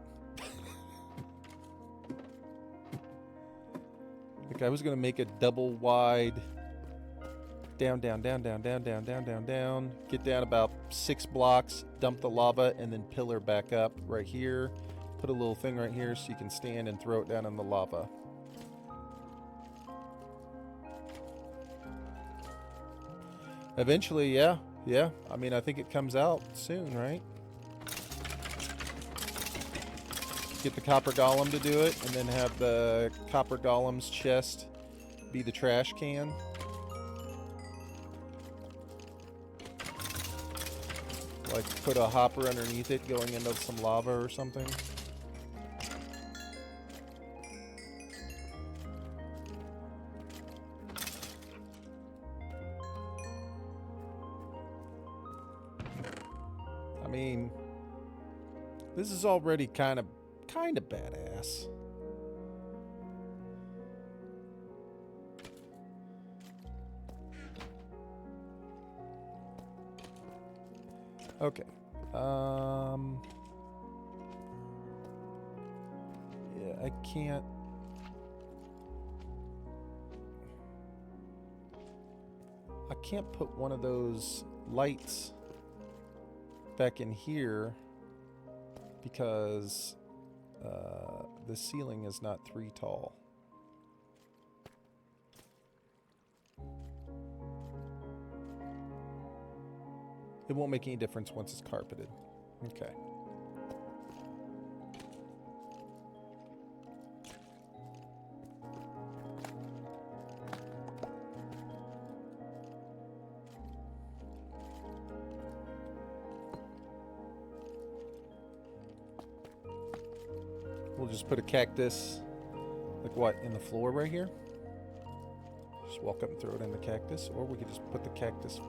Like I was gonna make a double wide down, get down about 6 blocks, dump the lava, and then pillar back up right here. Put a little thing right here so you can stand and throw it down in the lava. Eventually, yeah. I mean, I think it comes out soon, right? Get the copper golem to do it, and then have the copper golem's chest be the trash can. Like, put a hopper underneath it going into some lava or something. I mean, this is already kind of badass. Okay. Yeah, I can't. I can't put one of those lights back in here because the ceiling is not 3 tall. It won't make any difference once it's carpeted. Okay. We'll just put a cactus, like what, in the floor right here? Just walk up and throw it in the cactus, or we could just put the cactus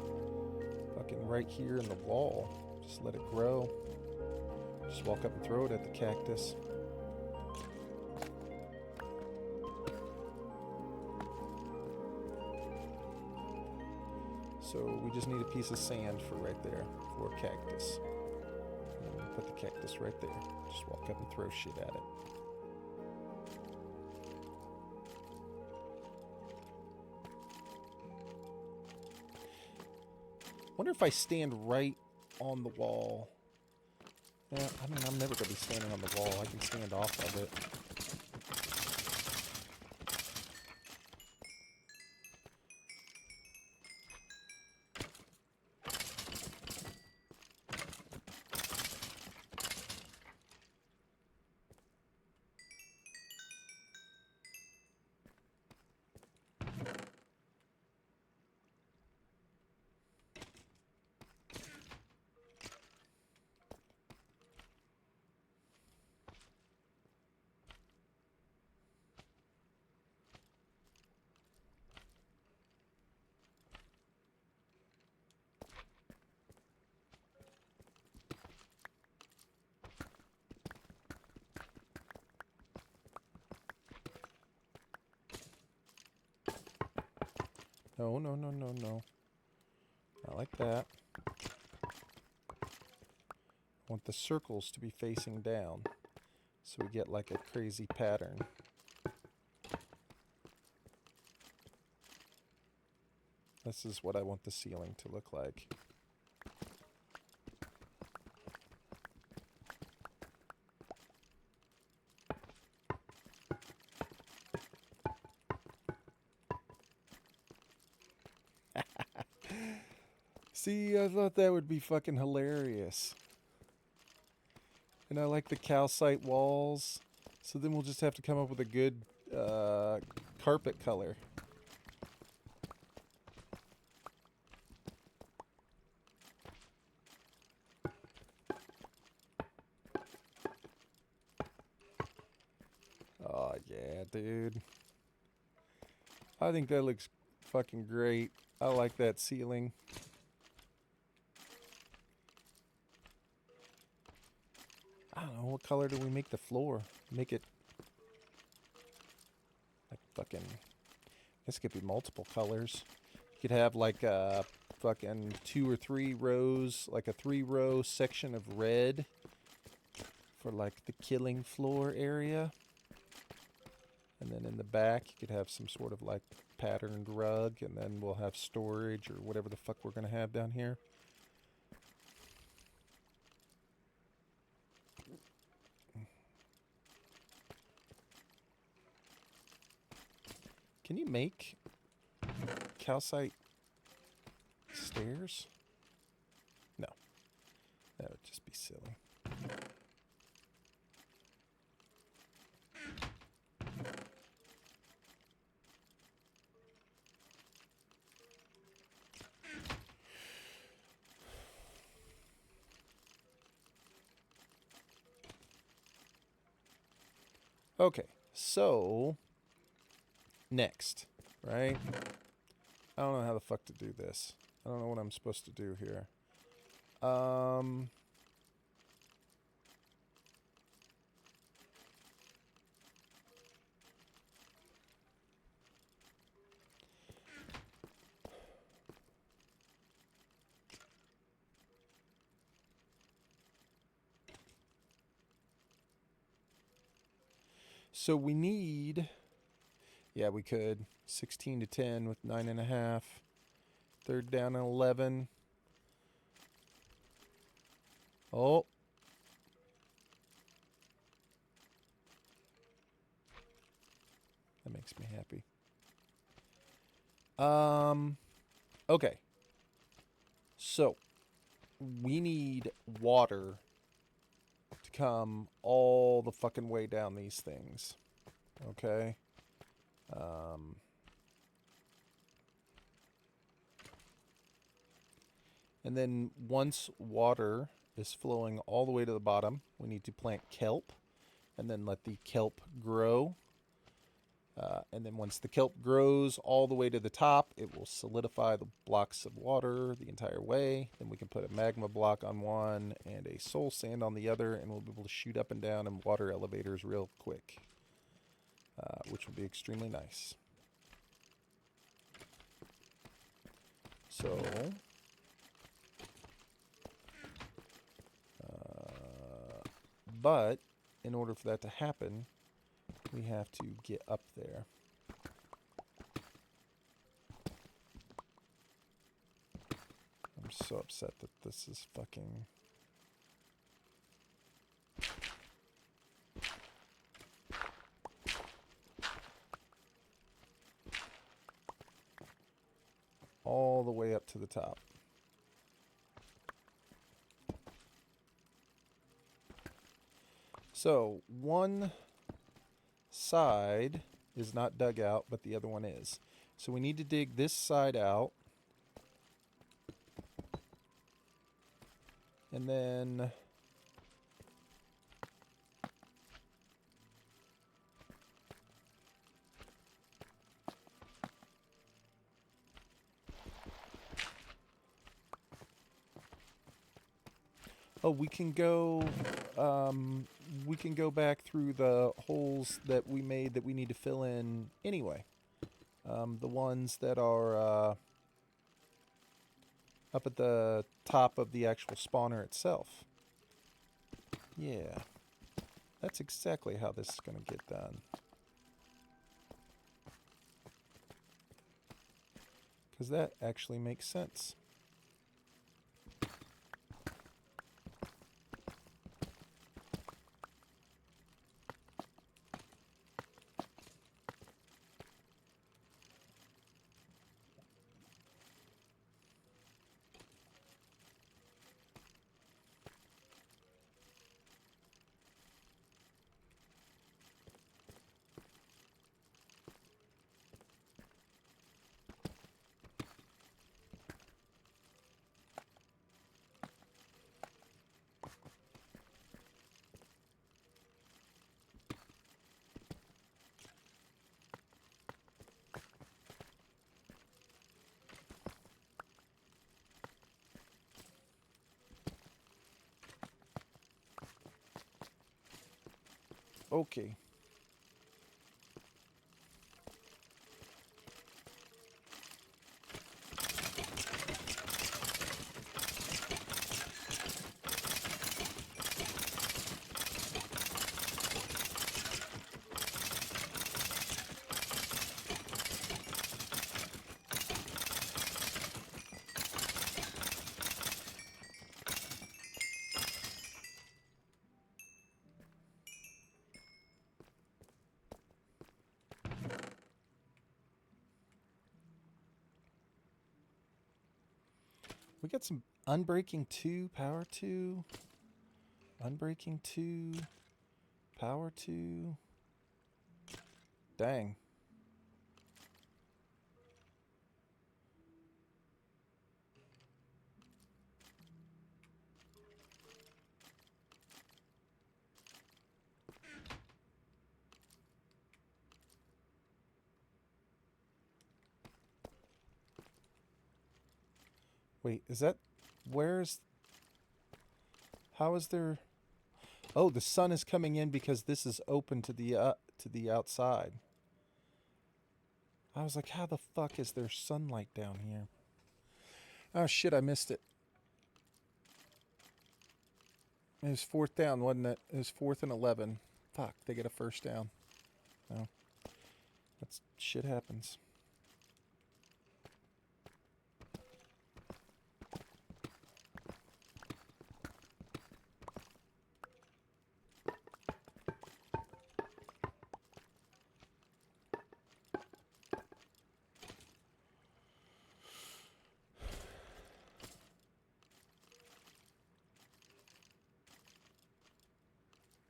fucking right here in the wall. Just let it grow. Just walk up and throw it at the cactus. So we just need a piece of sand for right there, for a cactus. And then put the cactus right there. Just walk up and throw shit at it. Wonder if I stand right on the wall. Yeah, I mean, I'm never going to be standing on the wall. I can stand off of it. No, no, no, no, no. Not like that. I want the circles to be facing down, so we get like a crazy pattern. This is what I want the ceiling to look like. See, I thought that would be fucking hilarious. And I like the calcite walls. So then we'll just have to come up with a good carpet color. Oh, yeah, dude. I think that looks fucking great. I like that ceiling. I don't know, what color do we make the floor? Make it like fucking, this could be multiple colors. You could have like a fucking 2 or 3 rows, like a 3-row section of red for like the killing floor area. And then in the back, you could have some sort of like patterned rug, and then we'll have storage or whatever the fuck we're gonna have down here. Can you make calcite stairs? No. That would just be silly. Okay, so next, right? I don't know how the fuck to do this. I don't know what I'm supposed to do here. So we need, yeah, we could 16 to 10 with 9.5. Third down and 11. Oh. That makes me happy. Okay. So we need water come all the fucking way down these things. Okay? And then once water is flowing all the way to the bottom, we need to plant kelp and then let the kelp grow. And then once the kelp grows all the way to the top, it will solidify the blocks of water the entire way. Then we can put a magma block on one and a soul sand on the other, and we'll be able to shoot up and down in water elevators real quick, which will be extremely nice. So, but in order for that to happen, we have to get up there. I'm so upset that this is fucking... all the way up to the top. So, one side is not dug out, but the other one is. So we need to dig this side out. And then... oh, we can go back through the holes that we made that we need to fill in anyway. The ones that are up at the top of the actual spawner itself. Yeah. That's exactly how this is going to get done. Because that actually makes sense. Okay. We got some Unbreaking 2, Power 2. Unbreaking 2, Power 2. Dang. Wait, is that... where's... how is there... oh, the sun is coming in because this is open to the outside. I was like, how the fuck is there sunlight down here? Oh shit, I missed it. It was 4th down, wasn't it? It was 4th and 11. Fuck, they get a first down. No. That's... shit happens.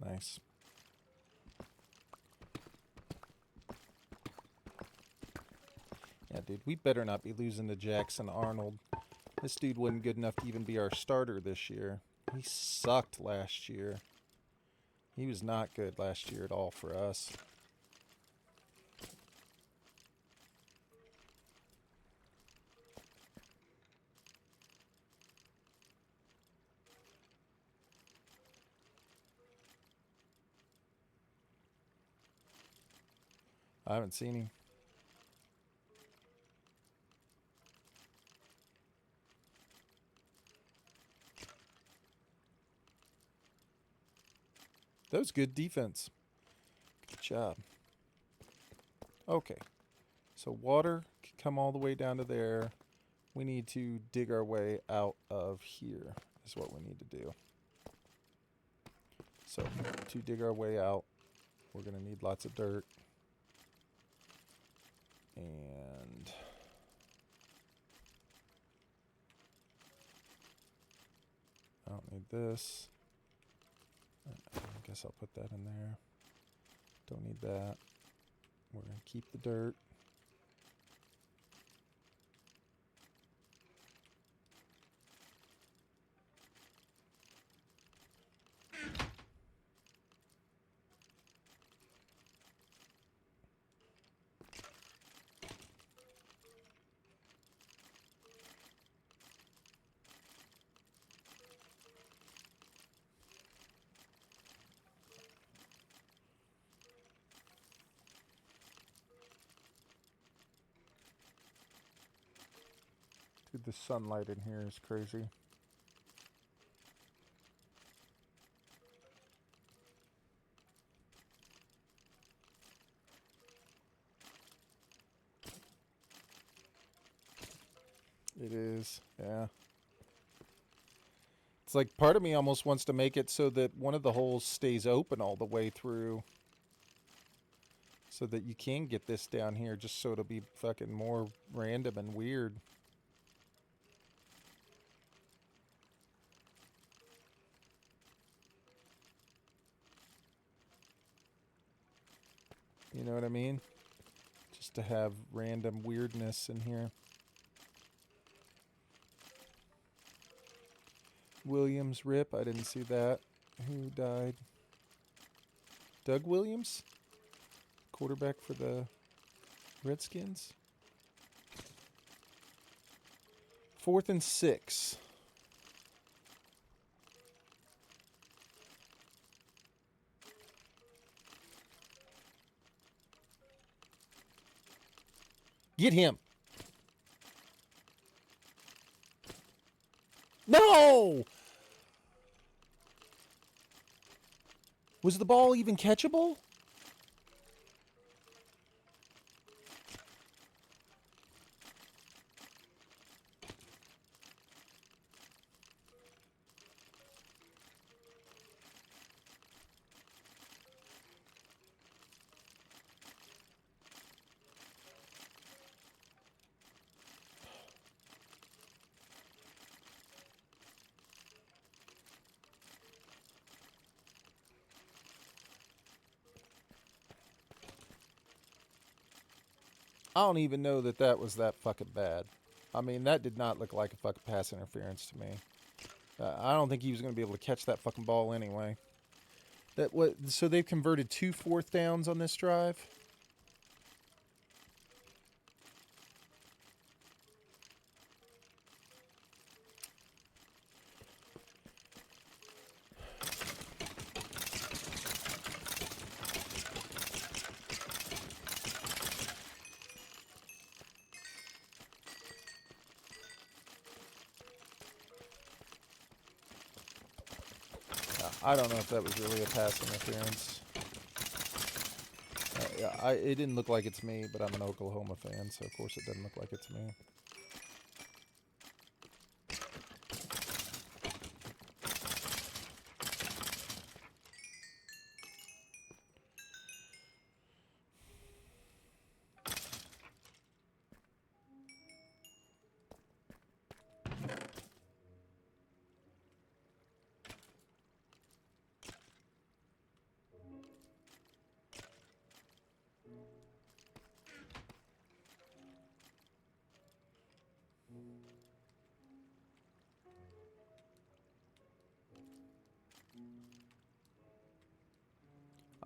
Nice. Yeah, dude, we better not be losing to Jackson Arnold. This dude wasn't good enough to even be our starter this year. He sucked last year. He was not good last year at all for us. I haven't seen him. That was good defense. Good job. Okay. So water can come all the way down to there. We need to dig our way out of here is what we need to do. So to dig our way out, we're going to need lots of dirt. And I don't need this. I guess I'll put that in there. Don't need that. We're going to keep the dirt. Dude, the sunlight in here is crazy. It is, yeah. It's like part of me almost wants to make it so that one of the holes stays open all the way through. So that you can get this down here just so it'll be fucking more random and weird. You know what I mean? Just to have random weirdness in here. Williams rip, I didn't see that. Who died? Doug Williams? Quarterback for the Redskins? 4th and 6. Get him. No! Was the ball even catchable? I don't even know that that was that fucking bad. I mean, that did not look like a fucking pass interference to me. I don't think he was going to be able to catch that fucking ball anyway. So they've converted 2 4th downs on this drive. I don't know if that was really a pass interference. It didn't look like it's me, but I'm an Oklahoma fan, so of course it doesn't look like it's me.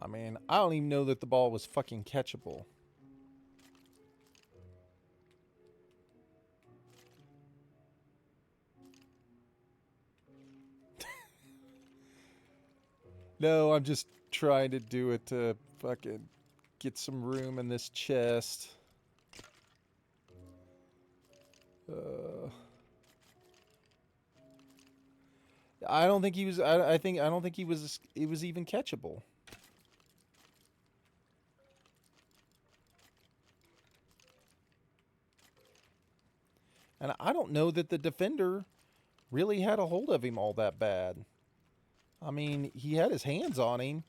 I mean, I don't even know that the ball was fucking catchable. No, I'm just trying to do it to fucking get some room in this chest. I don't think he was. I don't think he was. It was even catchable. And I don't know that the defender really had a hold of him all that bad. I mean, he had his hands on him,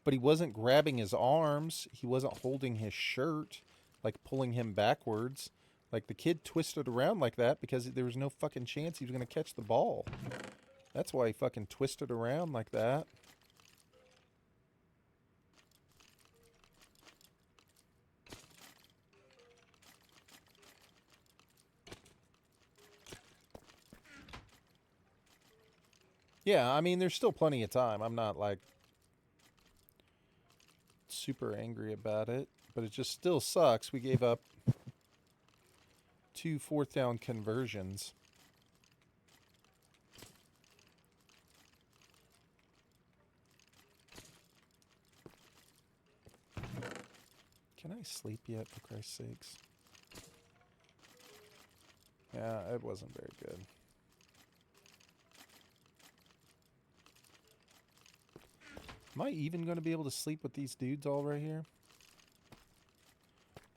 but he wasn't grabbing his arms. He wasn't holding his shirt, like pulling him backwards. Like the kid twisted around like that because there was no fucking chance he was going to catch the ball. That's why he fucking twisted around like that. Yeah, I mean, there's still plenty of time. I'm not, like, super angry about it. But it just still sucks. We gave up 2 fourth down conversions. Can I sleep yet, for Christ's sakes? Yeah, it wasn't very good. Am I even going to be able to sleep with these dudes all right here?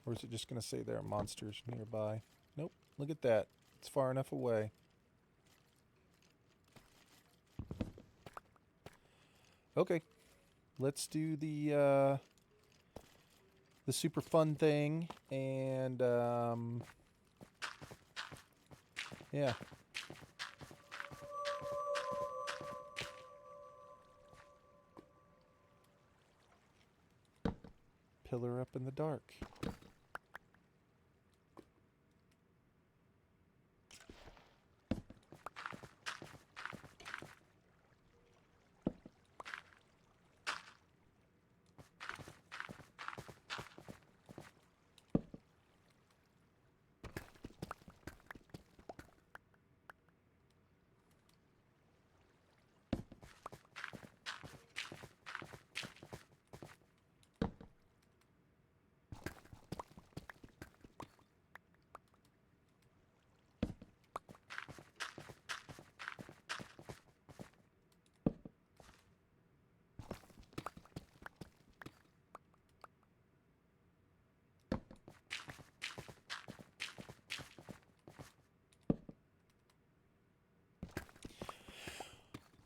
Or is it just going to say there are monsters nearby? Nope. Look at that. It's far enough away. Okay. Let's do the super fun thing. And, yeah. Pillar up in the dark.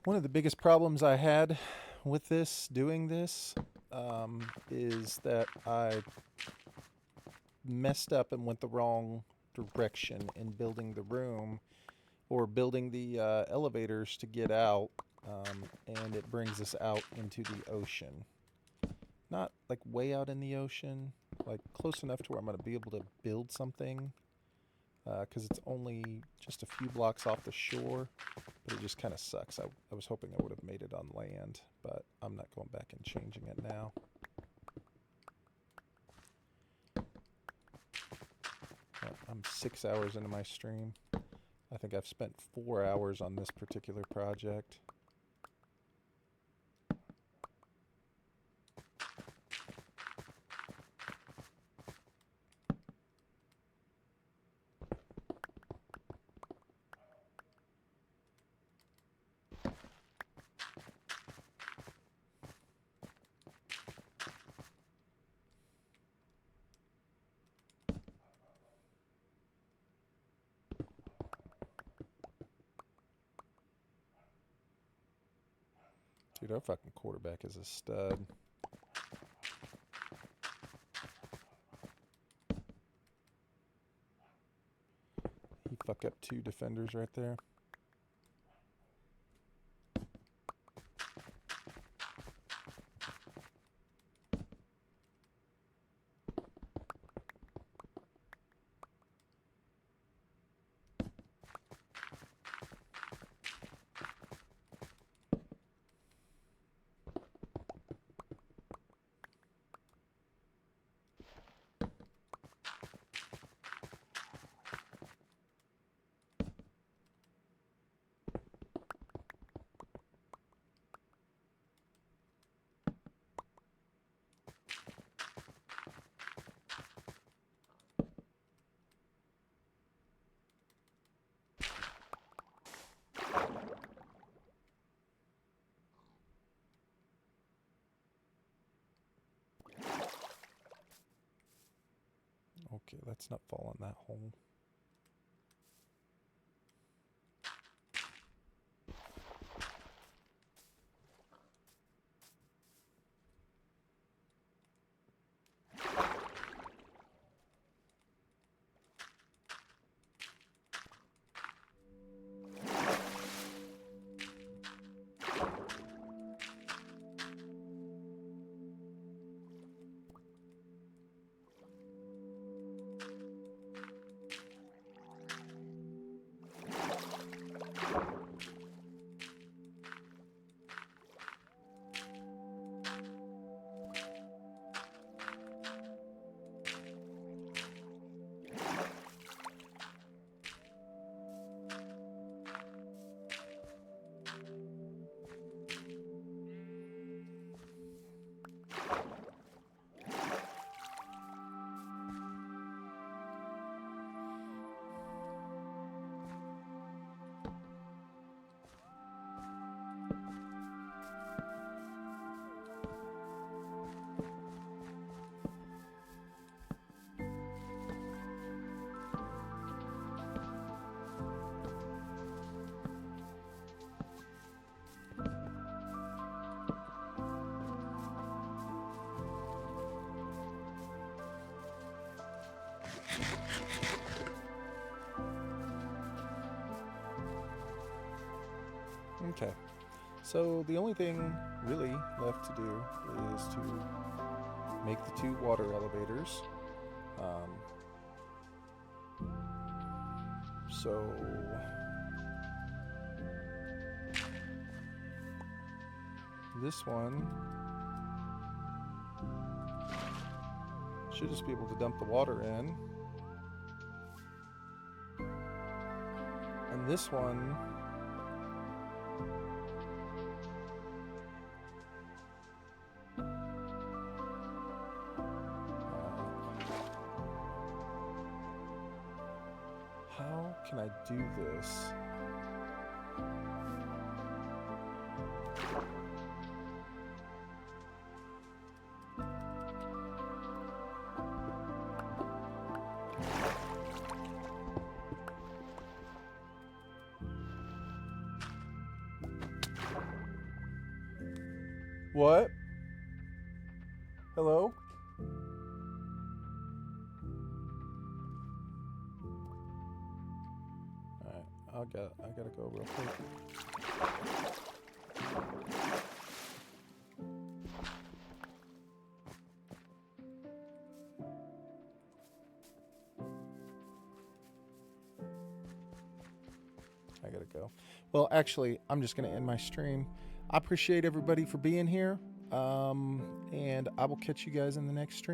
One of the biggest problems I had with doing this, is that I messed up and went the wrong direction in building the room or building the elevators to get out, and it brings us out into the ocean. Not like way out in the ocean, like close enough to where I'm going to be able to build something, because it's only just a few blocks off the shore, but it just kind of sucks. I was hoping I would have made it on land, but I'm not going back and changing it now. I'm 6 hours into my stream. I think I've spent 4 hours on this particular project. Dude, our fucking quarterback is a stud. He fucked up 2 defenders right there. Okay, let's not fall in that hole. Okay, so the only thing really left to do is to make the 2 water elevators. So this one should just be able to dump the water in. And this one how can I do this? What? Hello? Alright, I gotta go real quick. I gotta go. Well, actually, I'm just gonna end my stream. I appreciate everybody for being here, and I will catch you guys in the next stream.